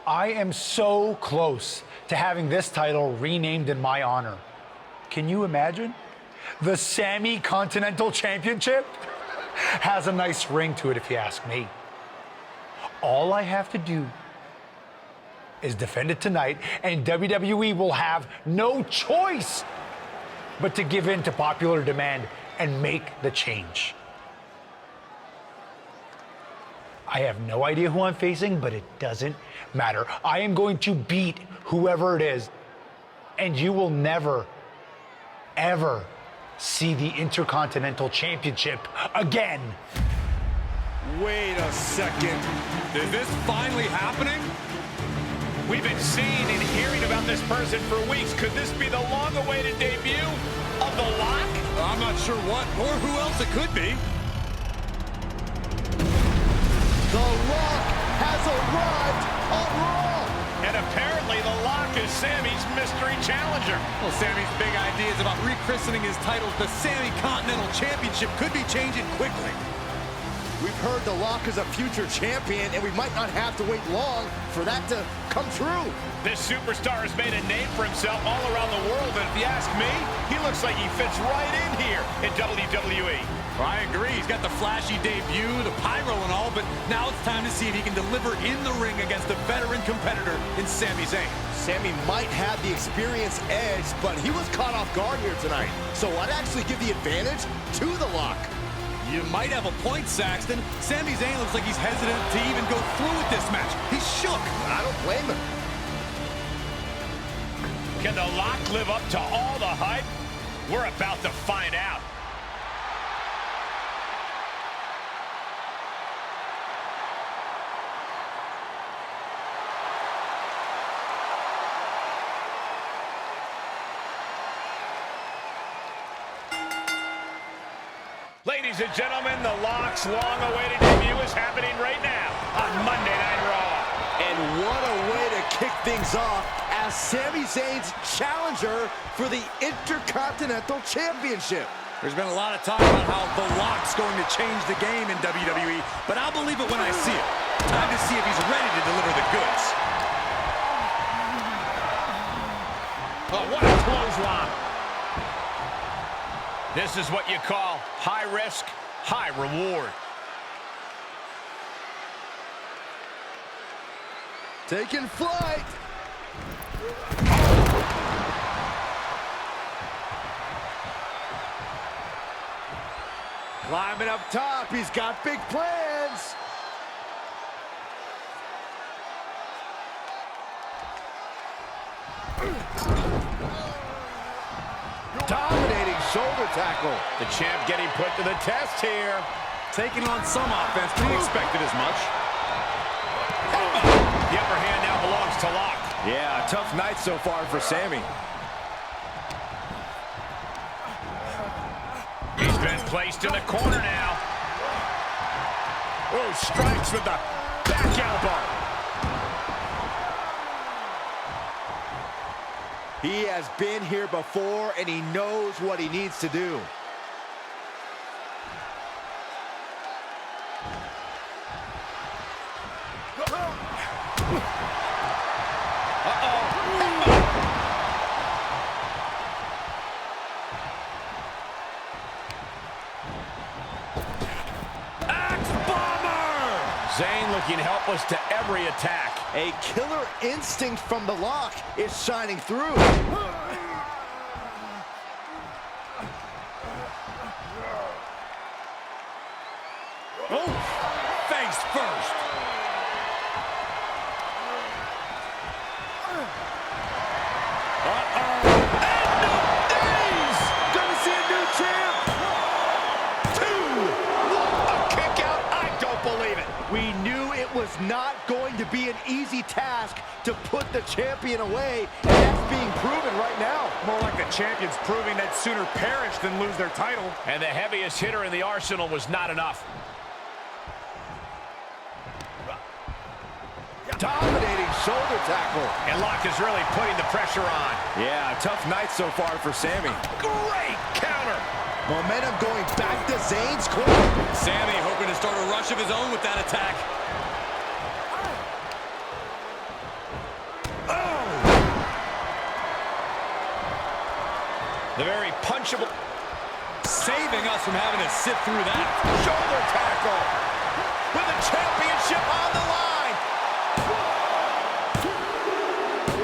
I am so close to having this title renamed in my honor. Can you imagine? The Sammy Continental Championship has a nice ring to it, if you ask me. All I have to do is defend it tonight, and WWE will have no choice but to give in to popular demand and make the change. I have no idea who I'm facing, but it doesn't matter. I am going to beat whoever it is, and you will never, ever see the Intercontinental Championship again. Wait a second. Is this finally happening? We've been seeing and hearing about this person for weeks. Could this be the long-awaited debut of The Lock? I'm not sure what or who else it could be. The Lock has arrived on Raw. And apparently The Lock is Sammy's mystery challenger. Well, Sammy's big ideas about rechristening his title the Sammy Continental Championship could be changing quickly. We've heard The Lock is a future champion, and we might not have to wait long for that to come true. This superstar has made a name for himself all around the world, and if you ask me, he looks like he fits right in here in WWE. I agree. He's got the flashy debut, the pyro and all, but now it's time to see if he can deliver in the ring against a veteran competitor in Sami Zayn. Sami might have the experience edge, but he was caught off guard here tonight. So I'd actually give the advantage to The Lock. You might have a point, Saxton. Sami Zayn looks like he's hesitant to even go through with this match. He's shook. I don't blame him. Can The Lock live up to all the hype? We're about to find out. Ladies and gentlemen, The Lock's long-awaited debut is happening right now on Monday Night Raw. And what a way to kick things off as Sami Zayn's challenger for the Intercontinental Championship. There's been a lot of talk about how The Lock's going to change the game in WWE, but I'll believe it when I see it. Time to see if he's ready to deliver the goods. Oh, what a clothesline. This is what you call high risk, high reward. Taking flight. Climbing up top, he's got big plans. Dominating shoulder tackle. The champ getting put to the test here. Taking on some offense, but he expected as much. The upper hand now belongs to Lock. Yeah, a tough night so far for Sami. He's been placed in the corner now. Oh, strikes with the back elbow. He has been here before, and he knows what he needs to do. Zayn looking helpless to every attack. A killer instinct from The Lock is shining through. Oh, face first. Gonna see a new champ. We knew it was not going to be an easy task to put the champion away, and that's being proven right now. More like the champions proving they'd sooner perish than lose their title. And the heaviest hitter in the arsenal was not enough. Dominating shoulder tackle. And Lock is really putting the pressure on. Yeah, tough night so far for Sami. Great counter. Momentum going back to Zayn's corner. Sami hoping to start a rush of his own with that attack. punchable. Saving us from having to sit through that. Shoulder tackle. With the championship on the line.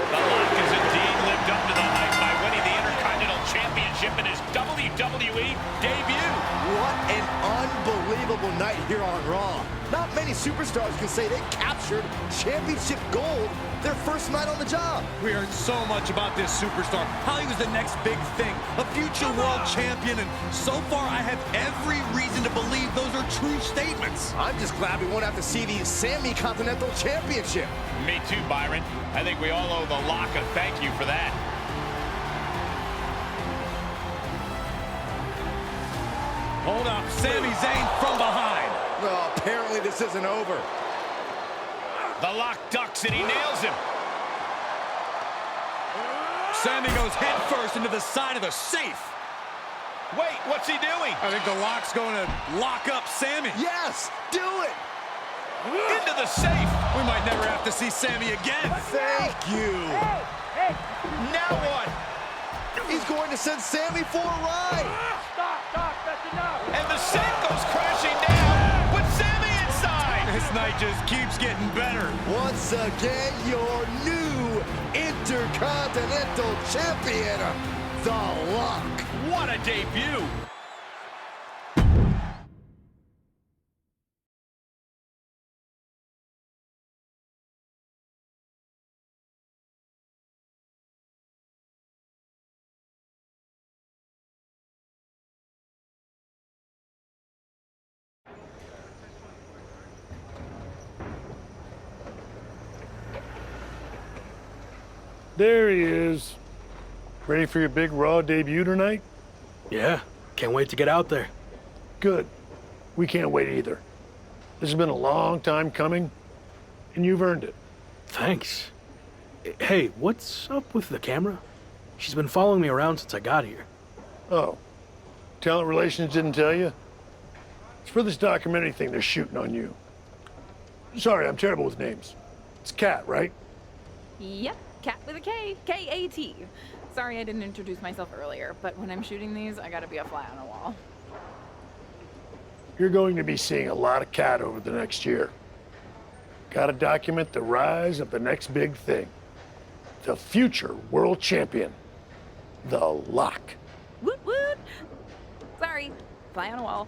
The Lock has indeed lived up to the hype by winning the Intercontinental Championship in his WWE debut. What an unbelievable night here on Raw. Not many superstars can say they captured championship gold their first night on the job. We heard so much about this superstar, how he was the next big thing, a future world champion, and so far I have every reason to believe those are true statements. I'm just glad we won't have to see the Sammy Continental Championship. Me too, Byron. I think we all owe the Lock a thank you for that. Hold up, Sami Zayn from behind. Well, apparently this isn't over. The Lock ducks and he nails him. Sami goes head first into the side of the safe. Wait, what's he doing? I think the Lock's going to lock up Sami. Yes, do it. Into the safe. We might never have to see Sami again. Thank you. Now what? He's going to send Sammy for a ride. Stop, that's enough. And the safe goes crashing down with Sammy inside. This night just keeps getting better. Once again, your new Intercontinental Champion, The Lock. What a debut. There he is. Ready for your big Raw debut tonight? Yeah, can't wait to get out there. Good. We can't wait either. This has been a long time coming, and you've earned it. Thanks. Hey, what's up with the camera? She's been following me around since I got here. Oh, talent relations didn't tell you? It's for this documentary thing they're shooting on you. Sorry, I'm terrible with names. It's Kat, right? Yep, Cat with a K, K-A-T. Sorry I didn't introduce myself earlier, but when I'm shooting these, I gotta be a fly on a wall. You're going to be seeing a lot of Kat over the next year. Gotta document the rise of the next big thing. The future world champion. The Lock. Woot woot! Sorry, fly on a wall.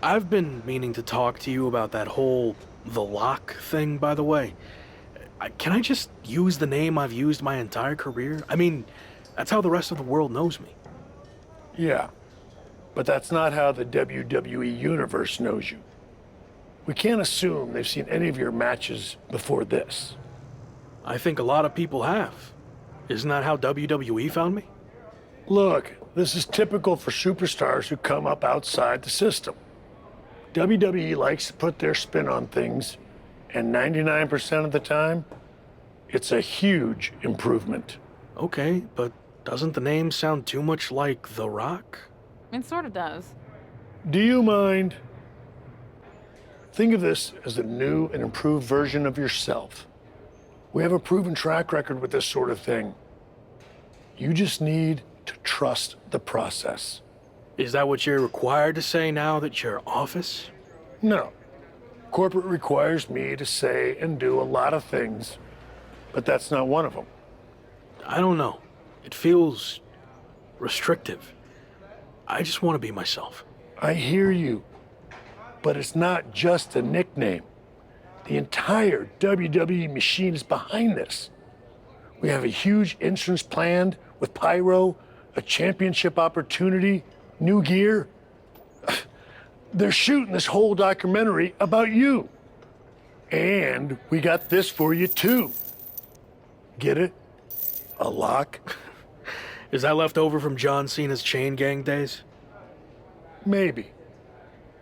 I've been meaning to talk to you about that whole The Lock thing, by the way. Can I just use the name I've used my entire career? I mean, that's how the rest of the world knows me. Yeah, but that's not how the WWE Universe knows you. We can't assume they've seen any of your matches before this. I think a lot of people have. Isn't that how WWE found me? Look, this is typical for superstars who come up outside the system. WWE likes to put their spin on things, and 99% of the time, it's a huge improvement. Okay, but doesn't the name sound too much like The Rock? It sort of does. Do you mind? Think of this as a new and improved version of yourself. We have a proven track record with this sort of thing. You just need to trust the process. Is that what you're required to say now that you're office? No. Corporate requires me to say and do a lot of things, but that's not one of them. I don't know. It feels restrictive. I just want to be myself. I hear you, but it's not just a nickname. The entire WWE machine is behind this. We have a huge entrance planned with pyro, a championship opportunity, new gear. They're shooting this whole documentary about you. And we got this for you too. Get it? A lock? Is that left over from John Cena's chain gang days? Maybe.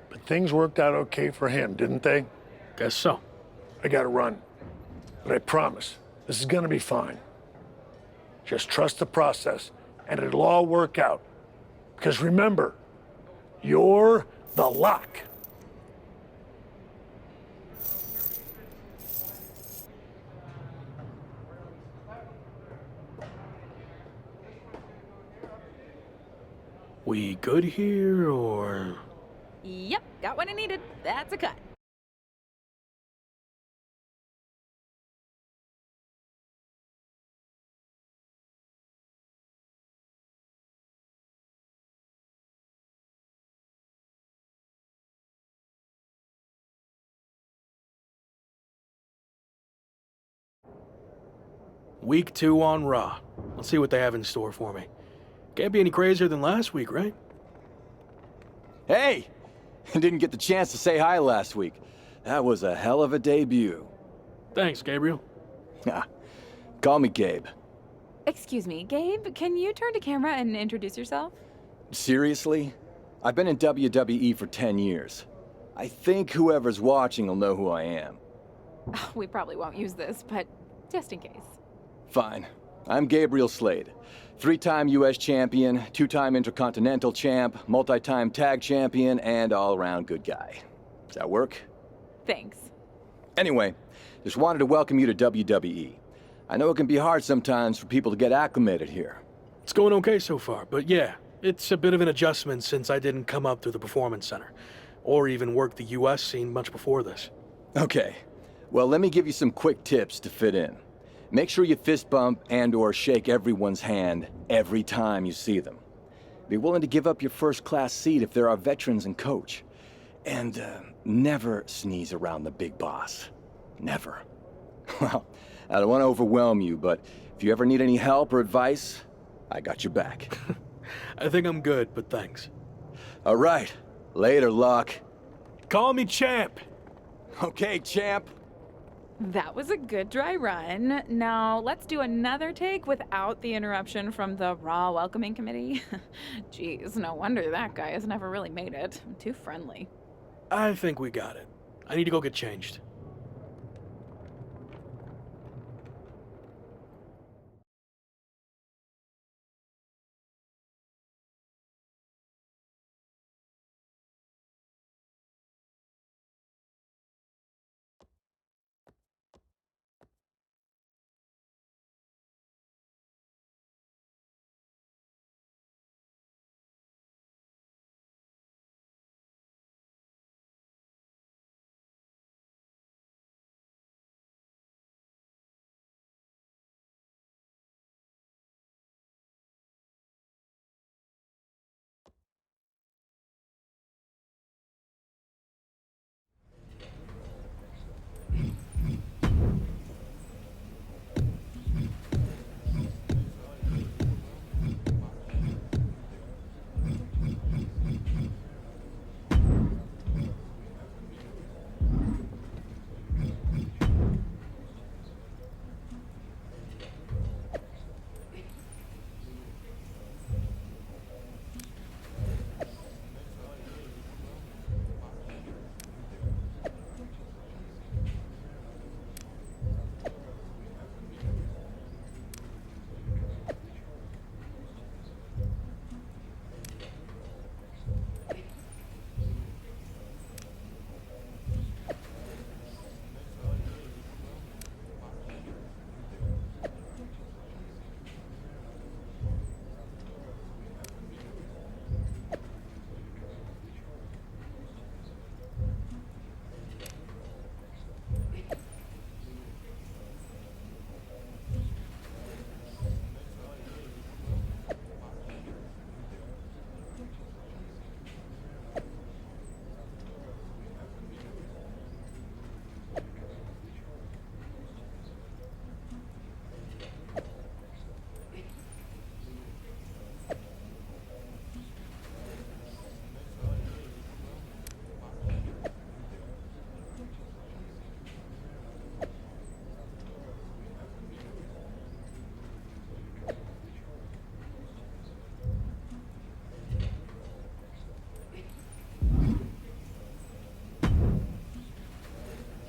But things worked out okay for him, didn't they? Guess so. I gotta run. But I promise, this is gonna be fine. Just trust the process, and it'll all work out. Because remember, you're the Lock. we good here, or...? Yep, got what I needed. That's a cut. Week 2 on Raw. Let's see what they have in store for me. Can't be any crazier than last week, right? Hey! I didn't get the chance to say hi last week. That was a hell of a debut. Thanks, Gabriel. Call me Gabe. Excuse me, Gabe, can you turn to camera and introduce yourself? Seriously? I've been in WWE for 10 years. I think whoever's watching will know who I am. We probably won't use this, but just in case. Fine. I'm Gabriel Slade. 3-time US champion, 2-time Intercontinental champ, multi-time tag champion, and all-around good guy. Does that work? Thanks. Anyway, just wanted to welcome you to WWE. I know it can be hard sometimes for people to get acclimated here. It's going okay so far, but yeah, it's a bit of an adjustment since I didn't come up through the Performance Center, or even work the US scene much before this. Okay. Well, let me give you some quick tips to fit in. Make sure you fist bump and/or shake everyone's hand every time you see them. Be willing to give up your first-class seat if there are veterans and coach. And never sneeze around the big boss. Never. Well, I don't want to overwhelm you, but if you ever need any help or advice, I got your back. I think I'm good, but thanks. All right. Later, Luck. Call me Champ! Okay, champ. That was a good dry run. Now, let's do another take without the interruption from the Raw Welcoming Committee. Jeez, no wonder that guy has never really made it. Too friendly. I think we got it. I need to go get changed.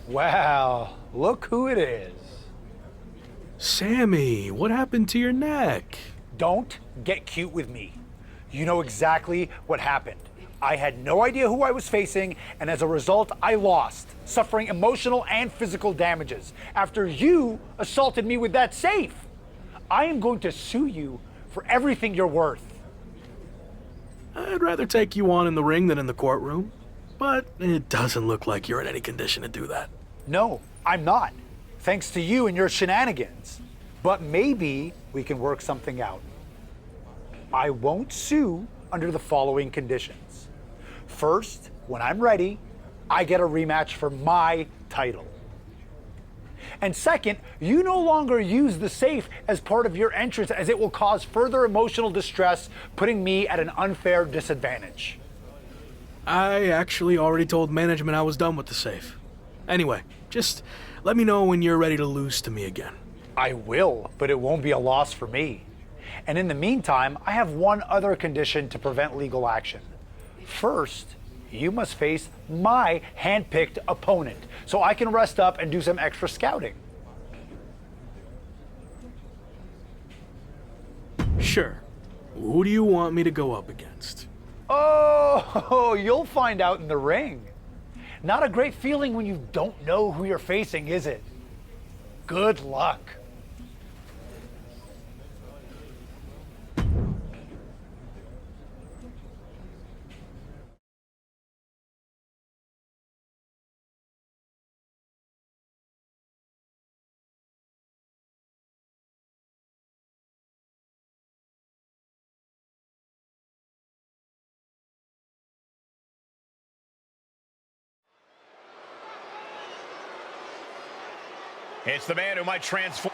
Wow, look who it is. Sammy, what happened to your neck? Don't get cute with me. You know exactly what happened. I had no idea who I was facing, and as a result, I lost, suffering emotional and physical damages after you assaulted me with that safe. I am going to sue you for everything you're worth. I'd rather take you on in the ring than in the courtroom, but it doesn't look like you're in any condition to do that. No, I'm not. Thanks to you and your shenanigans. But maybe we can work something out. I won't sue under the following conditions. First, when I'm ready, I get a rematch for my title. And second, you no longer use the safe as part of your entrance, as it will cause further emotional distress, putting me at an unfair disadvantage. I actually already told management I was done with the safe. Anyway, just let me know when you're ready to lose to me again. I will, but it won't be a loss for me. And in the meantime, I have one other condition to prevent legal action. First, you must face my hand-picked opponent, so I can rest up and do some extra scouting. Sure. Who do you want me to go up against? Oh, you'll find out in the ring. Not a great feeling when you don't know who you're facing, is it? Good luck. It's the man who might transform.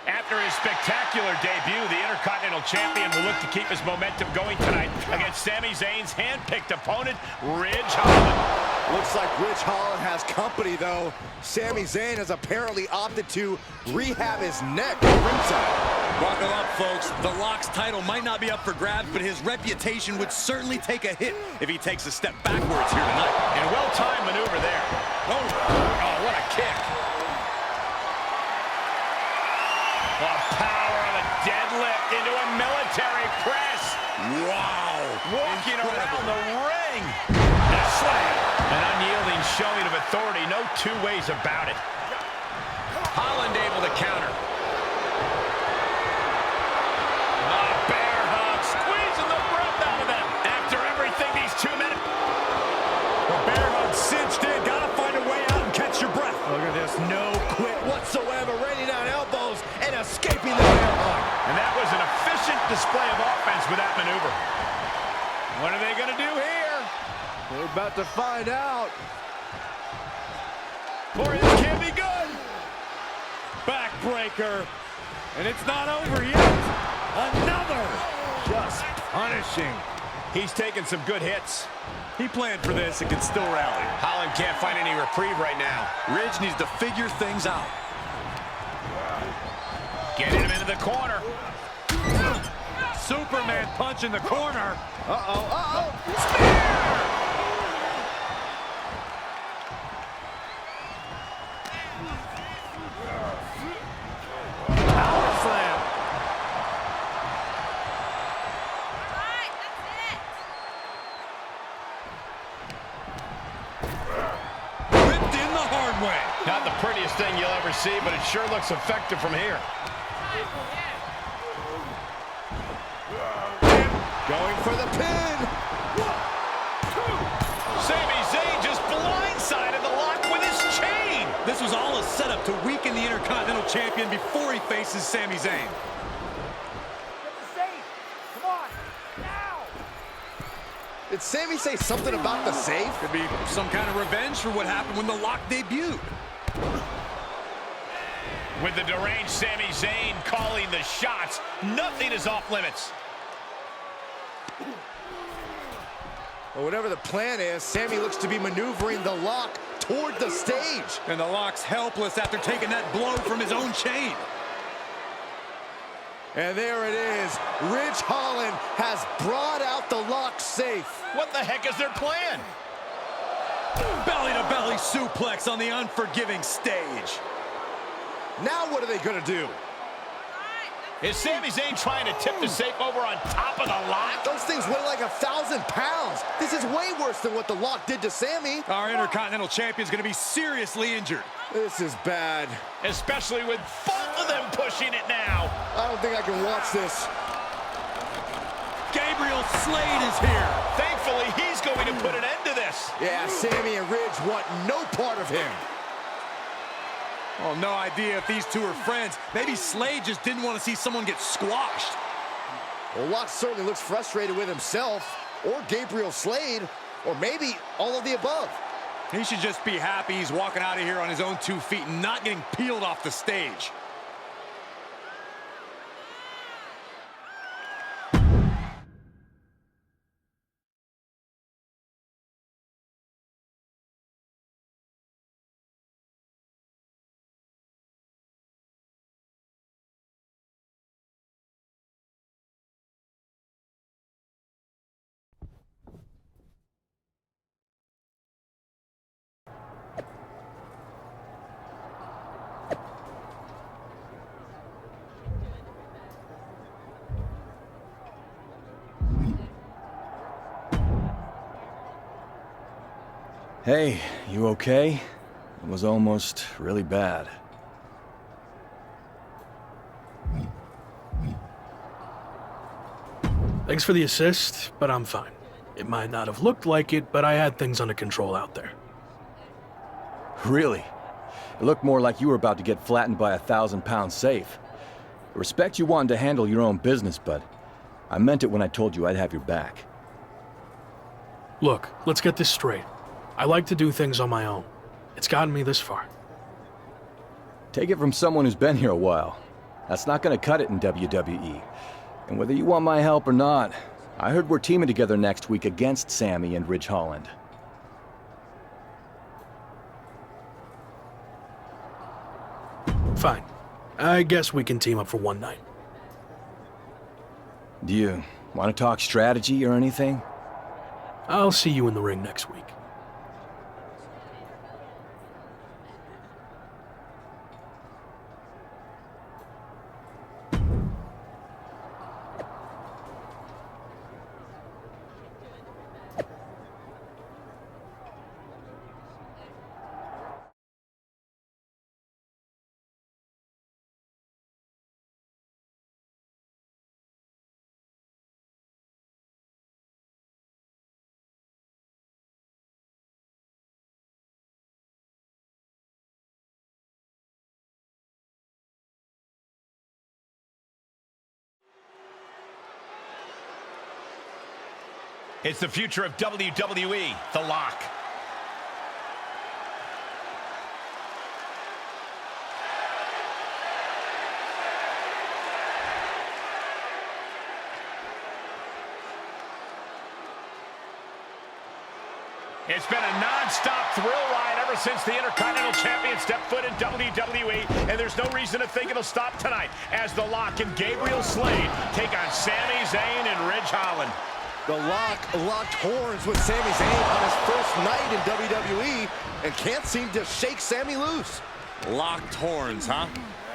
After his spectacular debut, the Intercontinental Champion will look to keep his momentum going tonight against Sami Zayn's hand-picked opponent, Ridge Holland. Looks like Ridge Holland has company, though. Sami Zayn has apparently opted to rehab his neck at ringside. Buckle up, folks. The Lock's title might not be up for grabs, but his reputation would certainly take a hit if he takes a step backwards here tonight. And well-timed maneuver there. Oh, what a kick. The power of a deadlift into a military press. Wow. Walking around the ring. And a slam. An unyielding showing of authority. No two ways about it. Holland able to counter. Bear hug. Squeezing the breath out of them. After everything these 2 minutes. The bear hug cinched in. Gotta find a way out and catch your breath. Look at this. No quit whatsoever. Raining down elbows and escaping the bear hug. And that was an efficient display of offense with that maneuver. What are they going to do here? We're about to find out. Boy, this can't be good. Backbreaker. And it's not over yet. Another. Just punishing. He's taking some good hits. He planned for this and can still rally. Holland can't find any reprieve right now. Ridge needs to figure things out. Getting him into the corner. Superman punch in the corner. Spear! Power slam. Ripped in the hard way. Not the prettiest thing you'll ever see, but it sure looks effective from here. Going for the pin. Sami Zayn just blindsided the Lock with his chain. This was all a setup to weaken the Intercontinental Champion before he faces Sami Zayn. Get the safe. Come on. Now. Did Sami say something about the safe? Could be some kind of revenge for what happened when the Lock debuted. With the deranged Sami Zayn calling the shots, nothing is off limits. Well, whatever the plan is, Sami looks to be maneuvering the Lock toward the stage. And the Lock's helpless after taking that blow from his own chain. And there it is. Ridge Holland has brought out the Lock safe. What the heck is their plan? Belly-to-belly suplex on the unforgiving stage. Now what are they going to do? Is Sami Zayn trying to tip the safe over on top of the lock? Those things weigh like 1,000 pounds. This is way worse than what the lock did to Sami. Our Intercontinental Champion's gonna be seriously injured. This is bad. Especially with both of them pushing it now. I don't think I can watch this. Gabriel Slade is here. Thankfully, he's going to put an end to this. Yeah, Sami and Ridge want no part of him. Oh, no idea if these two are friends. Maybe Slade just didn't want to see someone get squashed. Well, Locke certainly looks frustrated with himself, or Gabriel Slade, or maybe all of the above. He should just be happy he's walking out of here on his own 2 feet and not getting peeled off the stage. Hey, you okay? It was almost really bad. Thanks for the assist, but I'm fine. It might not have looked like it, but I had things under control out there. Really? It looked more like you were about to get flattened by a 1,000-pound safe. I respect you wanting to handle your own business, but I meant it when I told you I'd have your back. Look, let's get this straight. I like to do things on my own. It's gotten me this far. Take it from someone who's been here a while. That's not gonna cut it in WWE. And whether you want my help or not, I heard we're teaming together next week against Sami and Ridge Holland. Fine. I guess we can team up for one night. Do you want to talk strategy or anything? I'll see you in the ring next week. It's the future of WWE, The Lock. It's been a non-stop thrill ride ever since the Intercontinental Champion stepped foot in WWE, and there's no reason to think it'll stop tonight as The Lock and Gabriel Slade take on Sami Zayn and Ridge Holland. The Lock locked horns with Sami Zayn on his first night in WWE and can't seem to shake Sami loose. Locked horns, huh?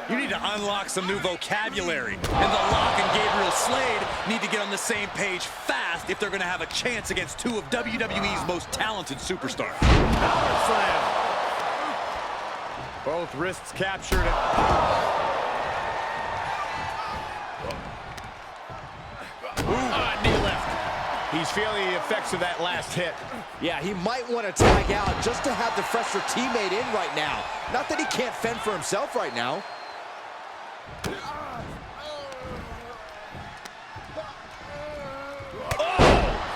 You need to unlock some new vocabulary. And The Lock and Gabriel Slade need to get on the same page fast if they're going to have a chance against two of WWE's most talented superstars. Power slam. Both wrists captured. Knee lift. He's feeling the effects of that last hit. Yeah, he might want to tag out just to have the fresher teammate in right now. Not that he can't fend for himself right now.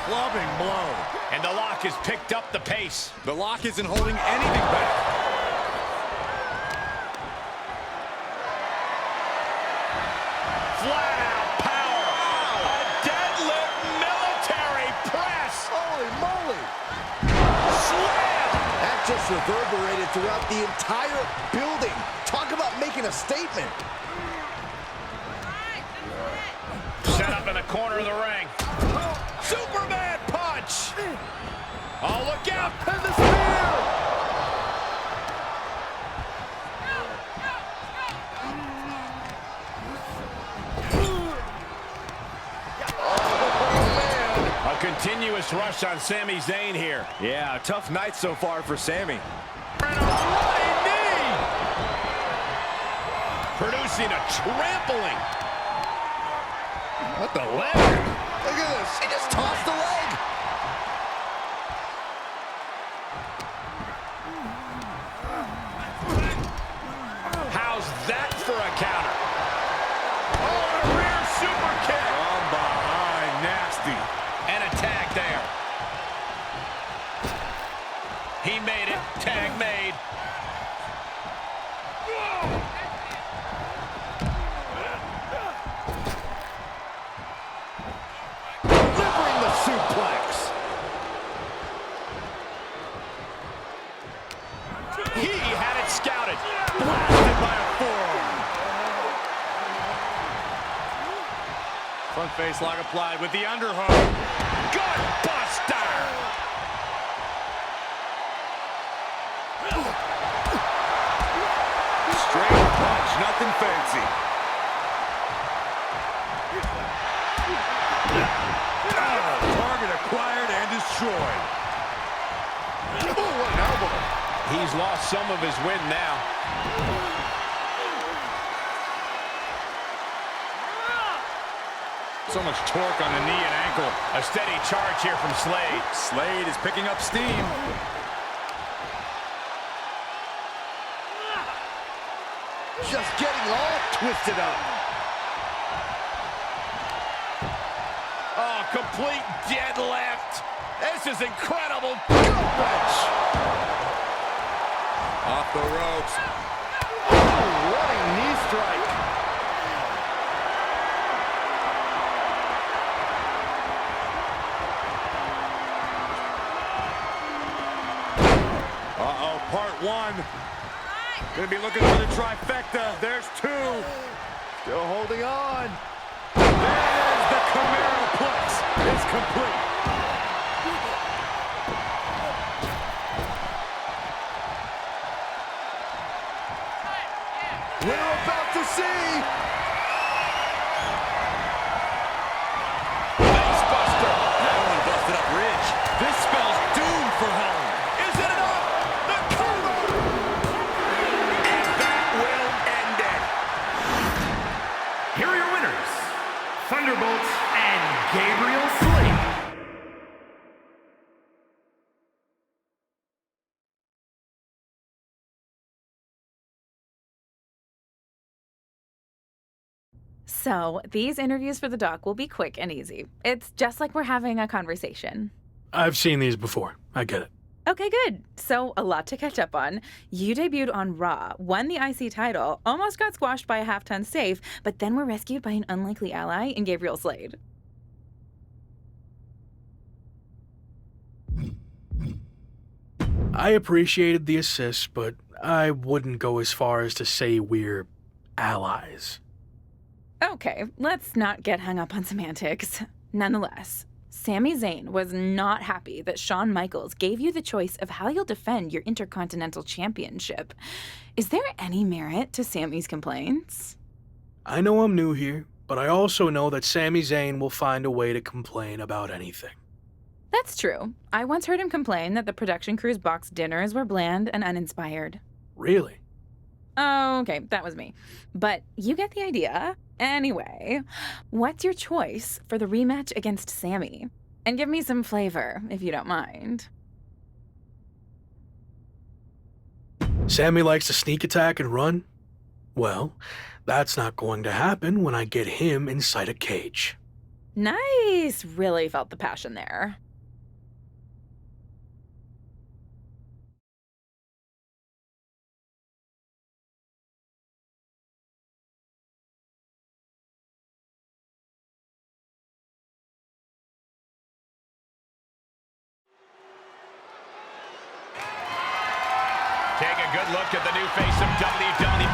Clubbing blow. And The Lock has picked up the pace. The Lock isn't holding anything back. Flat out power. A deadlift military press. Holy moly. Slam. That just reverberated throughout the entire building. Talk about making a statement. Set up in the corner of the ring. Superman punch. Oh, look out. And the spear. continuous rush on Sami Zayn here. Yeah, a tough night so far for Sami. And a running knee! Producing a trampling. What the leg? Look at this. He just tossed the leg. How's that for a counter? Oh, a rear super kick. From behind, nasty. And a tag there. He made it. Tag made. Delivering the suplex. He had it scouted. Blasted by a forearm. Front face lock applied with the underhook. Gut buster. Straight punch, nothing fancy. Oh, target acquired and destroyed. Oh, what an elbow. He's lost some of his wind now. So much torque on the knee and ankle. A steady charge here from Slade. Slade is picking up steam. Just getting all twisted up. Oh, complete deadlift. This is incredible. Gut-wrench. Off the ropes. Oh, running knee strike. Uh-oh, part one. Gonna be looking for the trifecta. There's two. Still holding on. There's the Cameraplex. It's complete. We're about to see. Facebuster. That one busted up Ridge. This spells doom for Holland. Is it enough? The cover. And that will end it. Here are your winners, Thunderbolt and Gabriel Slade. So, these interviews for the doc will be quick and easy. It's just like we're having a conversation. I've seen these before. I get it. Okay, good. So, a lot to catch up on. You debuted on Raw, won the IC title, almost got squashed by a half-ton safe, but then were rescued by an unlikely ally in Gabriel Slade. I appreciated the assist, but I wouldn't go as far as to say we're allies. Okay, let's not get hung up on semantics. Nonetheless, Sami Zayn was not happy that Shawn Michaels gave you the choice of how you'll defend your Intercontinental Championship. Is there any merit to Sami's complaints? I know I'm new here, but I also know that Sami Zayn will find a way to complain about anything. That's true. I once heard him complain that the production crew's box dinners were bland and uninspired. Really? Oh, okay, that was me. But you get the idea. Anyway, what's your choice for the rematch against Sami? And give me some flavor, if you don't mind. Sami likes to sneak attack and run? Well, that's not going to happen when I get him inside a cage. Nice! Really felt the passion there. Take a good look at the new face of WWE.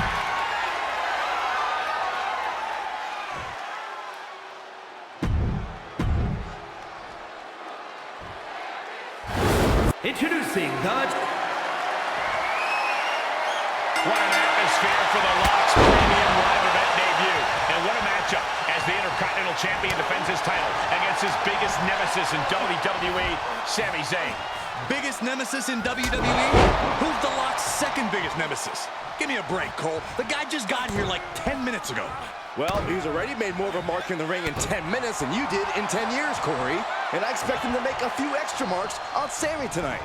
Introducing the... What an atmosphere for the Lock's premium live event debut. And what a match matchup as the Intercontinental Champion defends his title against his biggest nemesis in WWE, Sami Zayn. Biggest nemesis in WWE? Who's The Lock's second biggest nemesis? Give me a break, Cole. The guy just got here like 10 minutes ago. Well, he's already made more of a mark in the ring in 10 minutes than you did in 10 years, Corey. And I expect him to make a few extra marks on Sami tonight.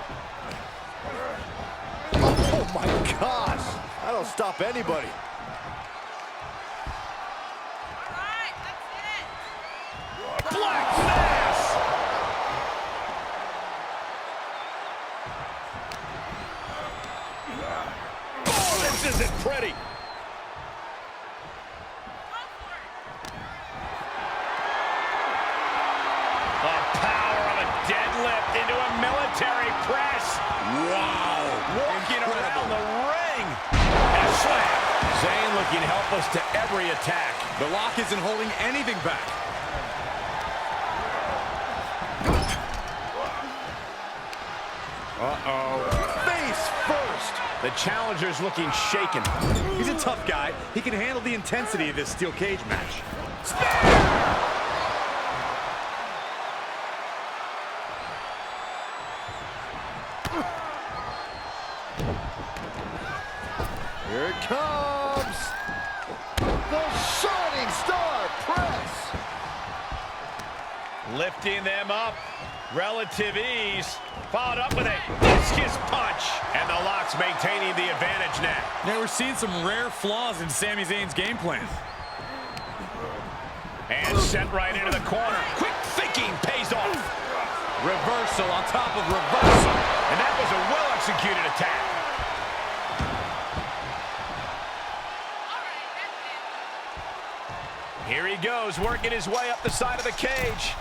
Oh my gosh! I don't stop anybody. Black Mass! Oh, this isn't pretty. The power of a deadlift into a military press. Wow. Working around the ring. And a slam. Zayn looking helpless to every attack. The Lock isn't holding anything back. Uh-oh. Face first. The challenger's looking shaken. He's a tough guy. He can handle the intensity of this steel cage match. Here it comes! The Shining Star Press! Lifting them up. Relative ease. Followed up with a discus punch. And the Lock's maintaining the advantage now. Now we're seeing some rare flaws in Sami Zayn's game plan. And sent right into the corner. Quick thinking pays off. Reversal on top of reversal. And that was a well-executed attack. Here he goes, working his way up the side of the cage.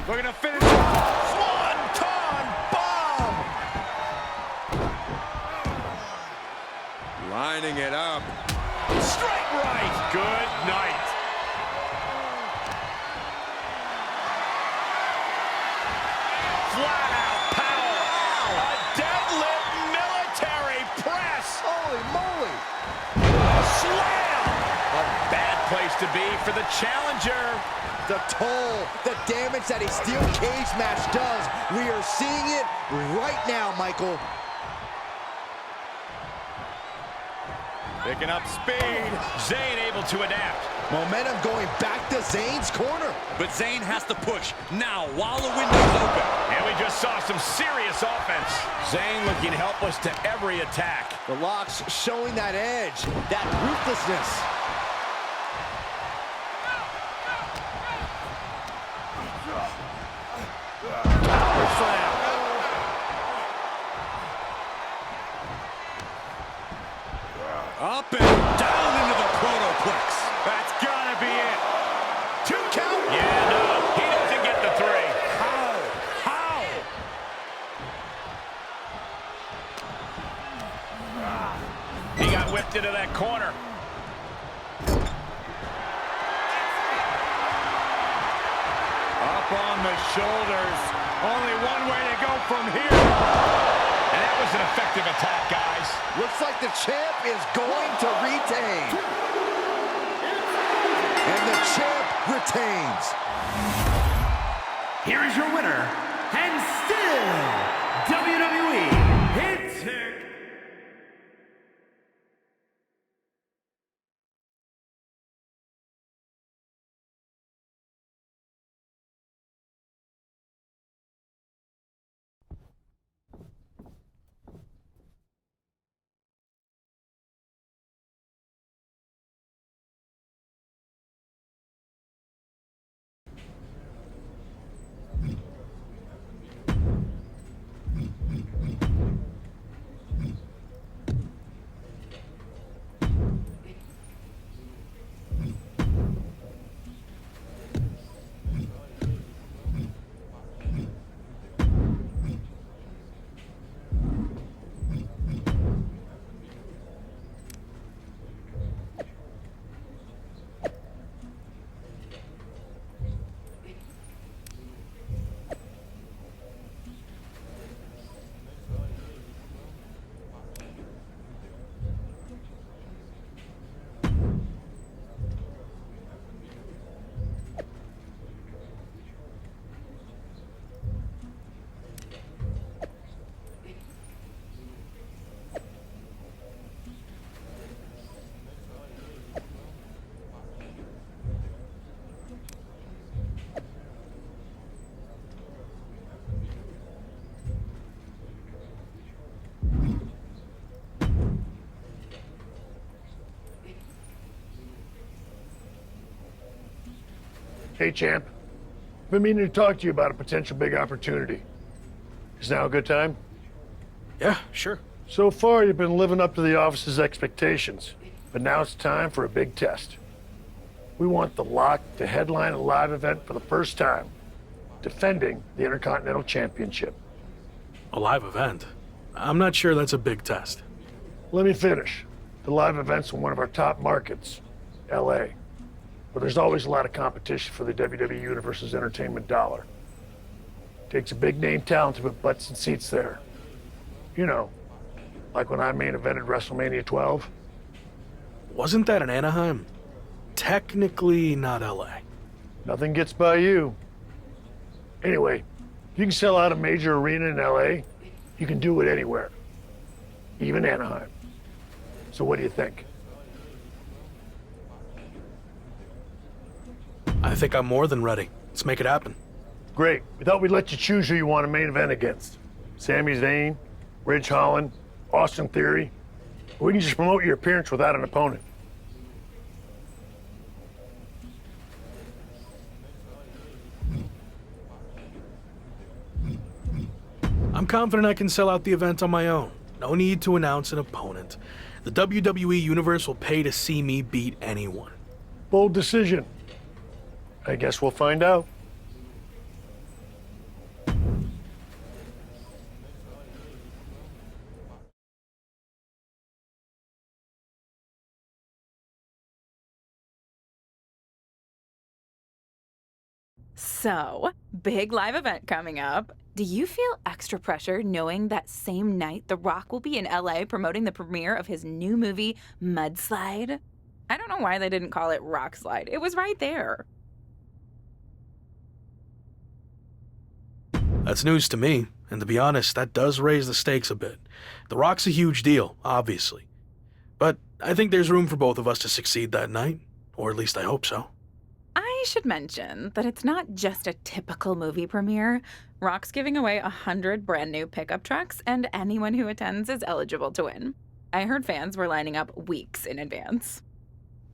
Looking to finish. Swanton bomb! Lining it up. Straight right. Good night. Flat out power. A deadlift military press. Holy moly! Slam. A bad place to be for the challenger. The toll, the damage that a steel cage match does. We are seeing it right now, Michael. Picking up speed. Zayn able to adapt. Momentum going back to Zayn's corner. But Zayn has to push now while the window's open. And we just saw some serious offense. Zayn looking helpless to every attack. The Lock's showing that edge, that ruthlessness. Power slam. Up and down into the protoplex. That's gotta be it. 2 count. Yeah, no, he doesn't get the 3. How? He got whipped into that corner. Up on the shoulders. Only one way to go from here. And that was an effective attack, guys. Looks like the champ is going to retain. And the champ retains. Here is your winner, and still WWE Hit. Hey, champ. Been meaning to talk to you about a potential big opportunity. Is now a good time? Yeah, sure. So far, you've been living up to the office's expectations, but now it's time for a big test. We want the Lock to headline a live event for the first time, defending the Intercontinental Championship. A live event? I'm not sure that's a big test. Let me finish. The live event's in one of our top markets, LA, where there's always a lot of competition for the WWE Universe's entertainment dollar. Takes a big name talent to put butts and seats there. You know, like when I main evented WrestleMania 12. Wasn't that in Anaheim? Technically not LA. Nothing gets by you. Anyway, if you can sell out a major arena in LA, you can do it anywhere, even Anaheim. So what do you think? I think I'm more than ready. Let's make it happen. Great. We thought we'd let you choose who you want to main event against. Sami Zayn, Ridge Holland, Austin Theory. Or we can just promote your appearance without an opponent. I'm confident I can sell out the event on my own. No need to announce an opponent. The WWE Universe will pay to see me beat anyone. Bold decision. I guess we'll find out. So, big live event coming up. Do you feel extra pressure knowing that same night The Rock will be in LA promoting the premiere of his new movie, Mudslide? I don't know why they didn't call it Rock Slide. It was right there. That's news to me, and to be honest, that does raise the stakes a bit. The Rock's a huge deal, obviously. But I think there's room for both of us to succeed that night, or at least I hope so. I should mention that it's not just a typical movie premiere. Rock's giving away 100 brand new pickup trucks, and anyone who attends is eligible to win. I heard fans were lining up weeks in advance.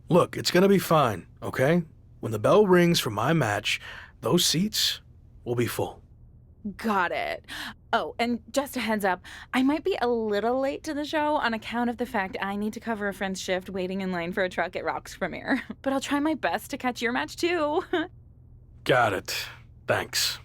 Look, it's gonna be fine, okay? When the bell rings for my match, those seats will be full. Got it. Oh, and just a heads up, I might be a little late to the show on account of the fact I need to cover a friend's shift waiting in line for a truck at Rock's premiere. But I'll try my best to catch your match too. Got it. Thanks.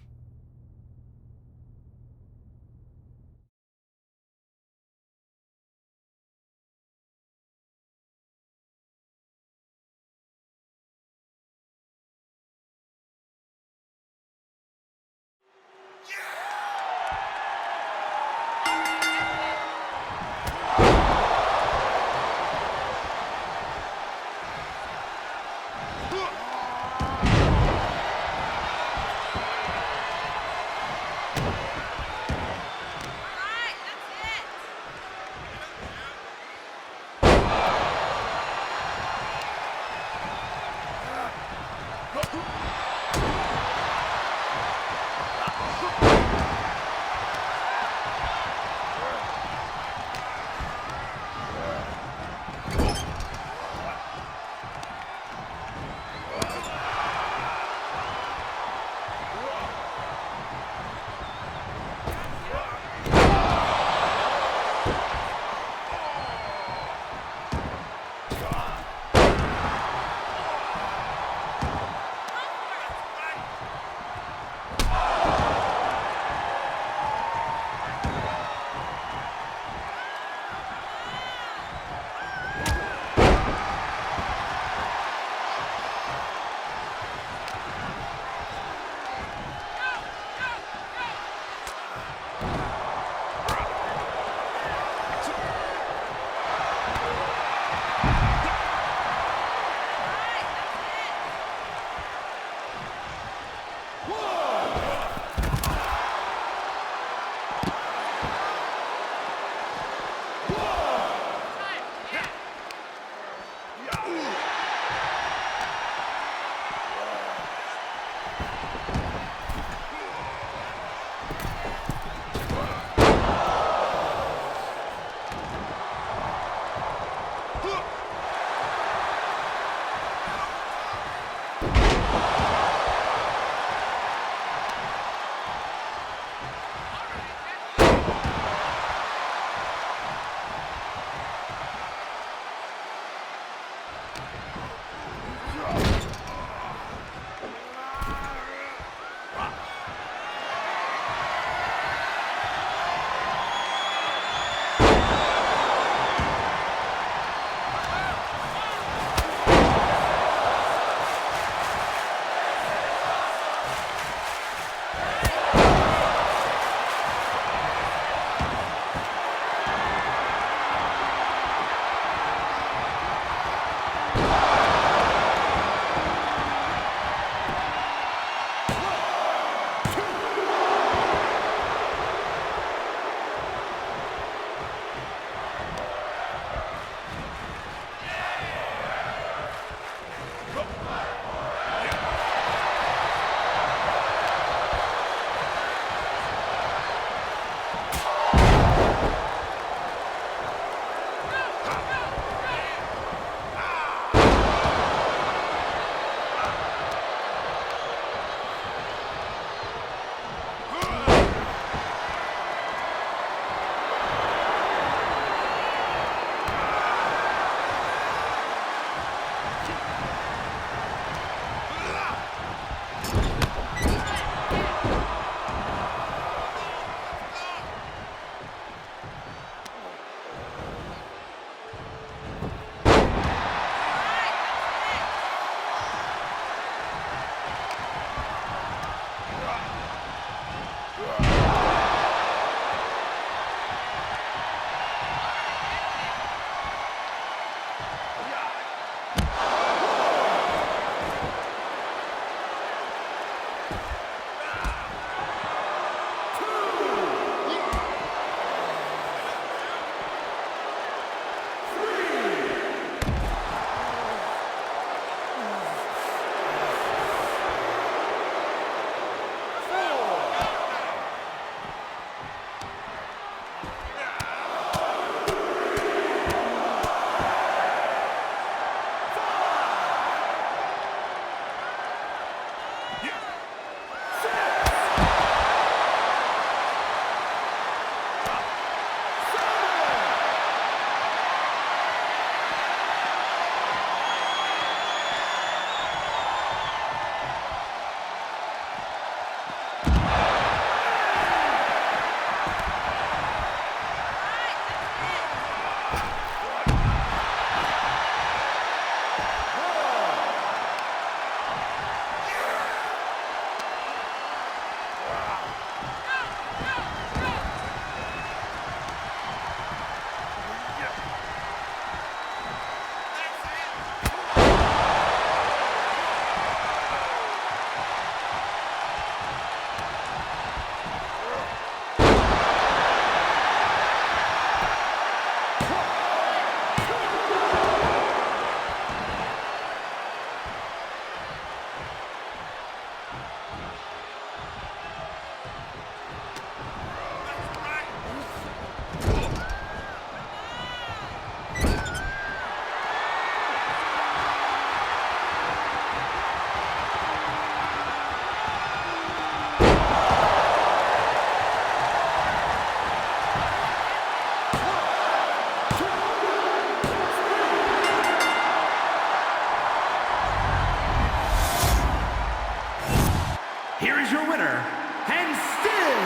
Here is your winner, and still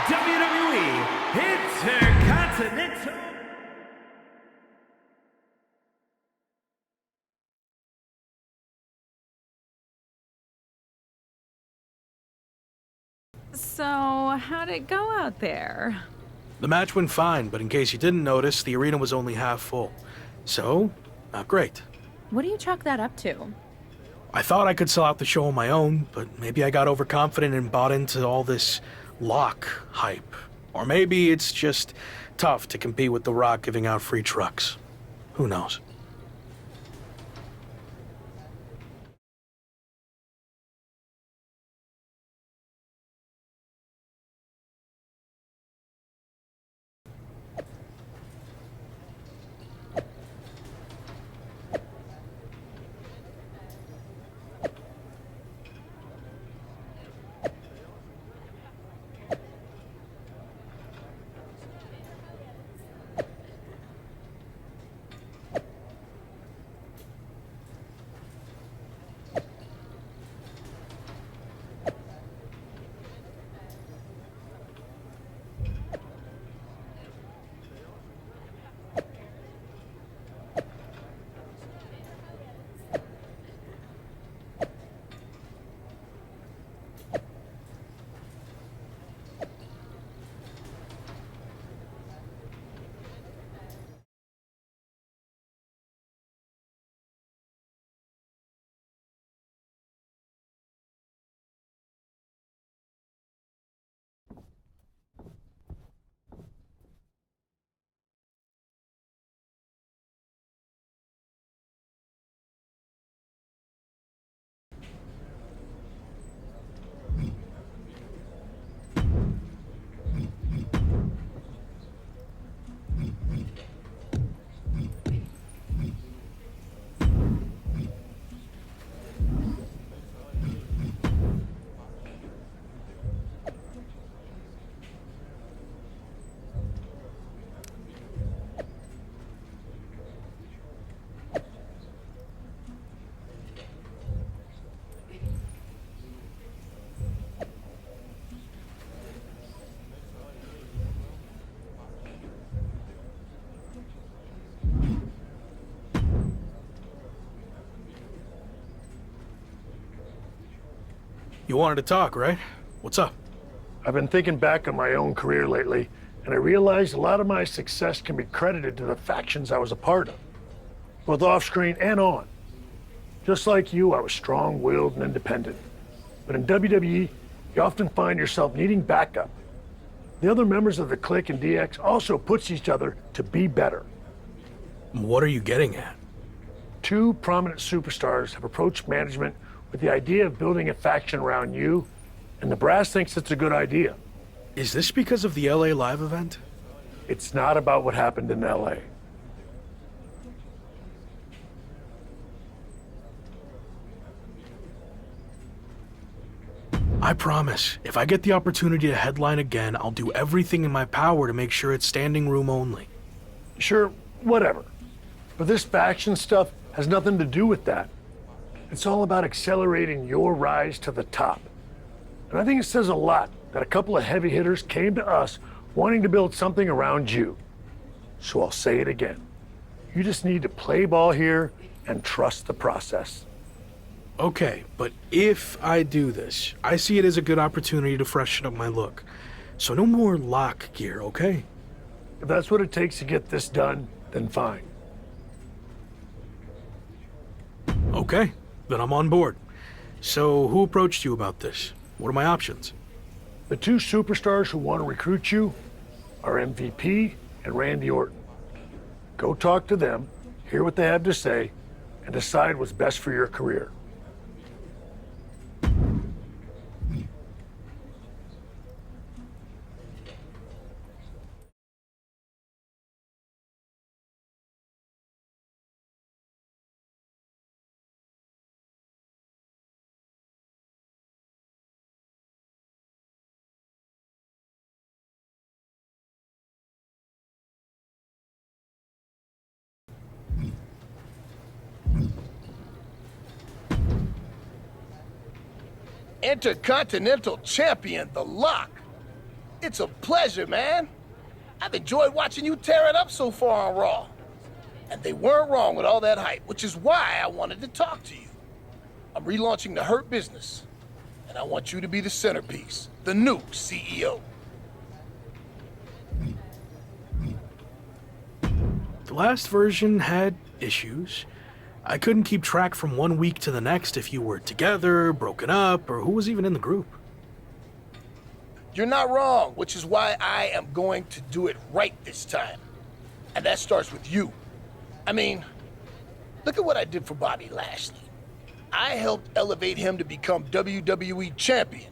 WWE Intercontinental. So, how'd it go out there? The match went fine, but in case you didn't notice, the arena was only half full. So, not great. What do you chalk that up to? I thought I could sell out the show on my own, but maybe I got overconfident and bought into all this lock hype. Or maybe it's just tough to compete with The Rock giving out free trucks. Who knows? You wanted to talk, right? What's up? I've been thinking back on my own career lately, and I realized a lot of my success can be credited to the factions I was a part of, both off-screen and on. Just like you, I was strong-willed and independent. But in WWE, you often find yourself needing backup. The other members of the Clique and DX also push each other to be better. What are you getting at? Two prominent superstars have approached management with the idea of building a faction around you, and the brass thinks it's a good idea. Is this because of the LA Live event? It's not about what happened in LA. I promise, if I get the opportunity to headline again, I'll do everything in my power to make sure it's standing room only. Sure, whatever. But this faction stuff has nothing to do with that. It's all about accelerating your rise to the top. And I think it says a lot that a couple of heavy hitters came to us wanting to build something around you. So I'll say it again. You just need to play ball here and trust the process. Okay, but if I do this, I see it as a good opportunity to freshen up my look. So no more lock gear, okay? If that's what it takes to get this done, then fine. Okay, then I'm on board. So who approached you about this? What are my options? The two superstars who want to recruit you are MVP and Randy Orton. Go talk to them, hear what they have to say, and decide what's best for your career. Intercontinental Champion, The Lock. It's a pleasure, man. I've enjoyed watching you tear it up so far on Raw. And they weren't wrong with all that hype, which is why I wanted to talk to you. I'm relaunching the Hurt Business, and I want you to be the centerpiece, the new CEO. The last version had issues. I couldn't keep track from one week to the next if you were together, broken up, or who was even in the group. You're not wrong, which is why I am going to do it right this time. And that starts with you. I mean, look at what I did for Bobby Lashley. I helped elevate him to become WWE Champion.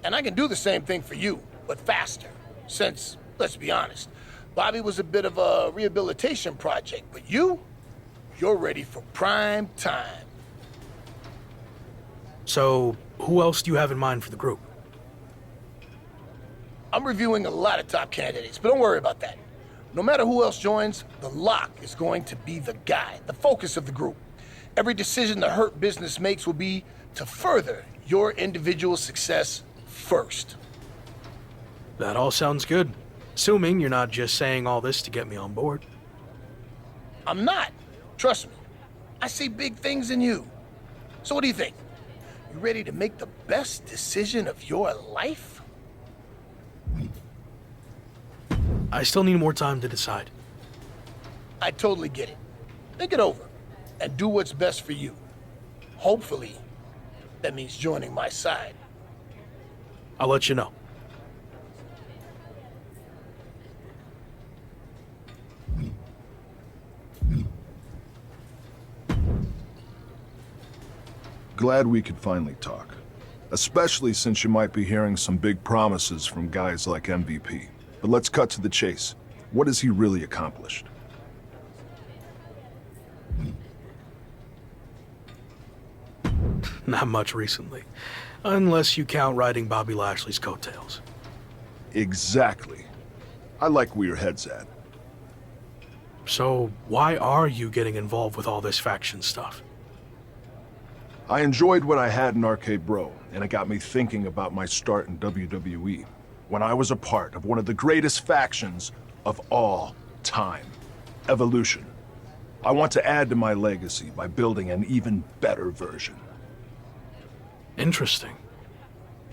And I can do the same thing for you, but faster. Since, let's be honest, Bobby was a bit of a rehabilitation project, but you're ready for prime time. So, who else do you have in mind for the group? I'm reviewing a lot of top candidates, but don't worry about that. No matter who else joins, The Lock is going to be the guy, the focus of the group. Every decision the Hurt Business makes will be to further your individual success first. That all sounds good. Assuming you're not just saying all this to get me on board. I'm not. Trust me. I see big things in you. So what do you think? You ready to make the best decision of your life? I still need more time to decide. I totally get it. Think it over and do what's best for you. Hopefully, that means joining my side. I'll let you know. Glad we could finally talk. Especially since you might be hearing some big promises from guys like MVP. But let's cut to the chase. What has he really accomplished? Not much recently. Unless you count riding Bobby Lashley's coattails. Exactly. I like where your head's at. So, why are you getting involved with all this faction stuff? I enjoyed what I had in Arcade Bro, and it got me thinking about my start in WWE, when I was a part of one of the greatest factions of all time, Evolution. I want to add to my legacy by building an even better version. Interesting.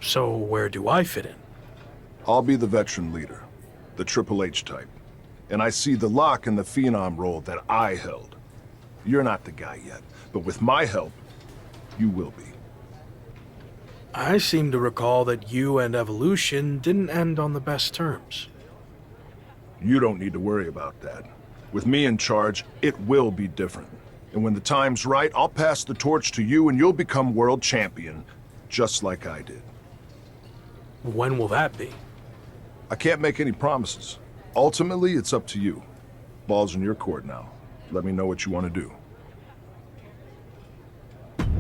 So where do I fit in? I'll be the veteran leader, the Triple H type. And I see the lock in the Phenom role that I held. You're not the guy yet, but with my help, you will be. I seem to recall that you and Evolution didn't end on the best terms. You don't need to worry about that. With me in charge, it will be different. And when the time's right, I'll pass the torch to you and you'll become world champion, just like I did. When will that be? I can't make any promises. Ultimately, it's up to you. Ball's in your court now. Let me know what you want to do.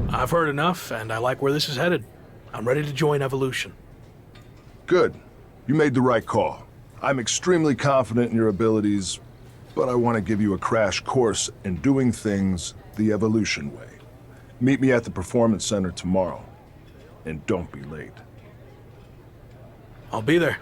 I've heard enough, and I like where this is headed. I'm ready to join Evolution. Good. You made the right call. I'm extremely confident in your abilities, but I want to give you a crash course in doing things the Evolution way. Meet me at the Performance Center tomorrow, and don't be late. I'll be there.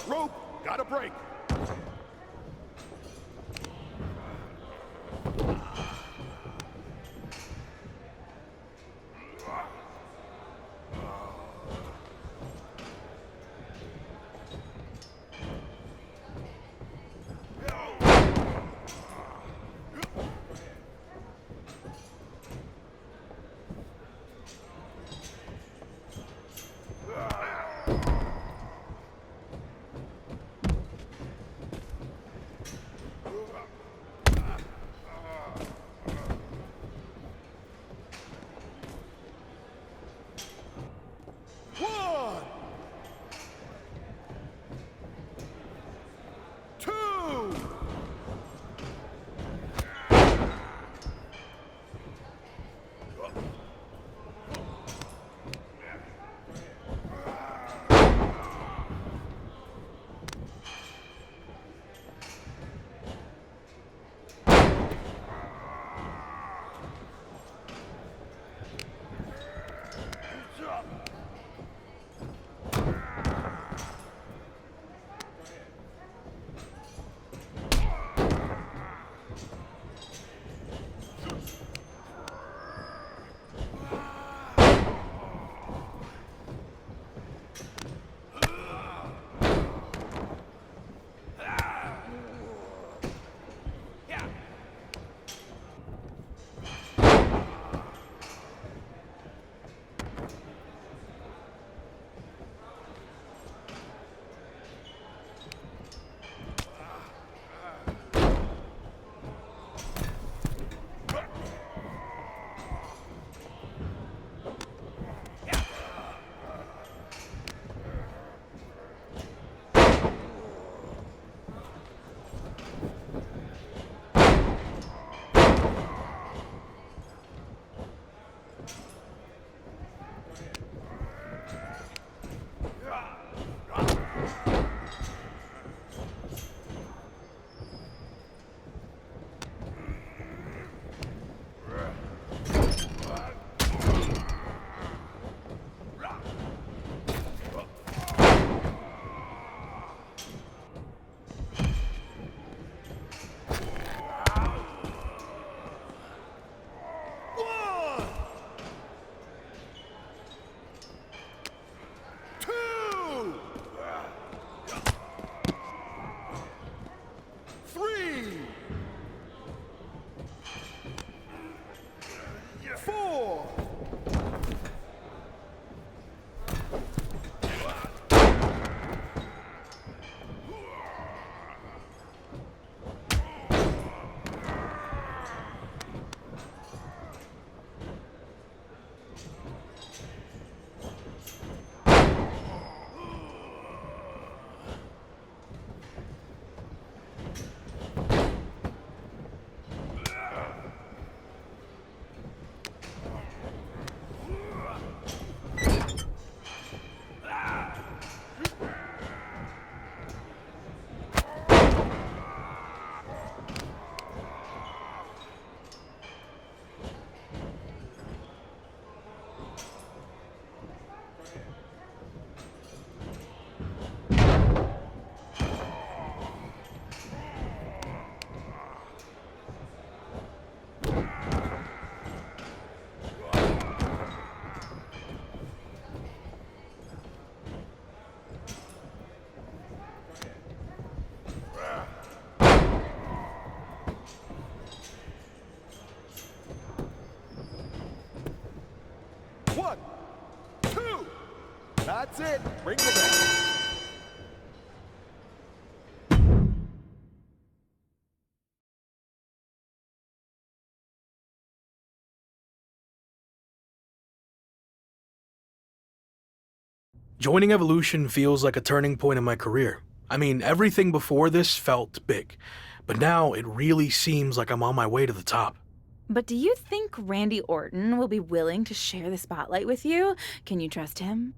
Rope! Gotta break! That's it. Bring the bell. Joining Evolution feels like a turning point in my career. I mean, everything before this felt big, but now it really seems like I'm on my way to the top. But do you think Randy Orton will be willing to share the spotlight with you? Can you trust him?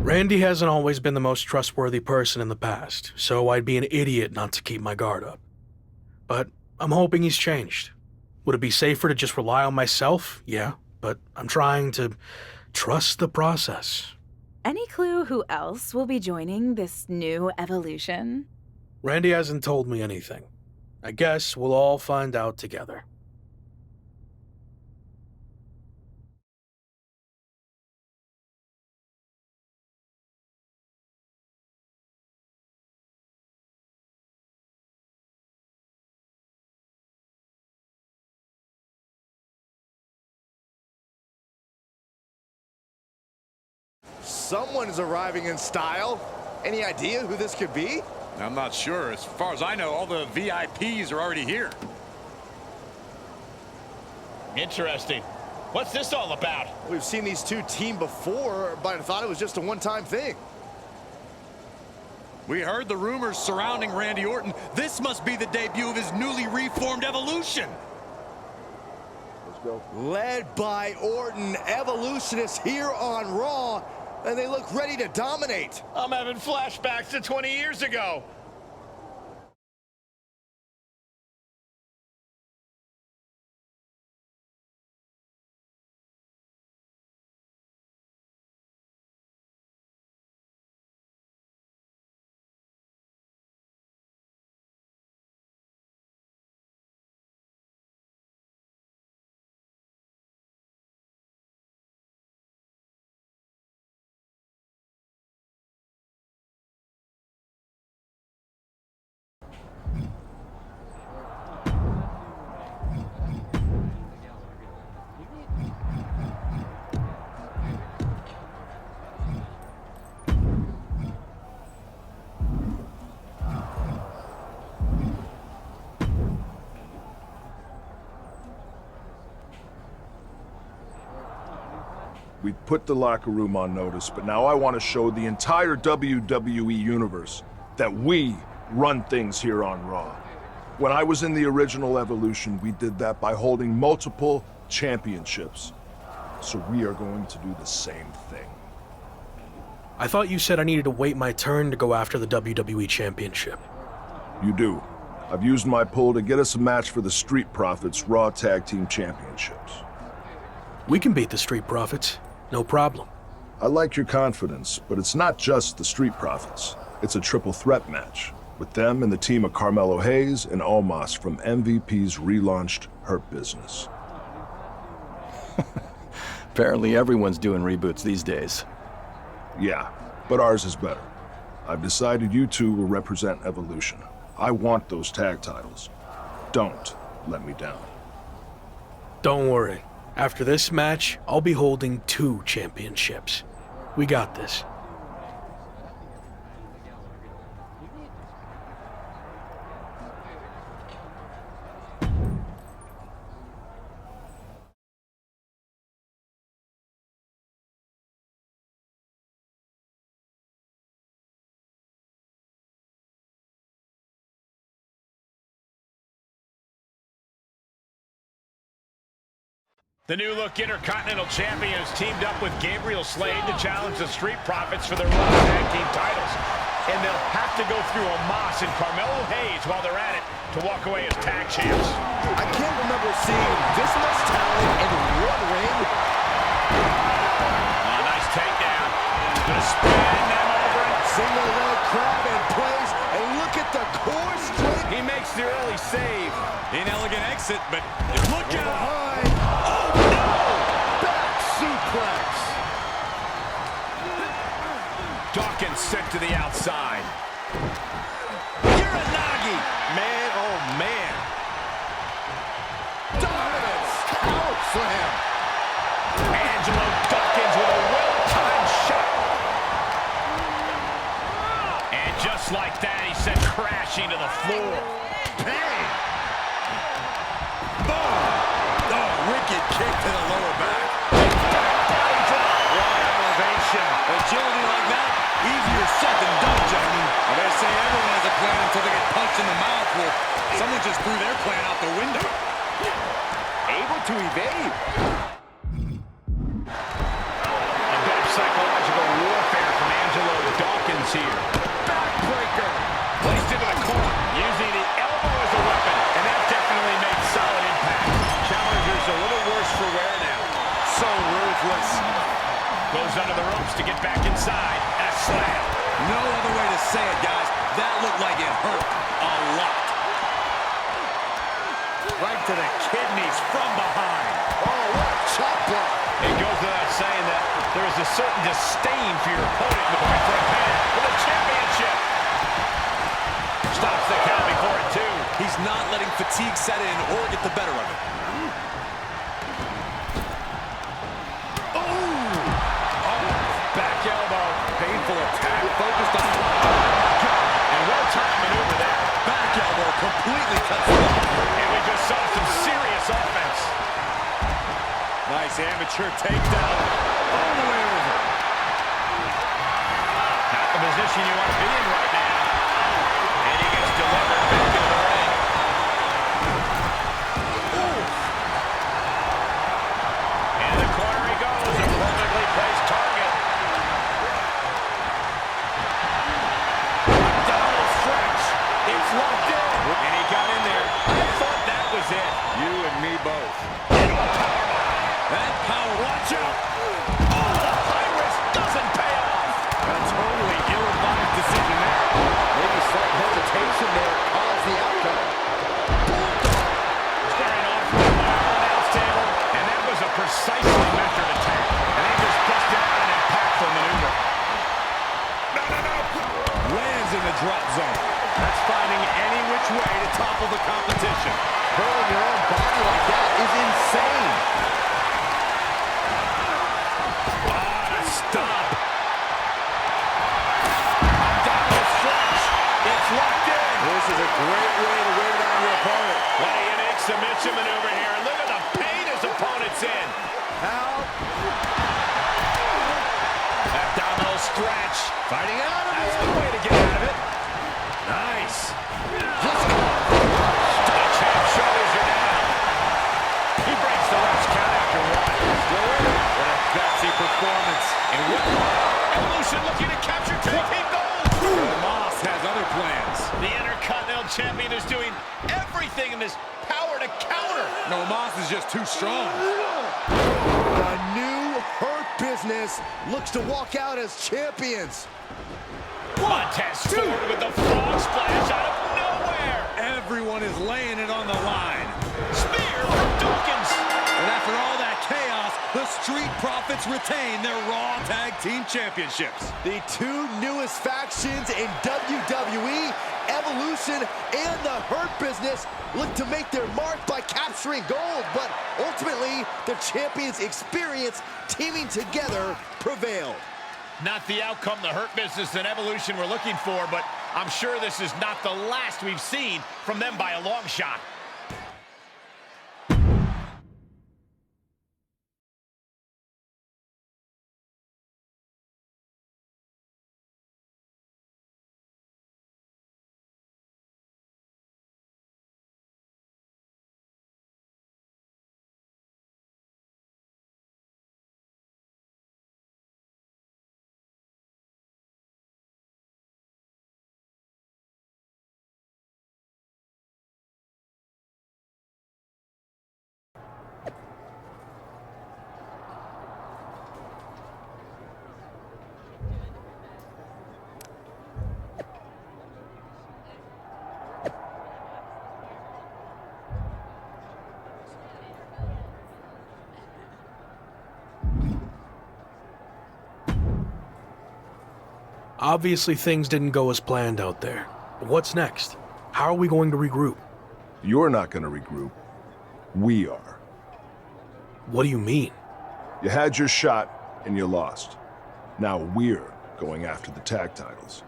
Randy hasn't always been the most trustworthy person in the past, so I'd be an idiot not to keep my guard up. But I'm hoping he's changed. Would it be safer to just rely on myself? Yeah, but I'm trying to trust the process. Any clue who else will be joining this new evolution? Randy hasn't told me anything. I guess we'll all find out together. Someone's arriving in style. Any idea who this could be? I'm not sure. As far as I know, all the VIPs are already here. Interesting. What's this all about? We've seen these two team before, but I thought it was just a one-time thing. We heard the rumors surrounding Randy Orton. This must be the debut of his newly reformed Evolution. Let's go. Led by Orton, Evolution is here on Raw, and they look ready to dominate. I'm having flashbacks to 20 years ago. We put the locker room on notice, but now I want to show the entire WWE universe that we run things here on Raw. When I was in the original Evolution, we did that by holding multiple championships. So we are going to do the same thing. I thought you said I needed to wait my turn to go after the WWE Championship. You do. I've used my pull to get us a match for the Street Profits Raw Tag Team Championships. We can beat the Street Profits. No problem. I like your confidence, but it's not just the Street Profits. It's a triple threat match, with them and the team of Carmelo Hayes and Omos from MVP's relaunched Hurt Business. Apparently everyone's doing reboots these days. Yeah, but ours is better. I've decided you two will represent Evolution. I want those tag titles. Don't let me down. Don't worry. After this match, I'll be holding 2 championships. We got this. The new look Intercontinental Champions teamed up with Gabriel Slade to challenge the Street Profits for their Raw Tag Team titles. And they'll have to go through Omos and Carmelo Hayes while they're at it to walk away as tag champs. I can't remember seeing this much talent in one ring. Nice takedown. Gonna spin them over. Single leg crab in place, and look at the core strength. He makes the early save. Inelegant exit, but look out! Dawkins sent to the outside. Uranagi! Man, oh man. Dominance! Power slam! And crashing to the floor. Bang! Boom! Oh, wicked kick to the lower back. What elevation. Agility like that, easier said than done, gentlemen. Well, they say everyone has a plan until they get punched in the mouth. Well, someone just threw their plan out the window. Able to evade. A bit of psychological warfare from Angelo Dawkins here. Backbreaker. Placed into the corner, using the elbow as a weapon, and that definitely made solid impact. Challenger's a little worse for wear now. So ruthless. Goes under the ropes to get back inside. And a slam. No other way to say it, guys. That looked like it hurt a lot. Right to the kidneys from behind. Oh, what a chop block. It goes without saying that there is a certain disdain for your opponent going for a pin for the championship. Stops the count before it, too. He's not letting fatigue set in or get the better of it. Back elbow. Painful attack. Focused on the and well-timed maneuver there. Back elbow completely cuts it off. And we just saw some serious offense. Nice amateur takedown. All the way over. Not the position you want to be in right now. And he gets delivered back into the ring. Ooh. In the corner he goes. A perfectly placed target. Double stretch. It's locked in. And he got in there. I thought that was it. You and me both. That power, watch out! Oh, the high risk doesn't pay off. A totally ill-advised decision there. Maybe slight hesitation there caused the outcome. Starting off from the announce table, and that was a precisely measured attack. And he just busted out an impactful maneuver. No. Lands in the drop zone. That's finding any which way to topple the competition. Hurling your own body like that is insane. Stop. Double stretch. It's locked in. This is a great way to wear down your opponent. What a unique submission maneuver here. And look at the pain his opponent's in. Out. Abdominal stretch. Fighting out of That's it. the way to get out of it. Nice. The champ's shoulders are down. He breaks the ref's count after one. Still in it. What a gutsy performance. And what Evolution looking to capture tag team gold. Omos has other plans. The Intercontinental Champion is doing everything in his power to counter. No, Omos is just too strong. The new Hurt Business looks to walk out as champions. Montez forward with the frog splash out of nowhere. Everyone is laying it on the line. Spear from Dawkins. And after all that chaos, the Street Profits retain their Raw Tag Team Championships. The two newest factions in WWE, Evolution and the Hurt Business, look to make their mark by capturing gold, but ultimately, the champions' experience teaming together prevailed. Not the outcome the Hurt Business and Evolution were looking for, but I'm sure this is not the last we've seen from them by a long shot. Obviously, things didn't go as planned out there. What's next? How are we going to regroup? You're not going to regroup. We are. What do you mean? You had your shot, and you lost. Now we're going after the tag titles.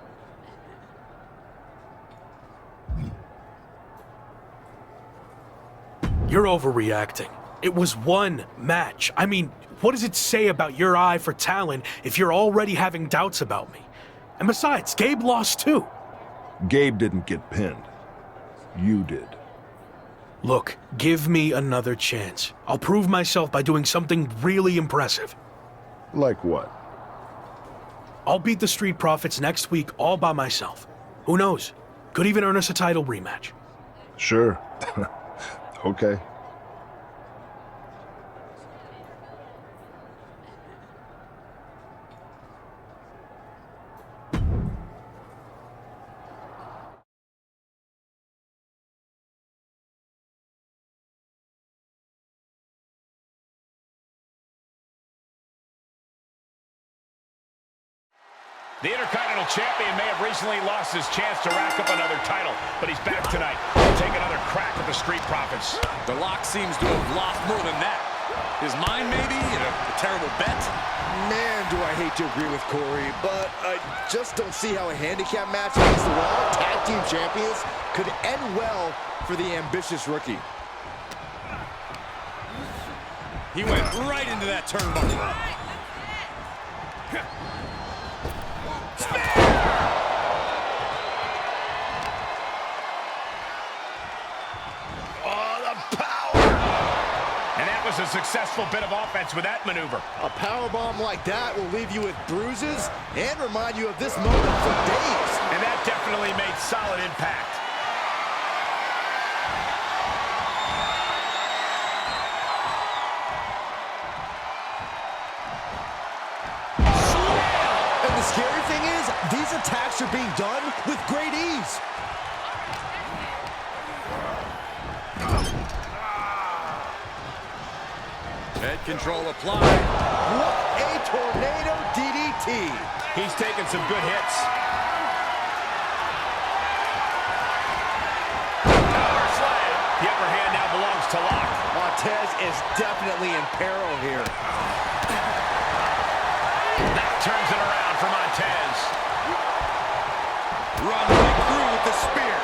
You're overreacting. It was one match. I mean, what does it say about your eye for talent if you're already having doubts about me? And besides, Gabe lost too. Gabe didn't get pinned. You did. Look, give me another chance. I'll prove myself by doing something really impressive. Like what? I'll beat the Street Profits next week all by myself. Who knows? Could even earn us a title rematch. Sure. Okay. The Intercontinental Champion may have recently lost his chance to rack up another title, but he's back tonight to take another crack at the Street Profits. The Lock seems to have lost more than that. His mind, maybe, and a terrible bet? Man, do I hate to agree with Corey, but I just don't see how a handicap match against the Raw Tag Team Champions could end well for the ambitious rookie. He went right into that turnbuckle. A successful bit of offense with that maneuver. A powerbomb like that will leave you with bruises and remind you of this moment for days. And that definitely made solid impact. And the scary thing is, these attacks are being done with great ease. Head control applied. What a tornado DDT. He's taking some good hits. Power slam. The upper hand now belongs to Lock. Montez is definitely in peril here. That turns it around for Montez. Run right through with the spear.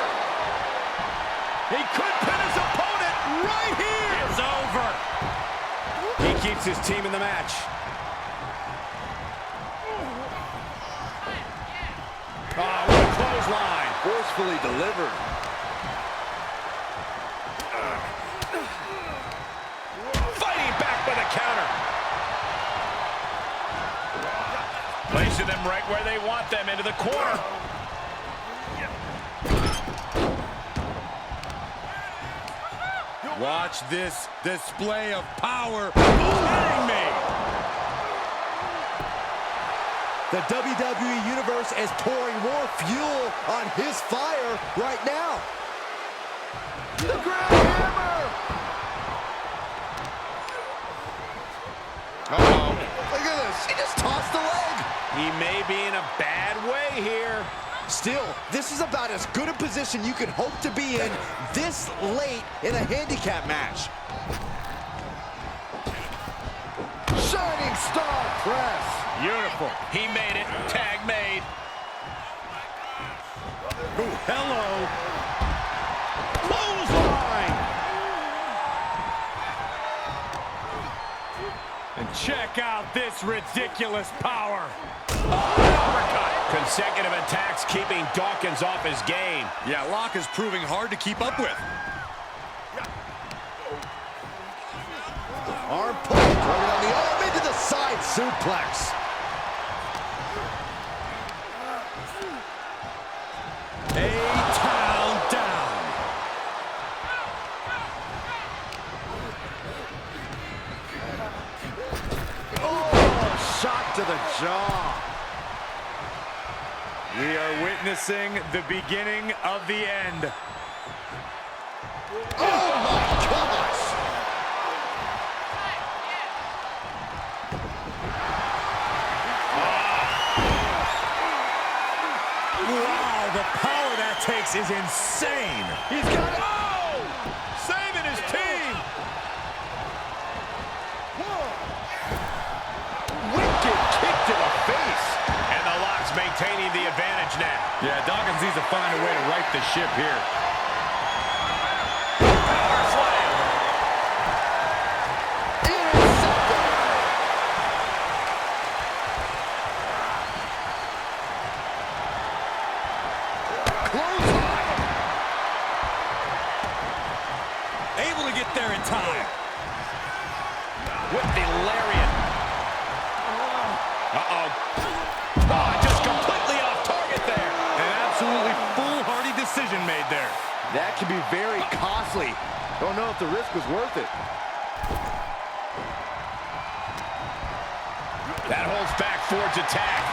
He could pin his opponent right here. It's over. He keeps his team in the match. Oh, what a clothesline. Forcefully delivered. Fighting back with a counter. Placing them right where they want them, into the corner. Watch this display of power. Kidding me. The WWE Universe is pouring more fuel on his fire right now. The Grand Hammer! Uh-oh. Look at this. He just tossed the leg. He may be in a bad way here. Still, this is about as good a position you could hope to be in this late in a handicap match. Shining Star Press. Beautiful. He made it. Tag made. Oh, hello. Clothesline. And check out this ridiculous power. Uppercut. Consecutive attacks keeping Dawkins off his game. Yeah, Locke is proving hard to keep up with. Arm pull, throwing on the arm into the side suplex. A-town down. Oh, shot to the jaw. We are witnessing the beginning of the end. Oh my gosh! Wow, the power that takes is insane. He's got it. Oh! Saving his team. Wicked kick to the face. And the Lock's maintaining the advantage now. Yeah, Dawkins needs to find a way to right the ship here. Power slam. able to get there in time. With the lariat. Uh-oh. Oh, just completely off target there. An absolutely foolhardy decision made there. That can be very costly. Don't know if the risk was worth it. That holds back Ford's attack.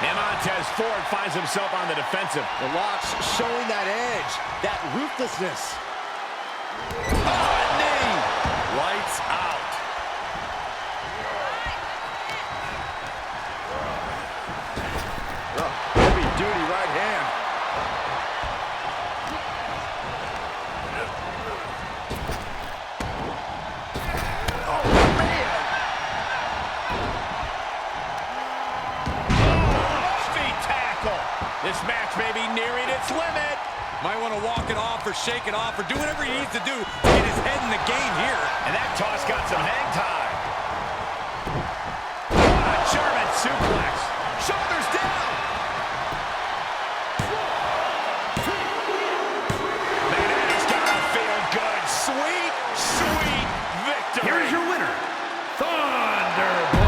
And Montez Ford finds himself on the defensive. The Lock's showing that edge, that ruthlessness. Oh, knee. Lights out. Oh, heavy duty right hand. This match may be nearing its limit. Might want to walk it off or shake it off or do whatever he needs to do to get his head in the game here. And that toss got some hang time. What a German suplex. Shoulders down. Man, that's gotta feel good. Sweet, sweet victory. Here is your winner, Thunderbolt.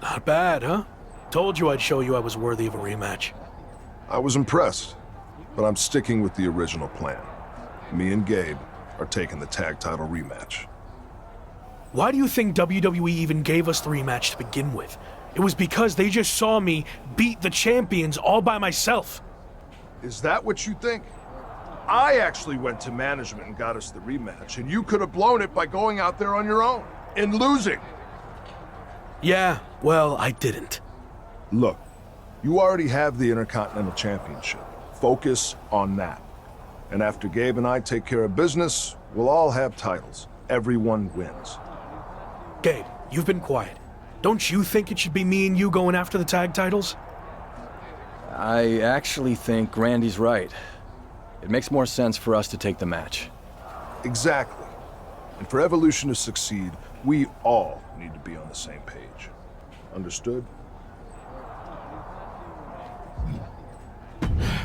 Not bad, huh? Told you I'd show you I was worthy of a rematch. I was impressed, but I'm sticking with the original plan. Me and Gabe are taking the tag title rematch. Why do you think WWE even gave us the rematch to begin with? It was because they just saw me beat the champions all by myself. Is that what you think? I actually went to management and got us the rematch, and you could have blown it by going out there on your own and losing. Yeah, well, I didn't. Look, you already have the Intercontinental Championship. Focus on that. And after Gabe and I take care of business, we'll all have titles. Everyone wins. Gabe, you've been quiet. Don't you think it should be me and you going after the tag titles? I actually think Randy's right. It makes more sense for us to take the match. Exactly. And for Evolution to succeed, we all need to be on the same page. Understood?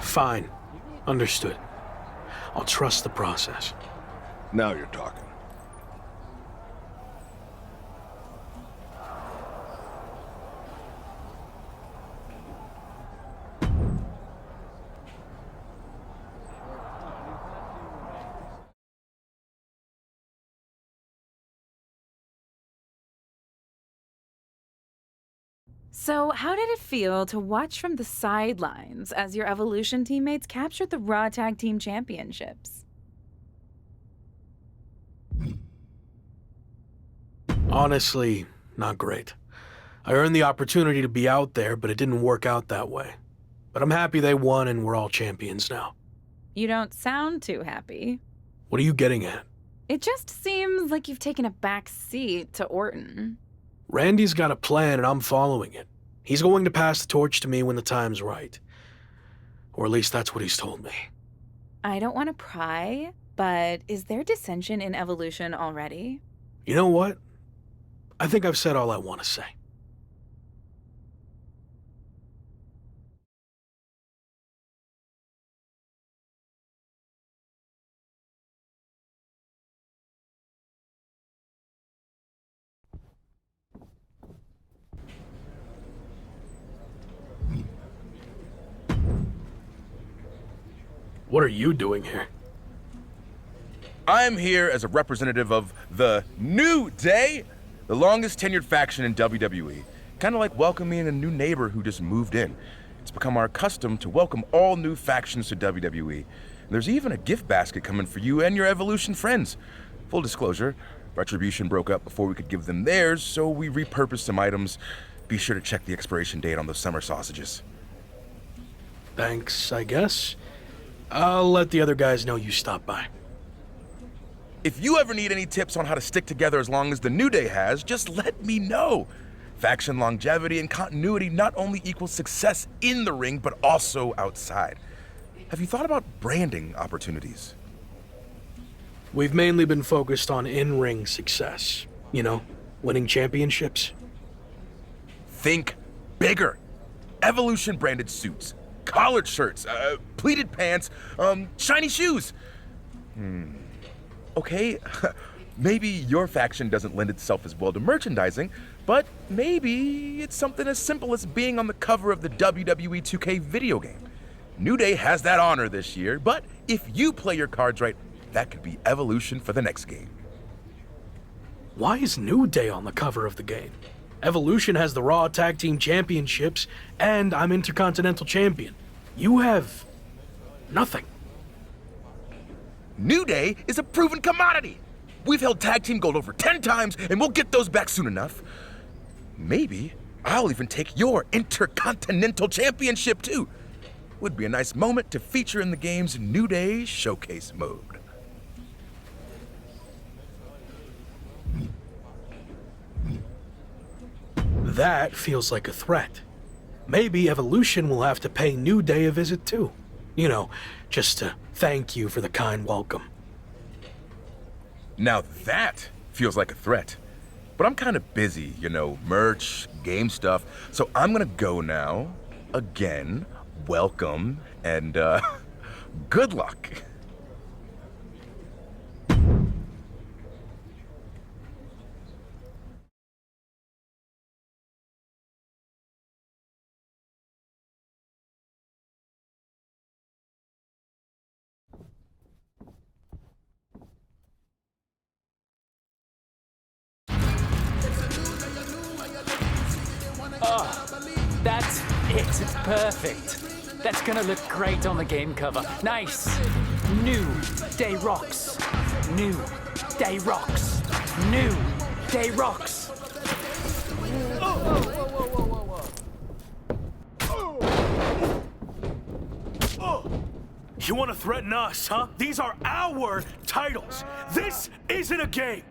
Fine. Understood. I'll trust the process. Now you're talking. So, how did it feel to watch from the sidelines as your Evolution teammates captured the Raw Tag Team Championships? Honestly, not great. I earned the opportunity to be out there, but it didn't work out that way. But I'm happy they won and we're all champions now. You don't sound too happy. What are you getting at? It just seems like you've taken a back seat to Orton. Randy's got a plan and I'm following it. He's going to pass the torch to me when the time's right. Or at least that's what he's told me. I don't want to pry, but is there dissension in Evolution already? You know what? I think I've said all I want to say. What are you doing here? I'm here as a representative of the New Day, the longest tenured faction in WWE, Kind of like welcoming a new neighbor who just moved in. It's become our custom to welcome all new factions to WWE. There's even a gift basket coming for you and your Evolution friends. Full disclosure, Retribution broke up before we could give them theirs, so we repurposed some items. Be sure to check the expiration date on those summer sausages. Thanks, I guess. I'll let the other guys know you stopped by. If you ever need any tips on how to stick together as long as the New Day has, just let me know. Faction longevity and continuity not only equals success in the ring, but also outside. Have you thought about branding opportunities? We've mainly been focused on in-ring success. You know, winning championships. Think bigger. Evolution branded suits, collared shirts, pleated pants, shiny shoes. Okay, maybe your faction doesn't lend itself as well to merchandising, but maybe it's something as simple as being on the cover of the WWE 2K video game. New Day has that honor this year, but if you play your cards right, that could be Evolution for the next game. Why is New Day on the cover of the game? Evolution has the Raw Tag Team Championships, and I'm Intercontinental Champion. You have nothing. New Day is a proven commodity. We've held tag team gold over 10 times, and we'll get those back soon enough. Maybe I'll even take your Intercontinental Championship too. Would be a nice moment to feature in the game's New Day showcase mode. That feels like a threat. Maybe Evolution will have to pay New Day a visit too. You know, just to thank you for the kind welcome. Now that feels like a threat. But I'm kind of busy, you know, merch, game stuff. So I'm gonna go now. Again, welcome, and good luck. That's it. It's perfect. That's gonna look great on the game cover. Nice. New Day rocks. New Day rocks. New Day rocks. You want to threaten us, huh? These are our titles. This isn't a game.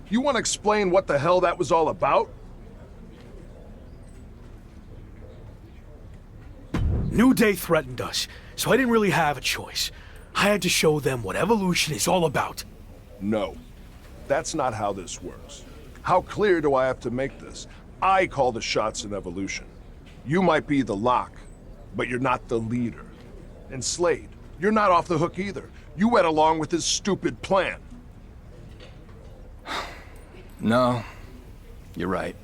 You want to explain what the hell that was all about? New Day threatened us, so I didn't really have a choice. I had to show them what Evolution is all about. No, that's not how this works. How clear do I have to make this? I call the shots in Evolution. You might be the lock, but you're not the leader. And Slade, you're not off the hook either. You went along with his stupid plan. No, you're right.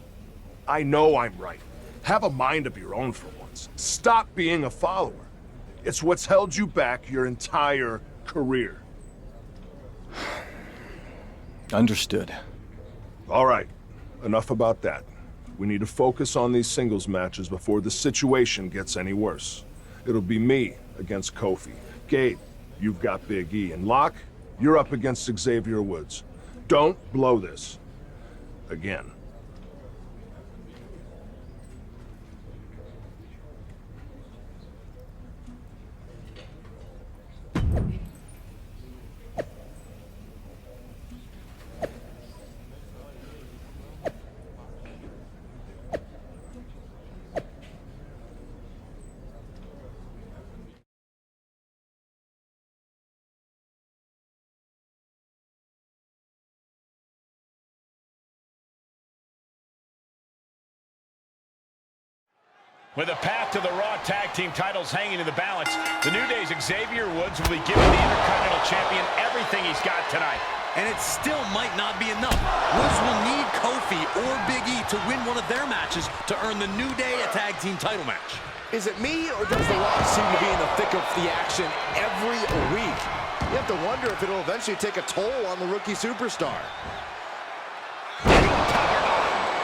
I know I'm right. Have a mind of your own for once. Stop being a follower. It's what's held you back your entire career. Understood. All right, enough about that. We need to focus on these singles matches before the situation gets any worse. It'll be me against Kofi. Gabe, you've got Big E. And Locke, you're up against Xavier Woods. Don't blow this. Again. With a path to the Raw Tag Team titles hanging in the balance, the New Day's Xavier Woods will be giving the Intercontinental Champion everything he's got tonight. And it still might not be enough. Woods will need Kofi or Big E to win one of their matches to earn the New Day a tag team title match. Is it me, or does The Rock seem to be in the thick of the action every week? You have to wonder if it'll eventually take a toll on the rookie superstar.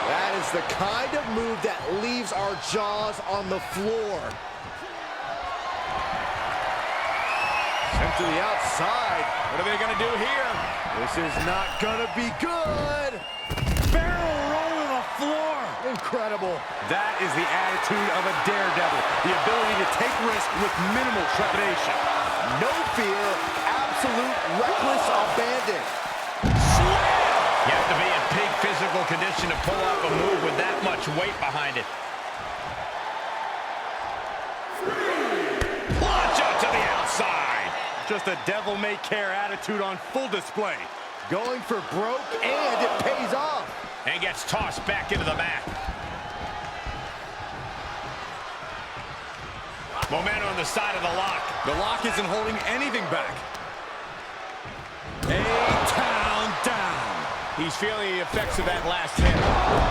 That is the kind of move that leaves our jaws on the floor. Sent to the outside. What are they going to do here? This is not going to be good. Barrel roll to the floor. Incredible. That is the attitude of a daredevil. The ability to take risks with minimal trepidation. No fear, absolute reckless abandon. You have to be in peak physical condition to pull off a move with that much weight behind it. Launch out to the outside. Just a devil-may-care attitude on full display. Going for broke, and it pays off. And gets tossed back into the mat. Momentum on the side of the lock. The lock isn't holding anything back. A-town down. He's feeling the effects of that last hit.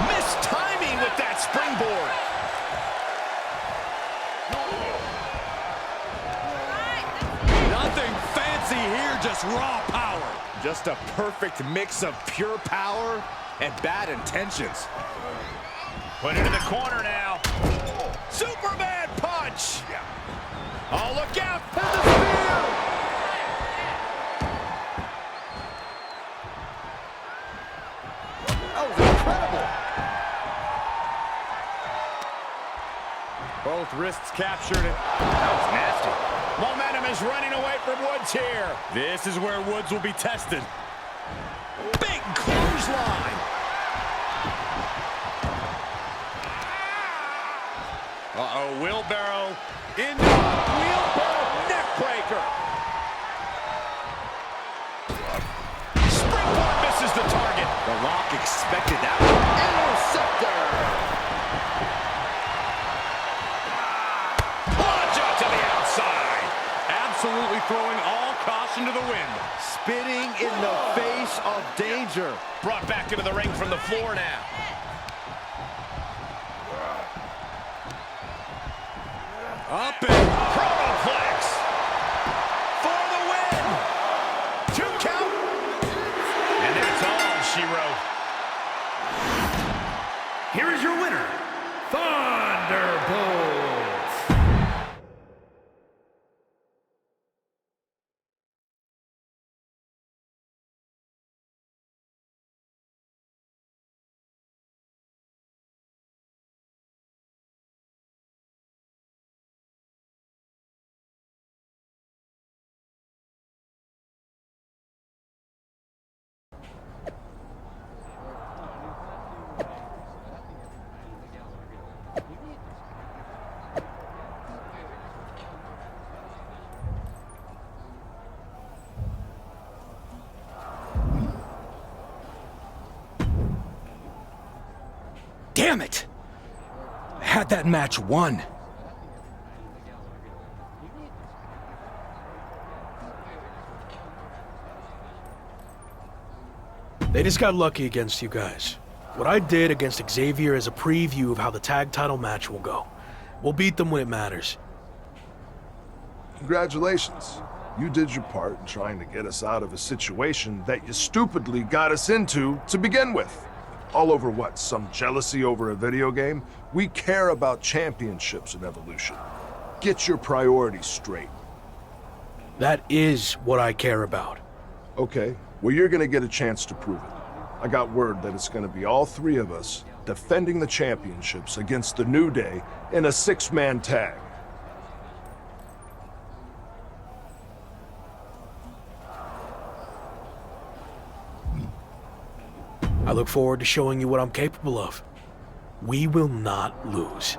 Missed timing with that springboard. Nothing fancy here, just raw power. Just a perfect mix of pure power and bad intentions. Put it in the corner now. Superman punch. Oh, look out. And the spear. That was incredible. Both wrists captured it. That was nasty. Momentum is running away from Woods here. This is where Woods will be tested. Big clothesline. Uh-oh, wheelbarrow into wheelbarrow neckbreaker. Springboard misses the target. The Rock expected that one. Interceptor. Launch out to the outside. Absolutely throwing all caution to the wind. Spitting in the face of danger. Brought back into the ring from the floor now. Up and Chronoplex for the win. 2 count. And that's all she wrote. Here is your winner, Thunderbolt. Damn it! I had that match won. They just got lucky against you guys. What I did against Xavier is a preview of how the tag title match will go. We'll beat them when it matters. Congratulations. You did your part in trying to get us out of a situation that you stupidly got us into to begin with. All over what? Some jealousy over a video game? We care about championships in Evolution. Get your priorities straight. That is what I care about. Okay, well, you're gonna get a chance to prove it. I got word that it's gonna be all three of us defending the championships against the New Day in a 6-man tag. I look forward to showing you what I'm capable of. We will not lose.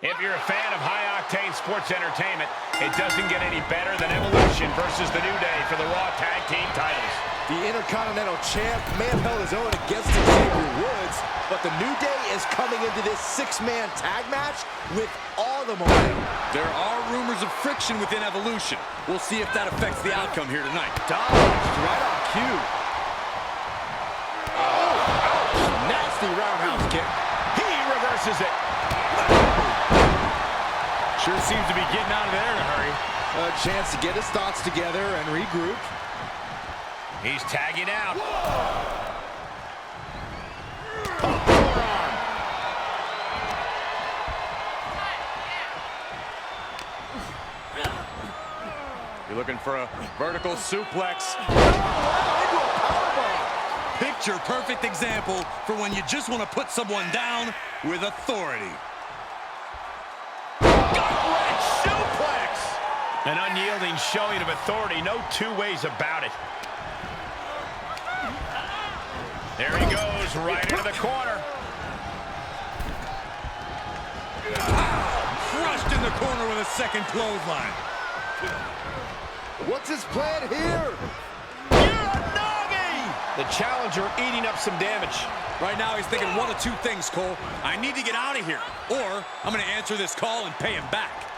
If you're a fan of high-octane sports entertainment, it doesn't get any better than Evolution versus the New Day for the Raw Tag Team titles. The Intercontinental Champ may have held his own against Xavier Woods, but the New Day is coming into this 6-man tag match with all the momentum. There are rumors of friction within Evolution. We'll see if that affects the outcome here tonight. Dodged right on cue. Oh, ouch. Nasty roundhouse kick. He reverses it. Sure seems to be getting out of there in a hurry. A chance to get his thoughts together and regroup. He's tagging out. You're looking for a vertical suplex. Picture perfect example for when you just want to put someone down with authority. An unyielding showing of authority, no two ways about it. There he goes, right into the corner. Crushed in the corner with a second clothesline. What's his plan here? The challenger eating up some damage. Right now he's thinking one of two things, Cole. I need to get out of here, or I'm going to answer this call and pay him back.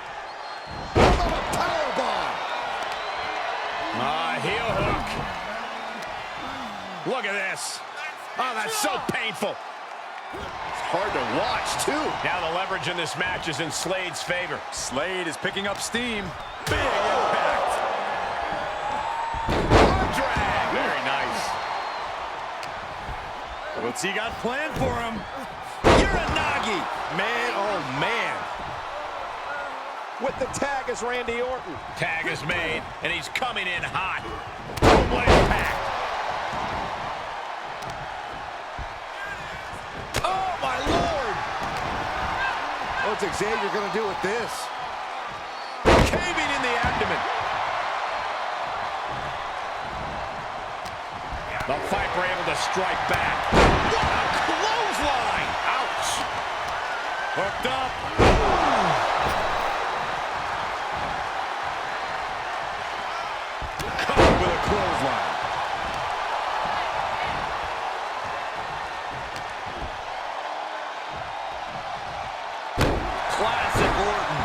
Heel hook. Look at this. Oh, that's so painful. It's hard to watch, too. Now the leverage in this match is in Slade's favor. Slade is picking up steam. Big impact. Drag. Very nice. What's he got planned for him? Uranagi. Man, oh man. With the tag is Randy Orton. Tag is made, and he's coming in hot. Boom, what impact. Oh, my Lord. What's Xavier going to do with this? Caving in the abdomen. The Viper able to strike back. What a clothesline. Ouch. Hooked up. Clothesline. Classic Orton.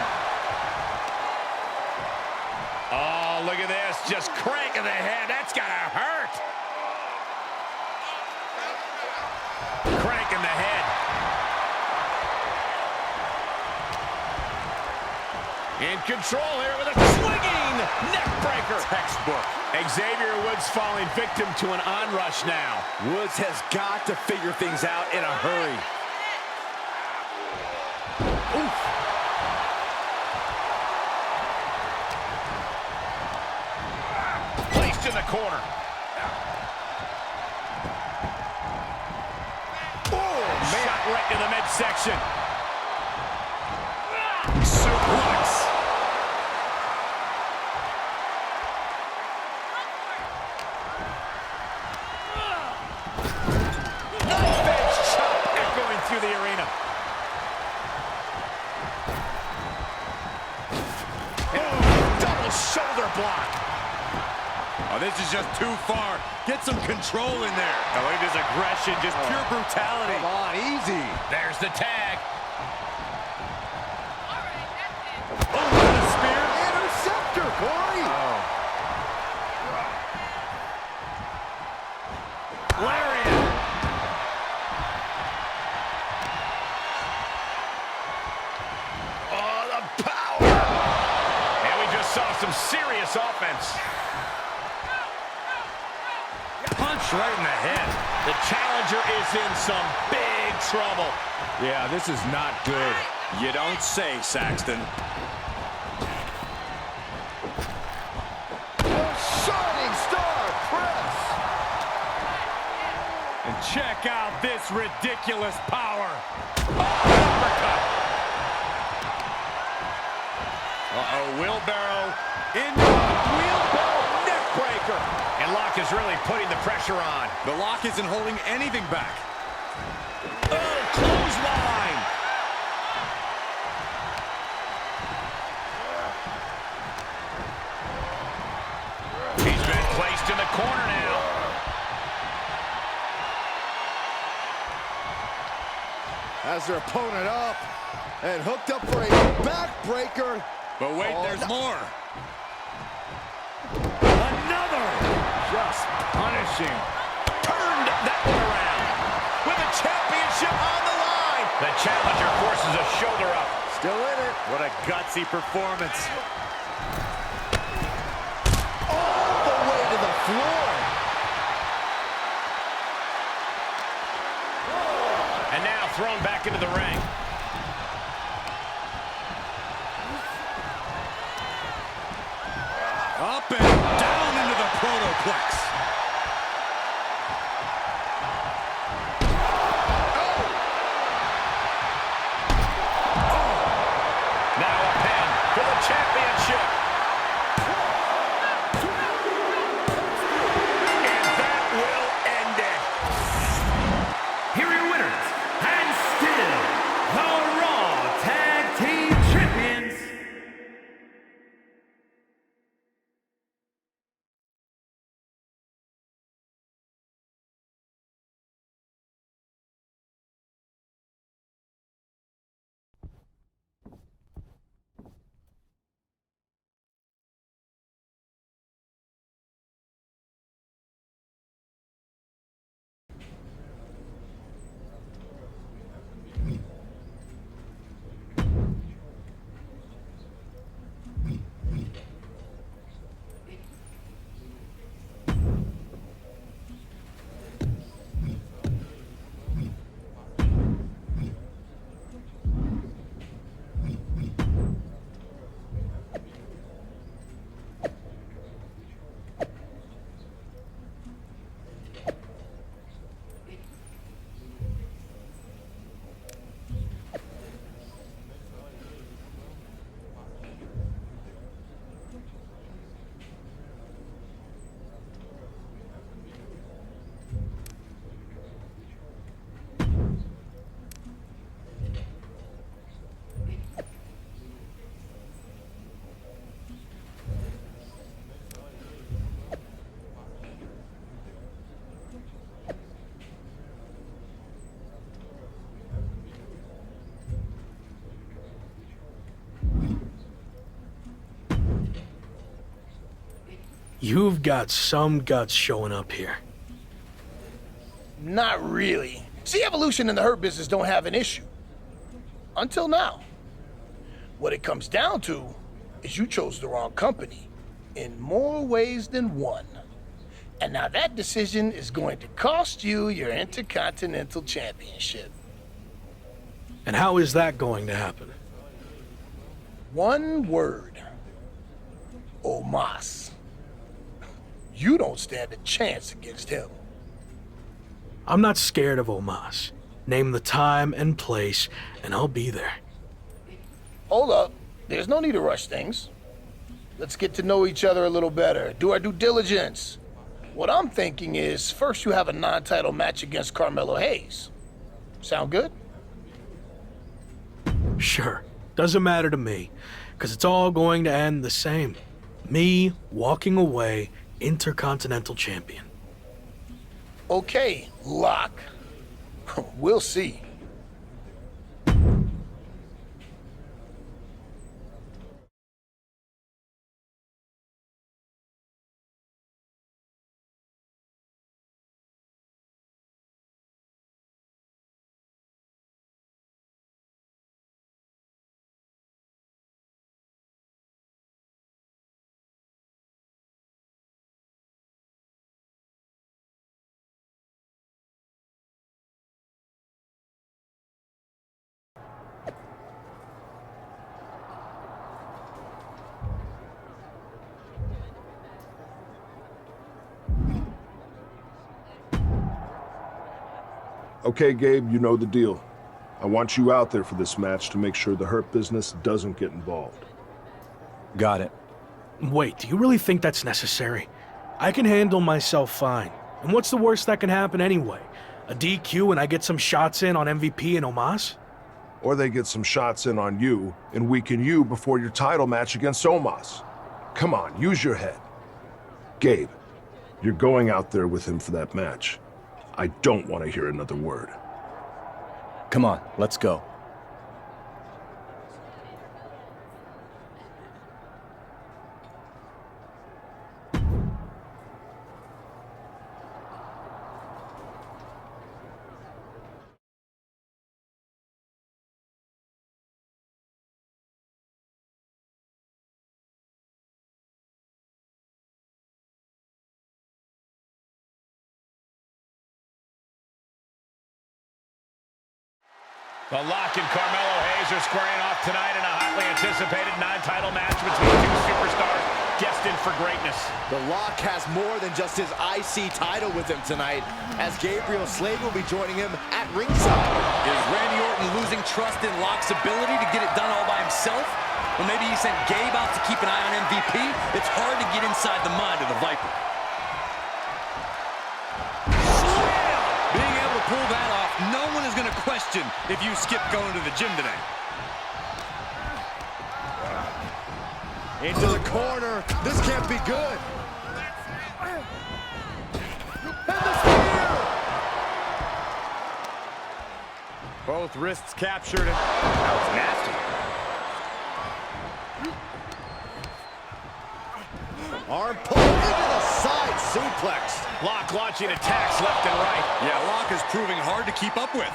Oh, look at this. Just cranking the head. That's gotta hurt. Cranking the head. In control here with a swinging neck breaker. Textbook. Xavier Woods falling victim to an onrush now. Woods has got to figure things out in a hurry. Oof. Placed in the corner. Oh, man. Shot right to the midsection. Suplex. Through the arena. Double shoulder block. Oh, this is just too far. Get some control in there. Oh, look at his aggression, just pure brutality. Come on, easy. There's the tag. serious offense. Punch right in the head. The challenger is in some big trouble. Yeah, this is not good. You don't say, Saxton. Shining Star Press. And check out this ridiculous power. Uh-oh, wheelbarrow into a wheelbarrow neck breaker. And Lock is really putting the pressure on. The Lock isn't holding anything back. Oh, clothesline. He's been placed in the corner now. Has their opponent up and hooked up for a backbreaker. But wait, there's more. Another. Just punishing. Turned that one around. With the championship on the line. The challenger forces a shoulder up. Still in it. What a gutsy performance. All the way to the floor. And now thrown back into the ring. Up and down into the protoplex. Now a pin for the championship. And that will end it. Here are your winners, and still the Raw Tag Team Champions. You've got some guts showing up here. Not really. See, Evolution and the Hurt Business don't have an issue. Until now. What it comes down to is you chose the wrong company in more ways than one. And now that decision is going to cost you your Intercontinental Championship. And how is that going to happen? One word. Omos. You don't stand a chance against him. I'm not scared of Omos. Name the time and place, and I'll be there. Hold up. There's no need to rush things. Let's get to know each other a little better. Do our due diligence. What I'm thinking is, first you have a non-title match against Carmelo Hayes. Sound good? Sure. Doesn't matter to me, because it's all going to end the same. Me walking away Intercontinental Champion. Okay, Lock. We'll see. Okay, Gabe, you know the deal. I want you out there for this match to make sure the Hurt Business doesn't get involved. Got it. Wait, do you really think that's necessary? I can handle myself fine. And what's the worst that can happen anyway? A DQ and I get some shots in on MVP and Omos? Or they get some shots in on you and weaken you before your title match against Omos. Come on, use your head. Gabe, you're going out there with him for that match. I don't want to hear another word. Come on, let's go. The Lock and Carmelo Hayes are squaring off tonight in a hotly anticipated non-title match between two superstars destined for greatness. The Lock has more than just his IC title with him tonight, as Slade will be joining him at ringside. Is Randy Orton losing trust in Lock's ability to get it done all by himself? Or maybe he sent Gabe out to keep an eye on MVP? It's hard to get inside the mind of the Viper. Being able to pull that off, no one is going to question if you skip going to the gym today. Into the corner. This can't be good. And the spear! Both wrists captured. That was nasty. Arm pull into the side suplex. Lock launching attacks left and right. Yeah, Lock is proving hard to keep up with.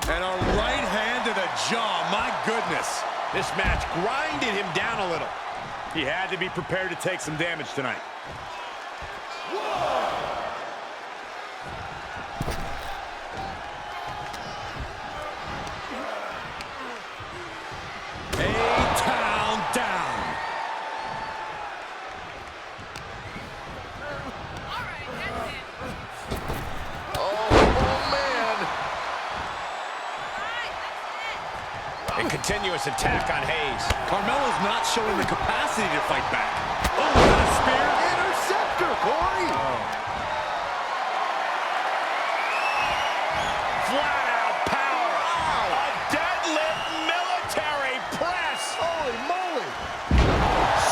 And a right hand to the jaw, my goodness. This match grinded him down a little. He had to be prepared to take some damage tonight. A-town down. A continuous attack on Hayes. Carmelo's not showing the capacity to fight back. Oh, what a spear. Interceptor, Corey. Flat out power. Wow. A deadlift military press. Holy moly.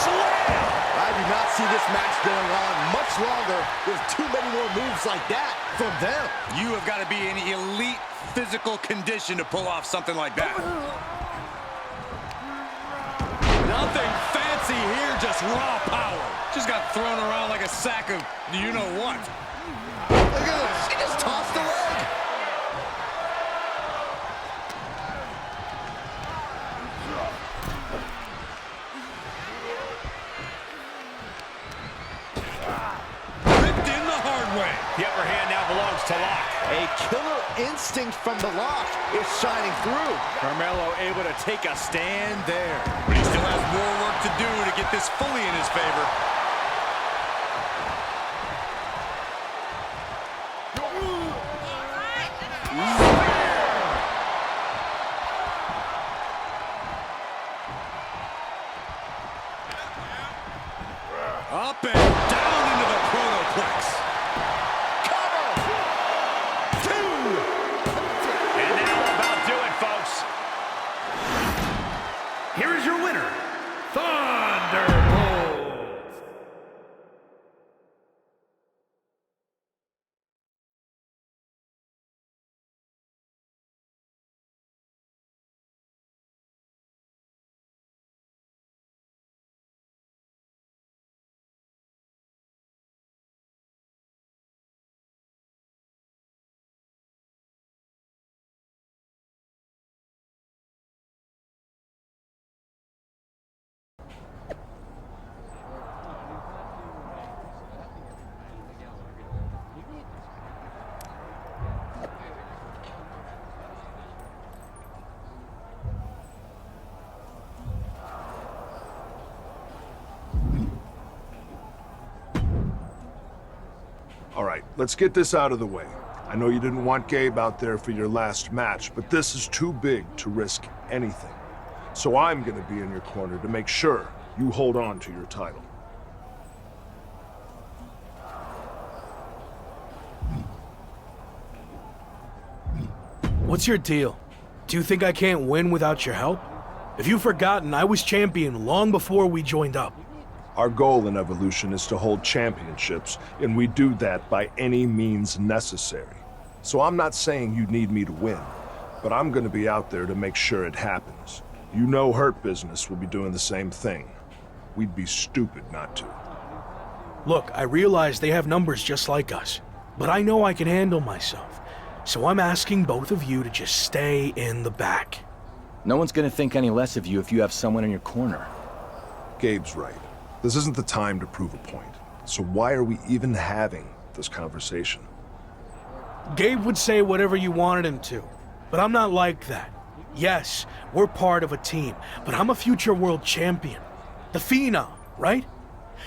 Slam. I do not see this match going on much longer with too many more moves like that from them. You have got to be in elite physical condition to pull off something like that. Nothing fancy here, just raw power. Just got thrown around like a sack of you-know-what. Look at this. He just tossed the leg. Ripped in the hard way. The upper hand now belongs to Lock. A killer instinct from the Lock is shining through. Carmelo able to take a stand there. But he still has more work to do to get this fully in his favor. Up and down into the chronoplex. And that'll about do it, folks. Here is your winner, Thunderbolt. All right, let's get this out of the way. I know you didn't want Gabe out there for your last match, but this is too big to risk anything. So I'm gonna be in your corner to make sure you hold on to your title. What's your deal? Do you think I can't win without your help? If you've forgotten, I was champion long before we joined up. Our goal in Evolution is to hold championships, and we do that by any means necessary. So I'm not saying you need me to win, but I'm gonna be out there to make sure it happens. You know Hurt Business will be doing the same thing. We'd be stupid not to. Look, I realize they have numbers just like us, but I know I can handle myself. So I'm asking both of you to just stay in the back. No one's gonna think any less of you if you have someone in your corner. Gabe's right. This isn't the time to prove a point. So why are we even having this conversation? Gabe would say whatever you wanted him to, but I'm not like that. Yes, we're part of a team, but I'm a future world champion. The Phenom, right?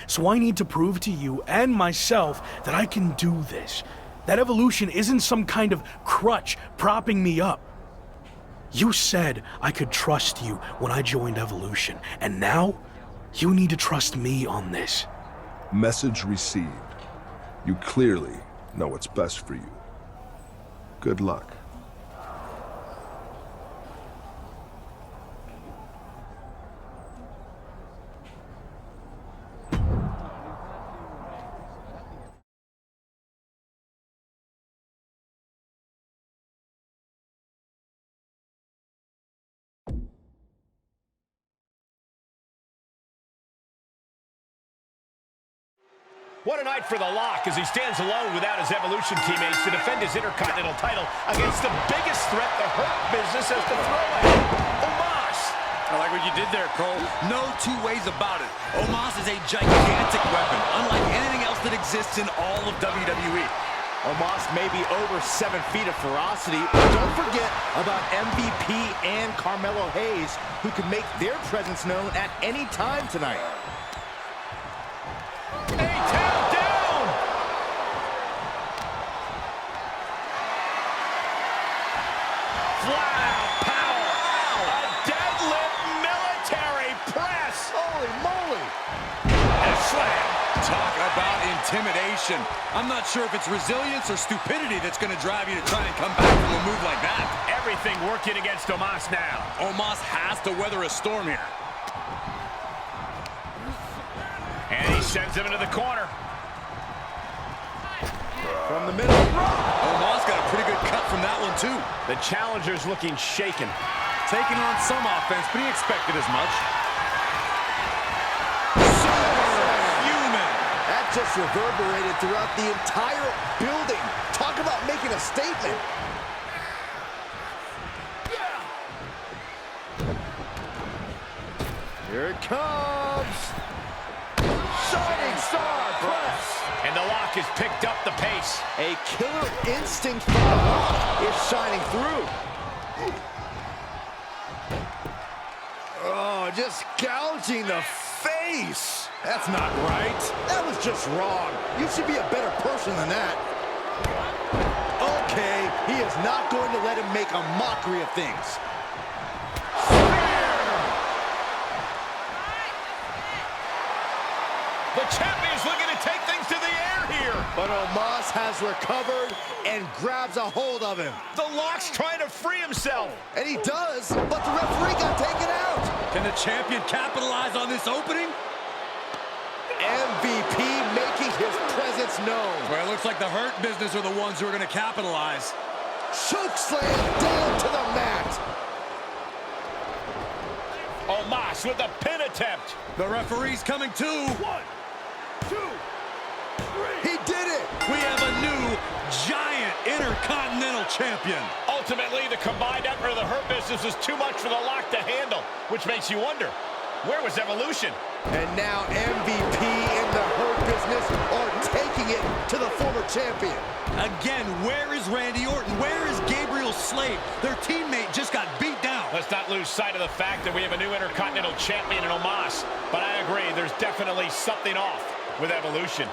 So I need to prove to you and myself that I can do this. That Evolution isn't some kind of crutch propping me up. You said I could trust you when I joined Evolution, and now you need to trust me on this. Message received. You clearly know what's best for you. Good luck. What a night for the Lock as he stands alone without his Evolution teammates to defend his Intercontinental title against the biggest threat the Hurt Business has to throw at him, Omos. I like what you did there, Cole. No two ways about it. Omos is a gigantic weapon, unlike anything else that exists in all of WWE. Omos may be over 7 feet of ferocity, but don't forget about MVP and Carmelo Hayes, who can make their presence known at any time tonight. Intimidation. I'm not sure if it's resilience or stupidity that's going to drive you to try and come back from a move like that. Everything working against Omos now. Omos has to weather a storm here. And he sends him into the corner. From the middle. Omos got a pretty good cut from that one, too. The challenger's looking shaken. Taking on some offense, but he expected as much. Just reverberated throughout the entire building. Talk about making a statement. Here it comes. Shining Star Press. And the Lock has picked up the pace. A killer instinct from the Lock is shining through. Oh, just gouging the face. That's not right. That was just wrong. You should be a better person than that. Okay, he is not going to let him make a mockery of things. The champion's looking to take things to the air here. But Omos has recovered and grabs a hold of him. The Lock's trying to free himself. And he does, but the referee got taken out. Can the champion capitalize on this opening? MVP making his presence known. Well, it looks like the Hurt Business are the ones who are going to capitalize. Choke slam down to the mat. Omos with the pin attempt. The referee's coming too. 1, 2, 3. He did it. We have a new giant Intercontinental champion. Ultimately, the combined effort of the Hurt Business is too much for the Lock to handle, which makes you wonder, where was Evolution? And now MVP and the Hurt Business are taking it to the former champion. Again, where is Randy Orton? Where is Gabriel Slade? Their teammate just got beat down. Let's not lose sight of the fact that we have a new Intercontinental champion in Omos. But I agree, there's definitely something off with Evolution.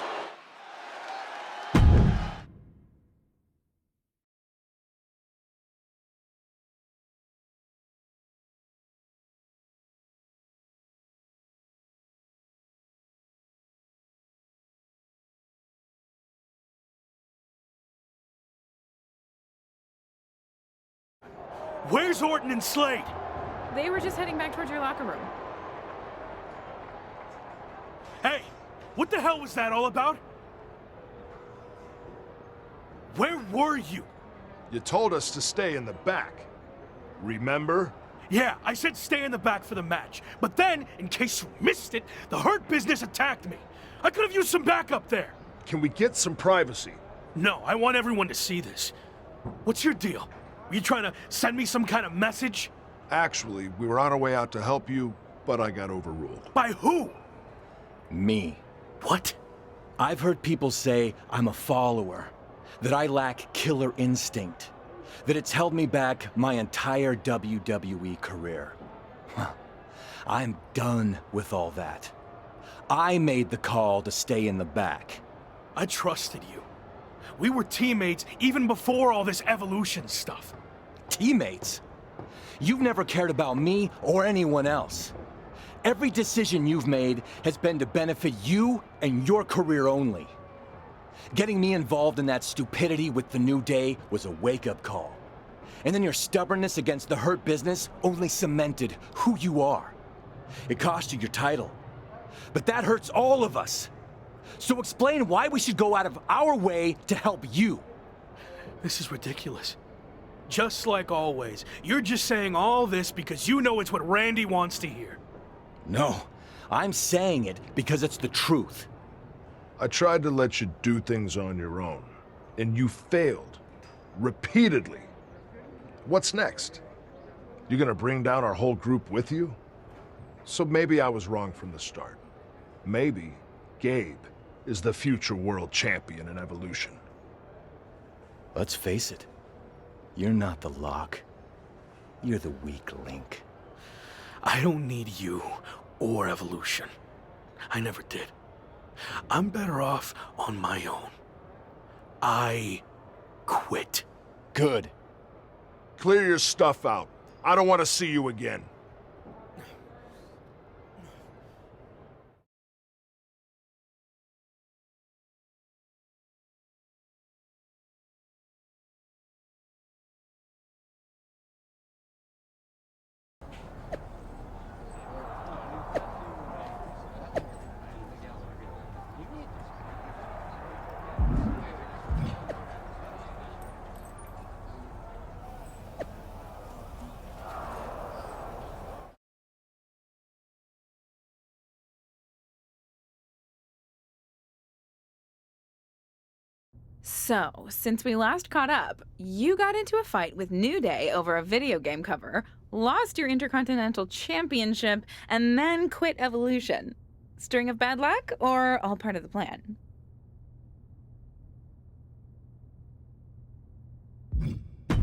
Where's Orton and Slade? They were just heading back towards your locker room. Hey, what the hell was that all about? Where were you? You told us to stay in the back. Remember? Yeah, I said stay in the back for the match. But then, in case you missed it, the Hurt Business attacked me. I could have used some backup there. Can we get some privacy? No, I want everyone to see this. What's your deal? Were you trying to send me some kind of message? Actually, we were on our way out to help you, but I got overruled. By who? Me. What? I've heard people say I'm a follower, that I lack killer instinct, that it's held me back my entire WWE career. I'm done with all that. I made the call to stay in the back. I trusted you. We were teammates even before all this evolution stuff. Teammates? You've never cared about me or anyone else. Every decision you've made has been to benefit you and your career only. Getting me involved in that stupidity with the New Day was a wake-up call. And then your stubbornness against the Hurt Business only cemented who you are. It cost you your title. But that hurts all of us. So explain why we should go out of our way to help you. This is ridiculous. Just like always, you're just saying all this because you know it's what Randy wants to hear. No, I'm saying it because it's the truth. I tried to let you do things on your own, and you failed. Repeatedly. What's next? You gonna bring down our whole group with you? So maybe I was wrong from the start. Maybe Gabe is the future world champion in Evolution. Let's face it. You're not the lock. You're the weak link. I don't need you or Evolution. I never did. I'm better off on my own. I quit. Good. Clear your stuff out. I don't want to see you again. So, since we last caught up, you got into a fight with New Day over a video game cover, lost your Intercontinental Championship, and then quit Evolution. String of bad luck, or all part of the plan?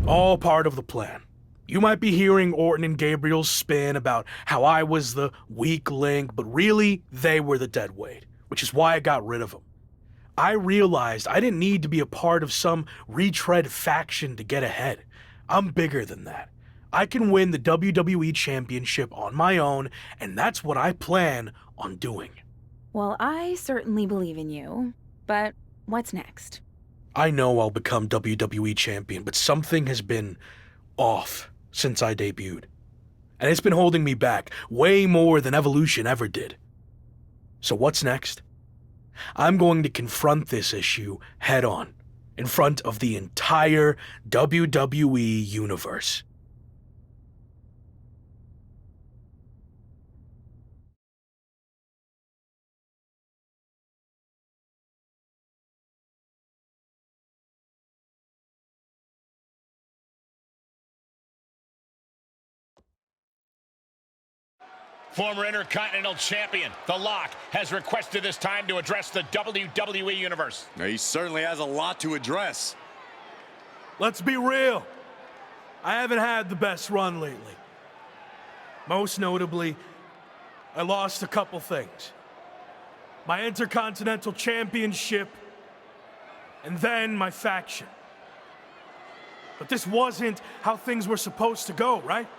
All part of the plan. You might be hearing Orton and Gabriel's spin about how I was the weak link, but really, they were the dead weight, which is why I got rid of them. I realized I didn't need to be a part of some retread faction to get ahead. I'm bigger than that. I can win the WWE Championship on my own, and that's what I plan on doing. Well, I certainly believe in you, but what's next? I know I'll become WWE Champion, but something has been off since I debuted. And it's been holding me back way more than Evolution ever did. So what's next? I'm going to confront this issue head on, in front of the entire WWE universe. Former Intercontinental Champion, The Lock, has requested this time to address the WWE Universe. He certainly has a lot to address. Let's be real. I haven't had the best run lately. Most notably, I lost a couple things. My Intercontinental Championship, and then my faction. But this wasn't how things were supposed to go, right?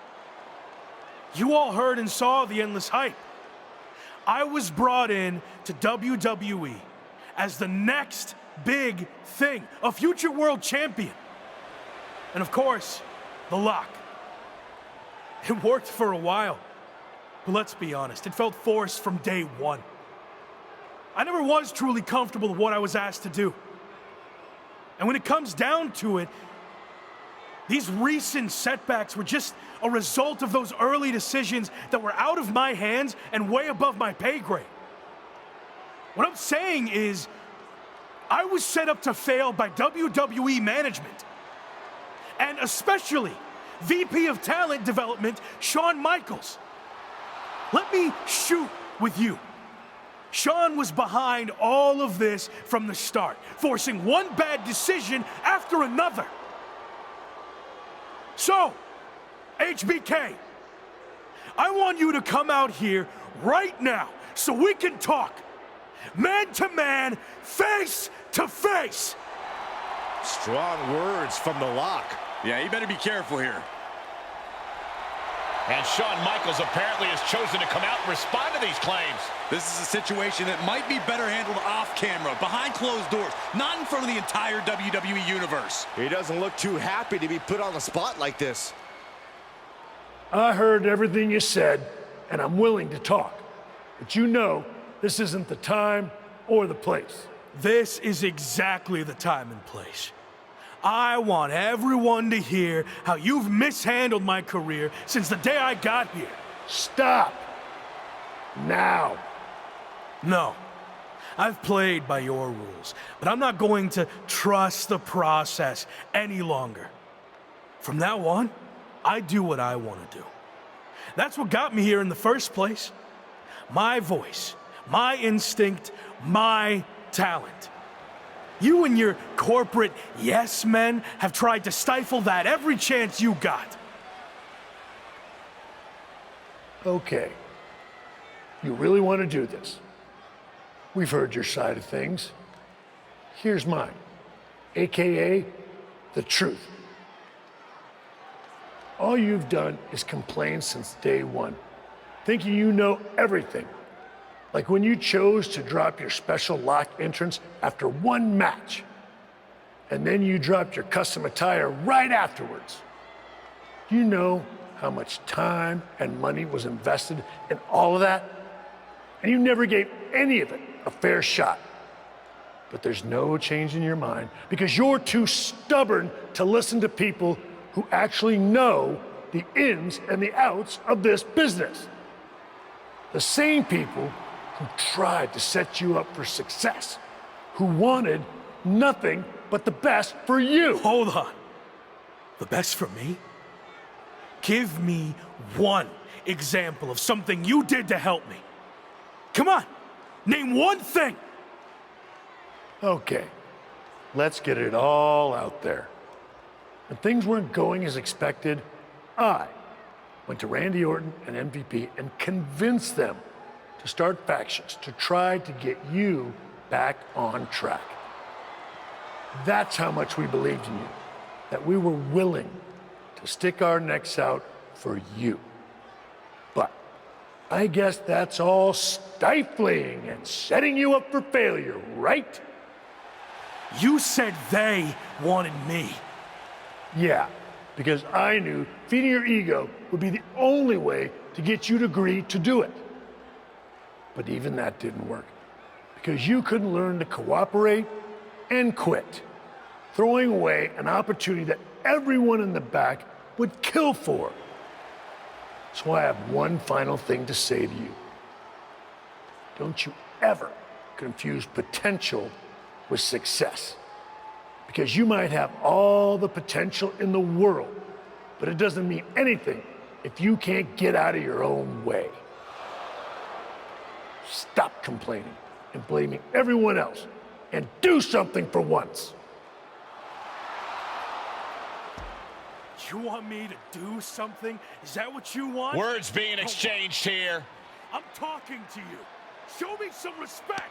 You all heard and saw the endless hype. I was brought in to WWE as the next big thing, a future world champion. And of course, The Lock. It worked for a while. But let's be honest, it felt forced from day one. I never was truly comfortable with what I was asked to do. And when it comes down to it, these recent setbacks were just a result of those early decisions that were out of my hands and way above my pay grade. What I'm saying is, I was set up to fail by WWE management. And especially VP of Talent Development, Shawn Michaels. Let me shoot with you. Shawn was behind all of this from the start, forcing one bad decision after another. So, HBK, I want you to come out here right now so we can talk. Man to man, face to face. Strong words from the Lock. Yeah, you better be careful here. And Shawn Michaels apparently has chosen to come out and respond to these claims. This is a situation that might be better handled off camera, behind closed doors, not in front of the entire WWE Universe. He doesn't look too happy to be put on the spot like this. I heard everything you said, and I'm willing to talk. But you know, this isn't the time or the place. This is exactly the time and place. I want everyone to hear how you've mishandled my career since the day I got here. Stop. Now. No. I've played by your rules, but I'm not going to trust the process any longer. From now on, I do what I want to do. That's what got me here in the first place. My voice, my instinct, my talent. You and your corporate yes men have tried to stifle that every chance you got. Okay. You really want to do this? We've heard your side of things. Here's mine, AKA the truth. All you've done is complain since day one, thinking you know everything. Like when you chose to drop your special lock entrance after one match, and then you dropped your custom attire right afterwards. You know how much time and money was invested in all of that? And you never gave any of it a fair shot. But there's no change in your mind because you're too stubborn to listen to people who actually know the ins and the outs of this business. The same people who tried to set you up for success, who wanted nothing but the best for you. Hold on. The best for me? Give me one example of something you did to help me. Come on, name one thing. Okay, let's get it all out there. When things weren't going as expected, I went to Randy Orton and MVP and convinced them to start factions to try to get you back on track. That's how much we believed in you, that we were willing to stick our necks out for you. But I guess that's all stifling and setting you up for failure, right? You said they wanted me. Yeah, because I knew feeding your ego would be the only way to get you to agree to do it. But even that didn't work, because you couldn't learn to cooperate and quit, throwing away an opportunity that everyone in the back would kill for. So I have one final thing to say to you. Don't you ever confuse potential with success. Because you might have all the potential in the world, but it doesn't mean anything if you can't get out of your own way. Stop complaining and blaming everyone else and do something for once. You want me to do something? Is that what you want? Words being exchanged here. I'm talking to you. Show me some respect.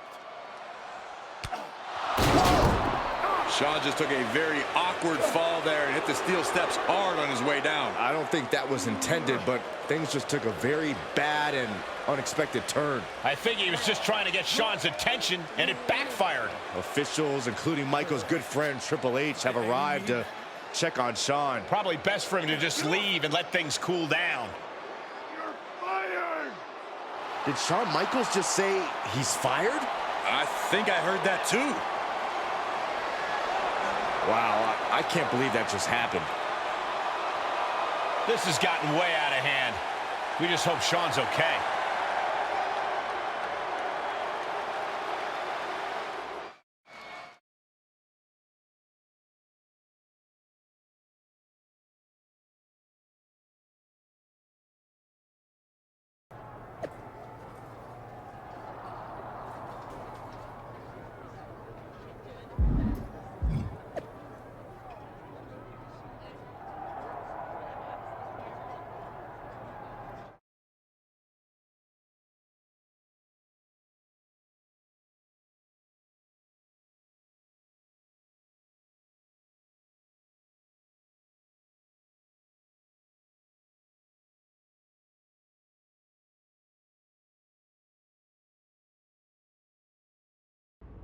Shawn just took a very awkward fall there and hit the steel steps hard on his way down. I don't think that was intended, but things just took a very bad and unexpected turn. I think he was just trying to get Shawn's attention, and it backfired. Officials, including Michael's good friend Triple H, have arrived to check on Shawn. Probably best for him to just leave and let things cool down. You're fired! Did Shawn Michaels just say he's fired? I think I heard that too. Wow, I can't believe that just happened. This has gotten way out of hand. We just hope Shawn's okay.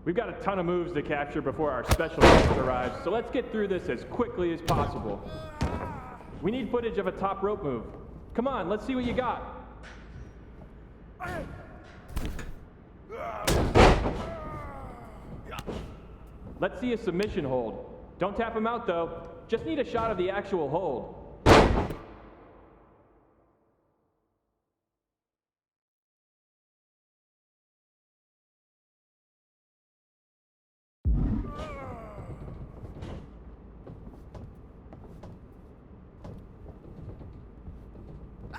We've got a ton of moves to capture before our special guest arrives, so let's get through this as quickly as possible. We need footage of a top rope move. Come on, let's see what you got. Let's see a submission hold. Don't tap him out though. Just need a shot of the actual hold.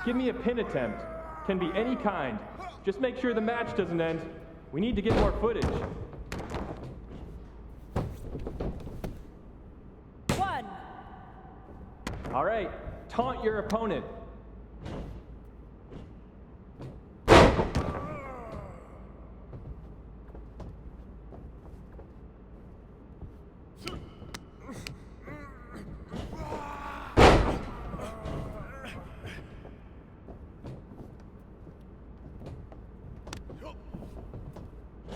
Give me a pin attempt. Can be any kind. Just make sure the match doesn't end. We need to get more footage. One. All right, taunt your opponent.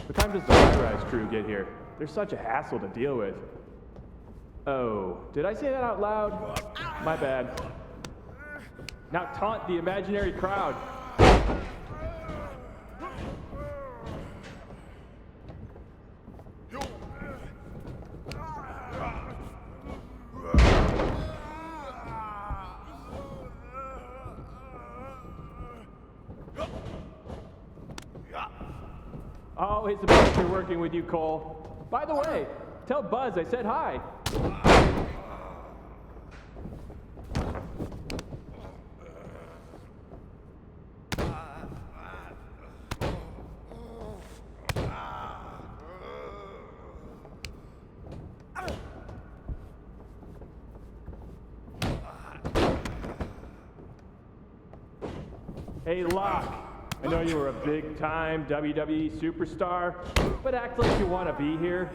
What time does the MyRise crew get here? They're such a hassle to deal with. Oh, did I say that out loud? My bad. Now taunt the imaginary crowd. Always a pleasure working with you, Cole. By the way, tell Buzz I said hi. Hey, Locke. I know you were a big-time WWE superstar, but act like you want to be here.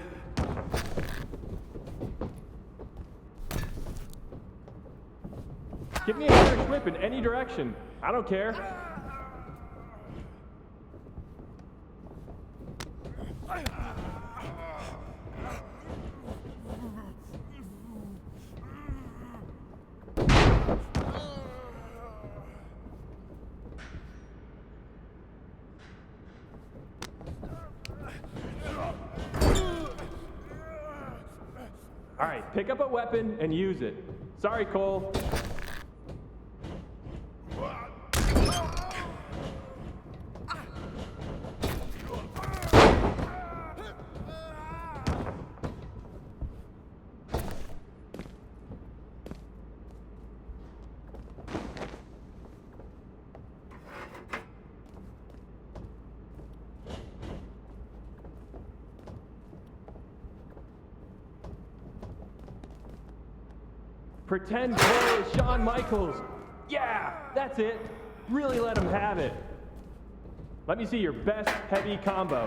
Give me a Irish whip in any direction. I don't care. All right, pick up a weapon and use it. Sorry, Cole. Pretend Cole is Shawn Michaels. Yeah, that's it. Really let him have it. Let me see your best heavy combo.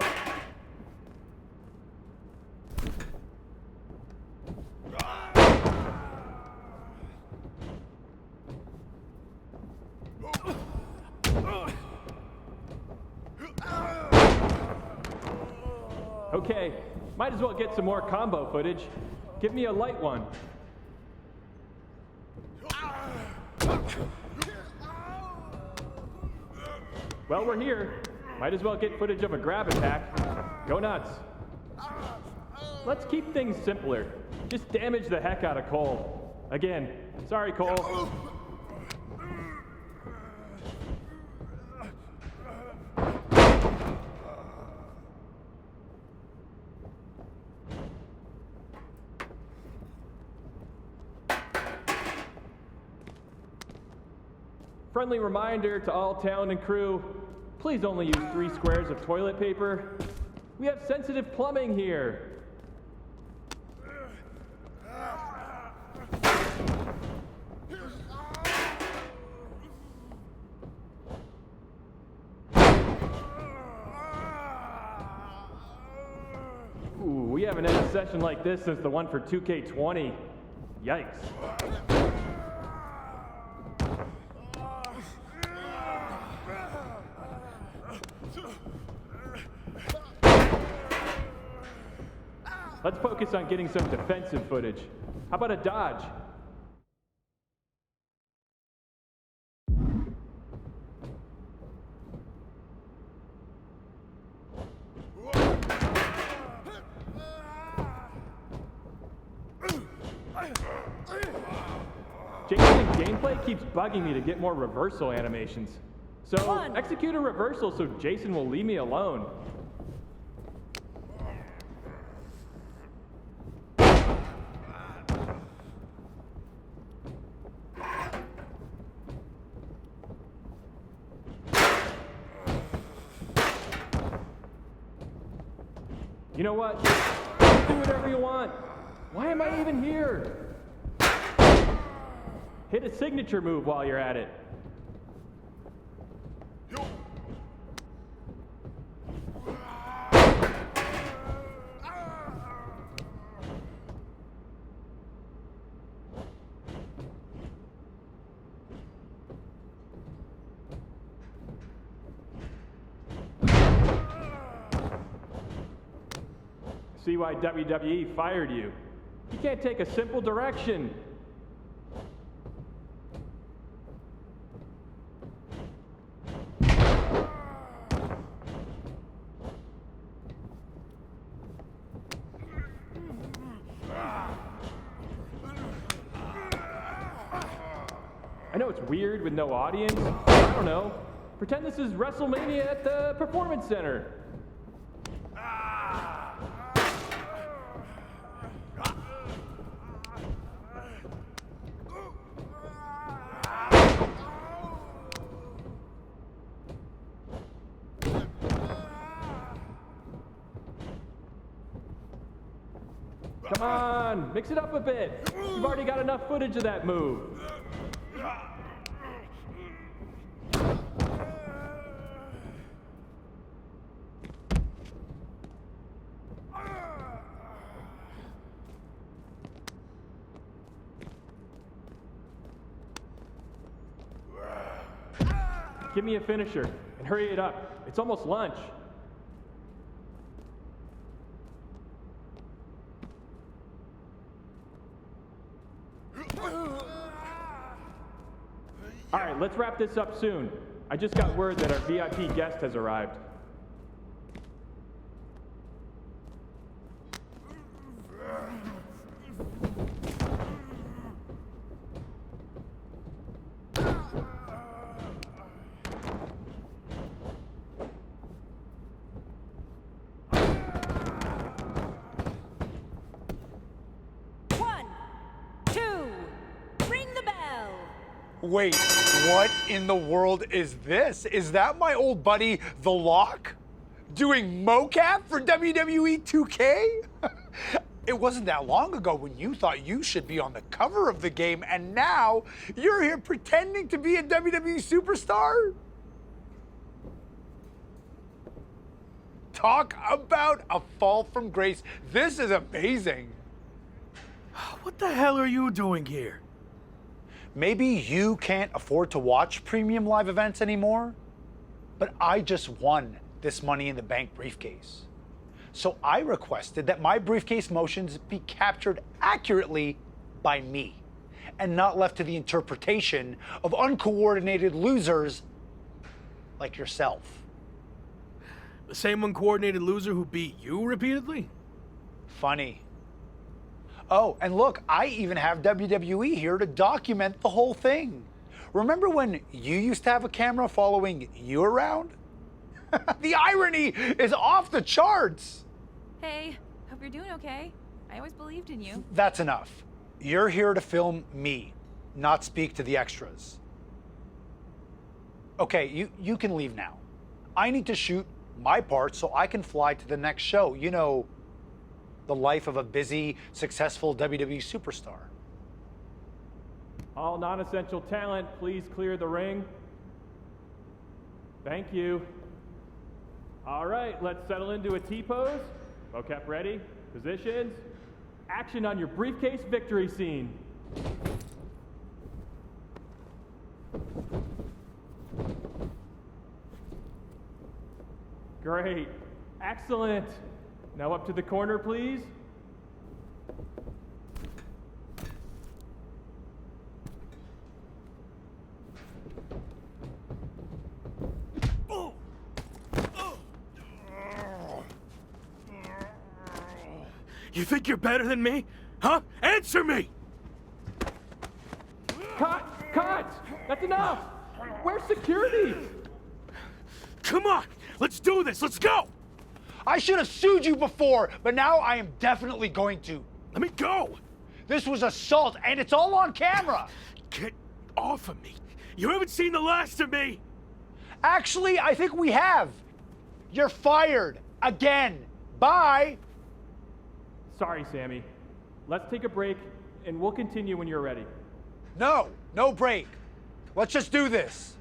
Okay, might as well get some more combo footage. Give me a light one. Well, we're here. Might as well get footage of a grab attack. Go nuts. Let's keep things simpler. Just damage the heck out of Cole. Again, sorry, Cole. Friendly reminder to all talent and crew, please only use 3 squares of toilet paper. We have sensitive plumbing here. Ooh, we haven't had a session like this since the one for 2K20. Yikes. Let's focus on getting some defensive footage. How about a dodge? Jason's gameplay keeps bugging me to get more reversal animations. So execute a reversal so Jason will leave me alone. You know what? Do whatever you want. Why am I even here? Hit a signature move while you're at it. See why WWE fired you. You can't take a simple direction. I know it's weird with no audience. I don't know. Pretend this is WrestleMania at the Performance Center. Come on, mix it up a bit. You've already got enough footage of that move. Give me a finisher and hurry it up. It's almost lunch. All right, let's wrap this up soon. I just got word that our VIP guest has arrived. Wait, what in the world is this? Is that my old buddy, The Lock, doing mocap for WWE 2K? It wasn't that long ago when you thought you should be on the cover of the game, and now you're here pretending to be a WWE superstar? Talk about a fall from grace. This is amazing. What the hell are you doing here? Maybe you can't afford to watch premium live events anymore, but I just won this Money in the Bank briefcase. So I requested that my briefcase motions be captured accurately by me and not left to the interpretation of uncoordinated losers like yourself. The same uncoordinated loser who beat you repeatedly? Funny. Oh, and look, I even have WWE here to document the whole thing. Remember when you used to have a camera following you around? The irony is off the charts. Hey, hope you're doing okay. I always believed in you. That's enough. You're here to film me, not speak to the extras. Okay, you can leave now. I need to shoot my part so I can fly to the next show. You know, the life of a busy, successful WWE superstar. All non-essential talent, please clear the ring. Thank you. All right, let's settle into a T-pose. Mocap ready? Positions. Action on your briefcase victory scene. Great. Excellent. Now up to the corner, please. You think you're better than me? Huh? Answer me! Cut! Cut! That's enough! Where's security? Come on! Let's do this! Let's go! I should have sued you before, but now I am definitely going to. Let me go! This was assault, and it's all on camera. Get off of me! You haven't seen the last of me! Actually, I think we have. You're fired. Again. Bye. Sorry, Sammy. Let's take a break, and we'll continue when you're ready. No break. Let's just do this.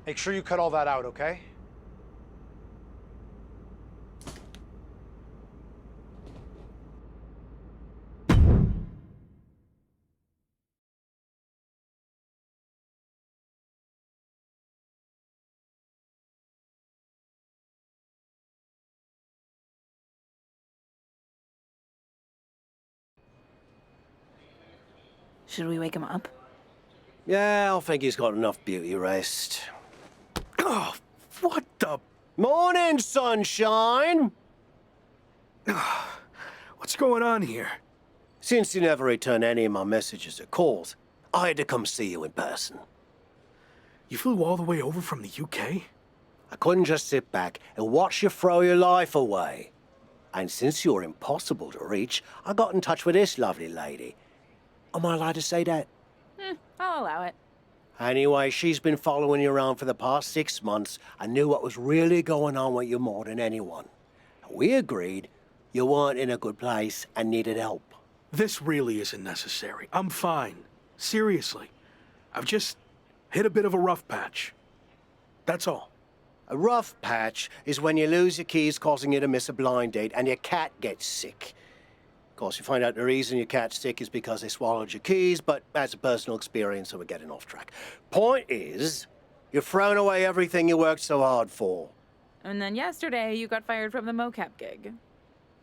Make sure you cut all that out, okay? Should we wake him up? Yeah, I think he's got enough beauty rest. Oh, what the? Morning, sunshine! What's going on here? Since you never return any of my messages or calls, I had to come see you in person. You flew all the way over from the UK? I couldn't just sit back and watch you throw your life away. And since you're impossible to reach, I got in touch with this lovely lady. Am I allowed to say that? I'll allow it. Anyway, she's been following you around for the past 6 months and knew what was really going on with you more than anyone. We agreed you weren't in a good place and needed help. This really isn't necessary. I'm fine. Seriously. I've just hit a bit of a rough patch. That's all. A rough patch is when you lose your keys, causing you to miss a blind date, and your cat gets sick. Of course, you find out the reason your cat's sick is because they swallowed your keys, but that's a personal experience, so we're getting off track. Point is, you've thrown away everything you worked so hard for. And then yesterday, you got fired from the Mocap gig.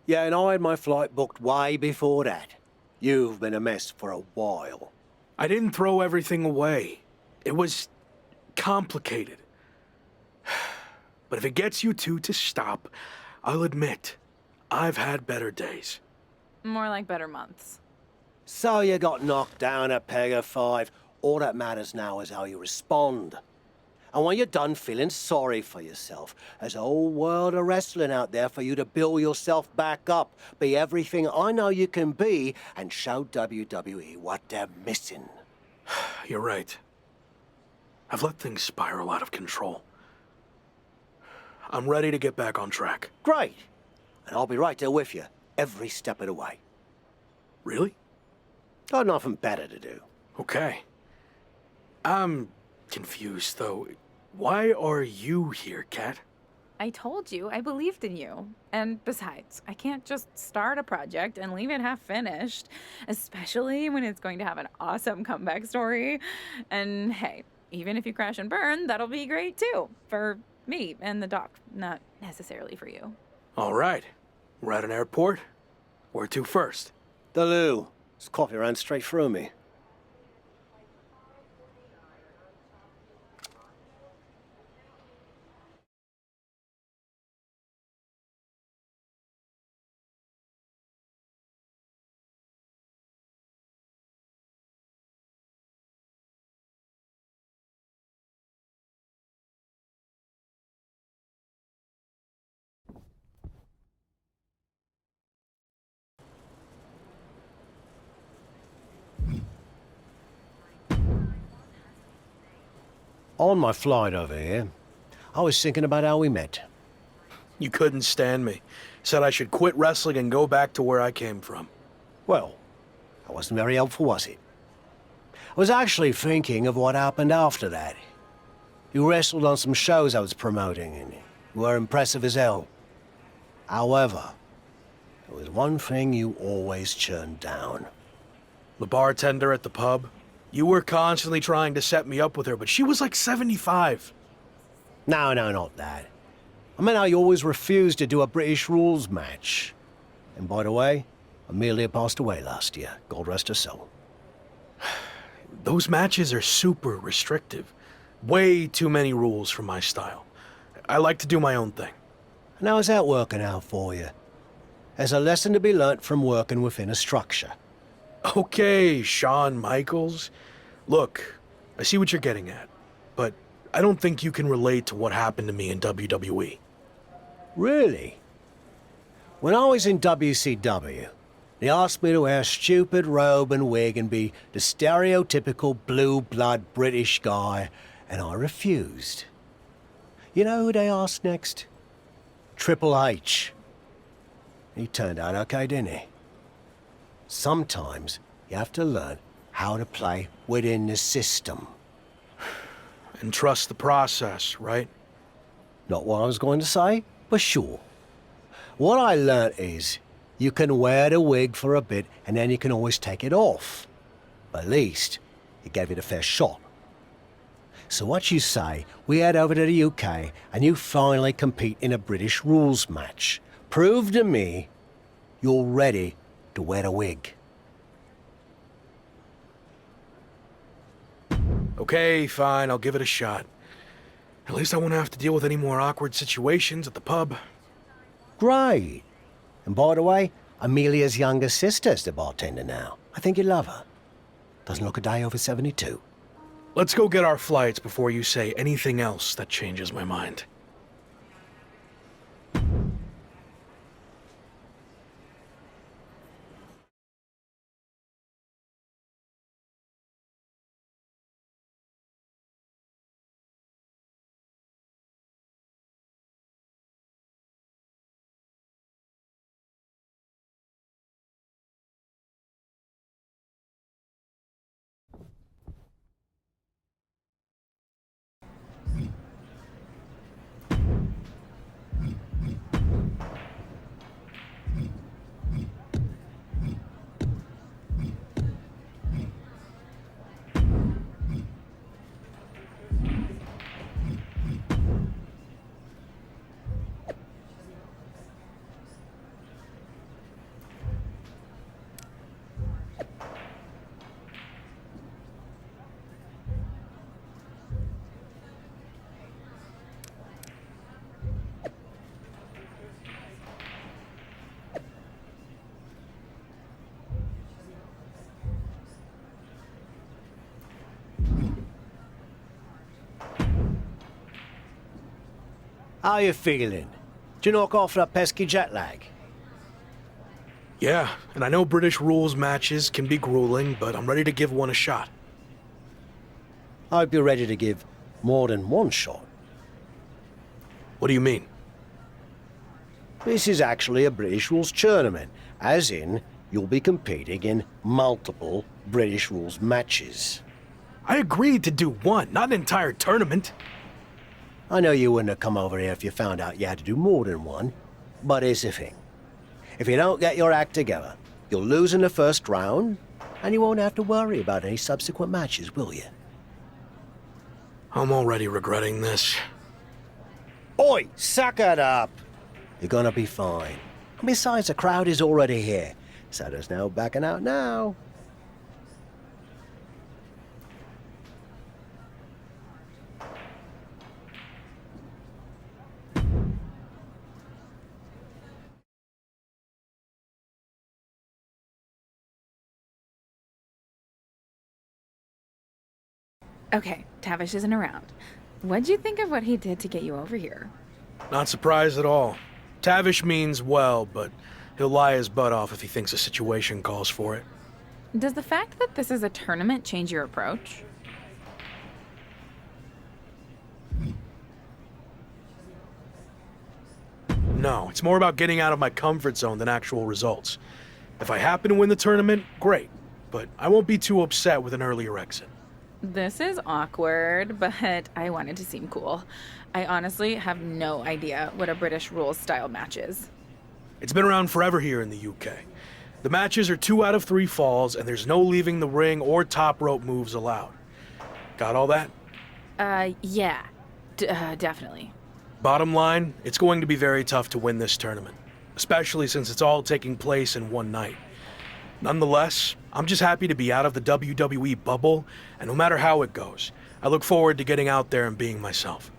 Yeah, and I had my flight booked way before that. You've been a mess for a while. I didn't throw everything away. It was complicated. But if it gets you two to stop, I'll admit, I've had better days. More like better months. So you got knocked down at peg of 5. All that matters now is how you respond. And when you're done feeling sorry for yourself, there's a whole world of wrestling out there for you to build yourself back up, be everything I know you can be, and show WWE what they're missing. You're right. I've let things spiral out of control. I'm ready to get back on track. Great. And I'll be right there with you, every step of the way. Really? Got nothing better to do. Okay. I'm confused, though. Why are you here, Kat? I told you, I believed in you. And besides, I can't just start a project and leave it half finished, especially when it's going to have an awesome comeback story. And hey, even if you crash and burn, that'll be great too. For me and the doc, not necessarily for you. All right. We're at an airport. Where to first? The loo. This coffee ran straight through me. On my flight over here, I was thinking about how we met. You couldn't stand me. Said I should quit wrestling and go back to where I came from. Well, that wasn't very helpful, was it? I was actually thinking of what happened after that. You wrestled on some shows I was promoting, and you were impressive as hell. However, there was one thing you always turned down. The bartender at the pub? You were constantly trying to set me up with her, but she was like 75. No, not that. I meant how you always refused to do a British rules match. And by the way, Amelia passed away last year. God rest her soul. Those matches are super restrictive. Way too many rules for my style. I like to do my own thing. And how's that working out for you? There's a lesson to be learnt from working within a structure. Okay, Shawn Michaels. Look, I see what you're getting at, but I don't think you can relate to what happened to me in WWE. Really? When I was in WCW, they asked me to wear a stupid robe and wig and be the stereotypical blue-blood British guy, and I refused. You know who they asked next? Triple H. He turned out okay, didn't he? Sometimes you have to learn how to play within the system. And trust the process, right? Not what I was going to say, but sure. What I learnt is you can wear the wig for a bit and then you can always take it off. But at least you gave it a fair shot. So what you say, we head over to the UK and you finally compete in a British rules match. Prove to me you're ready to wear a wig. Okay, fine, I'll give it a shot. At least I won't have to deal with any more awkward situations at the pub. Great. And by the way, Amelia's younger sister's the bartender now. I think you love her. Doesn't look a day over 72. Let's go get our flights before you say anything else that changes my mind. How you feeling? Did you knock off that pesky jet lag? Yeah, and I know British rules matches can be grueling, but I'm ready to give one a shot. I hope you're ready to give more than one shot. What do you mean? This is actually a British rules tournament, as in you'll be competing in multiple British rules matches. I agreed to do one, not an entire tournament. I know you wouldn't have come over here if you found out you had to do more than one, but here's the thing. If you don't get your act together, you'll lose in the first round, and you won't have to worry about any subsequent matches, will you? I'm already regretting this. Oi, suck it up! You're gonna be fine. And besides, the crowd is already here, so there's no backing out now. Okay, Tavish isn't around. What'd you think of what he did to get you over here? Not surprised at all. Tavish means well, but he'll lie his butt off if he thinks a situation calls for it. Does the fact that this is a tournament change your approach? No, it's more about getting out of my comfort zone than actual results. If I happen to win the tournament, great, but I won't be too upset with an earlier exit. This is awkward, but I wanted to seem cool. I honestly have no idea what a British rules style match is. It's been around forever here in the UK. The matches are 2 out of 3 falls, and there's no leaving the ring or top rope moves allowed. Got all that? Yeah. Definitely. Bottom line, it's going to be very tough to win this tournament, especially since it's all taking place in one night. Nonetheless, I'm just happy to be out of the WWE bubble, and no matter how it goes, I look forward to getting out there and being myself.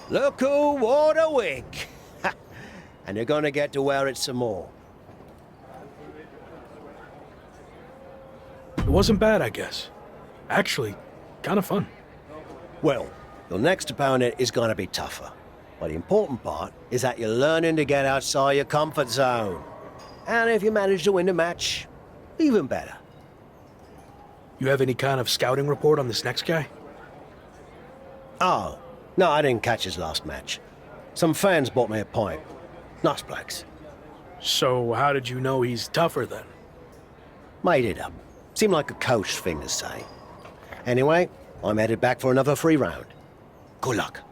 Look who wore the wig. And you're gonna get to wear it some more. It wasn't bad, I guess. Actually, kind of fun. Well, your next opponent is gonna be tougher. But the important part is that you're learning to get outside your comfort zone. And if you manage to win the match, even better. You have any kind of scouting report on this next guy? Oh, no, I didn't catch his last match. Some fans bought me a pint. Nice blokes. So how did you know he's tougher then? Made it up. Seemed like a coach thing to say. Anyway, I'm headed back for another free round. Good luck.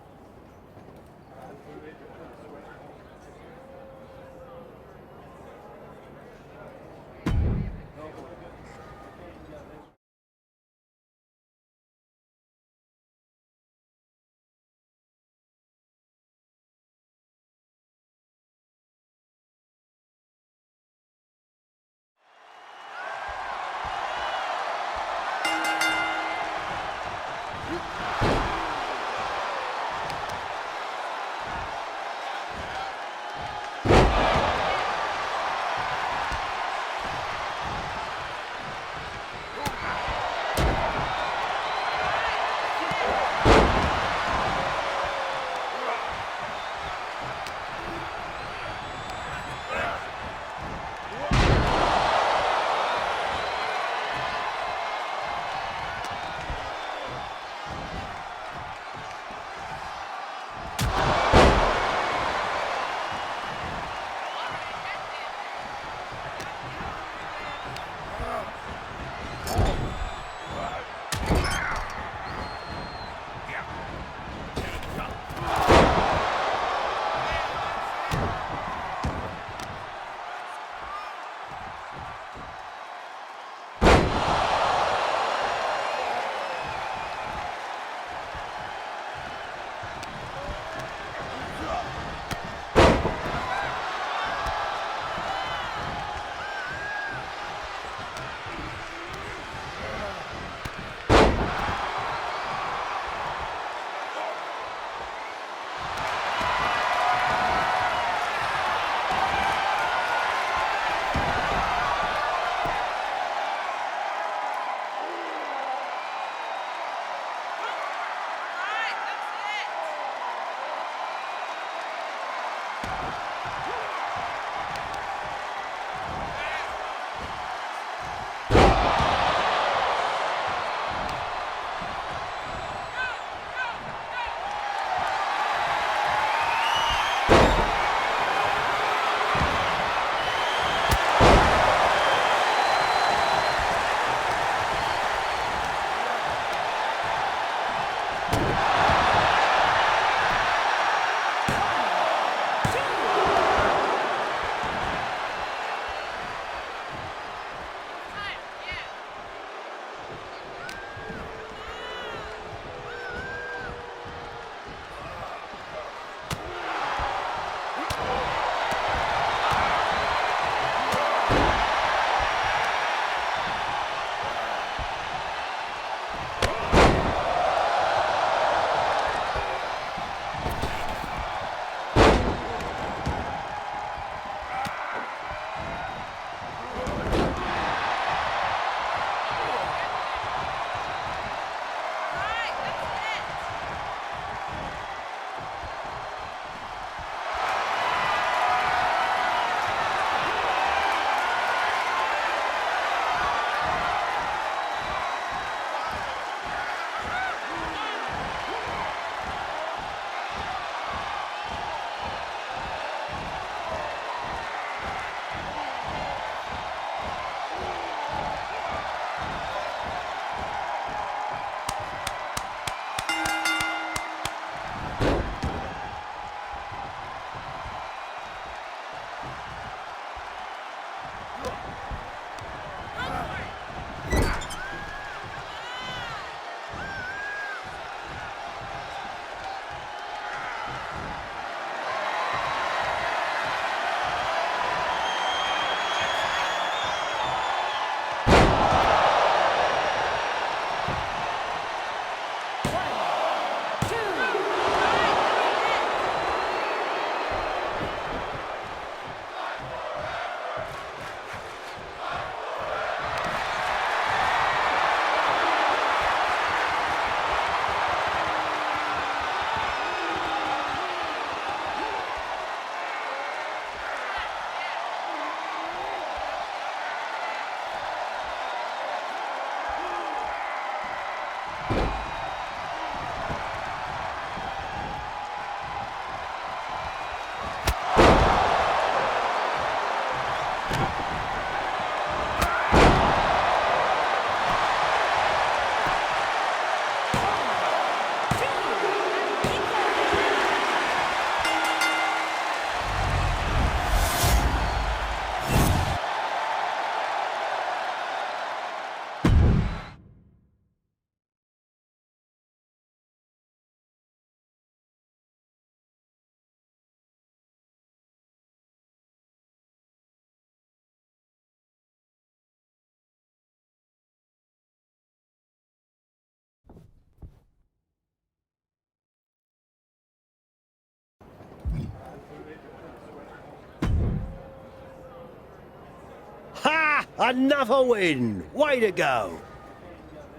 Ha! Another win! Way to go!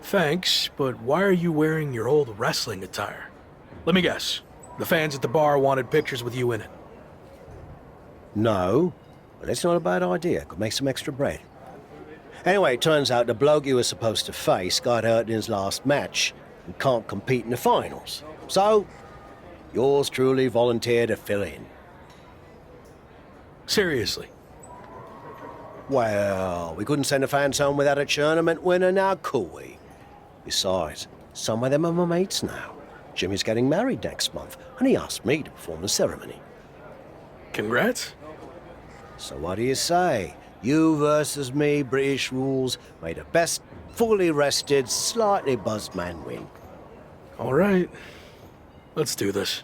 Thanks, but why are you wearing your old wrestling attire? Let me guess. The fans at the bar wanted pictures with you in it. No, but that's not a bad idea. Could make some extra bread. Anyway, it turns out the bloke you were supposed to face got hurt in his last match and can't compete in the finals. So, yours truly volunteered to fill in. Seriously? Well, we couldn't send the fans home without a tournament winner now, could we? Besides, some of them are my mates now. Jimmy's getting married next month, and he asked me to perform the ceremony. Congrats. So what do you say? You versus me, British rules. May the best fully rested, slightly buzzed man win. All right. Let's do this.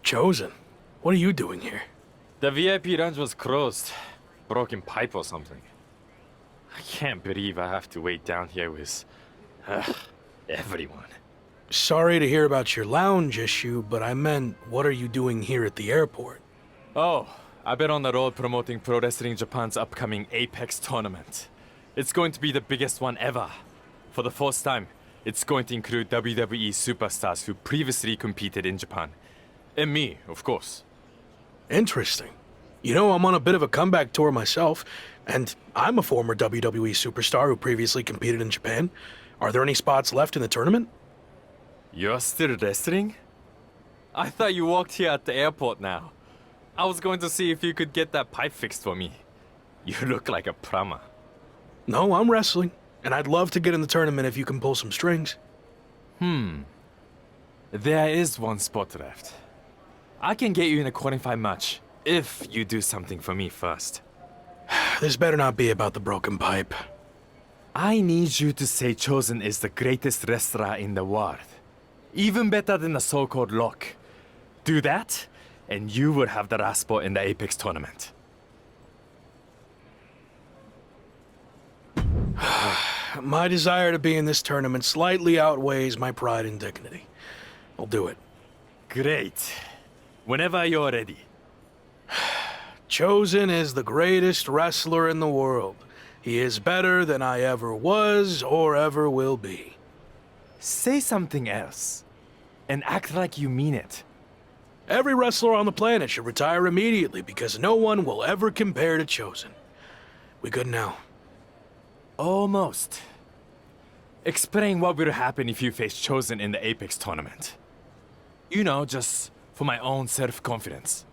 Chosen, what are you doing here? The VIP lounge was closed. Broken pipe or something. I can't believe I have to wait down here with... everyone. Sorry to hear about your lounge issue, but I meant, what are you doing here at the airport? Oh, I've been on the road promoting Pro Wrestling Japan's upcoming Apex tournament. It's going to be the biggest one ever. For the first time, it's going to include WWE superstars who previously competed in Japan. And me, of course. Interesting. You know, I'm on a bit of a comeback tour myself, and I'm a former WWE superstar who previously competed in Japan. Are there any spots left in the tournament? You're still wrestling? I thought you walked here at the airport now. I was going to see if you could get that pipe fixed for me. You look like a plumber. No, I'm wrestling, and I'd love to get in the tournament if you can pull some strings. There is one spot left. I can get you in a qualifying match, if you do something for me first. This better not be about the broken pipe. I need you to say Chosen is the greatest wrestler in the world. Even better than the so-called Lock. Do that, and you will have the last spot in the Apex tournament. My desire to be in this tournament slightly outweighs my pride and dignity. I'll do it. Great. Whenever you're ready. Chosen is the greatest wrestler in the world. He is better than I ever was or ever will be. Say something else. And act like you mean it. Every wrestler on the planet should retire immediately because no one will ever compare to Chosen. We good now? Almost. Explain what will happen if you face Chosen in the Apex tournament. You know, just for my own self-confidence.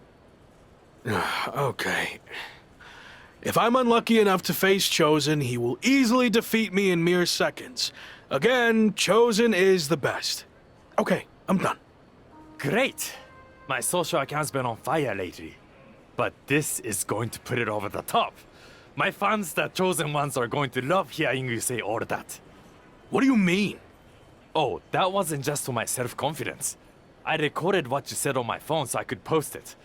Okay. If I'm unlucky enough to face Chosen, he will easily defeat me in mere seconds. Again, Chosen is the best. Okay, I'm done. Great! My social account's been on fire lately. But this is going to put it over the top. My fans, the Chosen ones, are going to love hearing you say all that. What do you mean? Oh, that wasn't just for my self-confidence. I recorded what you said on my phone so I could post it.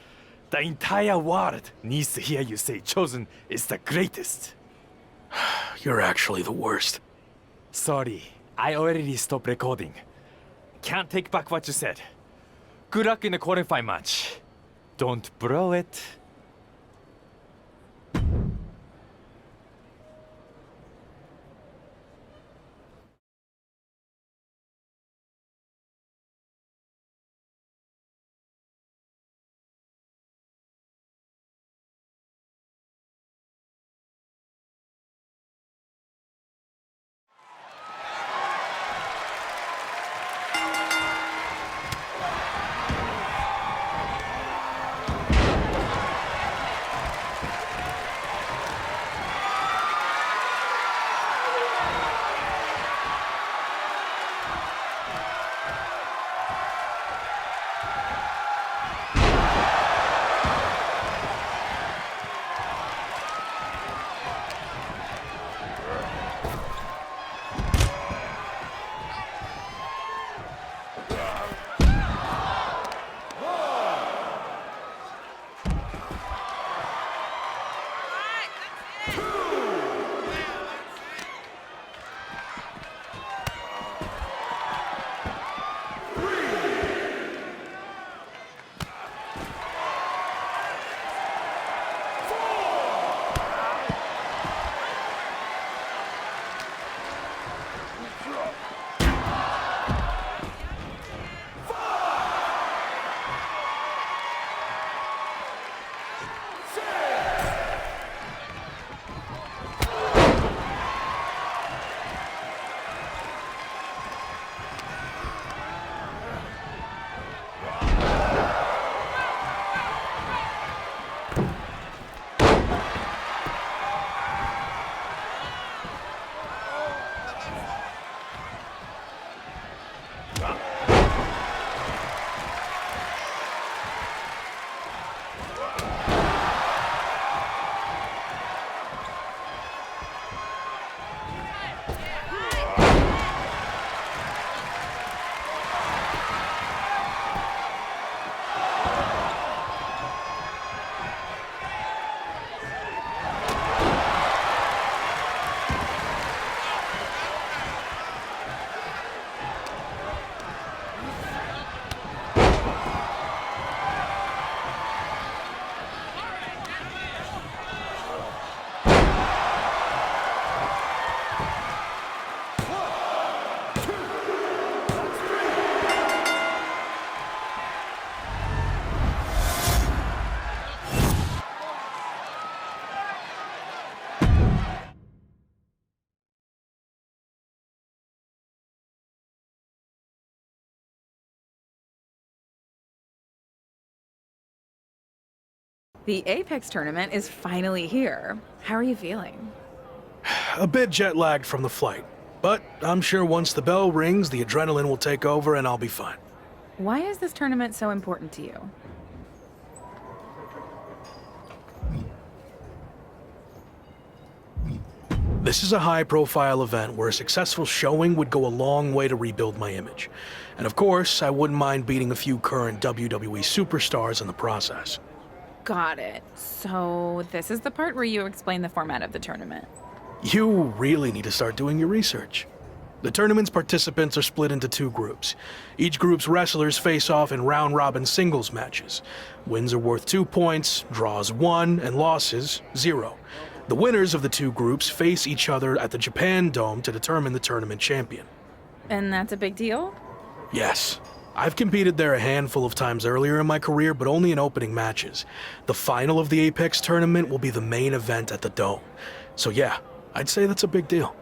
The entire world needs to hear you say Chosen is the greatest. You're actually the worst. Sorry, I already stopped recording. Can't take back what you said. Good luck in the qualifying match. Don't blow it. The Apex tournament is finally here. How are you feeling? A bit jet-lagged from the flight, but I'm sure once the bell rings, the adrenaline will take over and I'll be fine. Why is this tournament so important to you? This is a high-profile event where a successful showing would go a long way to rebuild my image. And of course, I wouldn't mind beating a few current WWE superstars in the process. Got it. So this is the part where you explain the format of the tournament. You really need to start doing your research. The tournament's participants are split into 2 groups. Each group's wrestlers face off in round-robin singles matches. Wins are worth 2 points, draws 1, and losses 0. The winners of the 2 groups face each other at the Japan Dome to determine the tournament champion. And that's a big deal? Yes. I've competed there a handful of times earlier in my career, but only in opening matches. The final of the Apex tournament will be the main event at the Dome. So yeah, I'd say that's a big deal.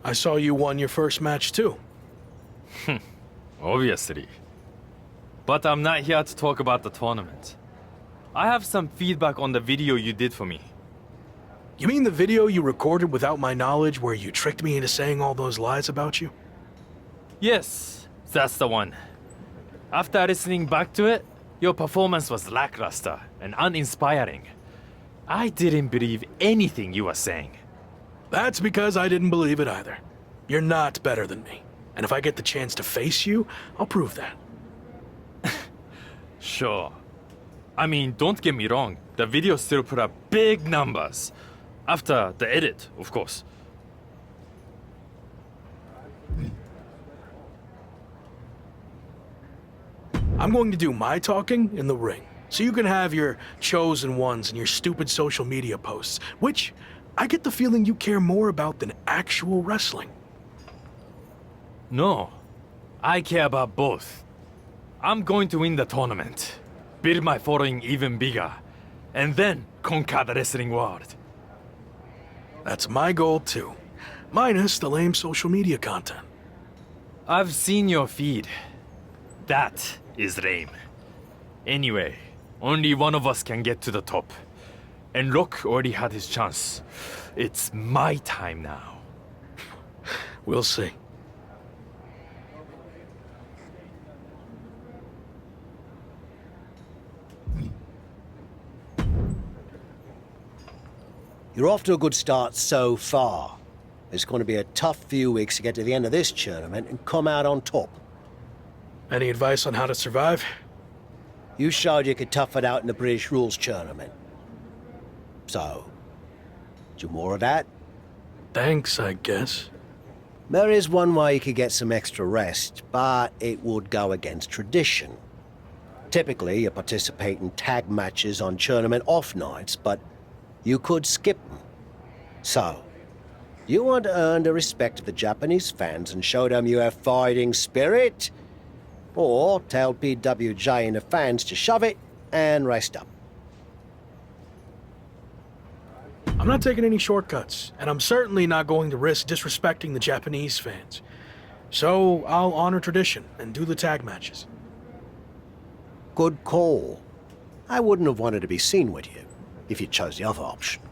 I saw you won your first match too. Obviously. But I'm not here to talk about the tournament. I have some feedback on the video you did for me. You mean the video you recorded without my knowledge where you tricked me into saying all those lies about you? Yes, that's the one. After listening back to it, your performance was lackluster and uninspiring. I didn't believe anything you were saying. That's because I didn't believe it either. You're not better than me. And if I get the chance to face you, I'll prove that. Sure. I mean, don't get me wrong. The video still put up big numbers. After the edit, of course. I'm going to do my talking in the ring, so you can have your chosen ones and your stupid social media posts, which I get the feeling you care more about than actual wrestling. No, I care about both. I'm going to win the tournament, build my following even bigger, and then conquer the wrestling world. That's my goal too, minus the lame social media content. I've seen your feed. That is lame. Anyway, only one of us can get to the top. And Rock already had his chance. It's my time now. We'll see. You're off to a good start so far. It's going to be a tough few weeks to get to the end of this tournament and come out on top. Any advice on how to survive? You showed you could tough it out in the British Rules tournament. So, do more of that? Thanks, I guess. There is one way you could get some extra rest, but it would go against tradition. Typically, you participate in tag matches on tournament off nights, but you could skip them. So, you want to earn the respect of the Japanese fans and show them you have fighting spirit? Or tell PWJ and the fans to shove it and rest up? I'm not taking any shortcuts, and I'm certainly not going to risk disrespecting the Japanese fans. So I'll honor tradition and do the tag matches. Good call. I wouldn't have wanted to be seen with you if you chose the other option.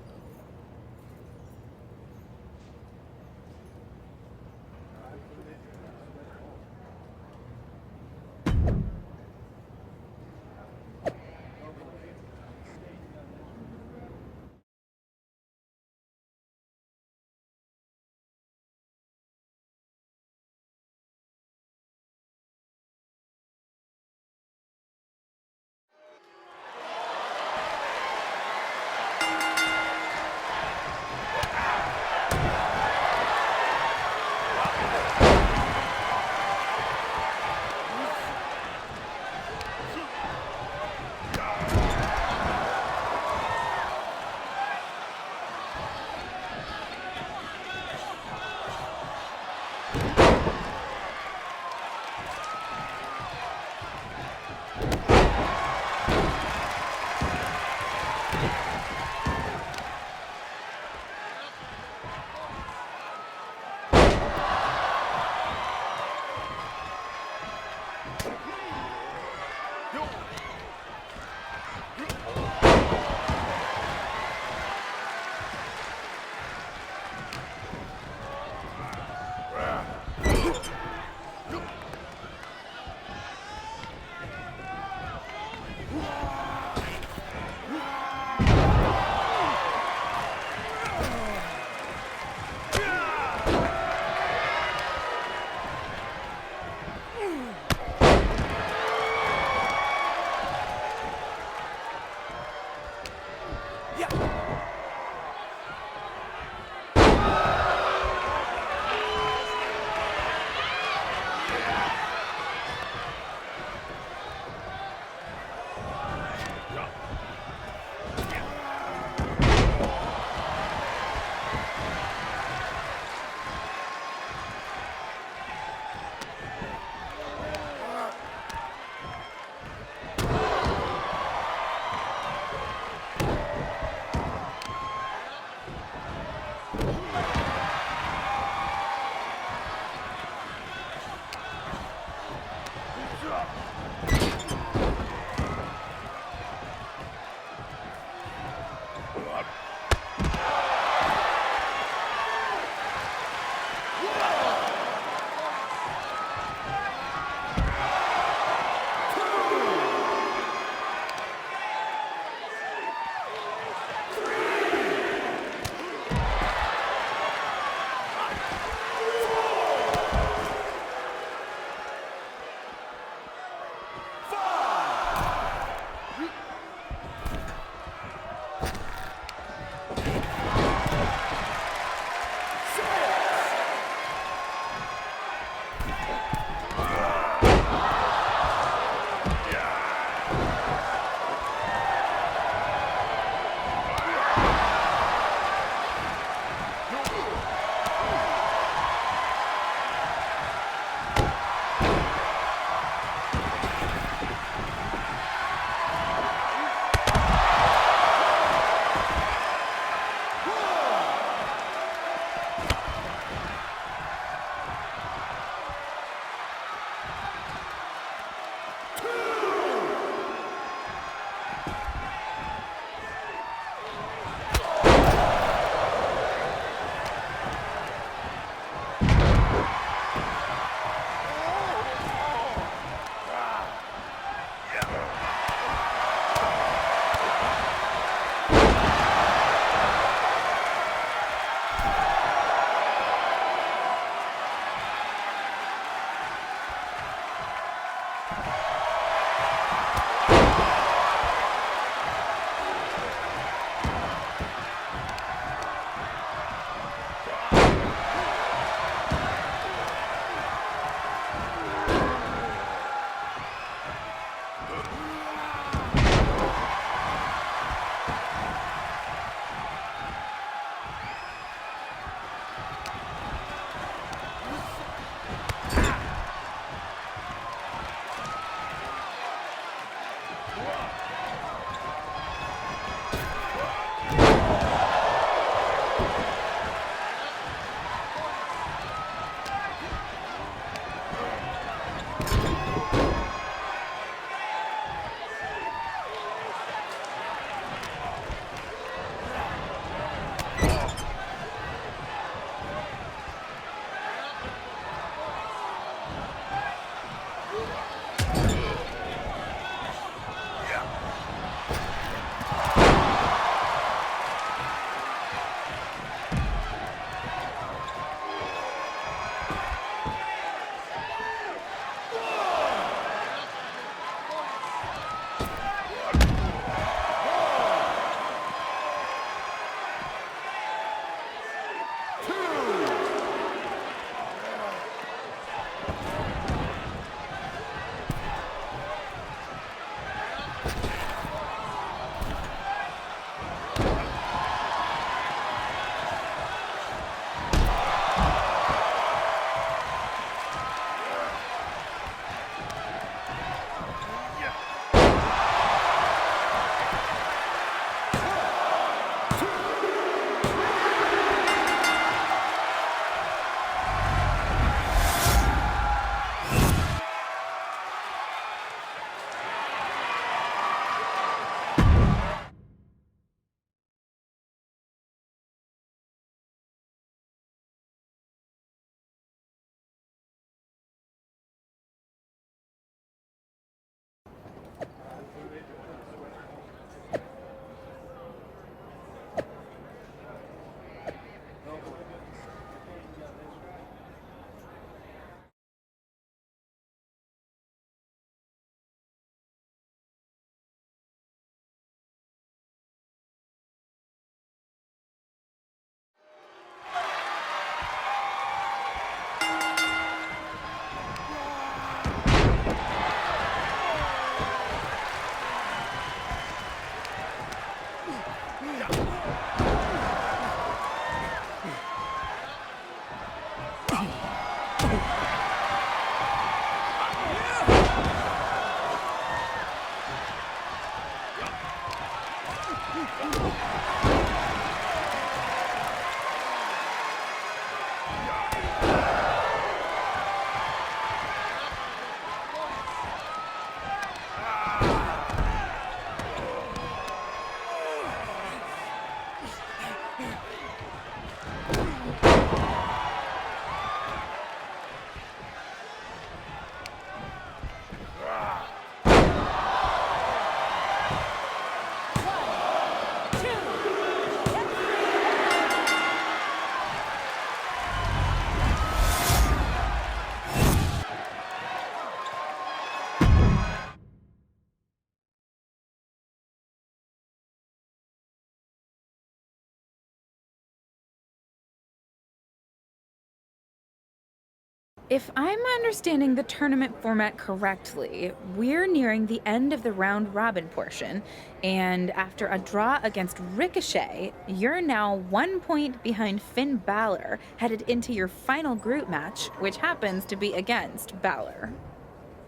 If I'm understanding the tournament format correctly, we're nearing the end of the round-robin portion, and after a draw against Ricochet, you're now 1 point behind Finn Balor, headed into your final group match, which happens to be against Balor.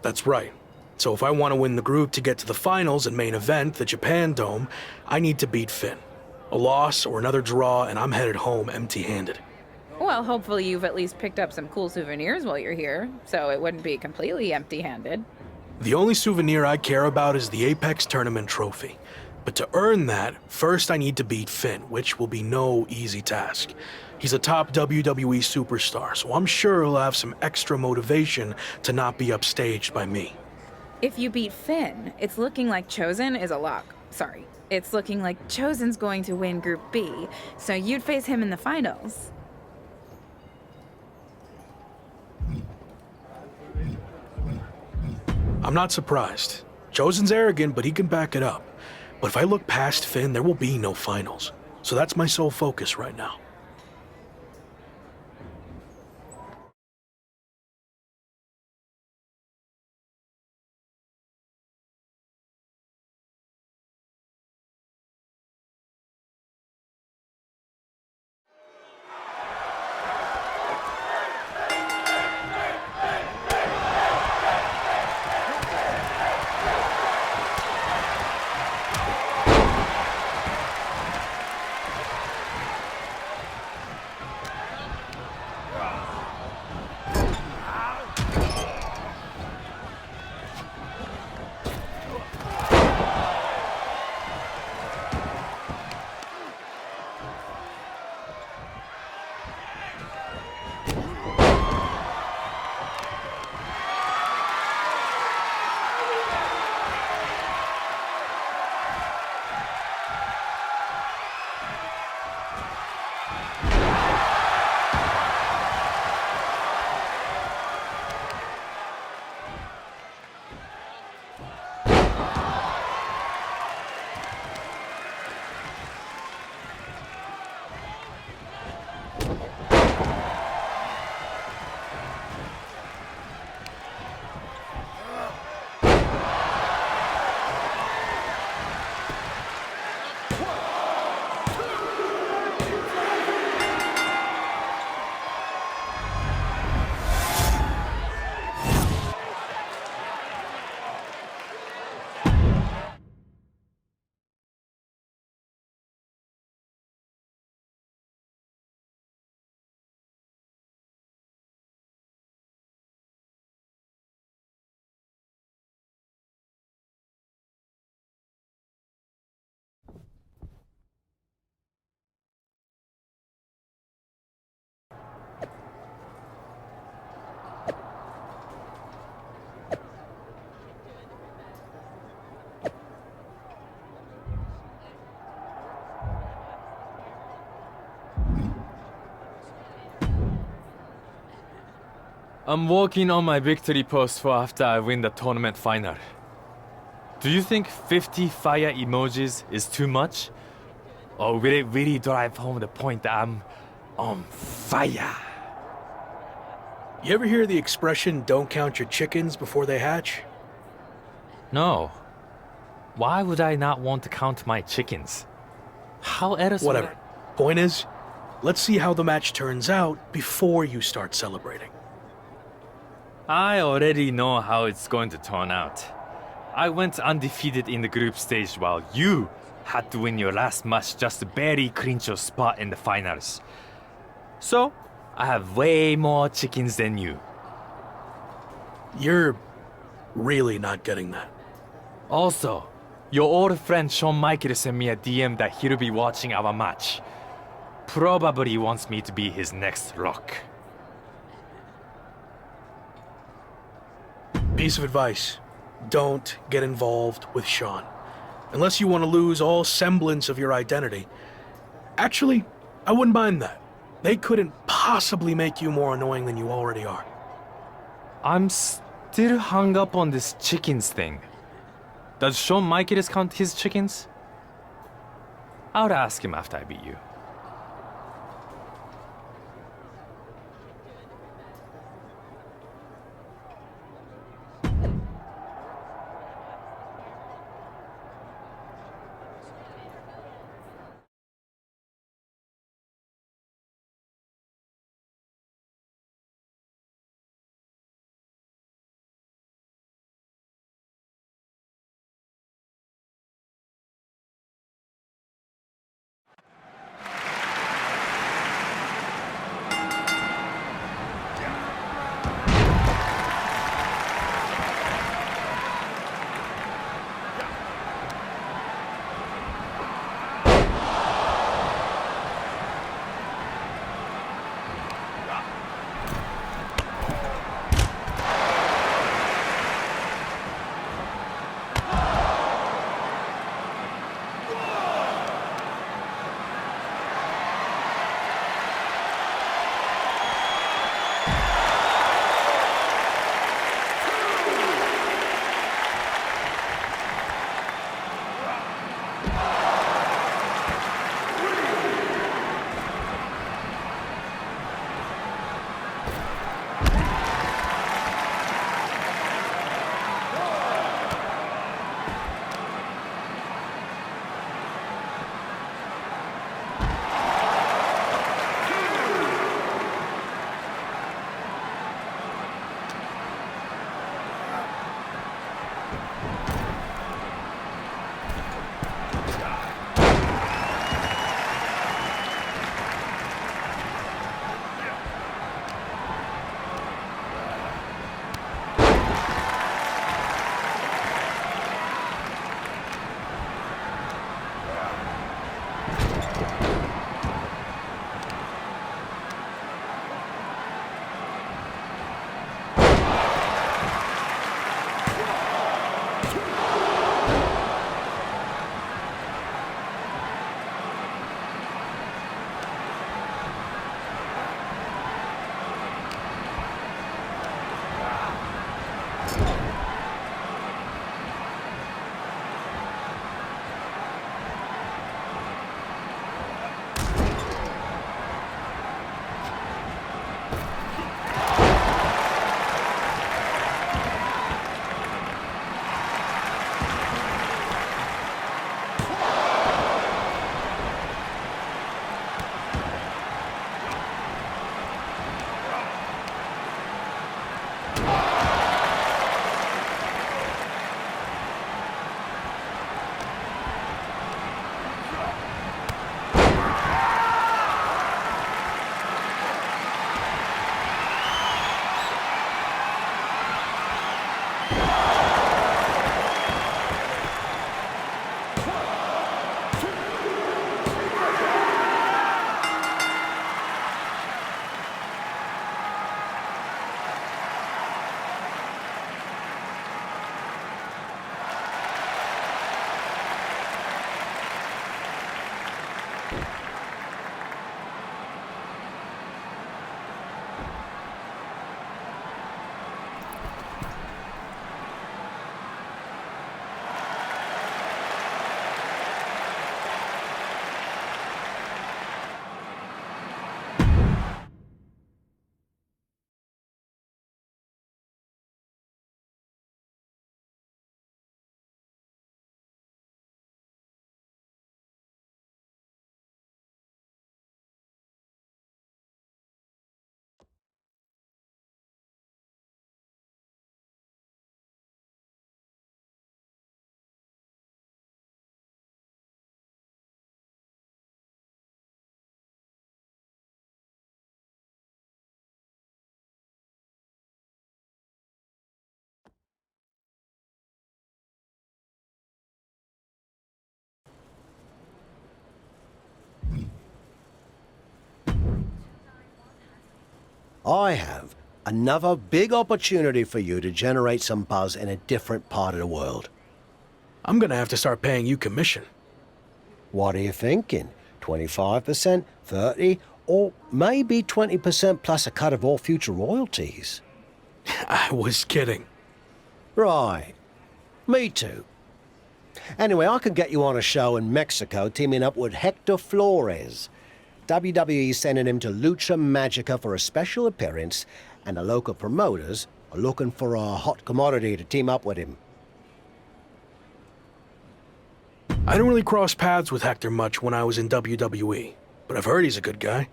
That's right. So if I want to win the group to get to the finals and main event, the Japan Dome, I need to beat Finn. A loss or another draw, and I'm headed home empty-handed. Well, hopefully you've at least picked up some cool souvenirs while you're here, so it wouldn't be completely empty-handed. The only souvenir I care about is the Apex Tournament trophy. But to earn that, first I need to beat Finn, which will be no easy task. He's a top WWE superstar, so I'm sure he'll have some extra motivation to not be upstaged by me. If you beat Finn, it's looking like Chosen is a lock. Sorry. It's looking like Chosen's going to win Group B, so you'd face him in the finals. I'm not surprised. Chosen's arrogant, but he can back it up. But if I look past Finn, there will be no finals. So that's my sole focus right now. I'm working on my victory post for after I win the tournament final. Do you think 50 fire emojis is too much? Or will it really drive home the point that I'm on fire? You ever hear the expression, don't count your chickens before they hatch? No. Why would I not want to count my chickens? How else would Whatever. Point is, let's see how the match turns out before you start celebrating. I already know how it's going to turn out. I went undefeated in the group stage while you had to win your last match just to barely clinch your spot in the finals. So, I have way more chickens than you. You're really not getting that. Also, your old friend Shawn Michaels sent me a DM that he'll be watching our match. Probably wants me to be his next Rock. Piece of advice. Don't get involved with Shawn. Unless you want to lose all semblance of your identity. Actually, I wouldn't mind that. They couldn't possibly make you more annoying than you already are. I'm still hung up on this chickens thing. Does Shawn Michaels count his chickens? I'll ask him after I beat you. I have another big opportunity for you to generate some buzz in a different part of the world. I'm gonna have to start paying you commission. What are you thinking? 25%, 30%, or maybe 20% plus a cut of all future royalties? I was kidding. Right. Me too. Anyway, I can get you on a show in Mexico teaming up with Hector Flores. WWE sending him to Lucha Magica for a special appearance, and the local promoters are looking for a hot commodity to team up with him. I didn't really cross paths with Hector much when I was in WWE, but I've heard he's a good guy.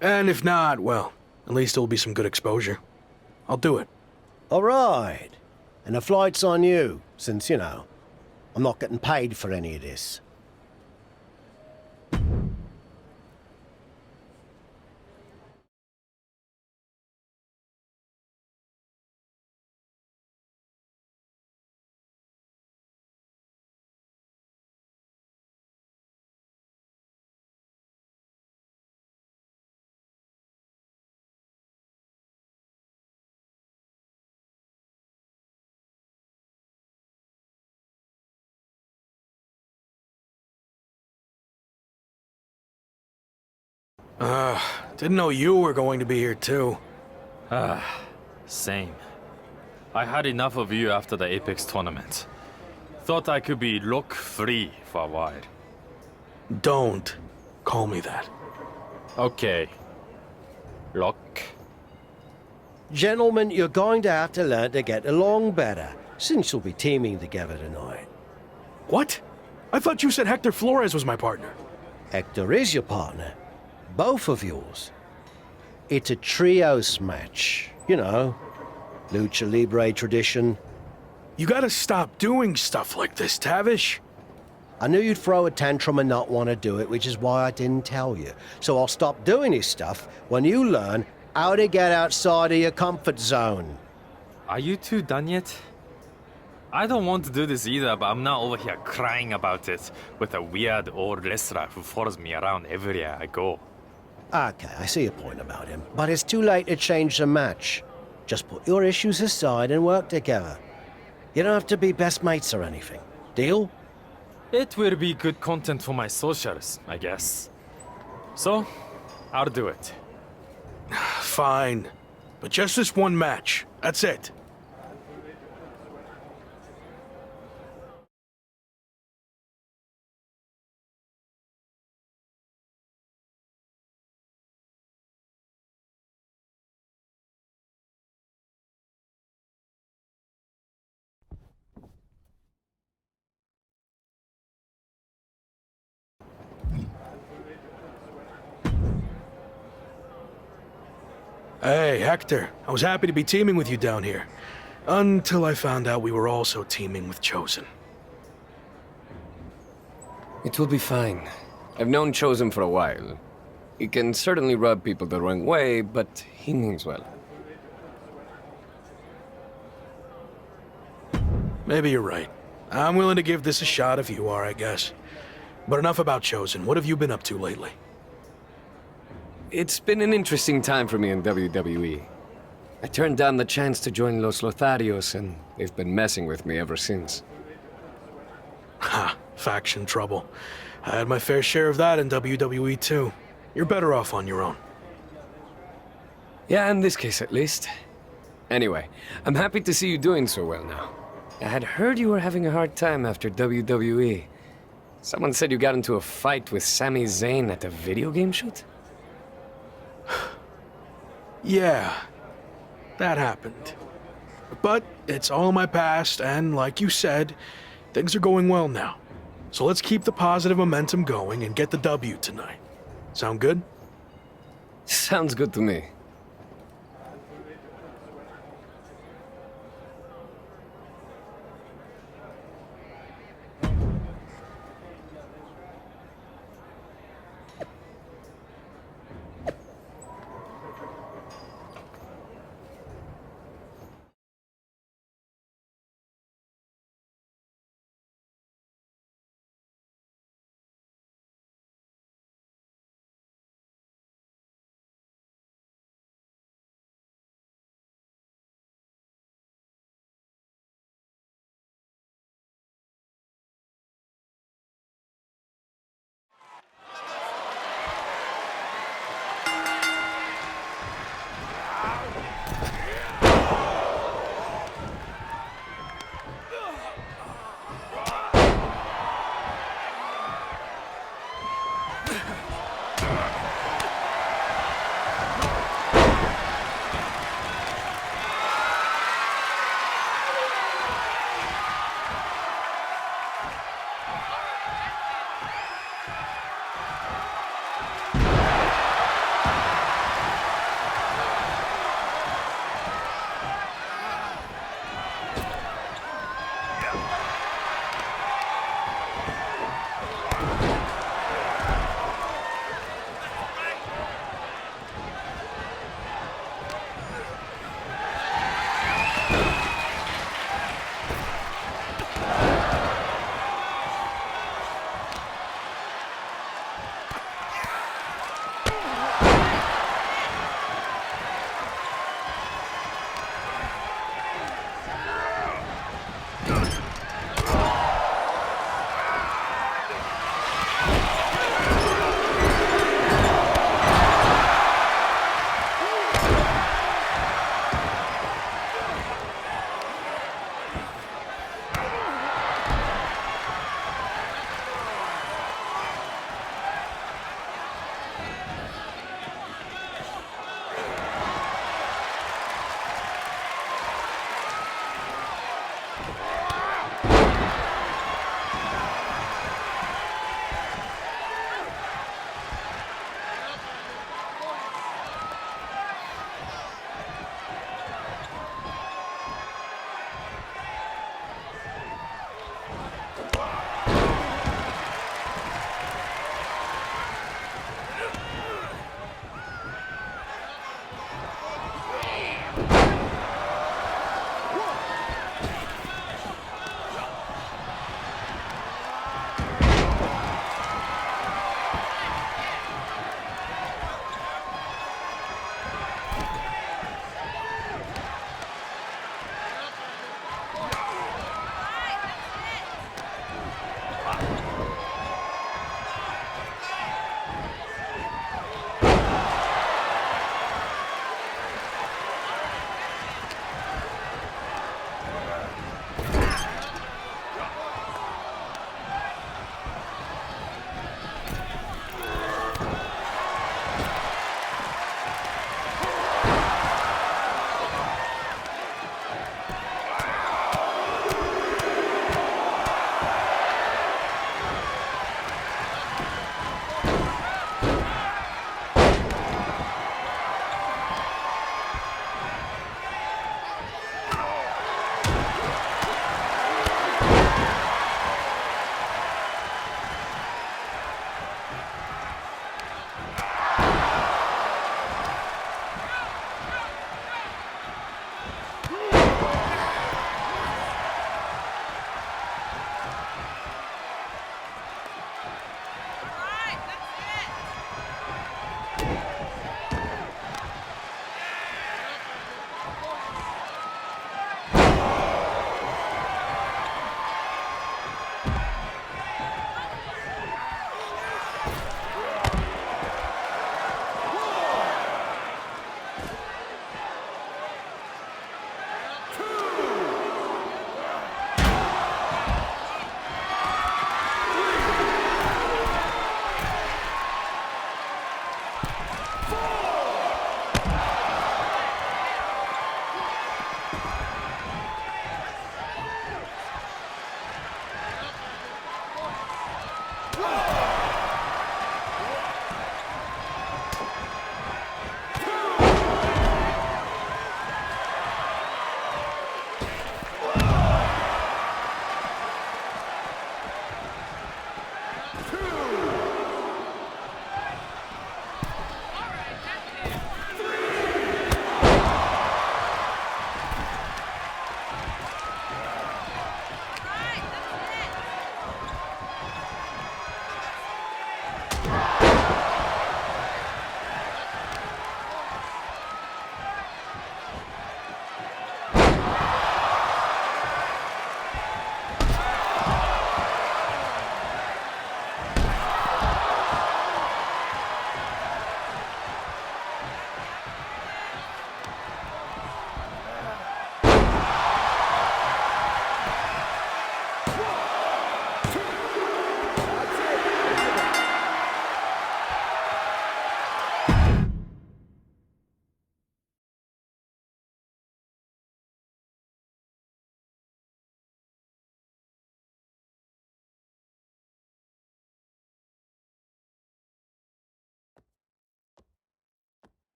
And if not, well, at least it'll be some good exposure. I'll do it. All right. And the flight's on you, since, you know, I'm not getting paid for any of this. Didn't know you were going to be here too. Same. I had enough of you after the Apex tournament. Thought I could be look-free for a while. Don't call me that. Okay. Look. Gentlemen, you're going to have to learn to get along better, since you'll be teaming together tonight. What? I thought you said Hector Flores was my partner. Hector is your partner. Both of yours. It's a trios match. You know, Lucha Libre tradition. You gotta stop doing stuff like this, Tavish. I knew you'd throw a tantrum and not want to do it, which is why I didn't tell you. So I'll stop doing this stuff when you learn how to get outside of your comfort zone. Are you two done yet? I don't want to do this either, but I'm not over here crying about it with a weird old wrestler who follows me around everywhere I go. Okay, I see your point about him. But it's too late to change the match. Just put your issues aside and work together. You don't have to be best mates or anything. Deal? It will be good content for my socials, I guess. So, I'll do it. Fine. But just this one match. That's it. Hey, Hector. I was happy to be teaming with you down here. Until I found out we were also teaming with Chosen. It will be fine. I've known Chosen for a while. He can certainly rub people the wrong way, but he means well. Maybe you're right. I'm willing to give this a shot if you are, I guess. But enough about Chosen. What have you been up to lately? It's been an interesting time for me in WWE. I turned down the chance to join Los Lotharios, and they've been messing with me ever since. Ha, faction trouble. I had my fair share of that in WWE too. You're better off on your own. Yeah, in this case at least. Anyway, I'm happy to see you doing so well now. I had heard you were having a hard time after WWE. Someone said you got into a fight with Sami Zayn at a video game shoot? Yeah, that happened. But it's all my past, and like you said, things are going well now. So let's keep the positive momentum going and get the W tonight. Sound good? Sounds good to me.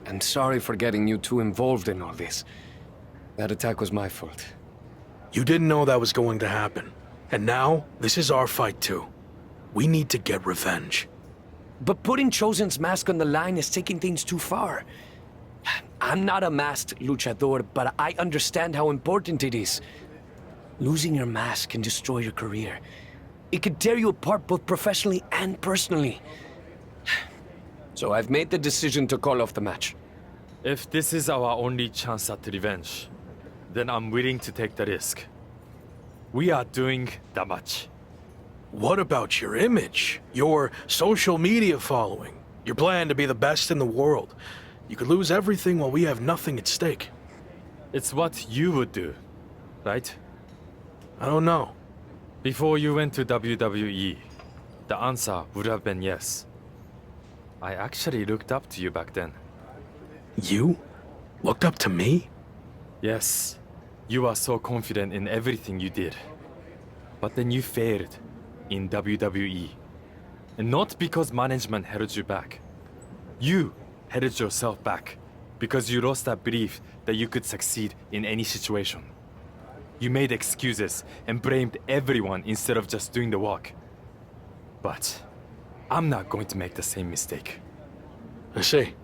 I'm sorry for getting you too involved in all this. That attack was my fault. You didn't know that was going to happen. And now, this is our fight too. We need to get revenge. But putting Chosen's mask on the line is taking things too far. I'm not a masked luchador, but I understand how important it is. Losing your mask can destroy your career. It could tear you apart both professionally and personally. So I've made the decision to call off the match. If this is our only chance at revenge, then I'm willing to take the risk. We are doing the match. What about your image? Your social media following? Your plan to be the best in the world? You could lose everything while we have nothing at stake. It's what you would do, right? I don't know. Before you went to WWE, the answer would have been yes. I actually looked up to you back then. You? Looked up to me? Yes. You are so confident in everything you did. But then you failed in WWE. And not because management held you back. You held yourself back because you lost that belief that you could succeed in any situation. You made excuses and blamed everyone instead of just doing the work. But I'm not going to make the same mistake. I see.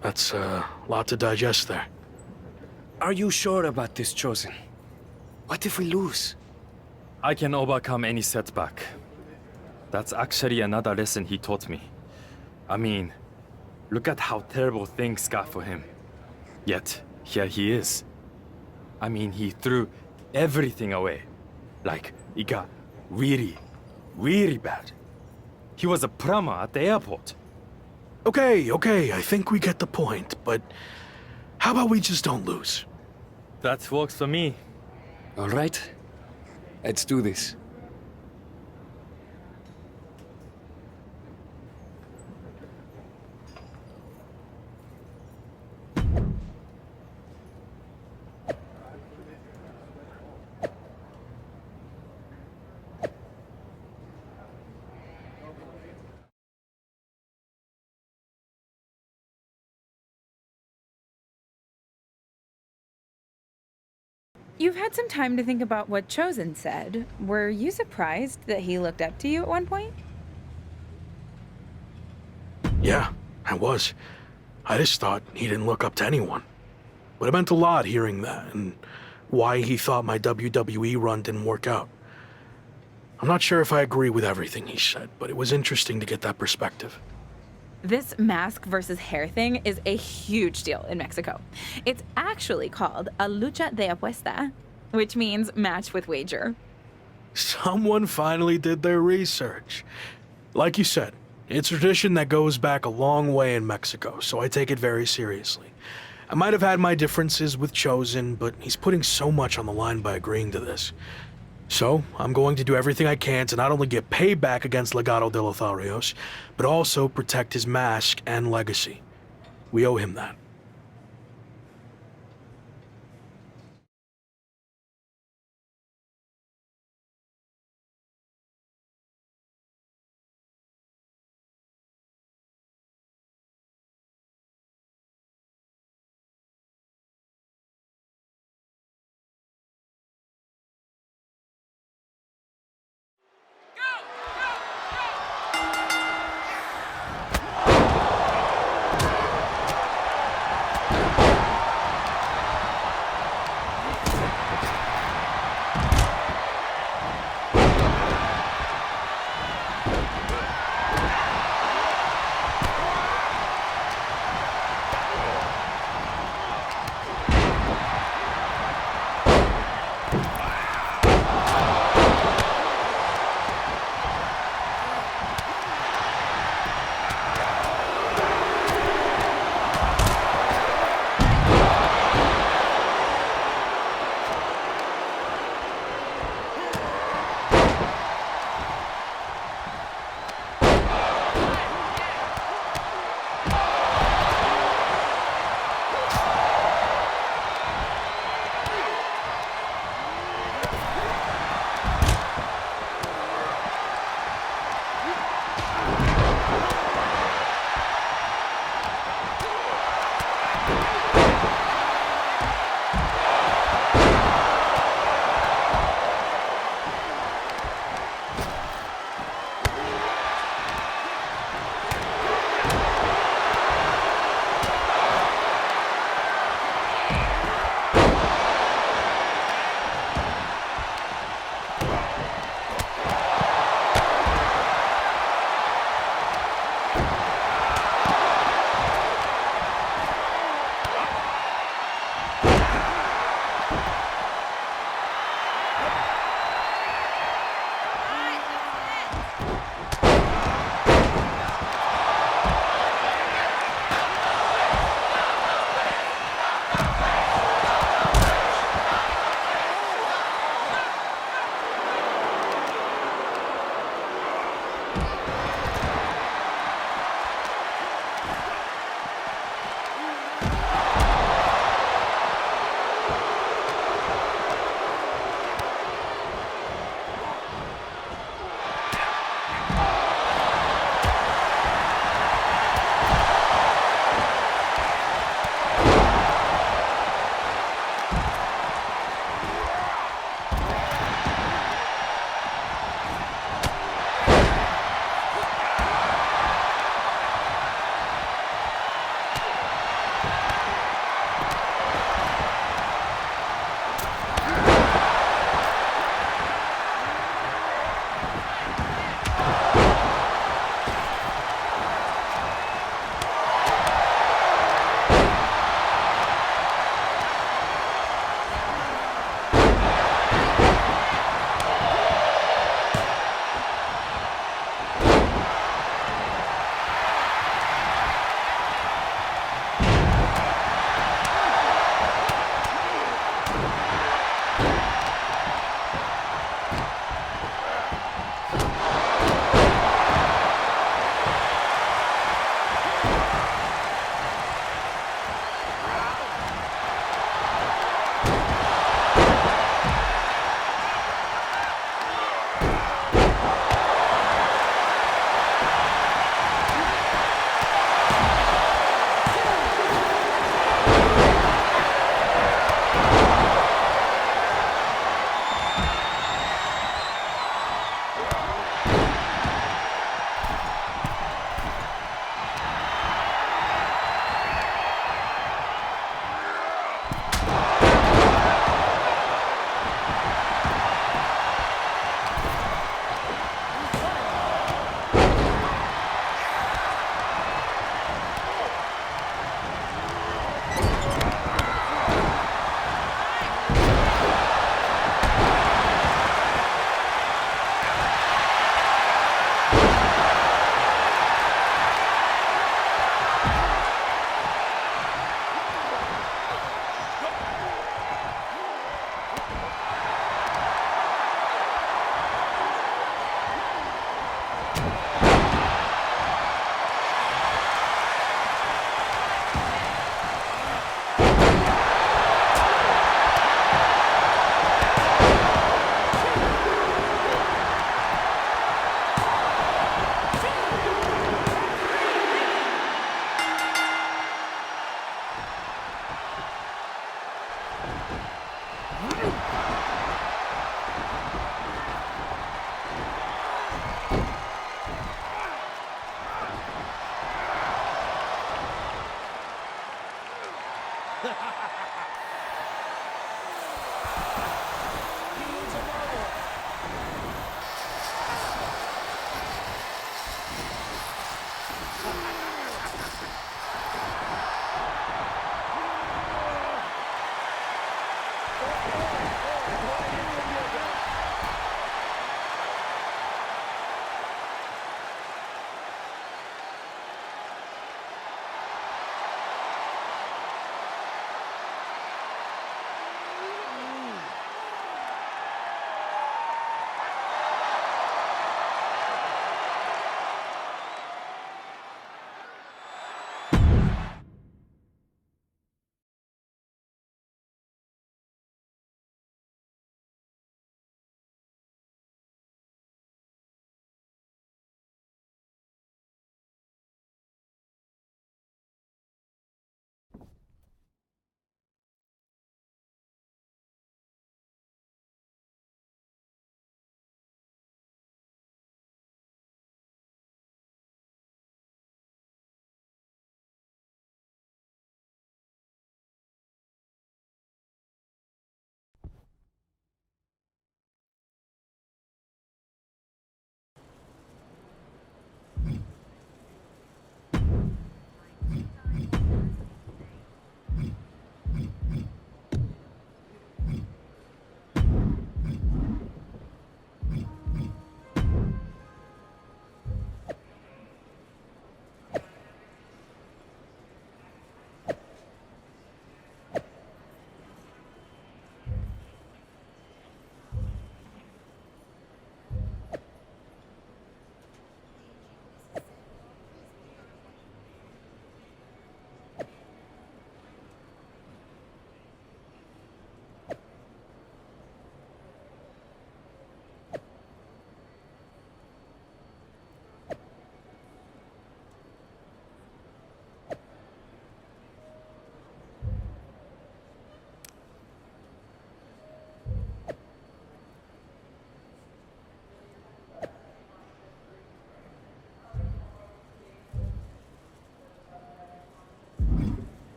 That's a lot to digest there. Are you sure about this, Chosen? What if we lose? I can overcome any setback. That's actually another lesson he taught me. I mean, look at how terrible things got for him. Yet, here he is. I mean, he threw everything away. Like, it got really, really bad. He was a plumber at the airport. Okay, I think we get the point, but how about we just don't lose? That works for me. All right. Let's do this. You've had some time to think about what Chosen said. Were you surprised that he looked up to you at one point? Yeah, I was. I just thought he didn't look up to anyone. But it meant a lot hearing that, and why he thought my WWE run didn't work out. I'm not sure if I agree with everything he said, but it was interesting to get that perspective. This mask versus hair thing is a huge deal in Mexico. It's actually called a lucha de apuesta, which means match with wager. Someone finally did their research. Like you said, it's a tradition that goes back a long way in Mexico, so I take it very seriously. I might have had my differences with Chosen, but he's putting so much on the line by agreeing to this. So, I'm going to do everything I can to not only get payback against Legado de Lotharios, but also protect his mask and legacy. We owe him that.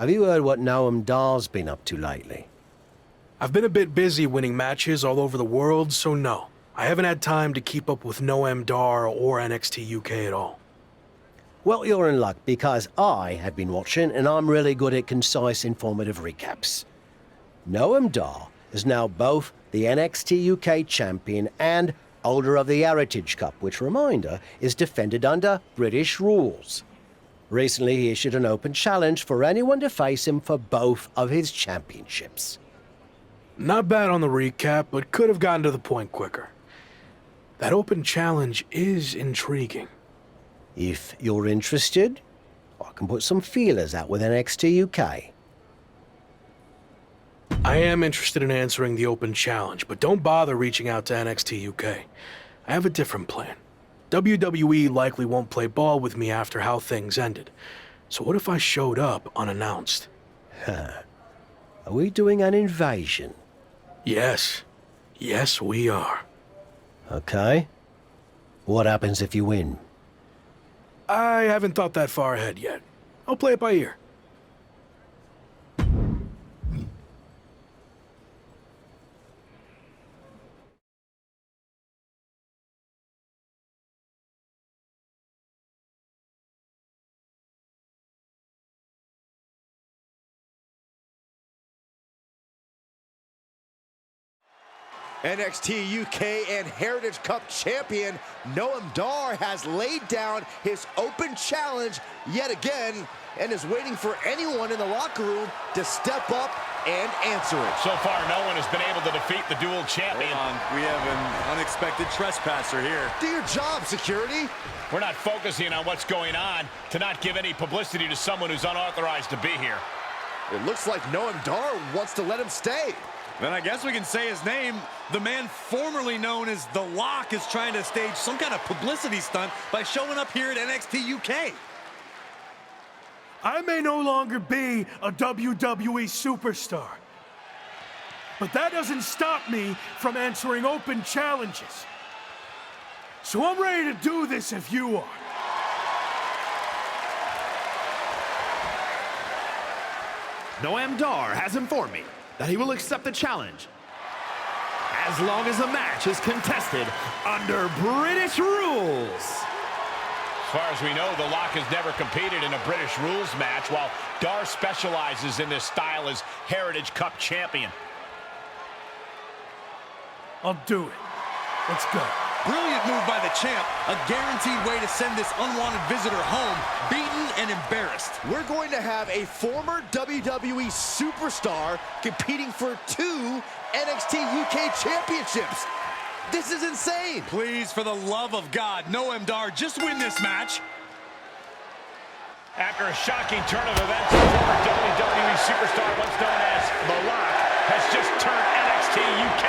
Have you heard what Noam Dar's been up to lately? I've been a bit busy winning matches all over the world, so no. I haven't had time to keep up with Noam Dar or NXT UK at all. Well, you're in luck, because I have been watching, and I'm really good at concise, informative recaps. Noam Dar is now both the NXT UK champion and holder of the Heritage Cup, which, reminder, is defended under British rules. Recently, he issued an open challenge for anyone to face him for both of his championships. Not bad on the recap, but could have gotten to the point quicker. That open challenge is intriguing. If you're interested, I can put some feelers out with NXT UK. I am interested in answering the open challenge, but don't bother reaching out to NXT UK. I have a different plan. WWE likely won't play ball with me after how things ended. So what if I showed up unannounced? Are we doing an invasion? Yes. Yes, we are. Okay. What happens if you win? I haven't thought that far ahead yet. I'll play it by ear. NXT UK and Heritage Cup champion Noam Dar has laid down his open challenge yet again and is waiting for anyone in the locker room to step up and answering. So far, no one has been able to defeat the dual champion. Hold on. We have an unexpected trespasser here. Do your job, security. We're not focusing on what's going on to not give any publicity to someone who's unauthorized to be here. It looks like Noam Dar wants to let him stay. Then I guess we can say his name. The man formerly known as The Lock is trying to stage some kind of publicity stunt by showing up here at NXT UK. I may no longer be a WWE superstar, but that doesn't stop me from answering open challenges. So I'm ready to do this if you are. Noam Dar has informed me that he will accept the challenge as long as the match is contested under British rules. As far as we know, The Lock has never competed in a British rules match, while Dar specializes in this style as Heritage Cup champion. I'll do it. Let's go. Brilliant move by the champ. A guaranteed way to send this unwanted visitor home, beaten and embarrassed. We're going to have a former WWE superstar competing for 2 NXT UK championships. This is insane. Please, for the love of God, Noam Dar, just win this match. After a shocking turn of events, the former WWE superstar, once known as The Lock, has just turned NXT UK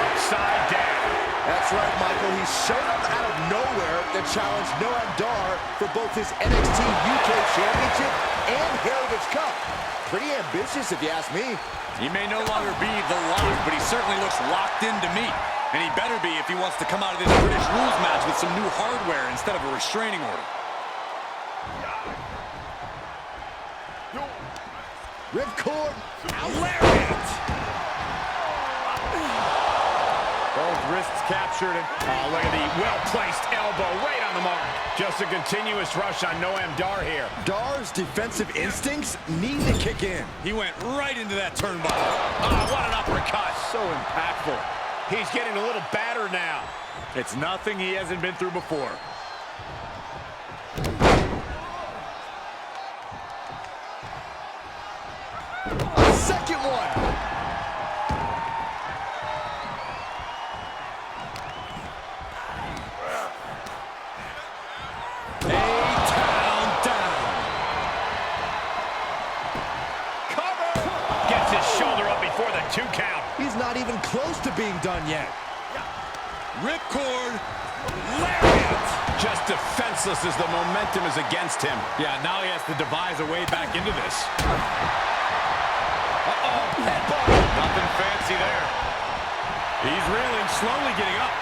upside down. That's right, Michael. He showed up out of nowhere to challenge Noam Dar for both his NXT UK Championship and Heritage Cup. Pretty ambitious, if you ask me. He may no longer be The Lock, but he certainly looks locked in to me. And he better be if he wants to come out of this British rules match with some new hardware instead of a restraining order. Ripcord. Lariat! Both wrists captured. Oh, look at the well-placed elbow right on the mark. Just a continuous rush on Noam Dar here. Dar's defensive instincts need to kick in. He went right into that turnbuckle. Oh, what an uppercut. So impactful. He's getting a little battered now. It's nothing he hasn't been through before. Second one. For the 2 count. He's not even close to being done yet. Ripcord. Lariat. Just defenseless as the momentum is against him. Yeah, now he has to devise a way back into this. Uh-oh. Nothing fancy there. He's reeling, slowly getting up.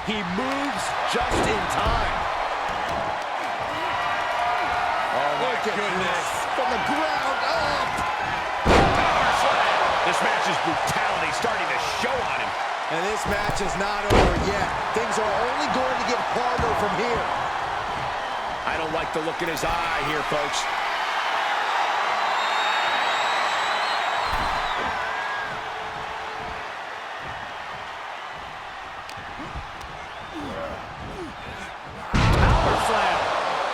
He moves just in time. Oh, my goodness. From the ground up. Power slam. This match's brutality starting to show on him. And this match is not over yet. Things are only going to get harder from here. I don't like the look in his eye here, folks. Power slam.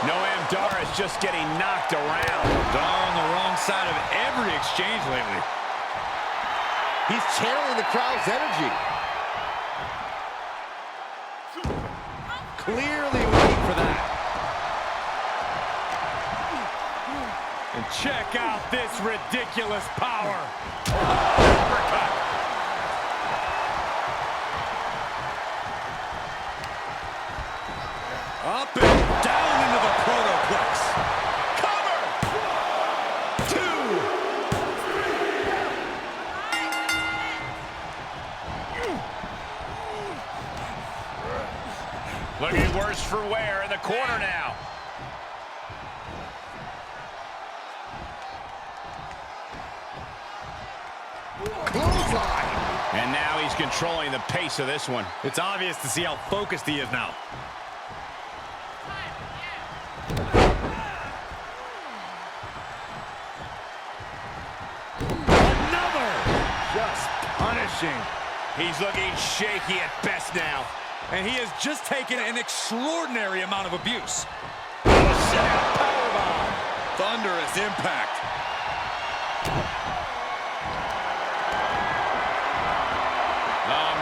Noam Dar is just getting knocked around. Dar on the wrong side of every exchange lately. He's channeling the crowd's energy. Clearly waiting for that. And check out this ridiculous power. Uppercut. Up and down into the protoplex. Cover. 2. Looking worse for wear in the corner now. Clothesline. And now he's controlling the pace of this one. It's obvious to see how focused he is now. Another! Just punishing. He's looking shaky at best now. And he has just taken an extraordinary amount of abuse. Sit-out powerbomb. Thunderous impact.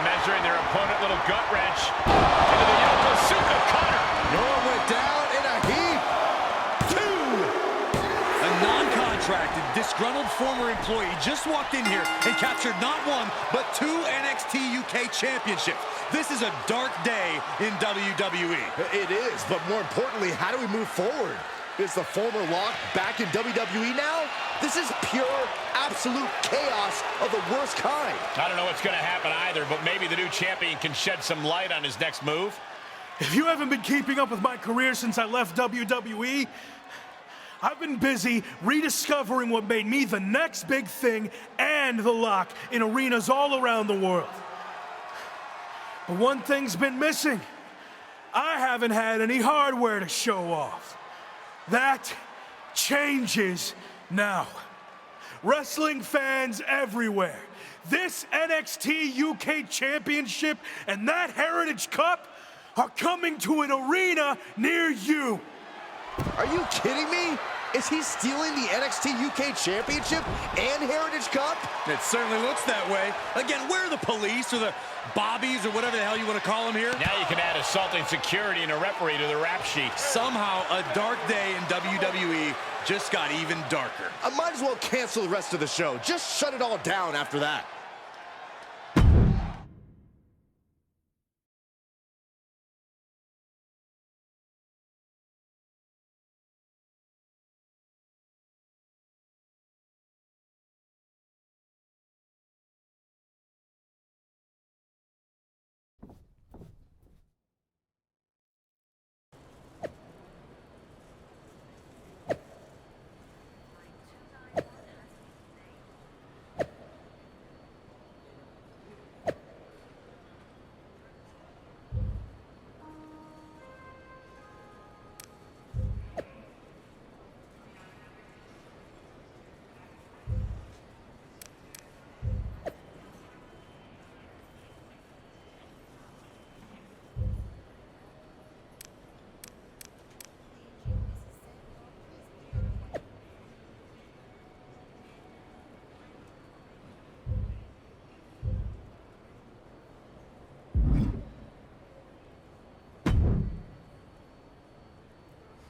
Measuring their opponent, little gut wrench. Into the Yokosuka cutter. Noah went down in a heap. 2. A non-contracted, disgruntled former employee just walked in here and captured not 1, but 2 NXT UK championships. This is a dark day in WWE. It is, but more importantly, how do we move forward? Is the former Lock back in WWE now? This is pure, absolute chaos of the worst kind. I don't know what's going to happen either, but maybe the new champion can shed some light on his next move. If you haven't been keeping up with my career since I left WWE, I've been busy rediscovering what made me the next big thing and the Lock in arenas all around the world. But one thing's been missing. I haven't had any hardware to show off. That changes now. Wrestling fans everywhere, this NXT UK Championship and that Heritage Cup are coming to an arena near you. Are you kidding me? Is he stealing the NXT UK Championship and Heritage Cup? It certainly looks that way. Again, where are the police or the bobbies or whatever the hell you want to call them here? Now you can add assaulting security and a referee to the rap sheet. Somehow, a dark day in WWE just got even darker. I might as well cancel the rest of the show. Just shut it all down after that.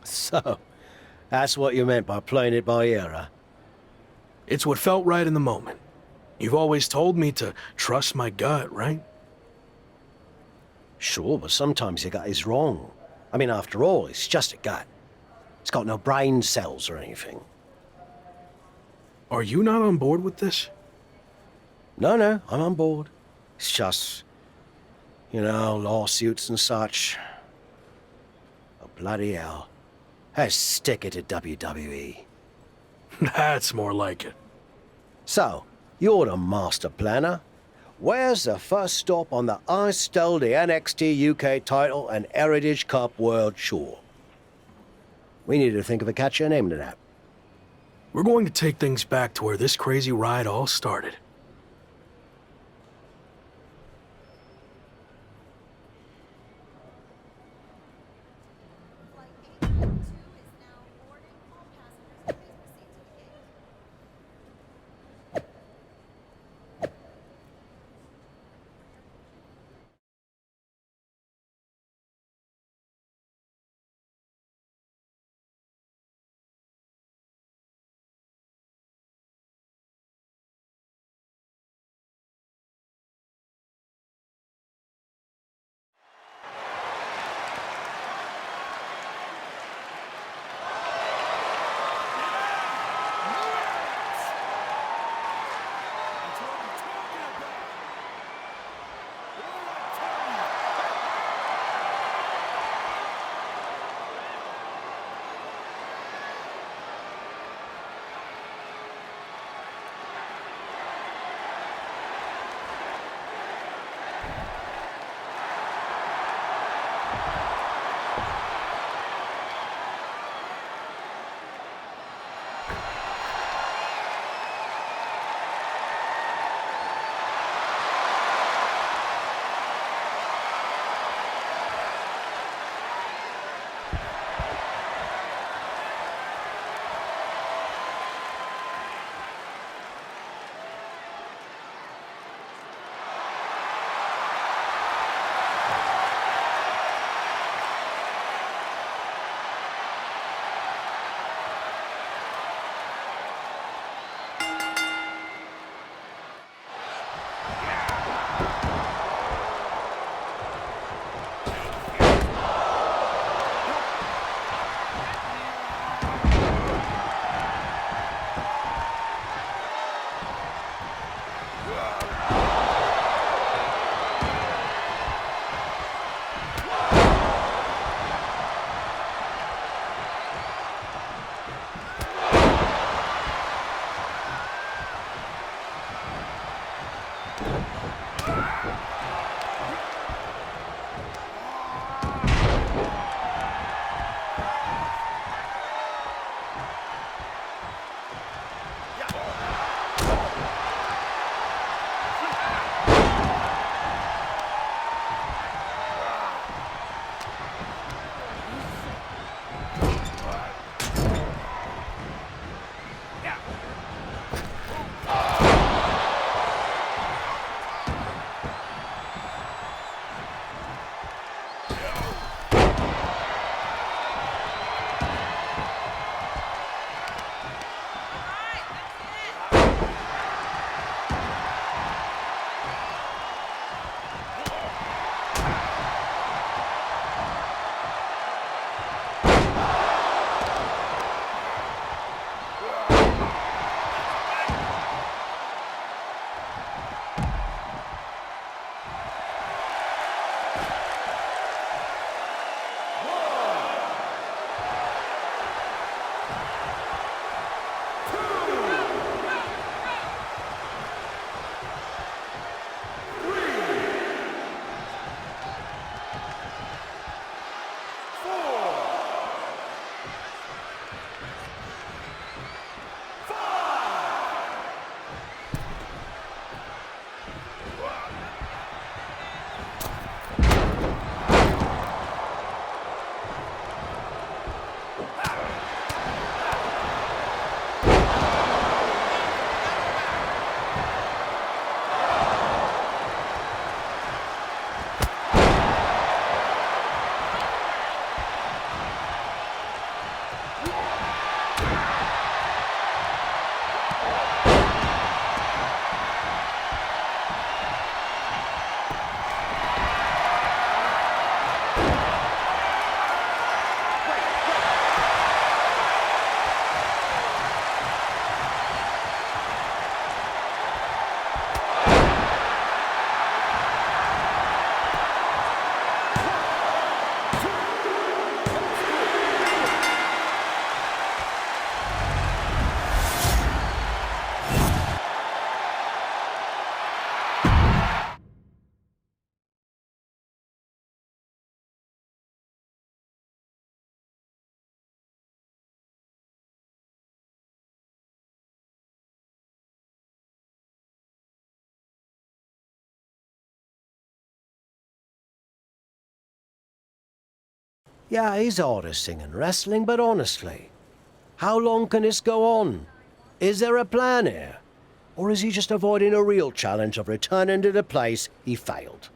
So, that's what you meant by playing it by ear, huh? It's what felt right in the moment. You've always told me to trust my gut, right? Sure, but sometimes your gut is wrong. I mean, after all, it's just a gut. It's got no brain cells or anything. Are you not on board with this? No, I'm on board. It's just, you know, lawsuits and such. Oh, bloody hell. Let's stick it to WWE. That's more like it. So, you're the master planner. Where's the first stop on the I stole the NXT UK title and Heritage Cup World Tour? We need to think of a catchier name to that. We're going to take things back to where this crazy ride all started. Yeah, he's hard as singing wrestling, but honestly, how long can this go on? Is there a plan here? Or is he just avoiding a real challenge of returning to the place he failed?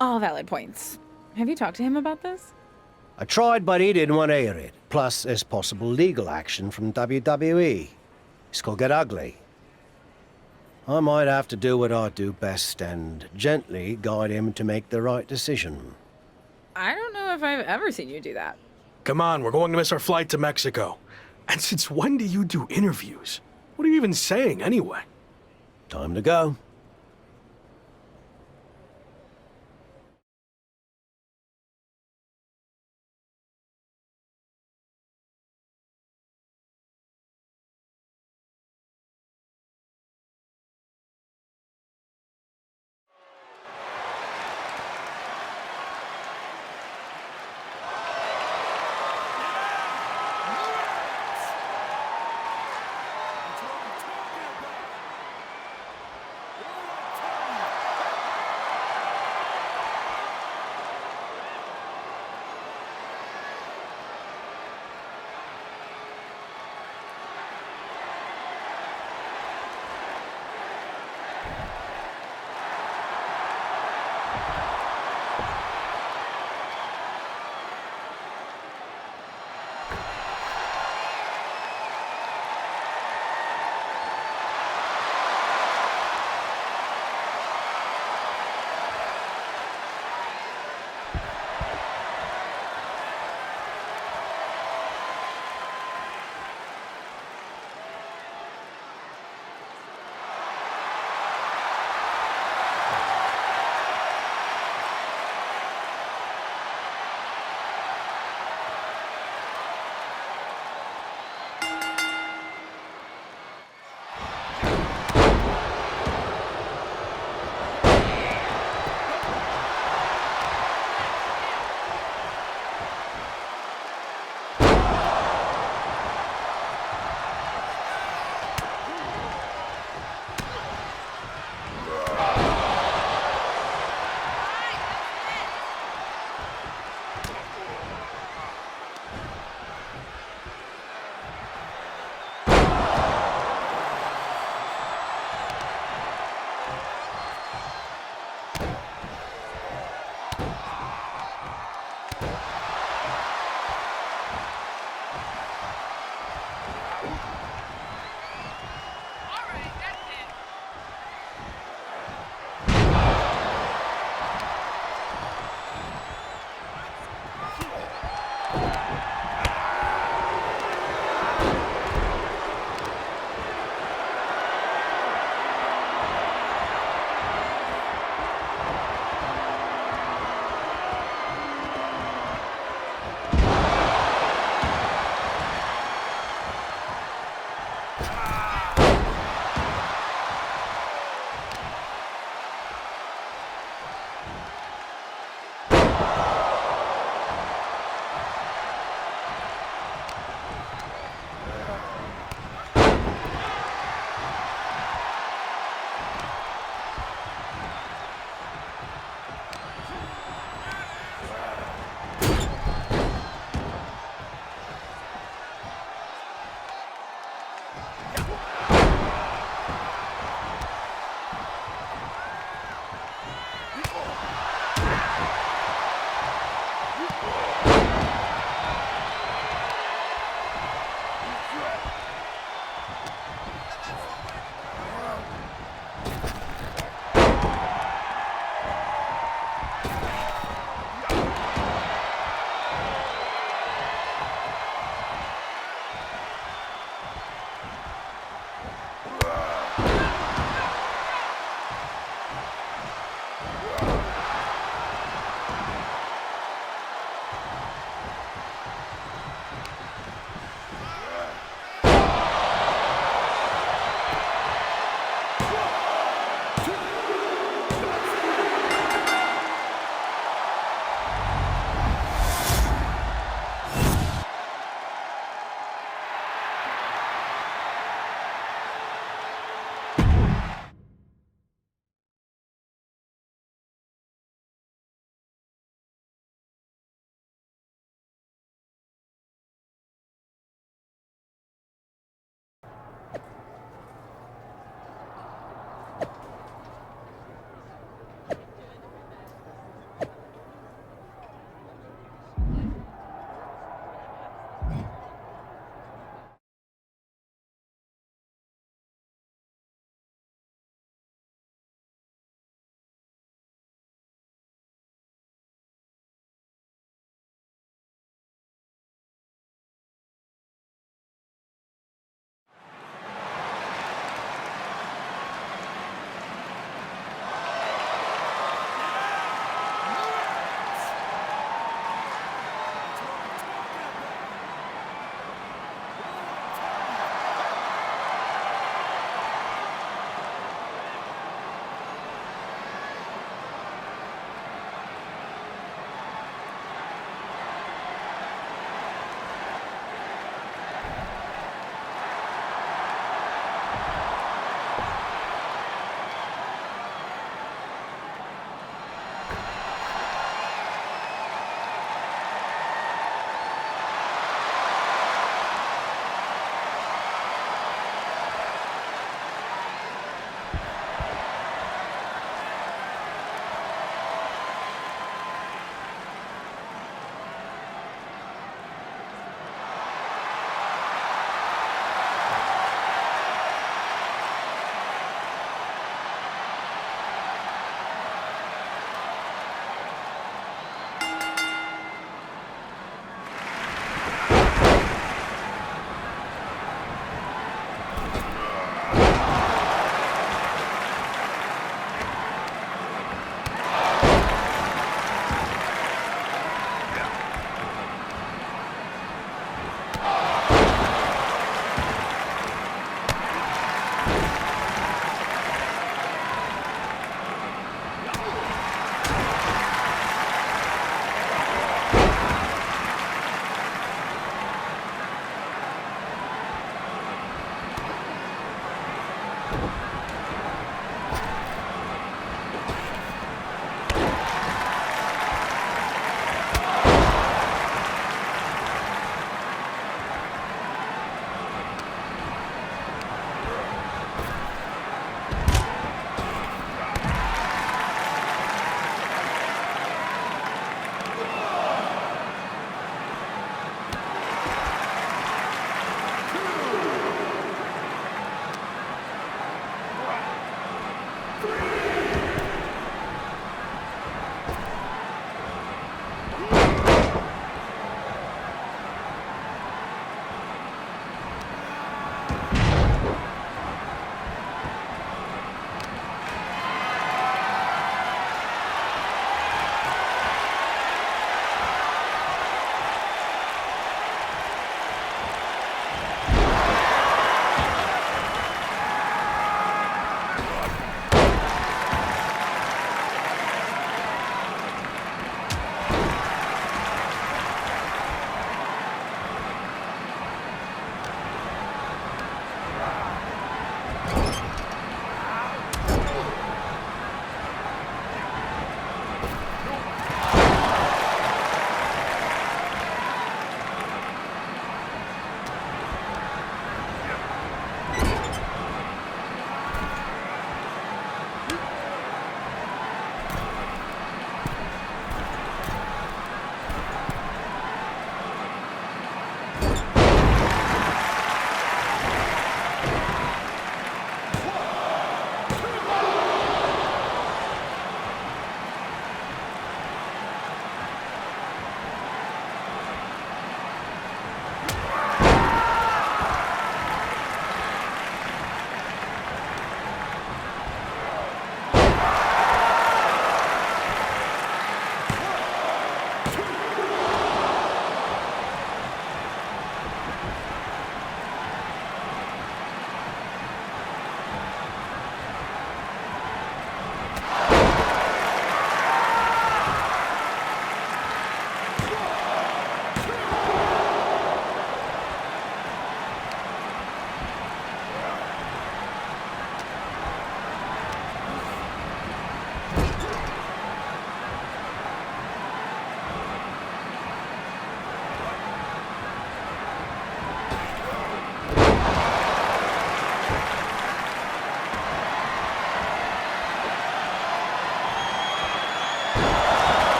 All valid points. Have you talked to him about this? I tried, but he didn't want to hear it. Plus, there's possible legal action from WWE. This could get ugly. I might have to do what I do best and gently guide him to make the right decision. I don't know if I've ever seen you do that. Come on, we're going to miss our flight to Mexico. And since when do you do interviews? What are you even saying, anyway? Time to go.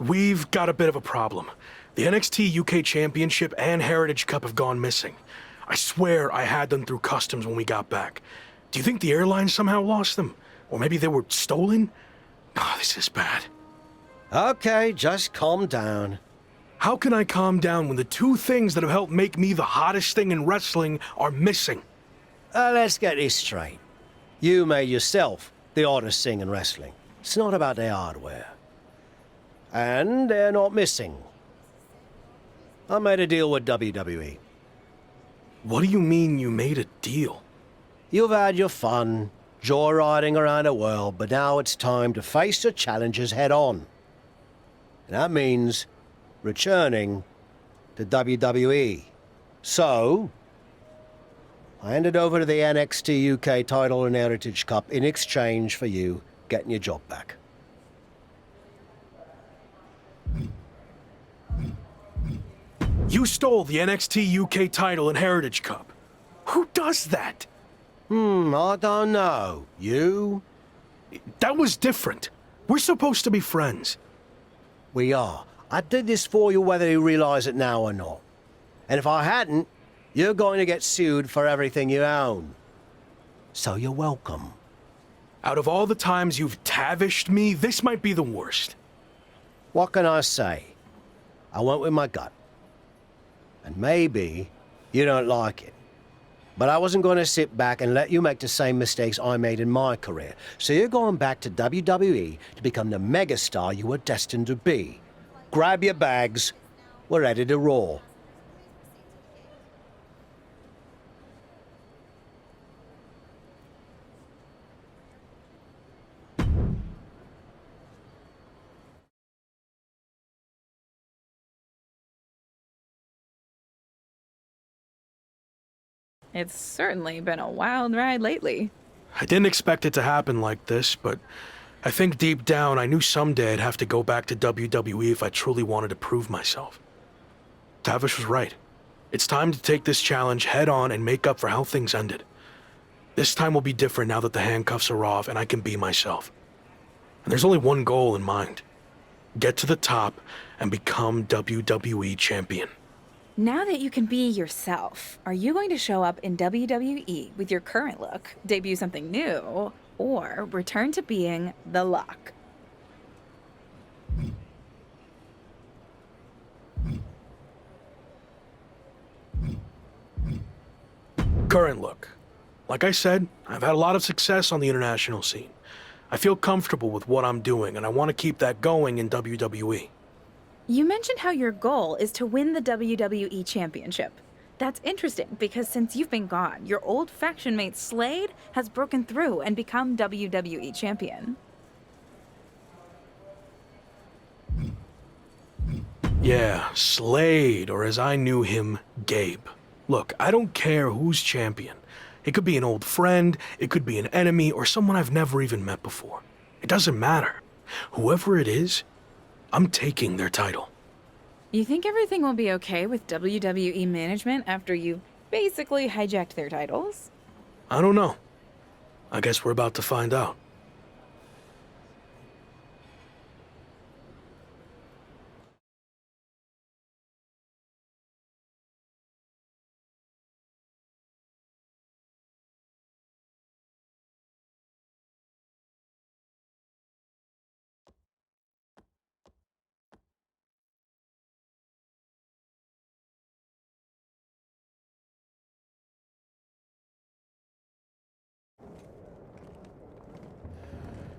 We've got a bit of a problem. The NXT UK Championship and Heritage Cup have gone missing. I swear I had them through customs when we got back. Do you think the airline somehow lost them? Or maybe they were stolen? Oh, this is bad. Okay, just calm down. How can I calm down when the two things that have helped make me the hottest thing in wrestling are missing? Let's get this straight. You made yourself the hottest thing in wrestling. It's not about their hardware. And they're not missing. I made a deal with WWE. What do you mean you made a deal? You've had your fun, joyriding around the world, but now it's time to face the challenges head on. And that means returning to WWE. So, I handed over the NXT UK title and Heritage Cup in exchange for you getting your job back. You stole the NXT UK title and Heritage Cup. Who does that? I don't know. You? That was different. We're supposed to be friends. We are. I did this for you whether you realize it now or not. And if I hadn't, you're going to get sued for everything you own. So you're welcome. Out of all the times you've tavished me, this might be the worst. What can I say? I went with my gut. And maybe you don't like it. But I wasn't going to sit back and let you make the same mistakes I made in my career. So you're going back to WWE to become the megastar you were destined to be. Grab your bags. We're ready to roar. It's certainly been a wild ride lately. I didn't expect it to happen like this, but I think deep down I knew someday I'd have to go back to WWE if I truly wanted to prove myself. Tavish was right. It's time to take this challenge head on and make up for how things ended. This time will be different now that the handcuffs are off and I can be myself. And there's only one goal in mind. Get to the top and become WWE Champion. Now that you can be yourself, are you going to show up in WWE with your current look, debut something new, or return to being the Lock? Current look. Like I said, I've had a lot of success on the international scene. I feel comfortable with what I'm doing, and I want to keep that going in WWE. You mentioned how your goal is to win the WWE Championship. That's interesting because since you've been gone, your old faction mate Slade has broken through and become WWE Champion. Yeah, Slade, or as I knew him, Gabe. Look, I don't care who's champion. It could be an old friend, it could be an enemy, or someone I've never even met before. It doesn't matter. Whoever it is, I'm taking their title. You think everything will be okay with WWE management after you basically hijacked their titles? I don't know. I guess we're about to find out.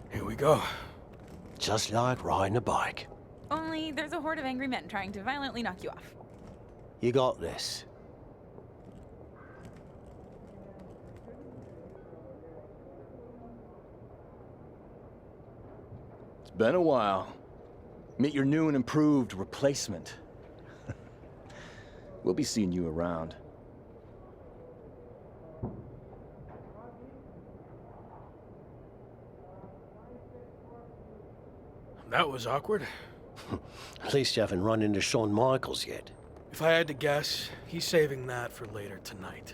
Here we go. Just like riding a bike. Only there's a horde of angry men trying to violently knock you off. You got this. It's been a while. Meet your new and improved replacement. We'll be seeing you around. That was awkward. At least you haven't run into Shawn Michaels yet. If I had to guess, he's saving that for later tonight.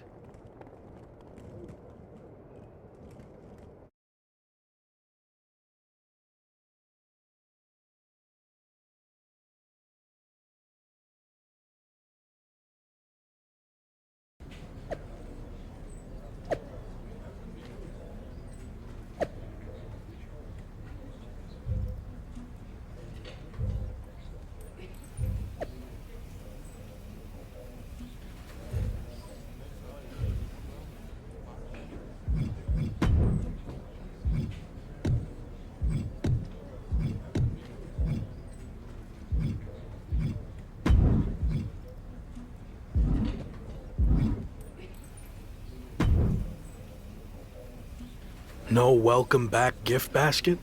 No welcome back gift basket?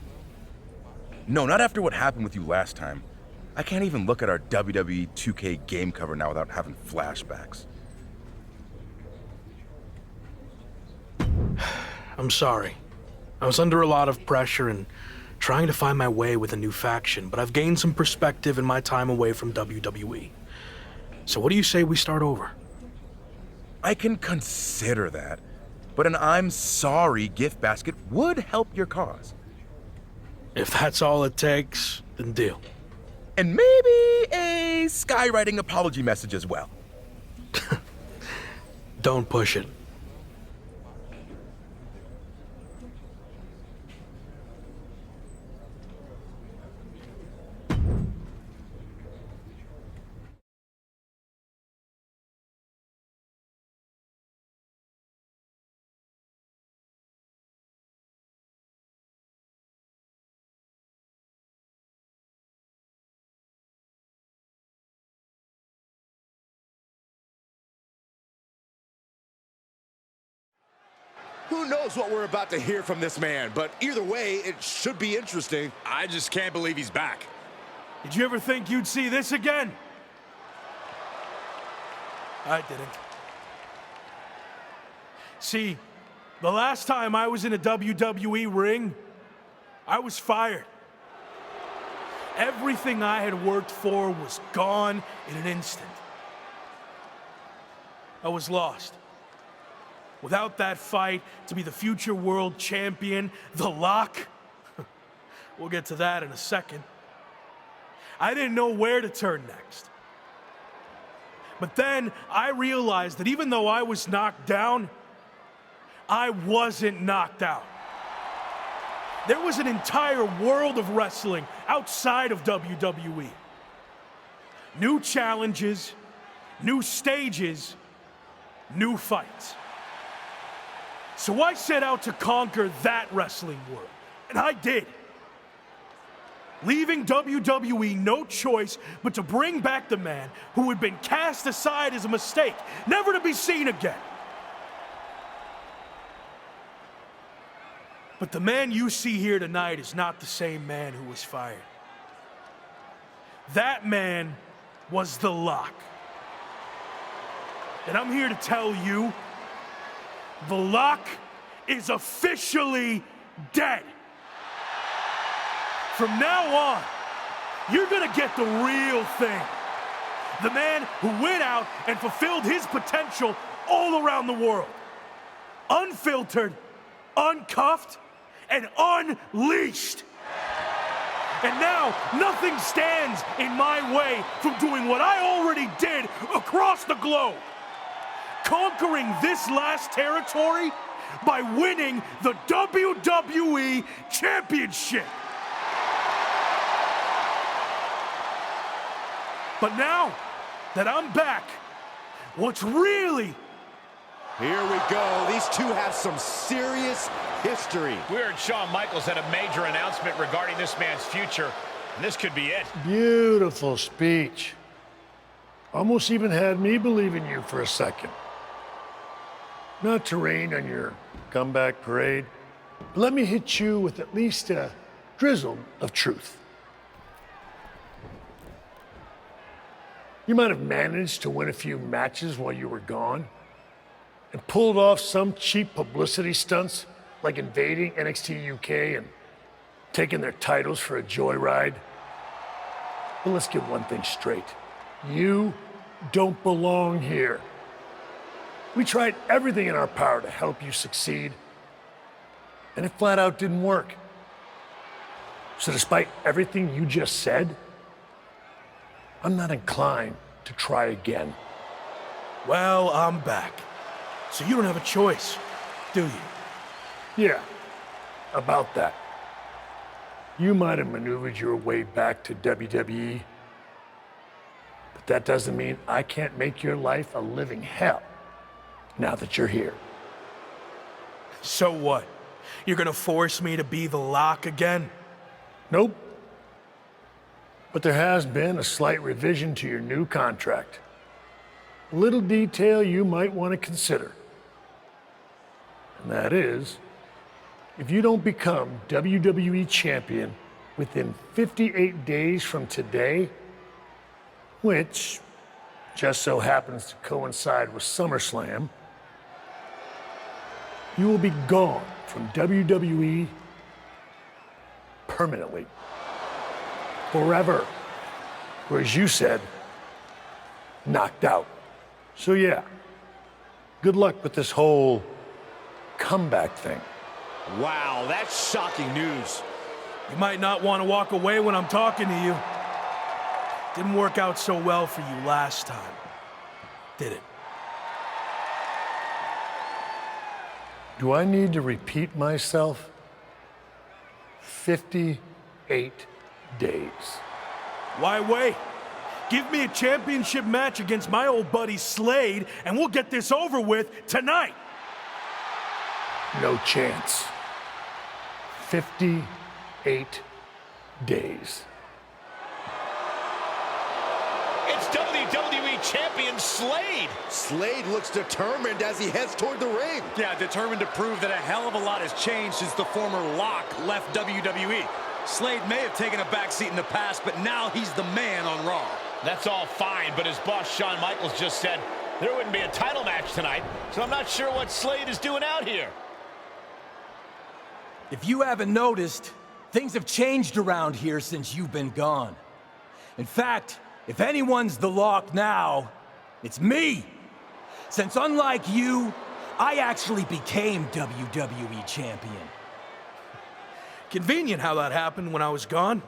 No, not after what happened with you last time. I can't even look at our WWE 2K game cover now without having flashbacks. I'm sorry. I was under a lot of pressure and trying to find my way with a new faction, but I've gained some perspective in my time away from WWE. So what do you say we start over? I can consider that, but an I'm sorry gift basket would help your cause. If that's all it takes, then deal. And maybe a skywriting apology message as well. Don't push it. Who knows what we're about to hear from this man, but either way, it should be interesting. I just can't believe he's back. Did you ever think you'd see this again? I didn't. See, the last time I was in a WWE ring, I was fired. Everything I had worked for was gone in an instant. I was lost. Without that fight to be the future world champion, The Lock, we'll get to that in a second. I didn't know where to turn next. But then I realized that even though I was knocked down, I wasn't knocked out. There was an entire world of wrestling outside of WWE. New challenges, new stages, new fights. So I set out to conquer that wrestling world, and I did. Leaving WWE no choice but to bring back the man who had been cast aside as a mistake, never to be seen again. But the man you see here tonight is not the same man who was fired. That man was The Lock. And I'm here to tell you, The Lock is officially dead. From now on, you're gonna get the real thing. The man who went out and fulfilled his potential all around the world. Unfiltered, uncuffed, and unleashed. And now, nothing stands in my way from doing what I already did across the globe. Conquering this last territory by winning the WWE Championship. But now that I'm back, what's really... Here we go. These two have some serious history. We heard Shawn Michaels had a major announcement regarding this man's future, and this could be it. Beautiful speech. Almost even had me believe in you for a second. Not to rain on your comeback parade, but let me hit you with at least a drizzle of truth. You might have managed to win a few matches while you were gone and pulled off some cheap publicity stunts like invading NXT UK and taking their titles for a joyride. But let's get one thing straight. You don't belong here. We tried everything in our power to help you succeed, and it flat out didn't work. So despite everything you just said, I'm not inclined to try again. Well, I'm back. So you don't have a choice, do you? Yeah, about that. You might have maneuvered your way back to WWE, but that doesn't mean I can't make your life a living hell now that you're here. So what? You're gonna force me to be The Lock again? Nope. But there has been a slight revision to your new contract. A little detail you might want to consider. And that is, If you don't become WWE Champion within 58 days from today, which just so happens to coincide with SummerSlam, you will be gone from WWE permanently, forever, or as you said, knocked out. So yeah, good luck with this whole comeback thing. Wow, that's shocking news. You might not want to walk away when I'm talking to you. Didn't work out so well for you last time, did it? Do I need to repeat myself? 58 days. Why wait? Give me a championship match against my old buddy Slade, and we'll get this over with tonight. No chance. 58 days. It's WWE Champion Slade. Slade looks determined as he heads toward the ring. Yeah, determined to prove that a hell of a lot has changed since the former Lock left WWE. Slade may have taken a backseat in the past, but now he's the man on Raw. That's all fine, but his boss, Shawn Michaels, just said there wouldn't be a title match tonight, so I'm not sure what Slade is doing out here. If you haven't noticed, things have changed around here since you've been gone. In fact, if anyone's the Lock now, it's me. Since unlike you, I actually became WWE Champion. Convenient how that happened when I was gone.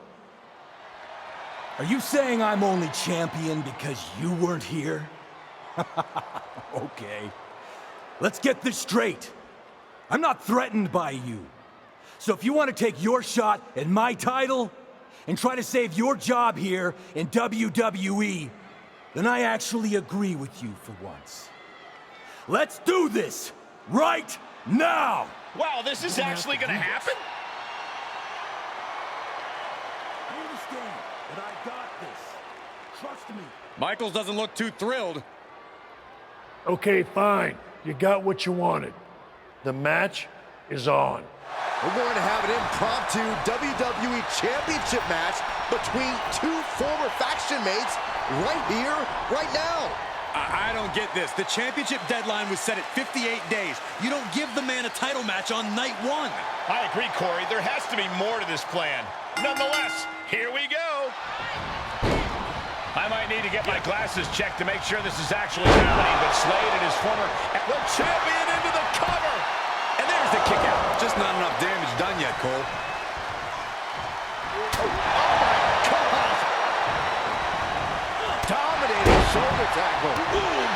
Are you saying I'm only champion because you weren't here? Okay. Let's get this straight. I'm not threatened by you. So if you want to take your shot at my title and try to save your job here in WWE, then I actually agree with you for once. Let's do this right now! Wow, this is actually going to happen? I understand, but I got this. Trust me. Michaels doesn't look too thrilled. Okay, fine. You got what you wanted. The match is on. We're going to have an impromptu WWE Championship match between two former faction mates right here, right now. I don't get this. The championship deadline was set at 58 days. You don't give the man a title match on night one. I agree, Corey. There has to be more to this plan. Nonetheless, here we go. I might need to get my glasses checked to make sure this is actually happening, but Slade and his former... The champion into the cover! And there's the kick out. Just not enough damage done yet, Cole. Oh my God! Dominating shoulder tackle. Boom!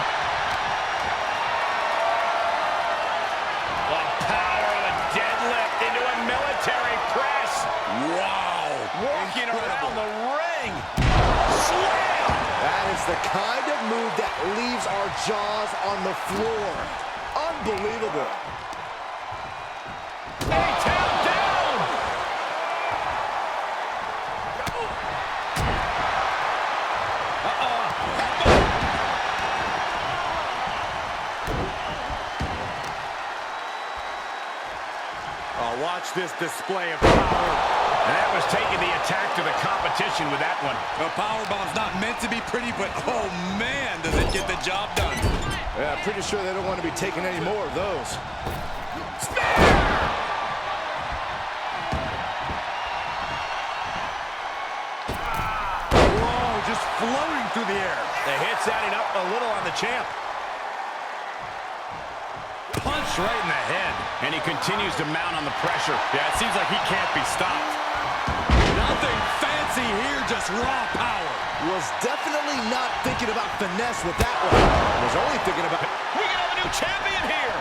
The power of the deadlift into a military press. Wow! Walking around the ring. Slam! That is the kind of move that leaves our jaws on the floor. Unbelievable. A-town down! Oh, watch this display of power. That was taking the attack to the competition with that one. The powerbomb's not meant to be pretty, but oh man, does it get the job done. Yeah, pretty sure they don't want to be taking any more of those. Whoa, just floating through the air. The hit's adding up a little on the champ. Punch right in the head. And he continues to mount on the pressure. Yeah, it seems like he can't be stopped. Nothing fancy here, just raw power. Was definitely not thinking about finesse with that one. Was only thinking about... We can have a new champion here.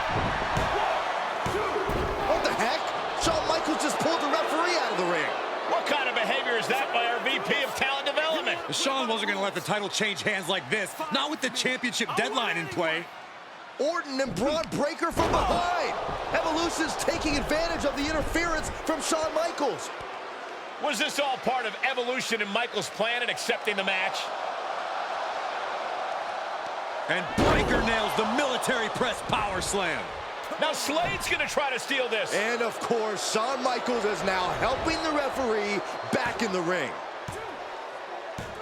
What the heck? Shawn Michaels just pulled the referee out of the ring. What kind of behavior is that by our VP of Talent Development? Shawn wasn't going to let the title change hands like this, not with the championship deadline in play. Orton and Braun Breaker from behind. Evolution's taking advantage of the interference from Shawn Michaels. Was this all part of Evolution and Michaels' plan in accepting the match? And Breaker nails the military press power slam. Now Slade's gonna try to steal this. And of course, Shawn Michaels is now helping the referee back in the ring.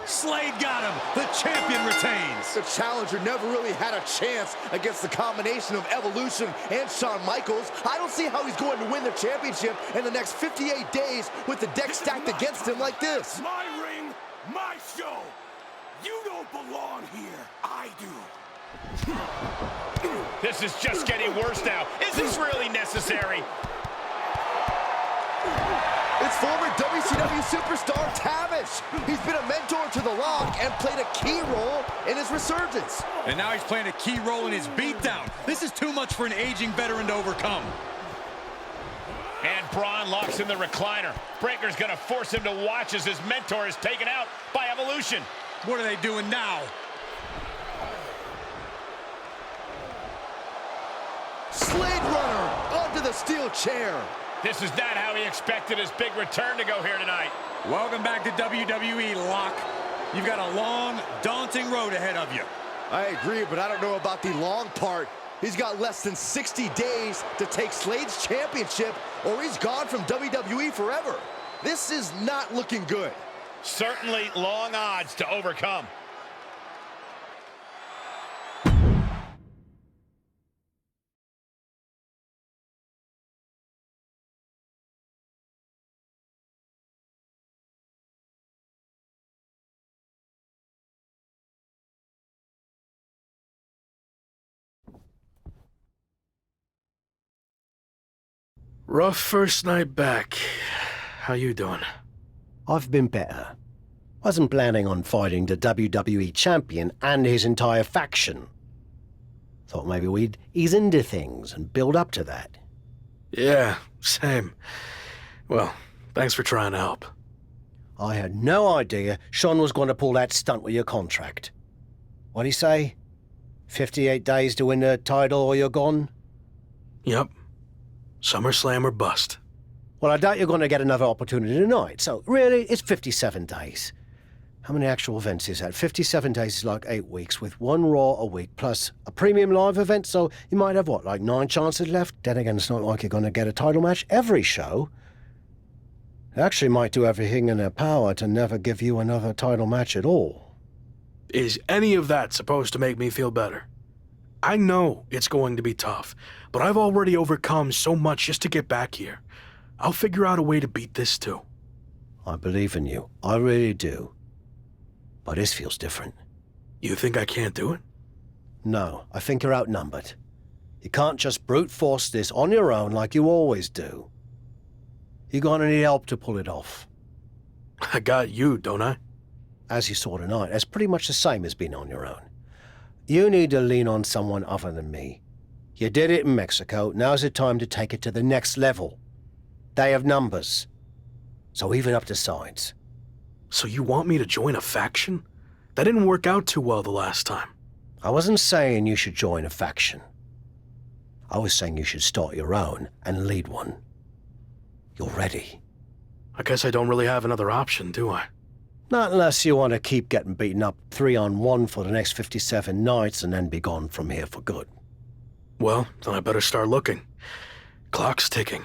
Slade got him. The champion retains. The challenger never really had a chance against the combination of Evolution and Shawn Michaels. I don't see how he's going to win the championship in the next 58 days with the deck stacked against him like this. My ring, my show. You don't belong here. I do. This is just getting worse now. Is this really necessary? It's former WCW superstar Tavish. He's been a mentor to The Lock and played a key role in his resurgence. And now he's playing a key role in his beatdown. This is too much for an aging veteran to overcome. And Braun locks in the recliner. Breaker's gonna force him to watch as his mentor is taken out by Evolution. What are they doing now? Slade runner onto the steel chair. This is not how he expected his big return to go here tonight. Welcome back to WWE, Lock. You've got a long, daunting road ahead of you. I agree, but I don't know about the long part. He's got less than 60 days to take Slade's championship, or he's gone from WWE forever. This is not looking good. Certainly long odds to overcome. Rough first night back. How you doing? I've been better. Wasn't planning on fighting the WWE Champion and his entire faction. Thought maybe we'd ease into things and build up to that. Yeah, same. Well, thanks for trying to help. I had no idea Shawn was going to pull that stunt with your contract. What'd he say? 58 days to win the title or you're gone? Yep. SummerSlam or bust. Well, I doubt you're going to get another opportunity tonight, so really, it's 57 days. How many actual events is that? 57 days is like 8 weeks, with one Raw a week, plus a premium live event, so you might have, what, like 9 chances left? Then again, it's not like you're going to get a title match every show. They actually might do everything in their power to never give you another title match at all. Is any of that supposed to make me feel better? I know it's going to be tough, but I've already overcome so much just to get back here. I'll figure out a way to beat this too. I believe in you. I really do. But this feels different. You think I can't do it? No, I think you're outnumbered. You can't just brute force this on your own like you always do. You're gonna need help to pull it off. I got you, don't I? As you saw tonight, that's pretty much the same as being on your own. You need to lean on someone other than me. You did it in Mexico, now's the time to take it to the next level. They have numbers. So even up the sides. So you want me to join a faction? That didn't work out too well the last time. I wasn't saying you should join a faction. I was saying you should start your own and lead one. You're ready. I guess I don't really have another option, do I? Not unless you want to keep getting beaten up 3-on-1 for the next 57 nights and then be gone from here for good. Well, then I better start looking. Clock's ticking.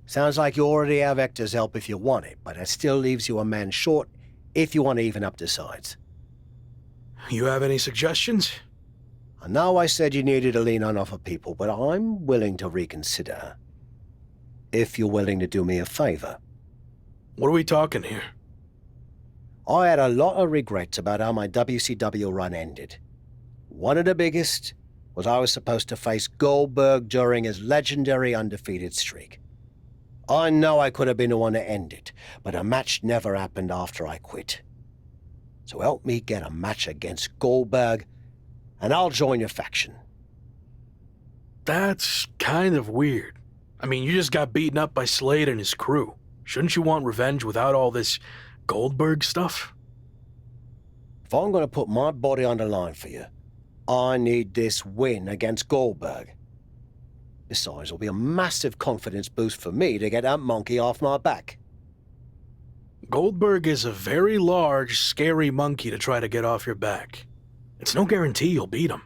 Sounds like you already have Hector's help if you want it, but that still leaves you a man short if you want to even up the sides. You have any suggestions? I know I said you needed to lean on other people, but I'm willing to reconsider. If you're willing to do me a favor. What are we talking here? I had a lot of regrets about how my WCW run ended. One of the biggest was I was supposed to face Goldberg during his legendary undefeated streak. I know I could have been the one to end it, but a match never happened after I quit. So help me get a match against Goldberg, and I'll join your faction. That's kind of weird. I mean, you just got beaten up by Slade and his crew. Shouldn't you want revenge without all this Goldberg stuff? If I'm going to put my body on the line for you, I need this win against Goldberg. Besides, it'll be a massive confidence boost for me to get that monkey off my back. Goldberg is a very large, scary monkey to try to get off your back. It's no guarantee you'll beat him.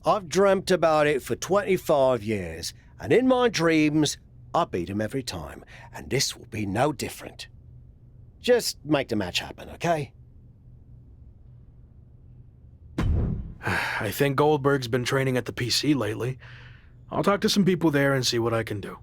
I've dreamt about it for 25 years, and in my dreams, I beat him every time, and this will be no different. Just make the match happen, okay? I think Goldberg's been training at the PC lately. I'll talk to some people there and see what I can do.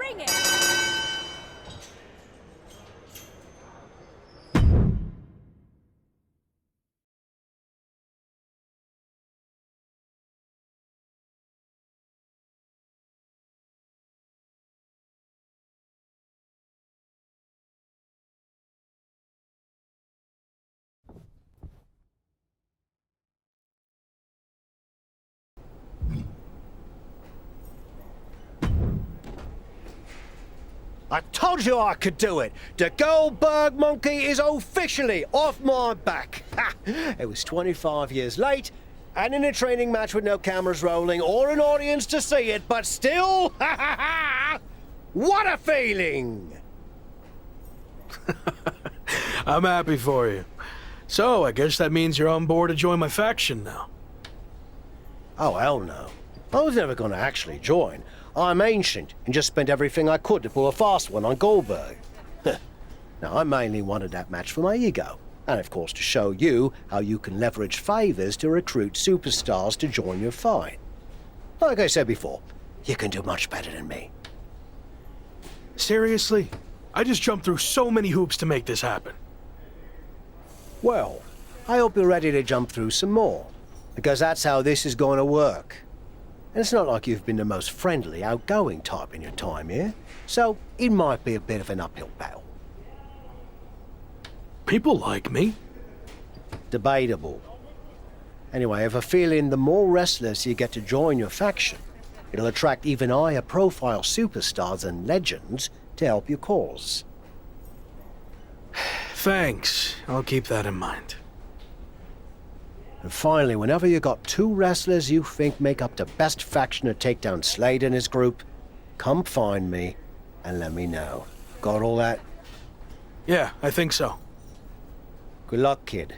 Bring it! I told you I could do it. The Goldberg monkey is officially off my back. Ha! It was 25 years late, and in a training match with no cameras rolling or an audience to see it, but still, what a feeling! I'm happy for you. So, I guess that means you're on board to join my faction now. Oh, hell no. I was never going to actually join. I'm ancient and just spent everything I could to pull a fast one on Goldberg. Now, I mainly wanted that match for my ego, and of course to show you how you can leverage favors to recruit superstars to join your fight. Like I said before, you can do much better than me. Seriously? I just jumped through so many hoops to make this happen. Well, I hope you're ready to jump through some more, because that's how this is going to work. And it's not like you've been the most friendly, outgoing type in your time here, so it might be a bit of an uphill battle. People like me. Debatable. Anyway, I have a feeling the more wrestlers you get to join your faction, it'll attract even higher profile superstars and legends to help your cause. Thanks. I'll keep that in mind. And finally, whenever you got two wrestlers you think make up the best faction to take down Slade and his group, come find me and let me know. Got all that? Yeah, I think so. Good luck, kid.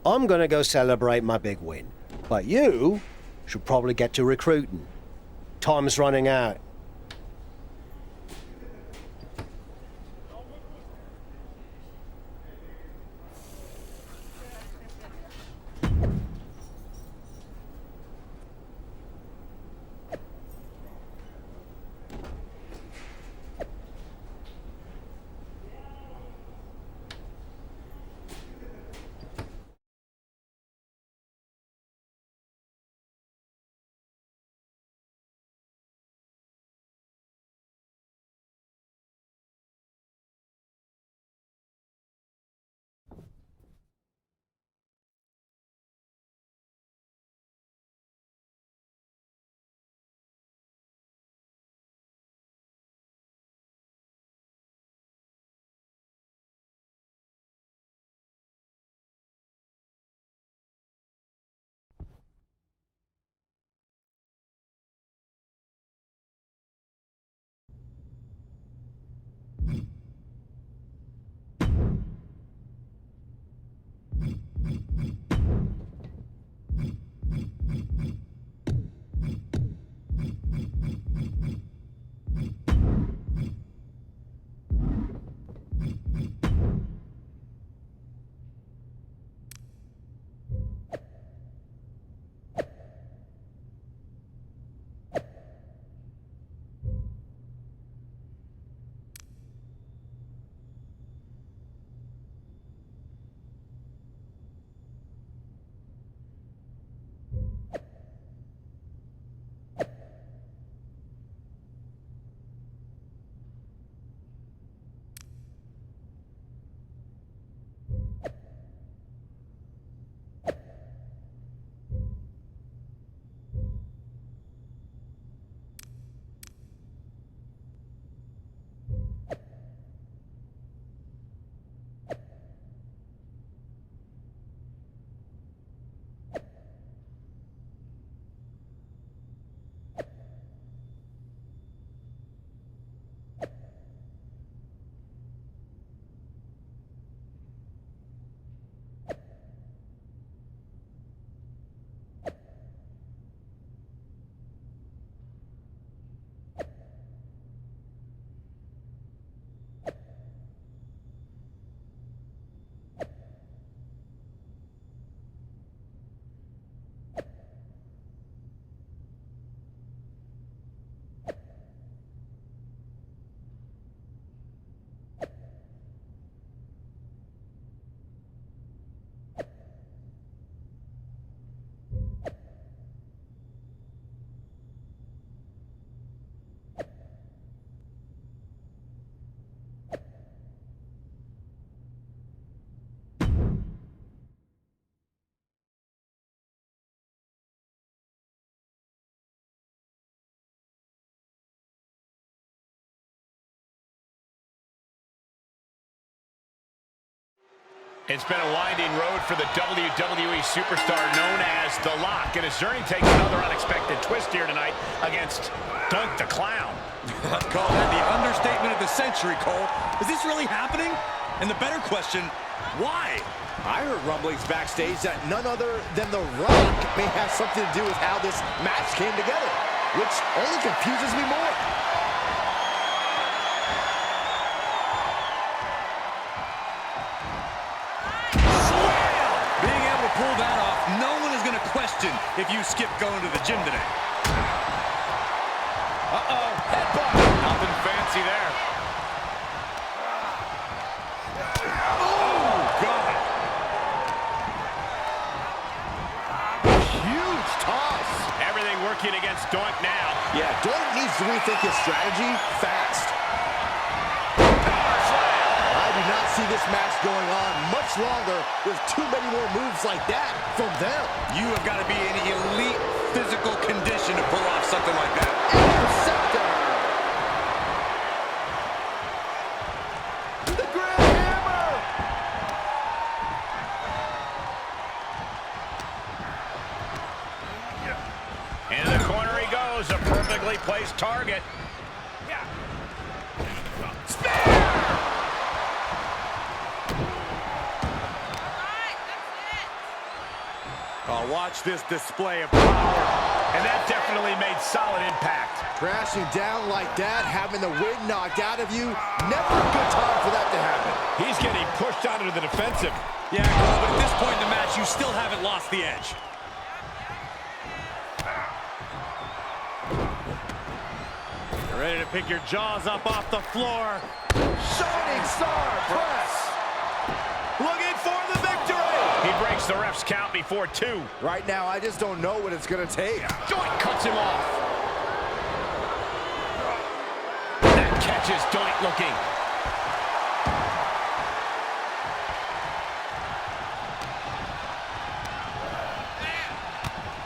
I'm gonna go celebrate my big win, but you should probably get to recruiting. Time's running out. It's been a winding road for the WWE superstar known as The Lock, and his journey takes another unexpected twist here tonight against Dunk the Clown. I'd call that the understatement of the century, Cole. Is this really happening? And the better question, why? I heard rumblings backstage that none other than The Rock may have something to do with how this match came together, which only confuses me more. Pull that off, no one is going to question if you skip going to the gym today. Uh-oh, headbutt. Nothing fancy there. Oh, God. Huge toss. Everything working against Doink now. Yeah, Doink needs to rethink his strategy fast. I do not see this match going on much longer with too many more moves like that from them. You have got to be in elite physical condition to pull off something like that. Interceptor. The Grand Hammer. Into the corner he goes, a perfectly placed target. Oh, watch this display of power. And that definitely made solid impact. Crashing down like that, having the wind knocked out of you, never a good time for that to happen. He's getting pushed onto the defensive. Yeah, Cole, but at this point in the match, you still haven't lost the edge. You're ready to pick your jaws up off the floor. Shining Star Press. Looking for the victory. He breaks the ref's count before 2. Right now, I just don't know what it's going to take. Doink cuts him off. That catches Doink looking.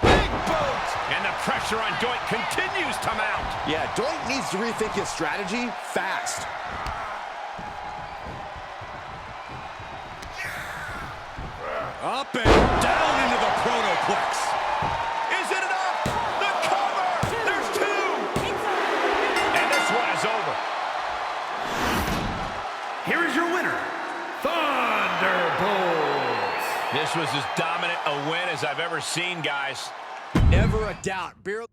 Big boot. And the pressure on Doink continues to mount. Yeah, Doink needs to rethink his strategy fast. Up and down into the protoplex. Is it enough? The cover! There's 2! And this one is over. Here is your winner, Thunderbolts. This was as dominant a win as I've ever seen, guys. Never a doubt. Barely.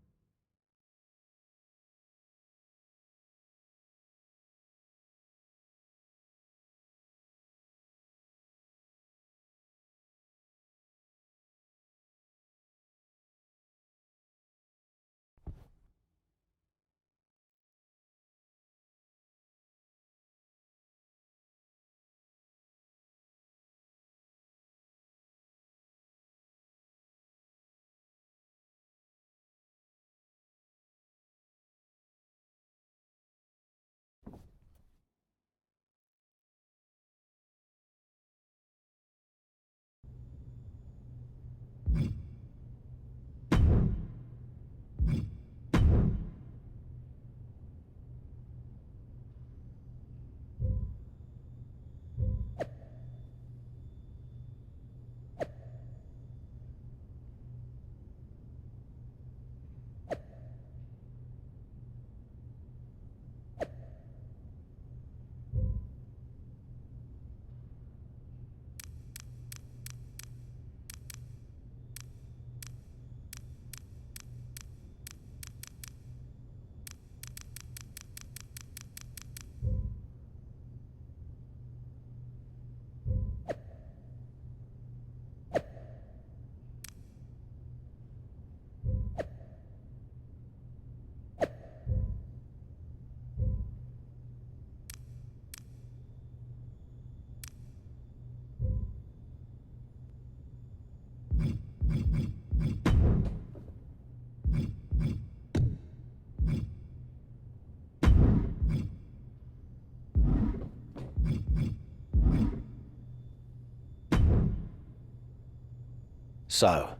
So,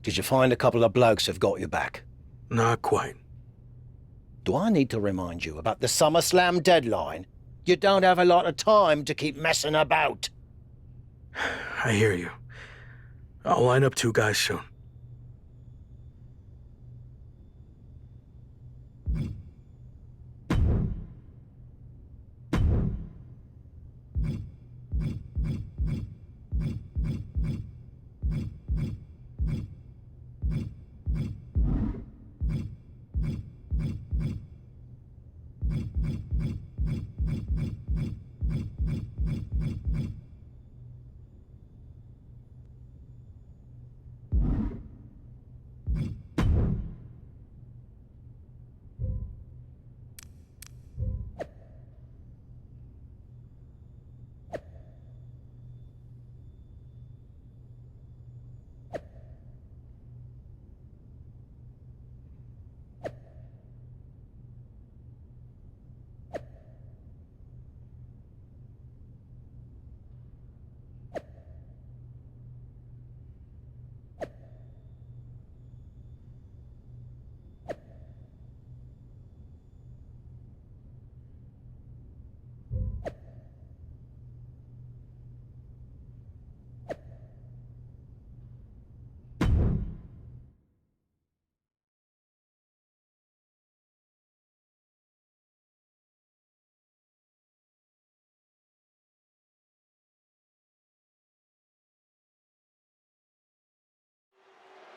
did you find a couple of blokes who've got your back? Not quite. Do I need to remind you about the SummerSlam deadline? You don't have a lot of time to keep messing about. I hear you. I'll line up 2 guys soon.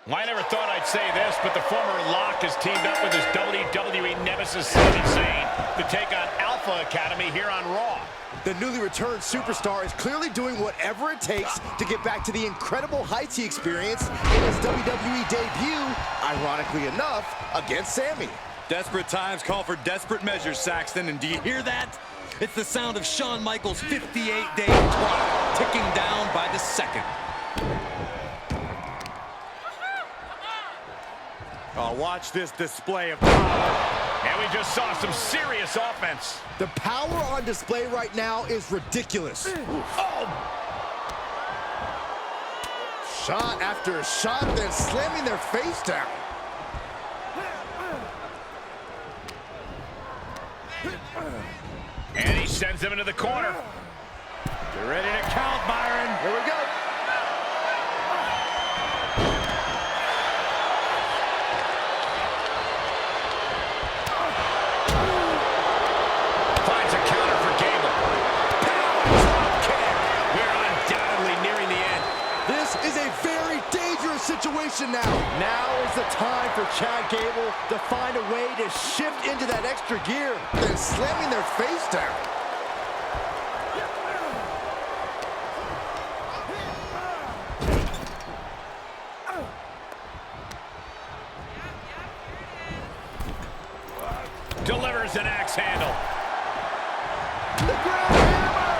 I never thought I'd say this, but the former Lock has teamed up with his WWE nemesis, Zayn, to take on Alpha Academy here on Raw. The newly returned superstar is clearly doing whatever it takes to get back to the incredible heights he experienced in his WWE debut, ironically enough, against Sammy. Desperate times call for desperate measures, Saxton, and do you hear that? It's the sound of Shawn Michaels' 58-day clock ticking down by the second. Oh, watch this display of power. And we just saw some serious offense. The power on display right now is ridiculous. Oh! Shot after shot, then slamming their face down. And he sends them into the corner. You're ready to count, Byron. Here we go. Situation now. Now is the time for Chad Gable to find a way to shift into that extra gear, then slamming their face down. Delivers an axe handle. The ground hammer.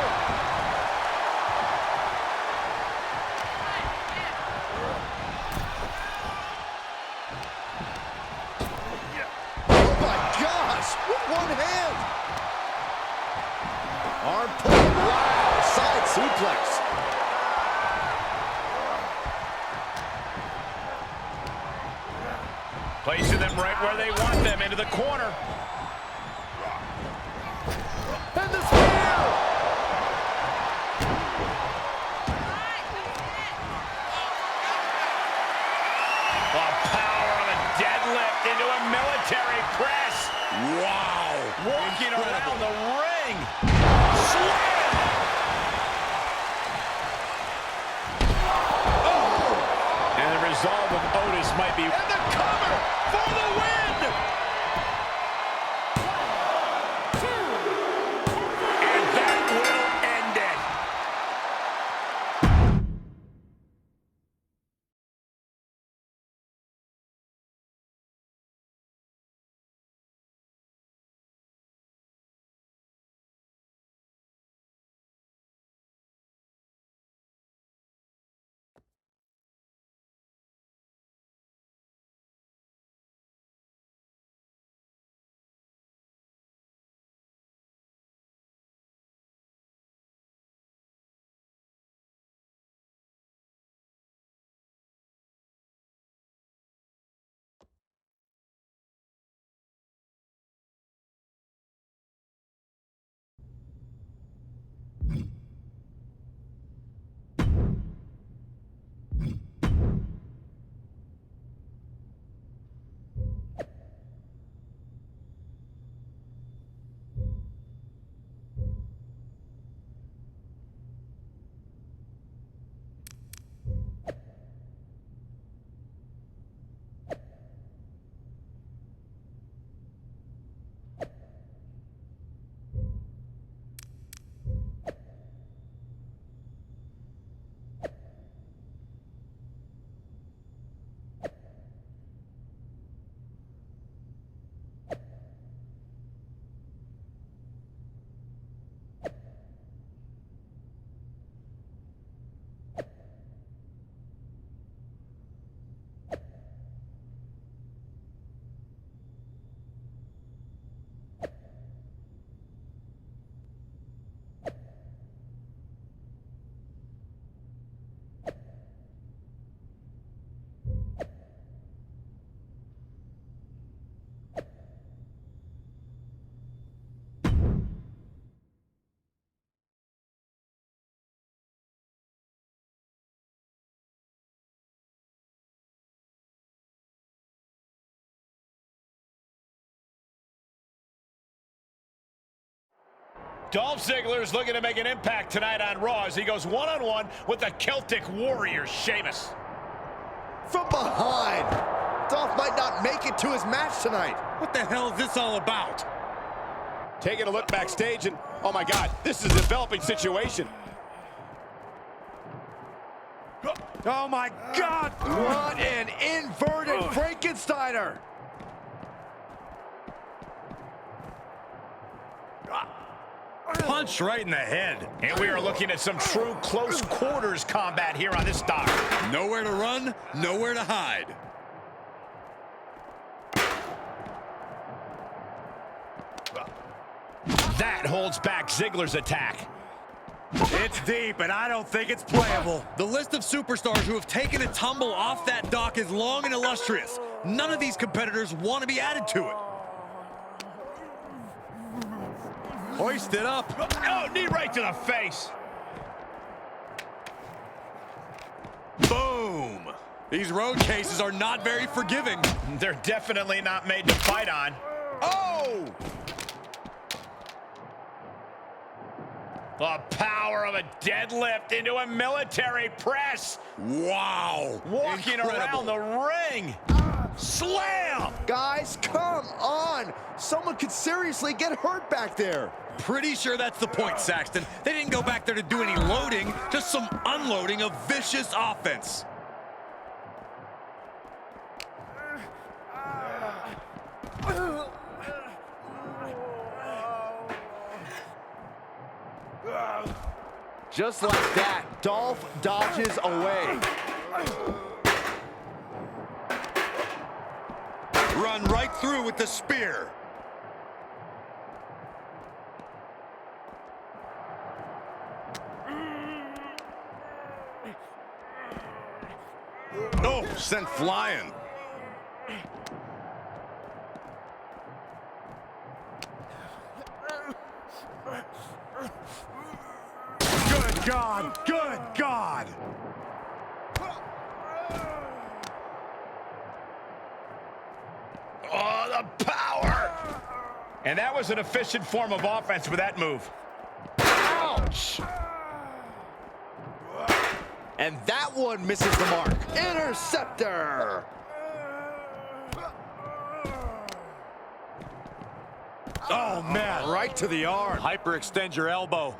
With one hand. Arm pull. Wow. Side suplex. Placing them right where they want them, into the corner. And the spear. Power of a deadlift into a military press. Wow! Walking around the ring. Slade! Oh! And the resolve of Otis might be... And the cover for the win! Dolph Ziggler's looking to make an impact tonight on Raw as he goes one-on-one with the Celtic Warrior, Sheamus. From behind. Dolph might not make it to his match tonight. What the hell is this all about? Taking a look backstage, and oh my God, this is a developing situation. Oh my God! What an inverted Frankensteiner! Punch right in the head. And we are looking at some true close quarters combat here on this dock. Nowhere to run, nowhere to hide. That holds back Ziggler's attack. It's deep, and I don't think it's playable. The list of superstars who have taken a tumble off that dock is long and illustrious. None of these competitors want to be added to it. Hoist it up. Oh, knee right to the face. Boom. These road cases are not very forgiving. They're definitely not made to fight on. Oh! The power of a deadlift into a military press. Wow. Walking Incredible. around the ring. Slam! Guys, come on! Someone could seriously get hurt back there. Pretty sure that's the point, Saxton. They didn't go back there to do any loading, just some unloading of vicious offense. Just like that, Dolph dodges away. Run right through with the spear. Oh, sent flying. Good God! Good God! Oh, the power! And that was an efficient form of offense with that move. Ouch! And that one misses the mark. Interceptor! Oh, man, right to the arm. Hyperextend your elbow.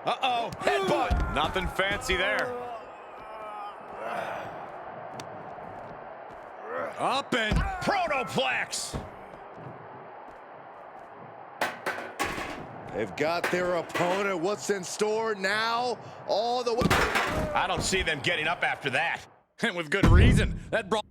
Uh-oh, headbutt. Nothing fancy there. Up and Protoplex. They've got their opponent. What's in store now? All the way. I don't see them getting up after that. and with good reason. That brought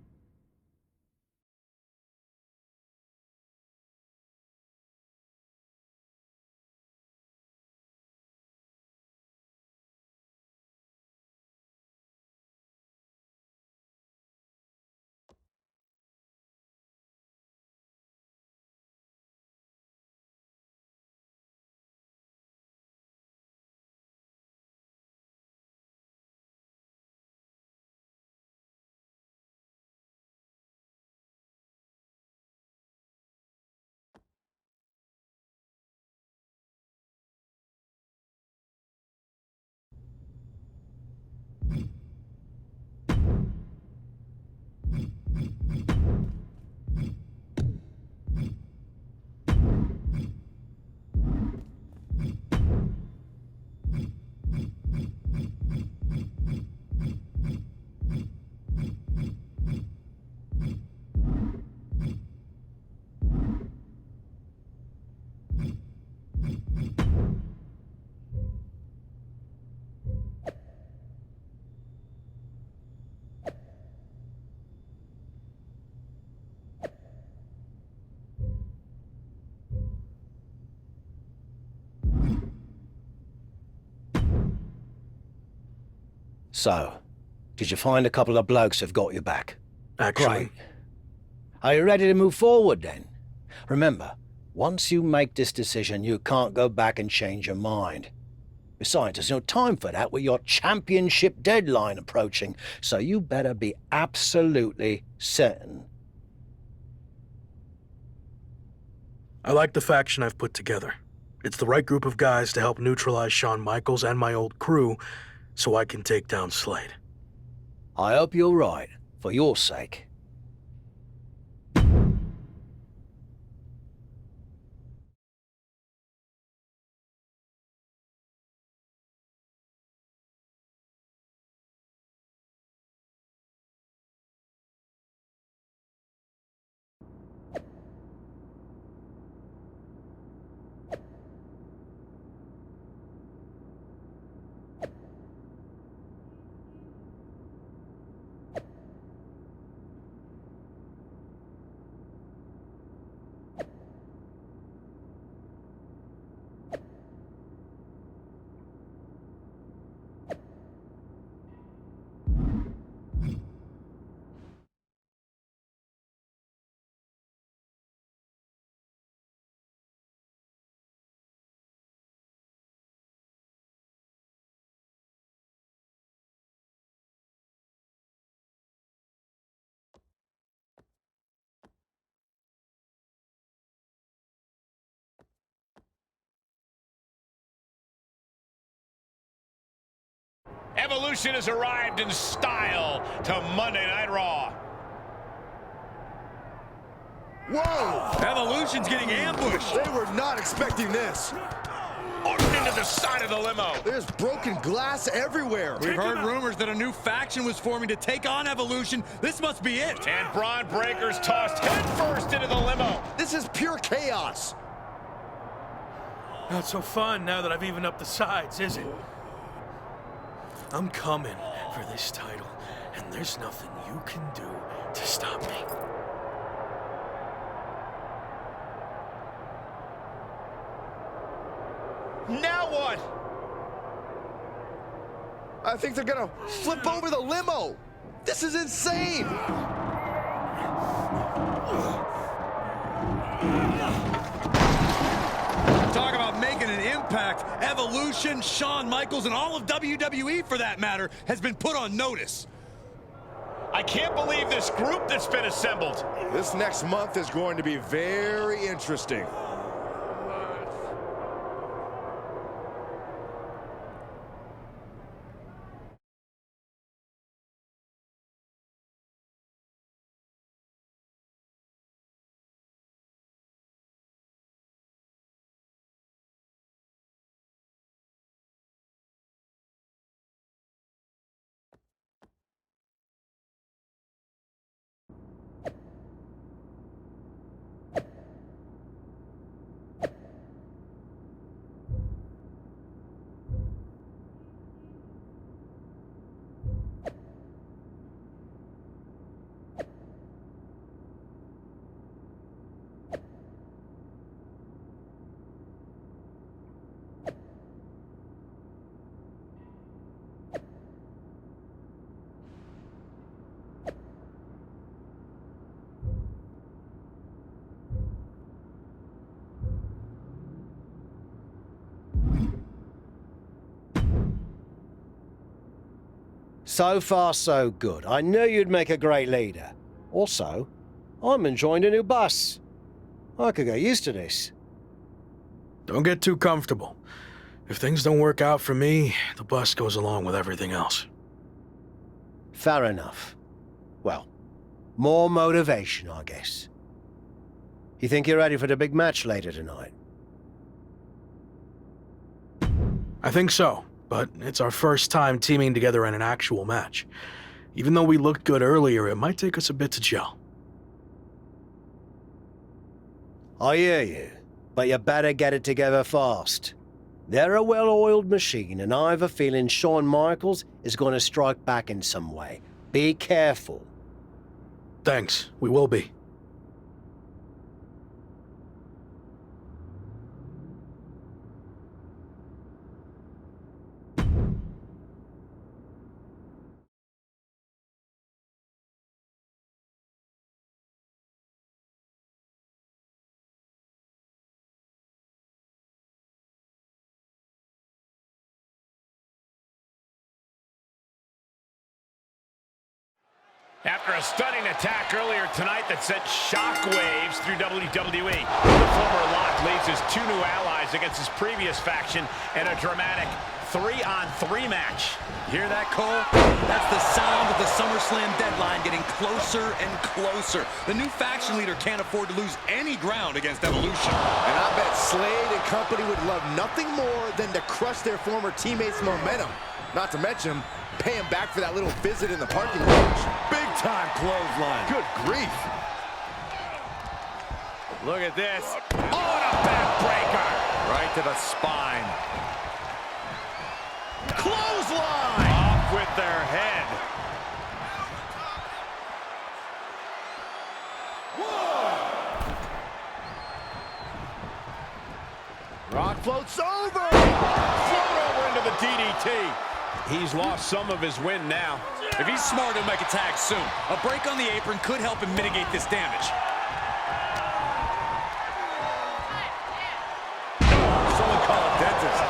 So, did you find a couple of blokes who've got your back? Actually. Great. Are you ready to move forward then? Remember, once you make this decision, you can't go back and change your mind. Besides, there's no time for that with your championship deadline approaching, so you better be absolutely certain. I like the faction I've put together. It's the right group of guys to help neutralize Shawn Michaels and my old crew so I can take down Slade. I hope you're right, for your sake. Evolution has arrived in style to Monday Night Raw. Whoa! Evolution's getting ambushed. They were not expecting this. Orton into the side of the limo. There's broken glass everywhere. We've heard rumors that a new faction was forming to take on Evolution. This must be it. And Braun Breaker's tossed headfirst into the limo. This is pure chaos. Not so fun now that I've evened up the sides, is it? I'm coming for this title, and there's nothing you can do to stop me. Now what? I think they're gonna flip over the limo. This is insane. Talk about making an impact. Evolution, Shawn Michaels, and all of WWE, for that matter, has been put on notice. I can't believe this group that's been assembled. This next month is going to be very interesting. So far, so good. I knew you'd make a great leader. Also, I'm enjoying a new bus. I could get used to this. Don't get too comfortable. If things don't work out for me, the bus goes along with everything else. Fair enough. Well, more motivation, I guess. You think you're ready for the big match later tonight? I think so, but it's our first time teaming together in an actual match. Even though we looked good earlier, it might take us a bit to gel. I hear you, but you better get it together fast. They're a well-oiled machine, and I have a feeling Shawn Michaels is going to strike back in some way. Be careful. Thanks, we will be. After a stunning attack earlier tonight that sent shockwaves through WWE, the former Lock leads his 2 new allies against his previous faction in a dramatic 3-on-3 match. You hear that, Cole? That's the sound of the SummerSlam deadline getting closer and closer. The new faction leader can't afford to lose any ground against Evolution. And I bet Slade and company would love nothing more than to crush their former teammates' momentum. Not to mention, pay him back for that little visit in the parking garage. Big-time clothesline. Good grief. Look at this. Oh, and a backbreaker. Right to the spine. Clothesline. Off with their head. Rock floats over. Float over into the DDT. He's lost some of his wind now. If he's smart, he'll make a tag soon. A break on the apron could help him mitigate this damage. Someone call a dentist.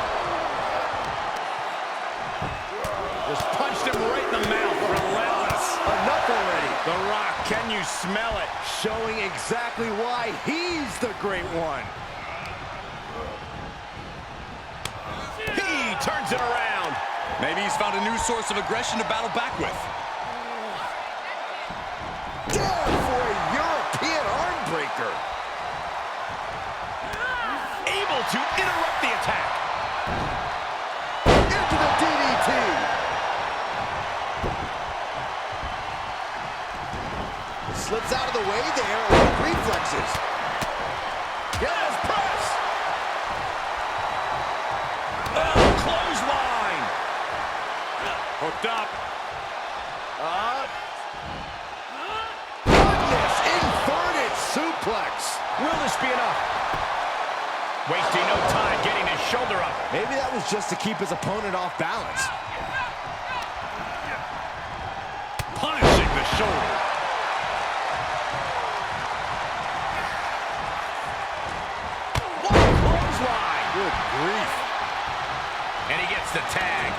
Just punched him right in the mouth. Relentless. Enough already. The Rock, can you smell it? Showing exactly why he's the great one. He turns it around. Maybe he's found a new source of aggression to battle back with. Down for a European arm breaker. Able to interrupt the attack. Into the DDT. Slips out of the way there with reflexes. Yes, press. Clothesline. Hooked up. Goodness, inverted suplex. Will this be enough? Wasting no time getting his shoulder up. Maybe that was just to keep his opponent off balance. Punishing the shoulder. What a clothesline. Good grief. And he gets the tag.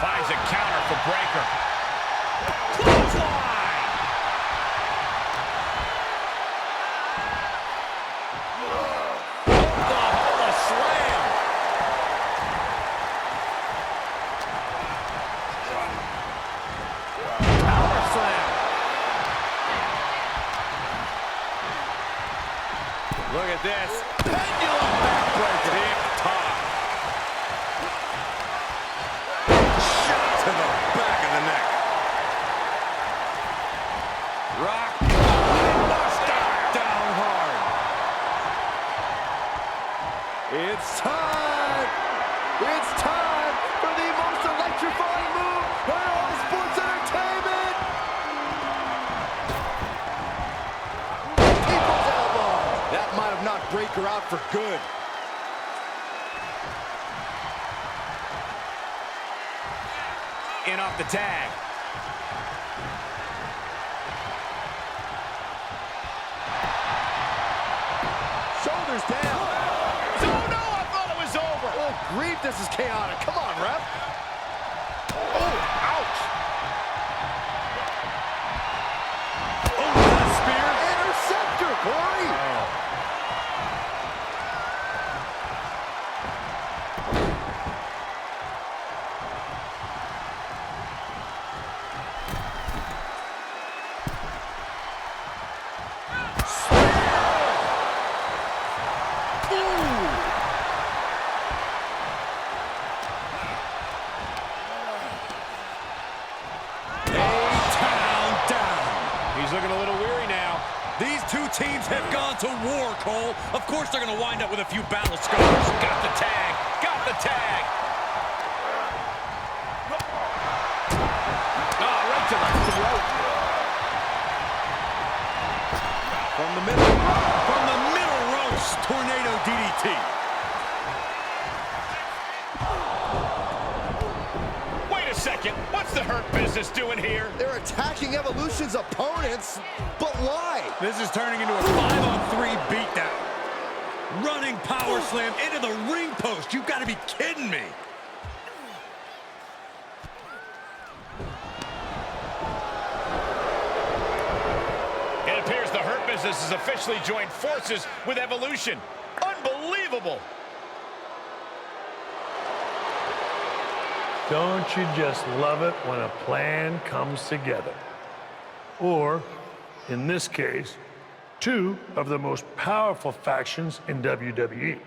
Finds a counter for Breaker. Clothesline! The slam! Power slam! Look at this. Pendulum backbreaker. Tip top. To the back of the neck. Rock. Down hard. It's time. It's time for the most electrifying move in all sports entertainment. People's elbow. That might have knocked Breaker out for good. In off the tag. Shoulders down. Oh no, I thought it was over. Oh, grief, this is chaotic. Come on, ref. Oh, ouch. Oh, that spear. Interceptor, Corey. Looking a little weary now. These two teams have gone to war, Cole. Of course they're going to wind up with a few battle scars. Got the tag. Got the tag. Oh, right to the throat. From the middle ropes, tornado DDT. Wait a second. second. What's the Hurt Business doing here? They're attacking Evolution's opponents, but why? This is turning into a 5-on-3 beatdown. Running power slam into the ring post. You've got to be kidding me. It appears the Hurt Business has officially joined forces with Evolution. Unbelievable. Don't you just love it when a plan comes together? Or, in this case, two of the most powerful factions in WWE.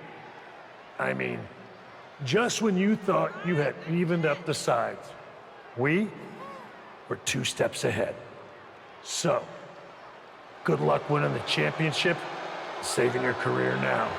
I mean, just when you thought you had evened up the sides, we were 2 steps ahead. So, good luck winning the championship, saving your career now.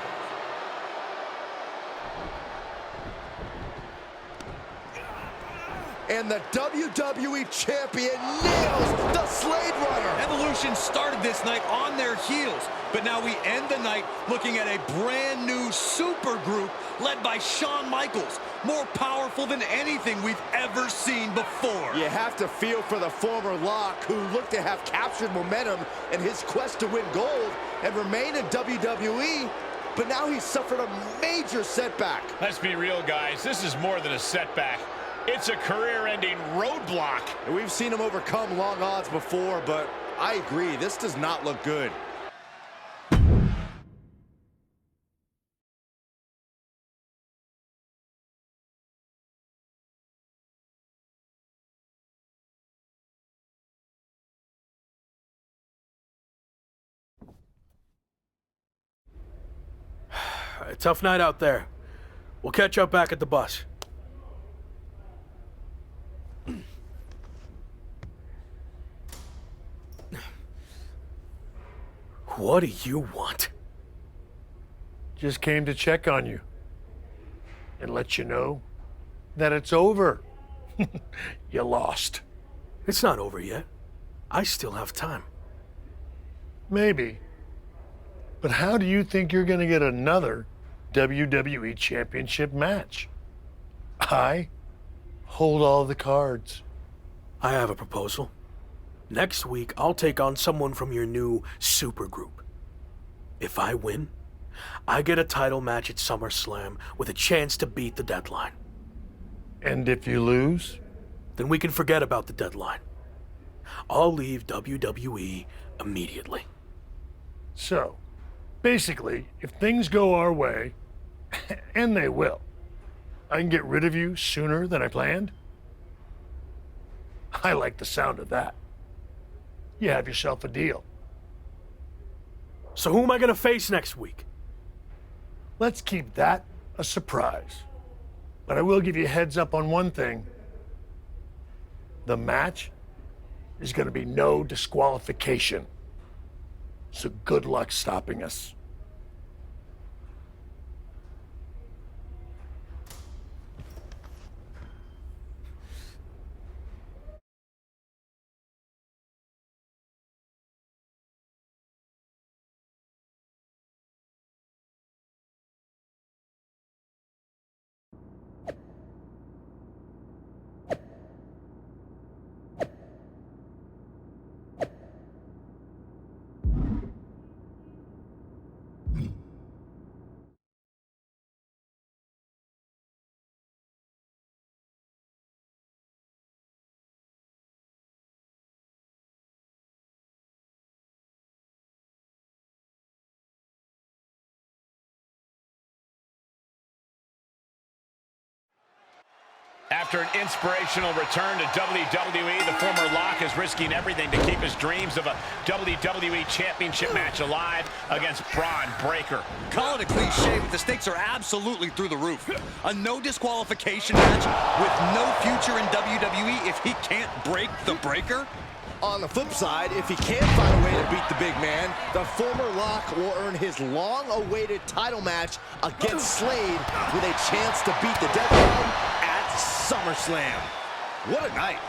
And the WWE Champion nails the Slade Runner. Evolution started this night on their heels, but now we end the night looking at a brand new super group led by Shawn Michaels, more powerful than anything we've ever seen before. You have to feel for the former Lock, who looked to have captured momentum in his quest to win gold and remain in WWE, but now he's suffered a major setback. Let's be real, guys. This is more than a setback. It's a career-ending roadblock. And we've seen him overcome long odds before, but I agree, this does not look good. Tough night out there. We'll catch up back at the bus. What do you want? Just came to check on you and let you know that it's over. You lost. It's not over yet. I still have time. Maybe. But how do you think you're going to get another WWE Championship match? I hold all the cards. I have a proposal. Next week, I'll take on someone from your new supergroup. If I win, I get a title match at SummerSlam with a chance to beat the deadline. And if you lose? Then we can forget about the deadline. I'll leave WWE immediately. So, basically, if things go our way, and they will, I can get rid of you sooner than I planned? I like the sound of that. You have yourself a deal. So who am I going to face next week? Let's keep that a surprise. But I will give you a heads up on one thing. The match is going to be no disqualification. So good luck stopping us. After an inspirational return to WWE, the former Lock is risking everything to keep his dreams of a WWE Championship match alive against Braun Breaker. Call it a cliche, but the stakes are absolutely through the roof. A no disqualification match with no future in WWE if he can't break the Breaker? On the flip side, if he can find a way to beat the big man, the former Lock will earn his long-awaited title match against Slade with a chance to beat the deadline at SummerSlam. What a night.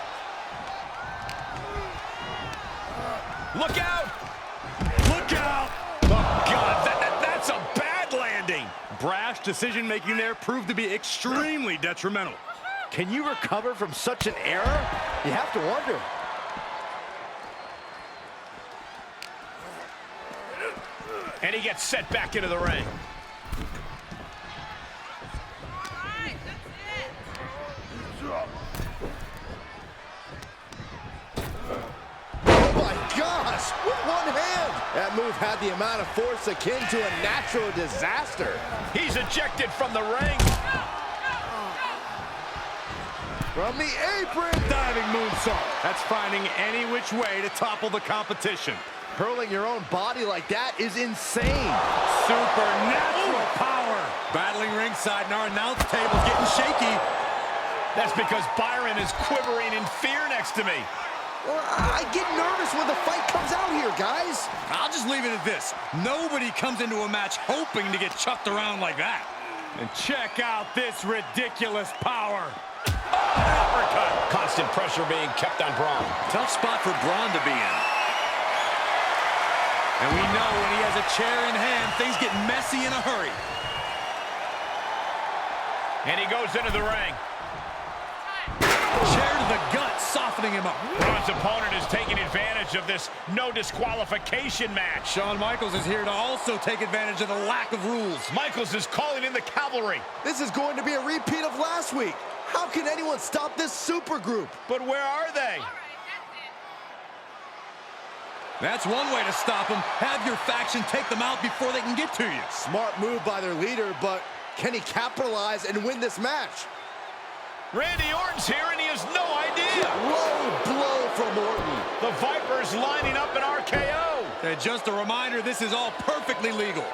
Look out! Look out! Oh, God, that's a bad landing. Brash decision-making there proved to be extremely detrimental. Can you recover from such an error? You have to wonder. And he gets set back into the ring. Oh my gosh, with one hand. That move had the amount of force akin to a natural disaster. He's ejected from the ring. From the apron. Diving moonsault. That's finding any which way to topple the competition. Hurling your own body like that is insane. Supernatural power. Battling ringside and our announce table's getting shaky. That's because Byron is quivering in fear next to me. Well, I get nervous when the fight comes out here, guys. I'll just leave it at this. Nobody comes into a match hoping to get chucked around like that. And check out this ridiculous power. Uppercut. Constant pressure being kept on Braun. Tough spot for Braun to be in. And we know when he has a chair in hand, things get messy in a hurry. And he goes into the ring. Chair to the gut, softening him up. Braun's opponent is taking advantage of this no disqualification match. Shawn Michaels is here to also take advantage of the lack of rules. Michaels is calling in the cavalry. This is going to be a repeat of last week. How can anyone stop this super group? But where are they? That's one way to stop them. Have your faction take them out before they can get to you. Smart move by their leader, but can he capitalize and win this match? Randy Orton's here and he has no idea. Low blow from Orton. The Viper's lining up an RKO. And just a reminder, this is all perfectly legal.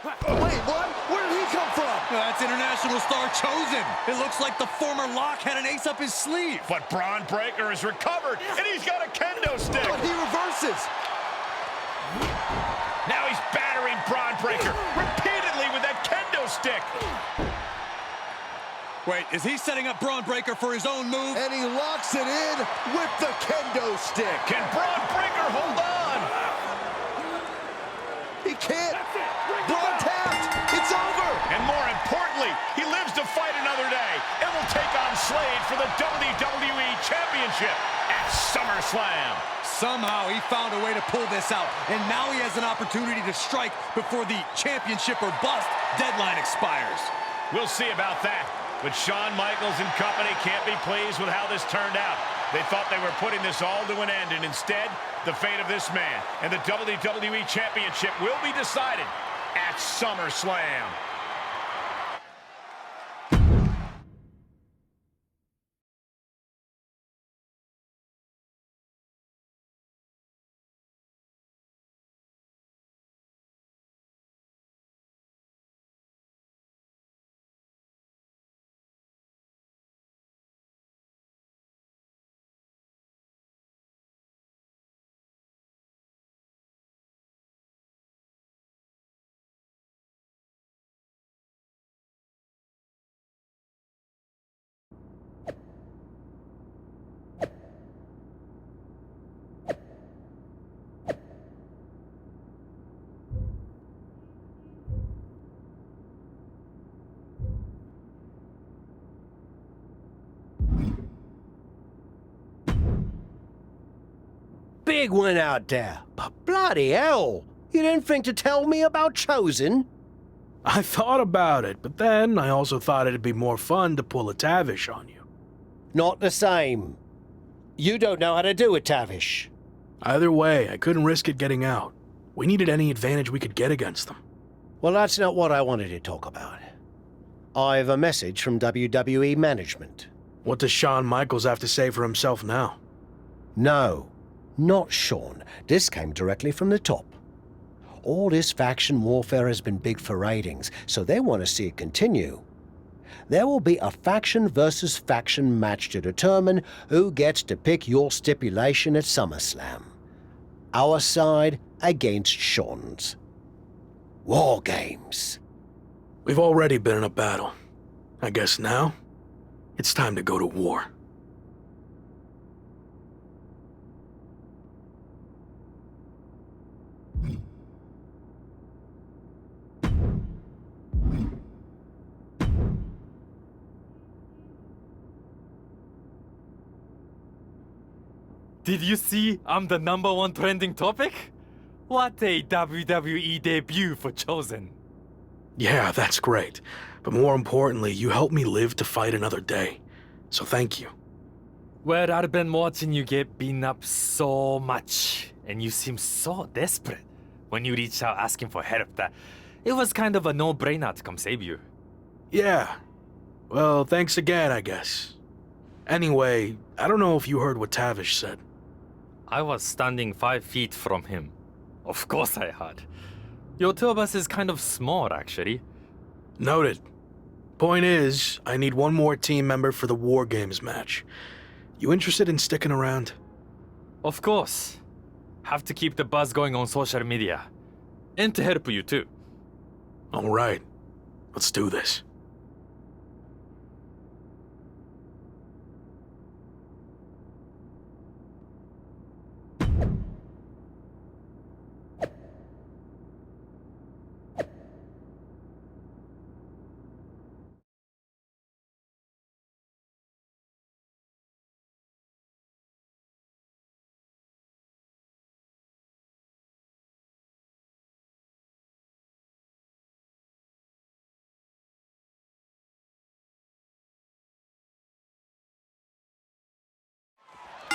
Wait, what? Where did he come from? That's international star Chosen. It looks like the former Lock had an ace up his sleeve. But Braun Breaker has recovered, and he's got a kendo stick. But he reverses. Now he's battering Braun Breaker repeatedly with that kendo stick. Wait, is he setting up Braun Breaker for his own move? And he locks it in with the kendo stick. Can Braun Breaker hold on? He can't. Braun tapped. It's over. And more importantly, he lives to fight another day and will take on Slade for the WWE Championship at SummerSlam. Somehow he found a way to pull this out, and now he has an opportunity to strike before the championship or bust deadline expires. We'll see about that. But Shawn Michaels and company can't be pleased with how this turned out. They thought they were putting this all to an end, and instead, the fate of this man and the WWE Championship will be decided at SummerSlam. Big one out there, but bloody hell, you didn't think to tell me about Chosen? I thought about it, but then I also thought it'd be more fun to pull a Tavish on you. Not the same. You don't know how to do a Tavish. Either way, I couldn't risk it getting out. We needed any advantage we could get against them. Well, that's not what I wanted to talk about. I have a message from WWE management. What does Shawn Michaels have to say for himself now? No, not Shawn. This came directly from the top. All this faction warfare has been big for ratings, so they want to see it continue. There will be a faction versus faction match to determine who gets to pick your stipulation at SummerSlam. Our side against Shawn's. War games. We've already been in a battle. I guess now, it's time to go to war. Did you see I'm the #1 trending topic? What a WWE debut for Chosen. Yeah, that's great. But more importantly, you helped me live to fight another day. So thank you. Well, I've been watching you get beaten up so much, and you seem so desperate when you reach out asking for help that it was kind of a no-brainer to come save you. Yeah. Well, thanks again, I guess. Anyway, I don't know if you heard what Tavish said. I was standing 5 feet from him. Of course I had. Your two of us is kind of small, actually. Noted. Point is, I need one more team member for the War Games match. You interested in sticking around? Of course. Have to keep the buzz going on social media. And to help you too. All right. Let's do this.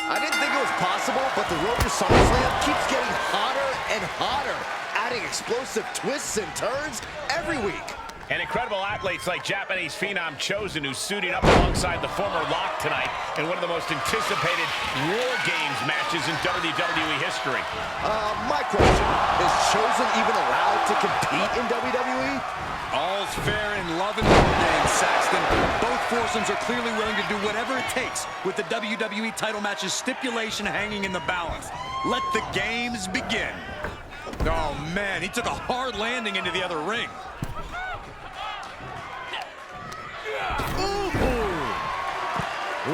I didn't think it was possible, but the road to SummerSlam keeps getting hotter and hotter, adding explosive twists and turns every week. And incredible athletes like Japanese phenom Chosen, who's suiting up alongside the former Lock tonight in one of the most anticipated War Games matches in WWE history. My question, is Chosen even allowed to compete in WWE? All's fair in love and war games, Saxton. Both foursomes are clearly willing to do whatever it takes with the WWE title match's stipulation hanging in the balance. Let the games begin. Oh, man, he took a hard landing into the other ring.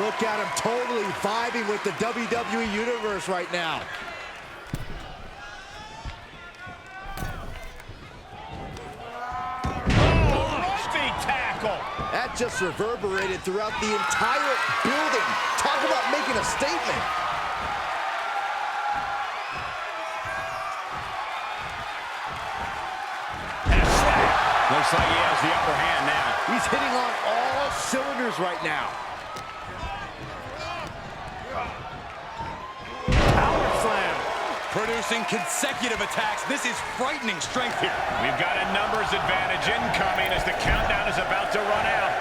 Look at him totally vibing with the WWE Universe right now. That just reverberated throughout the entire building. Talk about making a statement. Looks like he has the upper hand now. He's hitting on all cylinders right now. Power slam. Producing consecutive attacks. This is frightening strength here. We've got a numbers advantage incoming as the countdown is about to run out.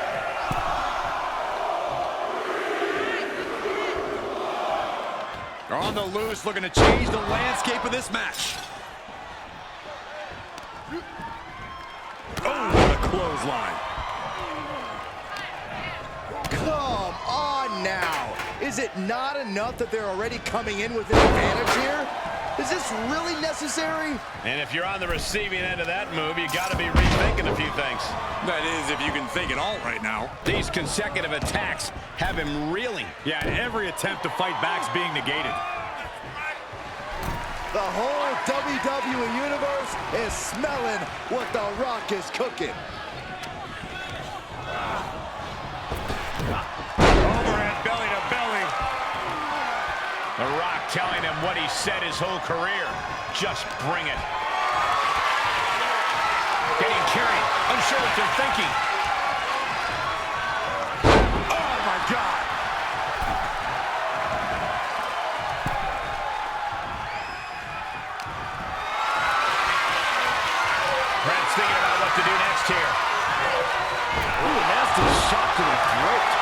On the loose, looking to change the landscape of this match. Oh, what a clothesline. Come on now. Is it not enough that they're already coming in with an advantage here? Is this really necessary? And if you're on the receiving end of that move, you got to be rethinking a few things. That is, if you can think it all right now. These consecutive attacks have him reeling. Yeah, every attempt to fight back's being negated. The whole WWE Universe is smelling what The Rock is cooking. Overhead belly to belly. The Rock telling him what he said his whole career. Just bring it. Getting carried. Unsure what they're thinking. Oh, my God. Brad's thinking about what to do next here. Ooh, nasty shot to the throat.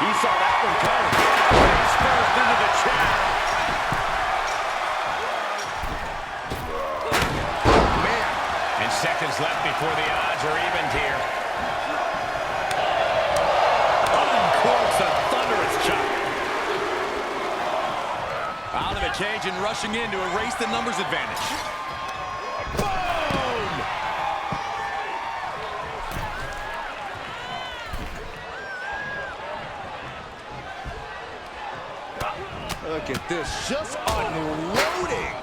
He saw that one coming. Face first into the chair. Man. And seconds left before the odds are evened here. Uncorks a thunderous chop. Out of a cage and rushing in to erase the numbers advantage. Look at this, just unloading.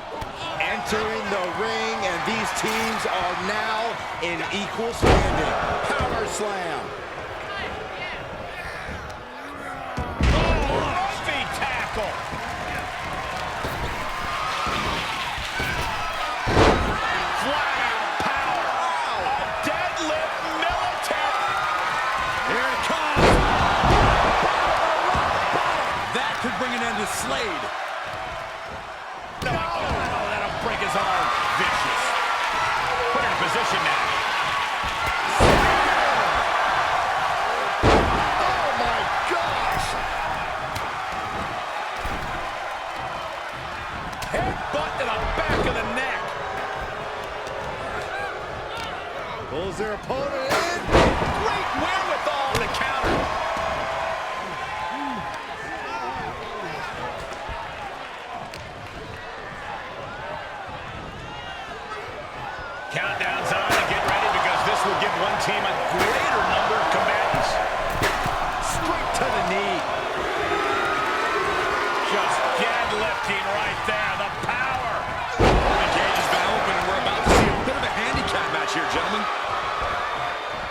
Entering the ring, and these teams are now in equal standing. Power slam. Feet tackle. no. Oh, that'll break his arm. Vicious. Put her in position now. Oh, my gosh. Headbutt to the back of the neck. Pulls their opponent in. Great wherewithal to counter. Countdown's on to get ready because this will give one team a greater number of combatants. Straight to the knee. Just deadlifting right there. The power. The cage has been open and we're about to see a bit of a handicap match here, gentlemen.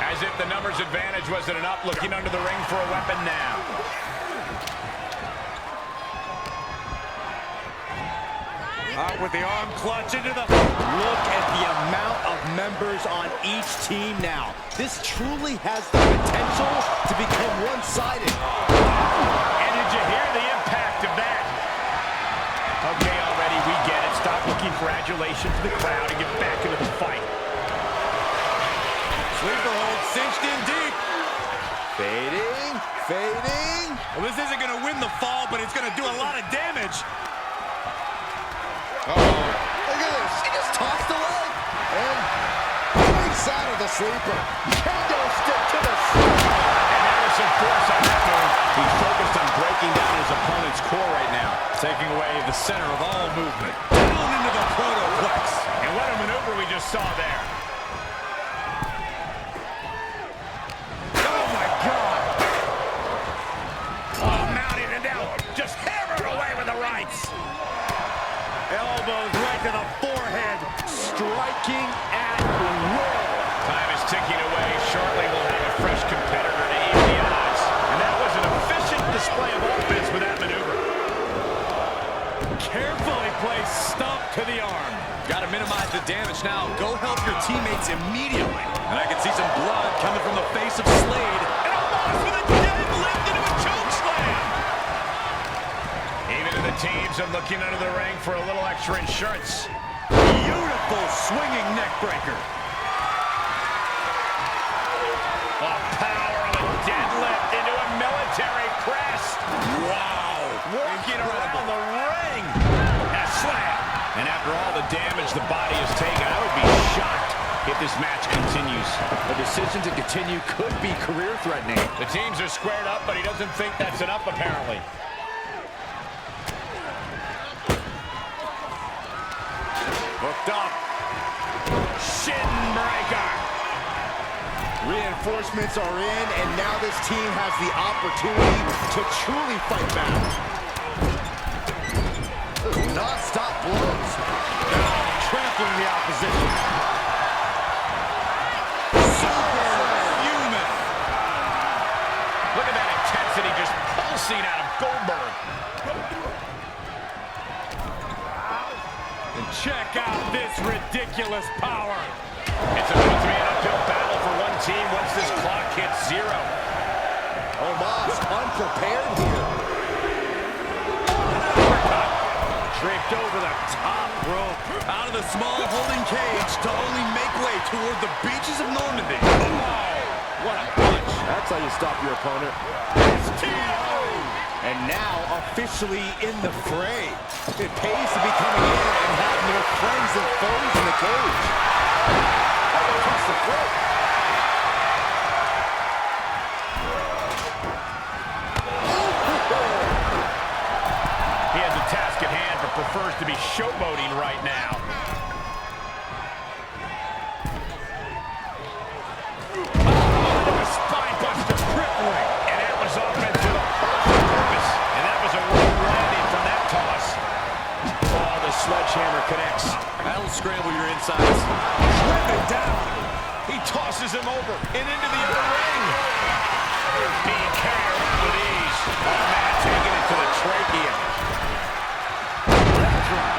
As if the numbers advantage wasn't enough, looking under the ring for a weapon now. Out with the arm clutch into the... Look at the amount of members on each team now. This truly has the potential to become one-sided. And did you hear the impact of that? Okay, already, we get it. Stop looking for adulation to the crowd and get back into the fight. Sleeper hold cinched in deep. Fading, fading. Well, this isn't going to win the fall, but it's going to do a lot of damage. Look at this. She just tossed the leg. And breaks out of the sleeper. Kendo stick to the sleeper. And there was some force on that move. He's focused on breaking down his opponent's core right now, taking away the center of all movement. Down into the protoplex. And what a maneuver we just saw there. Oh, my God. Oh, mounting it down. Just hammered away with the rights. Elbows right to the forehead. Striking at will. Time is ticking away. Shortly we'll have a fresh competitor to even the odds. And that was an efficient display of offense with that maneuver. Carefully placed stomp to the arm. Got to minimize the damage now. Go help your teammates immediately. And I can see some blood coming from the face of Slade. And Omos with a deadlift into a choke slam. Even the teams are looking under the ring for a little extra insurance. Beautiful swinging neck breaker. The power of a deadlift into a military press. Wow. Working around the ring. And a slam. And after all the damage the body has taken, I would be shocked if this match continues. The decision to continue could be career-threatening. The teams are squared up, but he doesn't think that's enough, apparently. Hooked up. Shin breaker. Reinforcements are in, and now this team has the opportunity to truly fight back. Non-stop blows. Trampling the opposition. Superhuman. Look at that intensity just pulsing out of Goldberg. And check out this ridiculous power. It's about to be an uphill battle for one team once this clock hits zero. Omos unprepared here. Draped over the top rope. Out of the small holding cage to only make way toward the beaches of Normandy. What a punch. That's how you stop your opponent. And now officially in the fray. It pays to be coming in and have more friends than foes in the cage. Across the throat. He has a task at hand, but prefers to be showboating right now. Oh, a spine buster crippling. And that was offense with a purpose. And that was a road landing from that toss. Oh, the sledgehammer connects. That'll scramble your insides. Driven down. He tosses him over and into the other ring. Being carried around with ease. Oh, man, taking it to the trachea. Left drop.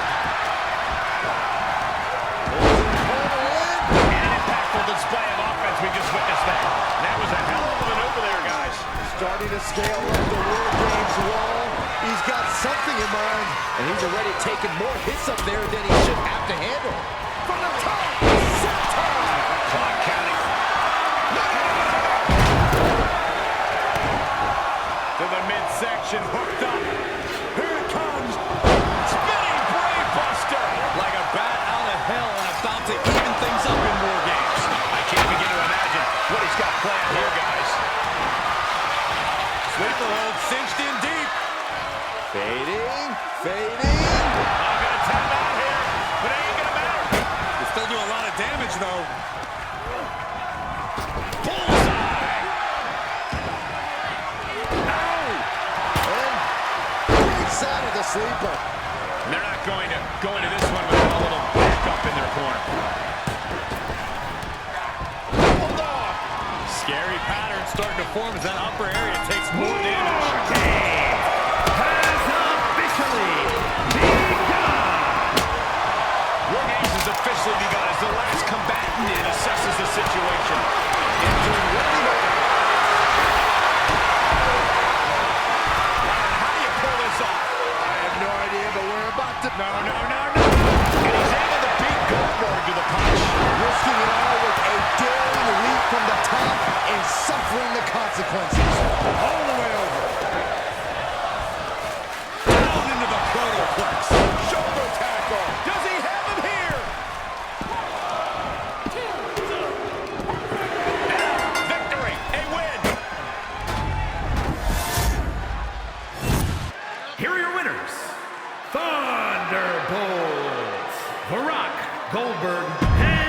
And an impactful display of offense. We just witnessed that. And that was a hell of a maneuver there, guys. Starting to scale up the War Games wall. He's got something in mind. And he's already taken more hits up there than he should have to handle. From the top, senton! Clock counting. To the midsection, hooked up. Here it comes. Spinning brave buster. Like a bat out of hell and about to even things up in War Games. I can't begin to imagine what he's got planned here, guys. Sweeper hold cinched in deep. Fading, fading. I'm gonna tap out here, but it ain't gonna matter. He'll still do a lot of damage, though. Bullseye! And breaks out of the sleeper. They're not going to go into this one without a little backup in their corner. Scary pattern starting to form as that upper area takes more damage. War Games has officially begun as the last combatant assesses the situation. Entering what we know. How do you pull this off? I have no idea, but we're about to... No. And he's able to beat Goldberg to the punch. Risking it all with a daring leap from the top and suffering the consequences. All the way over. Down into the protoplex. Shoulder tackle. Does he have him here? And victory. A win. Here are your winners. Thunderbolts. Barack, Goldberg, and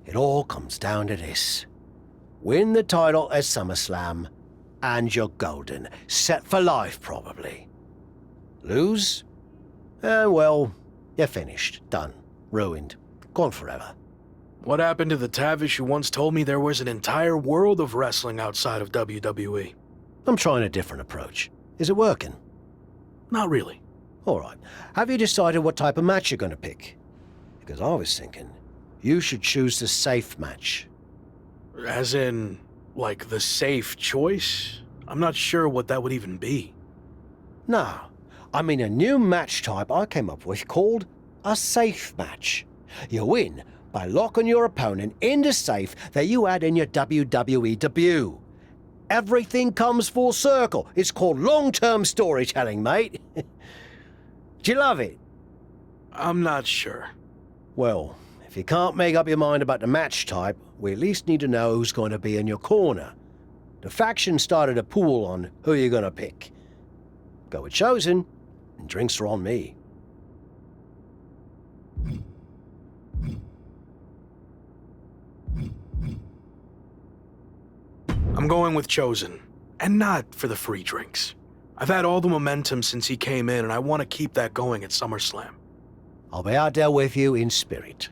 It all comes down to this. Win the title at SummerSlam, and you're golden. Set for life, probably. Lose? Well, you're finished. Done. Ruined. Gone forever. What happened to the Tavish who once told me there was an entire world of wrestling outside of WWE? I'm trying a different approach. Is it working? Not really. All right. Have you decided what type of match you're going to pick? Because I was thinking you should choose the safe match. As in, like, the safe choice? I'm not sure what that would even be. No. I mean a new match type I came up with called a safe match. You win by locking your opponent in the safe that you had in your WWE debut. Everything comes full circle. It's called long-term storytelling, mate. Do you love it? I'm not sure. Well, if you can't make up your mind about the match type, we at least need to know who's going to be in your corner. The faction started a pool on who you're going to pick. Go with Chosen, and drinks are on me. I'm going with Chosen, and not for the free drinks. I've had all the momentum since he came in, and I want to keep that going at SummerSlam. I'll be out there with you in spirit.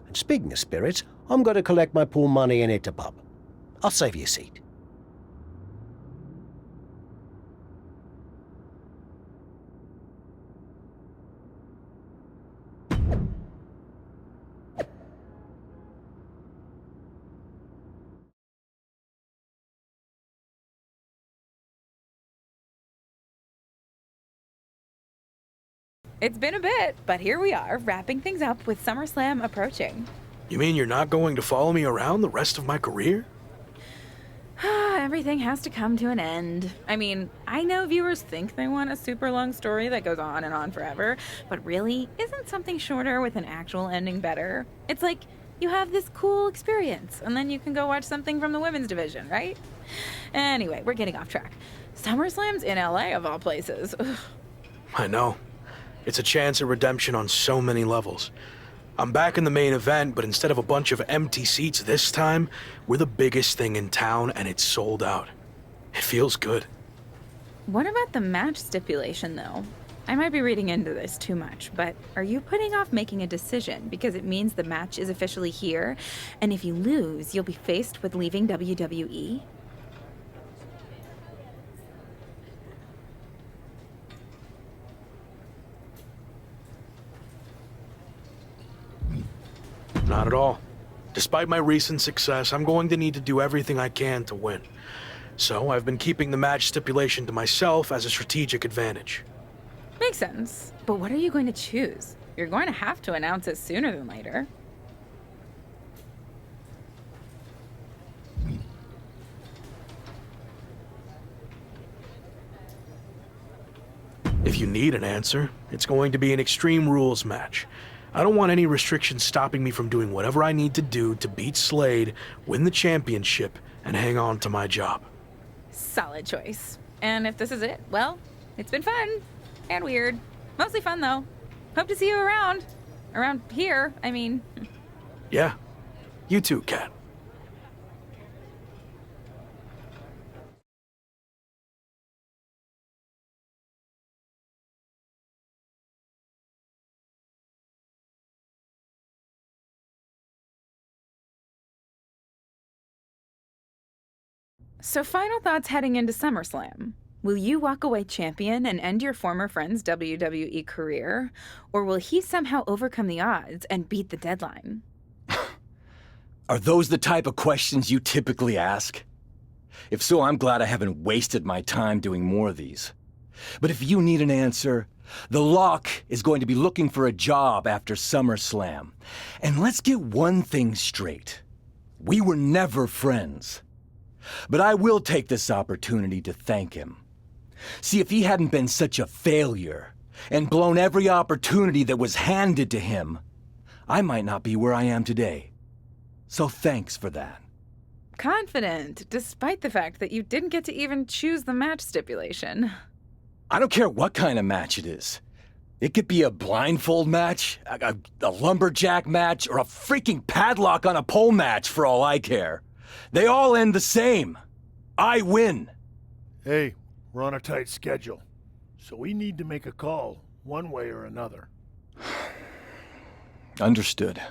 And speaking of spirits, I'm going to collect my pool money and hit the pub. I'll save you a seat. It's been a bit, but here we are, wrapping things up with SummerSlam approaching. You mean you're not going to follow me around the rest of my career? Everything has to come to an end. I mean, I know viewers think they want a super long story that goes on and on forever, but really, isn't something shorter with an actual ending better? It's like you have this cool experience, and then you can go watch something from the women's division, right? Anyway, we're getting off track. SummerSlam's in LA, of all places. Ugh. I know. It's a chance at redemption on so many levels. I'm back in the main event, but instead of a bunch of empty seats this time, we're the biggest thing in town and it's sold out. It feels good. What about the match stipulation, though? I might be reading into this too much, but are you putting off making a decision because it means the match is officially here, and if you lose, you'll be faced with leaving WWE? Not at all. Despite my recent success, I'm going to need to do everything I can to win. So I've been keeping the match stipulation to myself as a strategic advantage. Makes sense. But what are you going to choose? You're going to have to announce it sooner than later. If you need an answer, it's going to be an Extreme Rules match. I don't want any restrictions stopping me from doing whatever I need to do to beat Slade, win the championship, and hang on to my job. Solid choice. And if this is it, well, it's been fun. And weird. Mostly fun, though. Hope to see you around. Around here, I mean. Yeah. You too, Kat. So final thoughts heading into SummerSlam. Will you walk away champion and end your former friend's WWE career? Or will he somehow overcome the odds and beat the deadline? Are those the type of questions you typically ask? If so, I'm glad I haven't wasted my time doing more of these. But if you need an answer, the Lock is going to be looking for a job after SummerSlam. And let's get one thing straight. We were never friends. But I will take this opportunity to thank him. See, if he hadn't been such a failure and blown every opportunity that was handed to him, I might not be where I am today. So thanks for that. Confident, despite the fact that you didn't get to even choose the match stipulation. I don't care what kind of match it is. It could be a blindfold match, a lumberjack match, or a freaking padlock on a pole match for all I care. They all end the same. I win. Hey, we're on a tight schedule, so we need to make a call one way or another. Understood.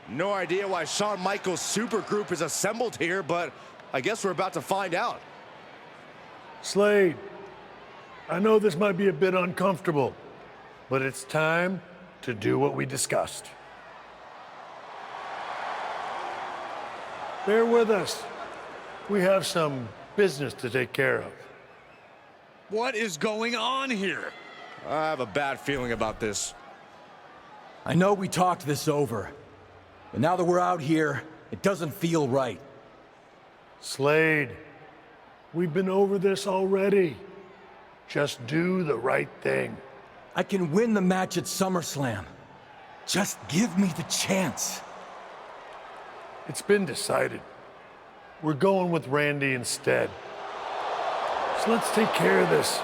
No idea why Shawn Michaels' supergroup is assembled here, but I guess we're about to find out. Slade, I know this might be a bit uncomfortable, but it's time to do what we discussed. Bear with us. We have some business to take care of. What is going on here? I have a bad feeling about this. I know we talked this over. But now that we're out here, it doesn't feel right. Slade, we've been over this already. Just do the right thing. I can win the match at SummerSlam. Just give me the chance. It's been decided. We're going with Randy instead. So let's take care of this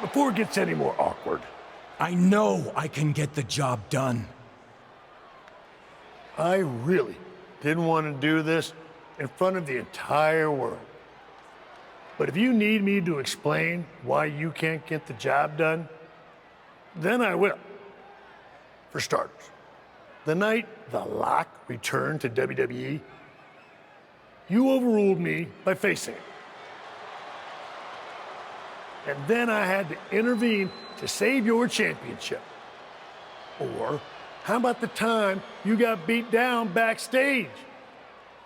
before it gets any more awkward. I know I can get the job done. I really didn't want to do this in front of the entire world. But if you need me to explain why you can't get the job done, then I will. For starters, the night The Lock returned to WWE, you overruled me by facing it. And then I had to intervene to save your championship. Or how about the time you got beat down backstage,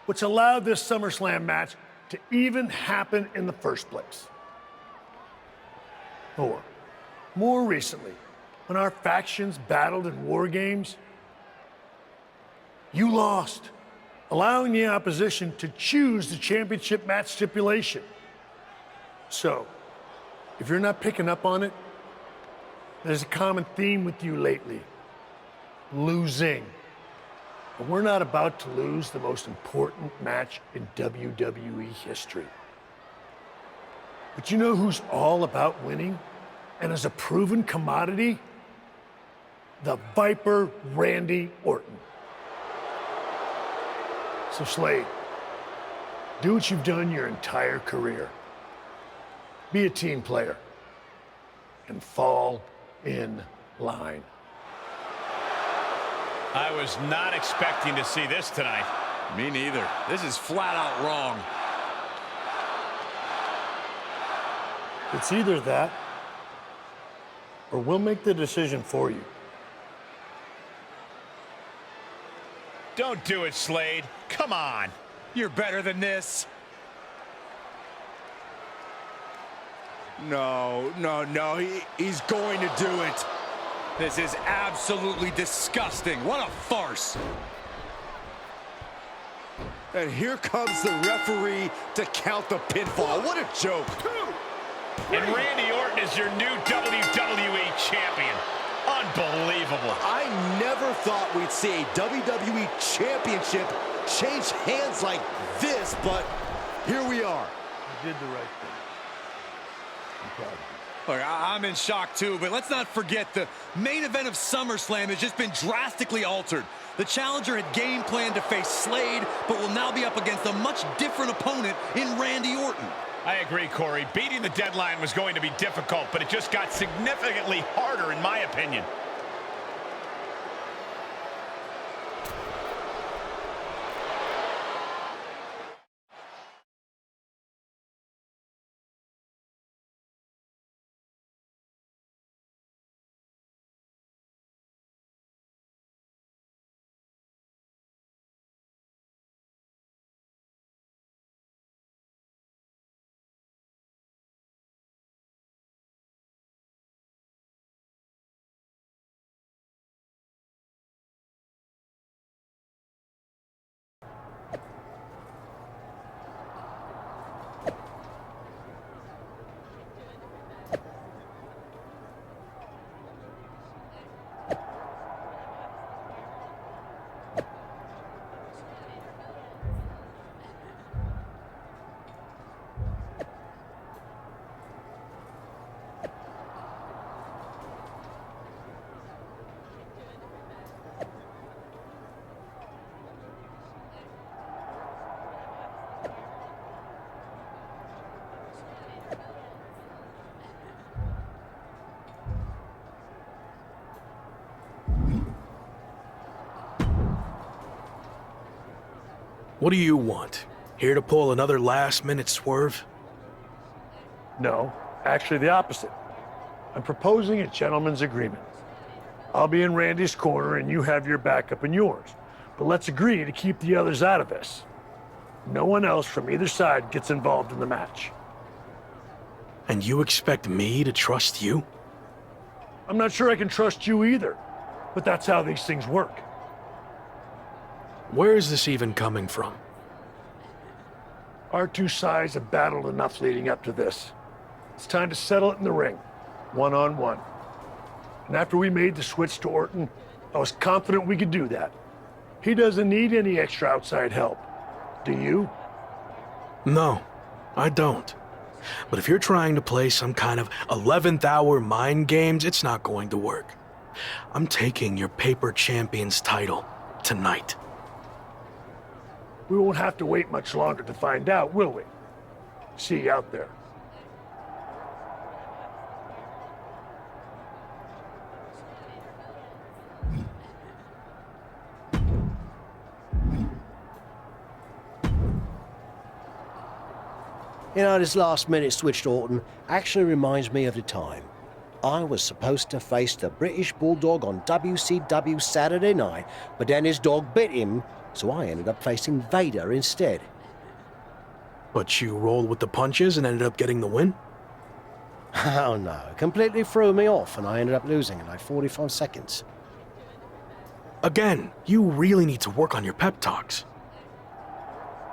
which allowed this SummerSlam match to even happen in the first place? Or, more recently, when our factions battled in war games, you lost, allowing the opposition to choose the championship match stipulation. So, if you're not picking up on it, there's a common theme with you lately. Losing. But we're not about to lose the most important match in WWE history. But you know who's all about winning and is a proven commodity? The Viper Randy Orton. So Slade, do what you've done your entire career. Be a team player and fall in line. I was not expecting to see this tonight. Me neither. This is flat out wrong. It's either that, or we'll make the decision for you. Don't do it, Slade. Come on. You're better than this. No, he's going to do it. This is absolutely disgusting. What a farce. And here comes the referee to count the pinfall. What a joke. And Randy Orton is your new WWE Champion. Unbelievable. I never thought we'd see a WWE Championship change hands like this, but here we are. You did the right thing. I'm proud of you. Look, I'm in shock too, but let's not forget the main event of SummerSlam has just been drastically altered. The challenger had game planned to face Slade, but will now be up against a much different opponent in Randy Orton. I agree, Corey. Beating the deadline was going to be difficult, but it just got significantly harder, in my opinion. What do you want? Here to pull another last-minute swerve? No, actually the opposite. I'm proposing a gentleman's agreement. I'll be in Randy's corner and you have your backup in yours. But let's agree to keep the others out of this. No one else from either side gets involved in the match. And you expect me to trust you? I'm not sure I can trust you either, but that's how these things work. Where is this even coming from? Our two sides have battled enough leading up to this. It's time to settle it in the ring, one-on-one. And after we made the switch to Orton, I was confident we could do that. He doesn't need any extra outside help. Do you? No, I don't. But if you're trying to play some kind of 11th hour mind games, it's not going to work. I'm taking your paper champion's title tonight. We won't have to wait much longer to find out, will we? See you out there. You know, this last-minute switch to Orton actually reminds me of the time I was supposed to face the British Bulldog on WCW Saturday night, but then his dog bit him, so I ended up facing Vader instead. But you rolled with the punches and ended up getting the win? Oh no, it completely threw me off and I ended up losing in like 45 seconds. Again, you really need to work on your pep talks.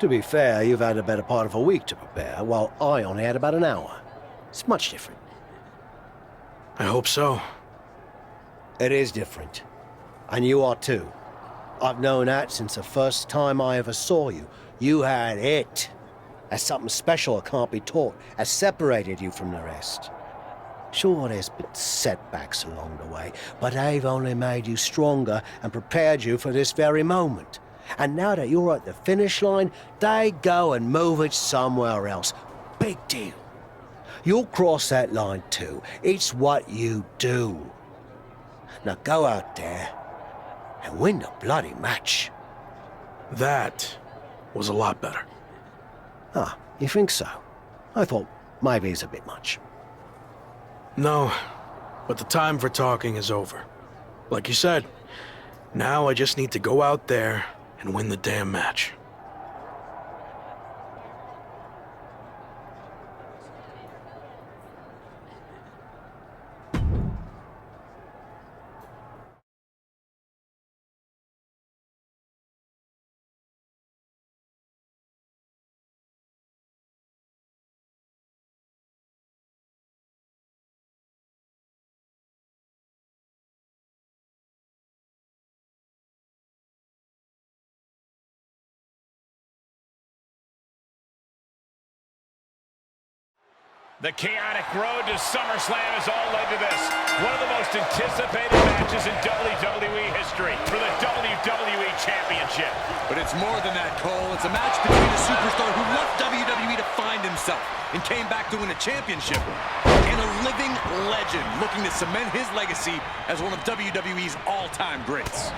To be fair, you've had a better part of a week to prepare, while I only had about an hour. It's much different. I hope so. It is different. And you are too. I've known that since the first time I ever saw you. You had it. As something special that can't be taught, has separated you from the rest. Sure, there's been setbacks along the way, but they've only made you stronger and prepared you for this very moment. And now that you're at the finish line, they go and move it somewhere else. Big deal. You'll cross that line too. It's what you do. Now go out there and win the bloody match. That was a lot better. Ah, you think so? I thought maybe it's a bit much. No, but the time for talking is over. Like you said, now I just need to go out there and win the damn match. The chaotic road to SummerSlam has all led to this. One of the most anticipated matches in WWE history for the WWE Championship. But it's more than that, Cole. It's a match between a superstar who left WWE to find himself and came back to win a championship, and a living legend looking to cement his legacy as one of WWE's all-time greats.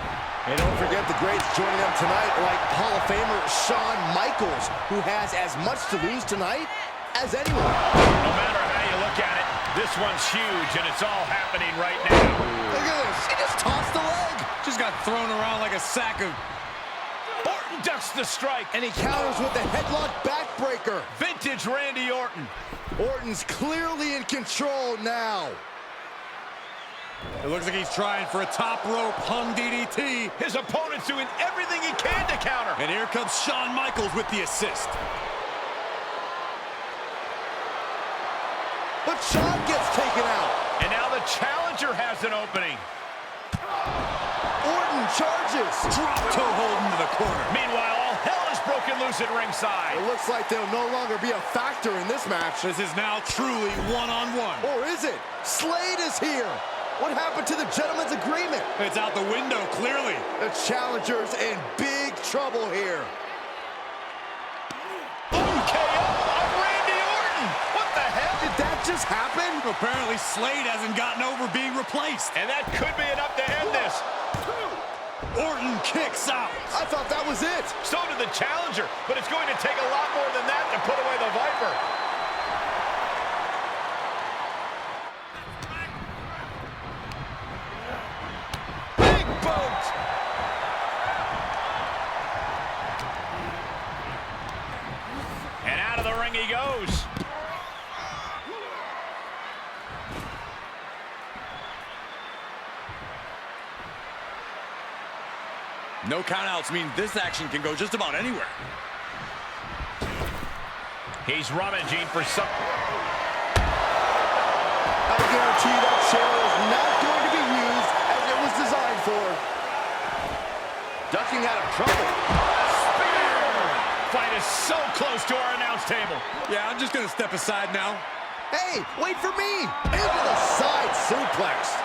And don't forget the greats joining them tonight, like Hall of Famer Shawn Michaels, who has as much to lose tonight as anyone. No matter how you look at it, this one's huge, and it's all happening right now. Look at this. He just tossed the leg. Just got thrown around like a sack of... Orton ducks the strike. And he counters with the headlock backbreaker. Vintage Randy Orton. Orton's clearly in control now. It looks like he's trying for a top rope hung DDT. His opponent's doing everything he can to counter. And here comes Shawn Michaels with the assist. But Shawn gets taken out. And now the challenger has an opening. Orton charges. Drop toe hold into the corner. Meanwhile, all hell is broken loose at ringside. It looks like they'll no longer be a factor in this match. This is now truly one-on-one. Or is it? Slade is here. What happened to the gentleman's agreement? It's out the window, clearly. The challenger's in big trouble here. Did that just happen? Apparently Slade hasn't gotten over being replaced. And that could be enough to end this. Orton kicks out. I thought that was it. So did the challenger, but it's going to take a lot more than that to put away the Viper. Big boot. And out of the ring he goes. No countouts mean this action can go just about anywhere. He's rummaging for some... I guarantee that chair is not going to be used as it was designed for. Ducking out of trouble. Fight is so close to our announce table. Yeah, I'm just going to step aside now. Hey, wait for me. Into the side suplex.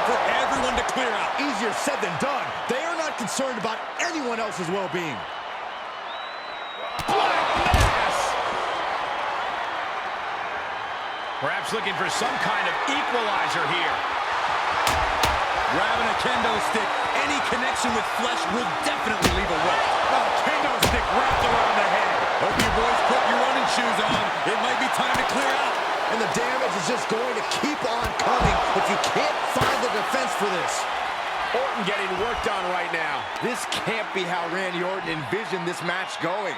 For everyone to clear out. Easier said than done. They are not concerned about anyone else's well-being. Black Mass! Perhaps looking for some kind of equalizer here. Grabbing a kendo stick, any connection with flesh will definitely leave a welt. Oh, kendo stick wrapped around the head. Hope you boys put your running shoes on. It might be time to clear out. And the damage is just going to keep on coming if you can't find the defense for this. Orton getting worked on right now. This can't be how Randy Orton envisioned this match going.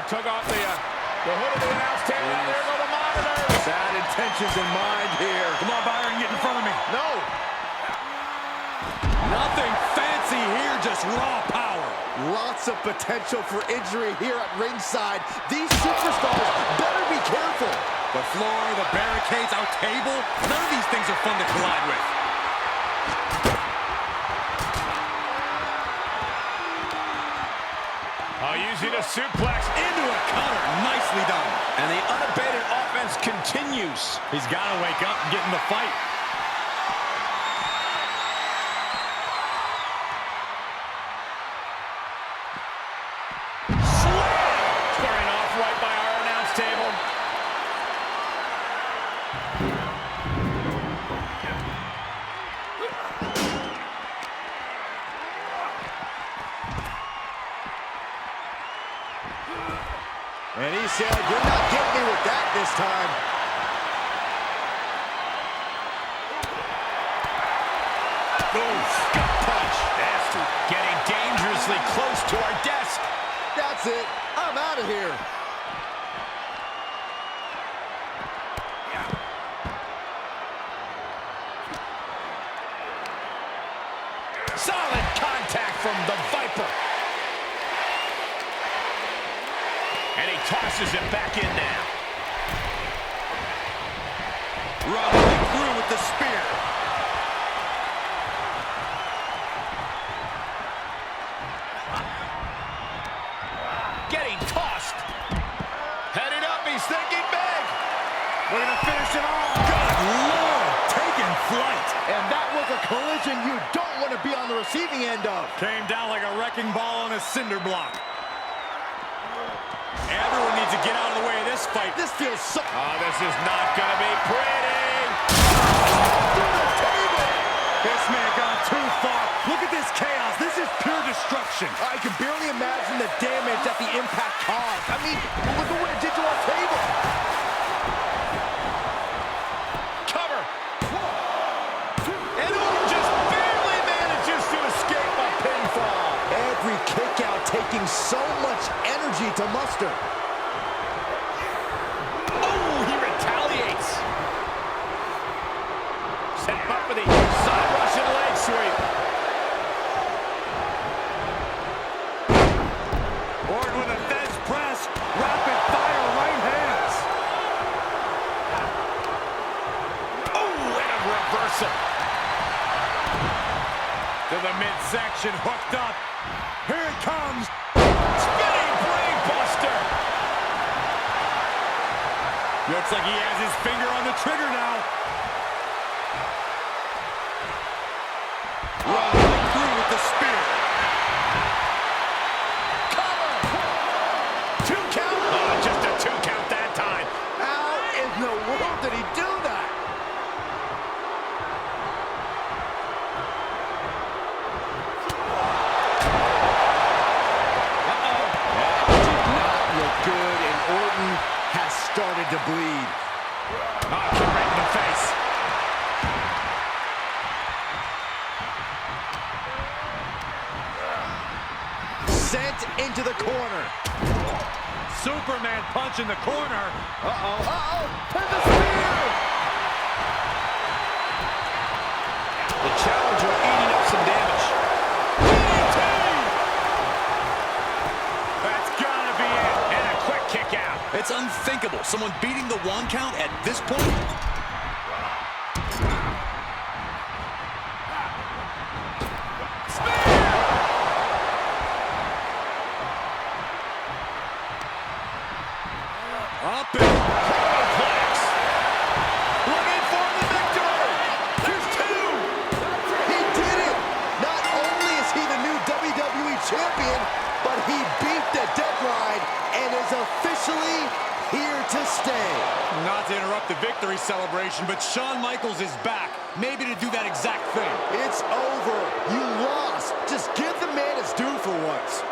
Took off the hood of the announce table. There go the monitors. Bad intentions in mind here. Come on, Byron, get in front of me. No. Nothing fancy here, just raw power. Lots of potential for injury here at ringside. These superstars better be careful. The floor, the barricades, our table, none of these things are fun to collide with. Using a suplex into a cutter. Nicely done. And the unabated offense continues. He's got to wake up and get in the fight. Squaring off right by our announce table. And he said, you're not getting me with that this time. Oof, gut punch. Nasty. Getting dangerously close to our desk. That's it. I'm out of here. Solid contact from the Viper. And he tosses it back in now. Running through with the spear. Getting tossed. Heading up, he's thinking big. We're going to finish it off. Good Lord, taking flight. And that was a collision you don't want to be on the receiving end of. Came down like a wrecking ball on a cinder block. Everyone needs to get out of the way of this fight. This feels so... Oh, this is not going to be pretty. This man gone too far. Look at this chaos. This is pure destruction. I can barely imagine the damage that the impact caused. I mean, look at what it did to our table. Cover. And Orton just barely manages to escape a pinfall. Every kick out taking so much energy to muster. Oh, he retaliates. Set him up for the side Russian leg sweep. Orton with a fence press. Rapid fire right hands. Oh, and a reversal. To the midsection, hooked up. Here it comes. Spinning brain buster. Looks like he has his finger on the trigger now. Running through with the spear. Cover. 2 count. Oh, just a 2 count that time. How in the world did he do that? Good, and Orton has started to bleed. Oh, kick right in the face. Sent into the corner. Superman punch in the corner. Uh-oh. Uh-oh. And the spear! The challenger eating up some damage. DDT! That's gotta be it. And a quick kick out. It's unthinkable. Someone beating the 1 count at this point. Up and Complex. looking for the victory. Here's 2. He did it! Not only is he the new WWE Champion, but he beat the deadline and is officially here to stay. Not to interrupt the victory celebration, but Shawn Michaels is back. Maybe to do that exact thing. It's over. You lost. Just give the man his due for once.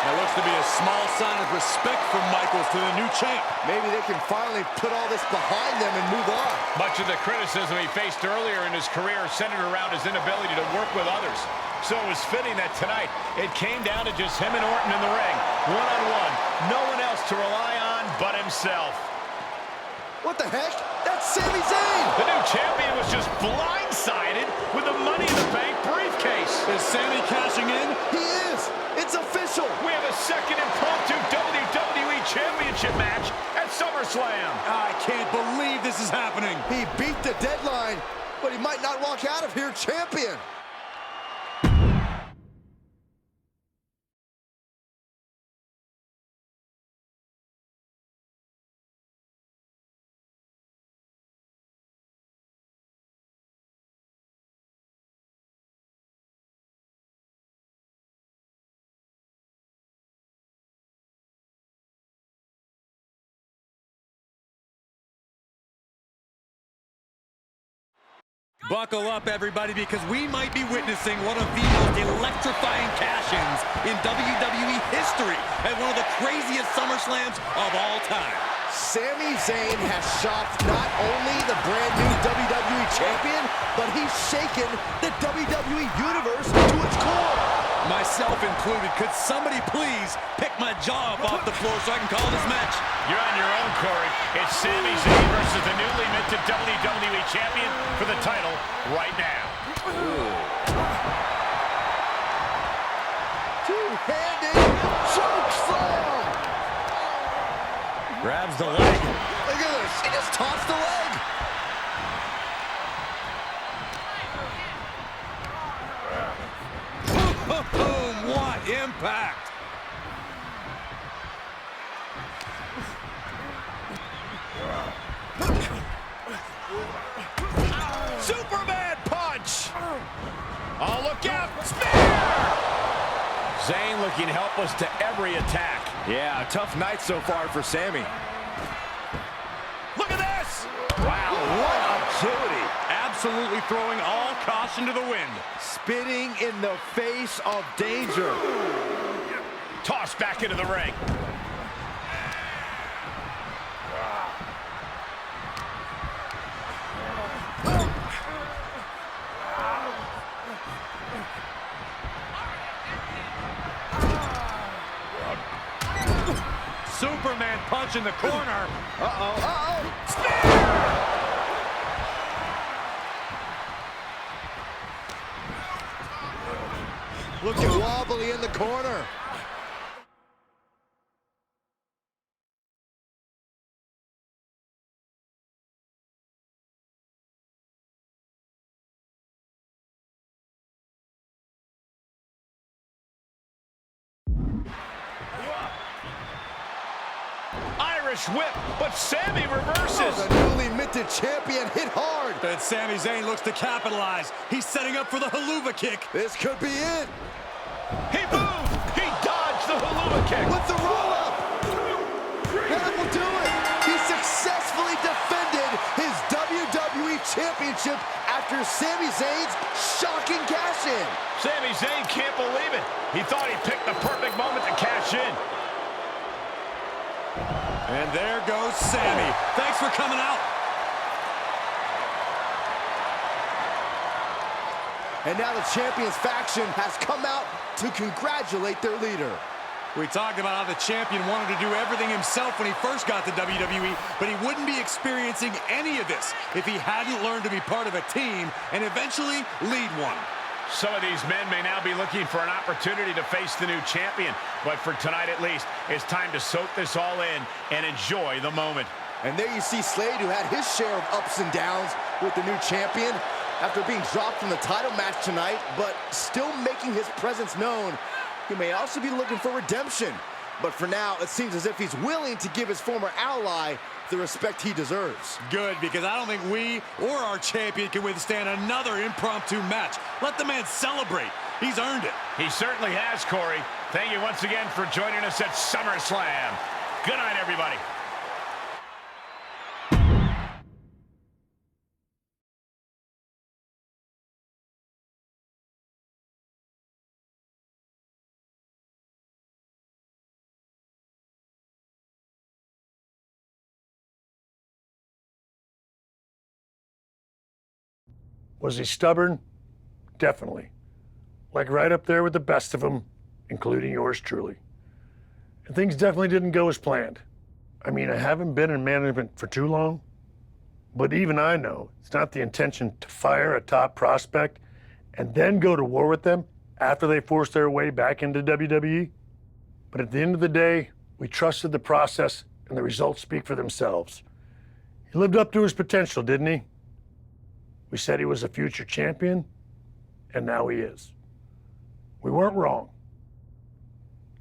That looks to be a small sign of respect from Michaels to the new champ. Maybe they can finally put all this behind them and move on. Much of the criticism he faced earlier in his career centered around his inability to work with others. So it was fitting that tonight it came down to just him and Orton in the ring, one-on-one. No one else to rely on but himself. What the heck? That's Sami Zayn! The new champion was just blindsided with the Money in the Bank briefcase. Is Sami cashing in? He is! It's official! We have a second impromptu WWE Championship match at SummerSlam. I can't believe this is happening. He beat the deadline, but he might not walk out of here champion. Buckle up, everybody, because we might be witnessing one of the most electrifying cash-ins in WWE history at one of the craziest SummerSlams of all time. Sami Zayn has shocked not only the brand new WWE Champion, but he's shaken the WWE Universe to its core. Myself included. Could somebody please pick my jaw up off the floor so I can call this match? You're on your own, Corey. It's Sami Zayn versus the newly minted WWE Champion for the title right now. Two-handed choke slam! Grabs the leg. Look at this. He just tossed the leg. Boom! What impact! Superman punch! Oh, look out! Spear! Zayn looking helpless to every attack. Yeah, a tough night so far for Sami. Look at this! Wow, what agility! Absolutely throwing all caution to the wind. Spitting in the face of danger. Tossed back into the ring. Superman punch in the corner. Uh-oh. Spear! Looking wobbly in the corner. Irish whip, but Sami reverses. The newly minted champion hit hard. And Sami Zayn looks to capitalize. He's setting up for the haluva kick. This could be it. He moved. He dodged the haluva kick. With the roll-up. That will do it. He successfully defended his WWE Championship after Sami Zayn's shocking cash-in. Sami Zayn can't believe it. He thought he picked the perfect moment to cash in. And there goes Sami. Thanks for coming out. And now the Champions faction has come out to congratulate their leader. We talked about how the champion wanted to do everything himself when he first got to WWE, but he wouldn't be experiencing any of this if he hadn't learned to be part of a team and eventually lead one. Some of these men may now be looking for an opportunity to face the new champion, but for tonight at least, it's time to soak this all in and enjoy the moment. And there you see Slade, who had his share of ups and downs with the new champion after being dropped from the title match tonight, but still making his presence known. He may also be looking for redemption, but for now, it seems as if he's willing to give his former ally the respect he deserves. Good, because I don't think we or our champion can withstand another impromptu match. Let the man celebrate. He's earned it. He certainly has, Corey. Thank you once again for joining us at SummerSlam. Good night, everybody. Was he stubborn? Definitely. like right up there with the best of them, including yours truly. And things definitely didn't go as planned. I mean, I haven't been in management for too long, but even I know it's not the intention to fire a top prospect and then go to war with them after they force their way back into WWE. But at the end of the day, we trusted the process and the results speak for themselves. He lived up to his potential, didn't he? We said he was a future champion, and now he is. We weren't wrong.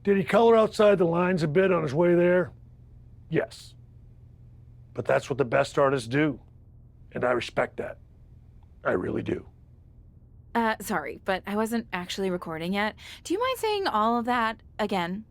Did he color outside the lines a bit on his way there? Yes. But that's what the best artists do, and I respect that. I really do. Sorry, but I wasn't actually recording yet. Do you mind saying all of that again?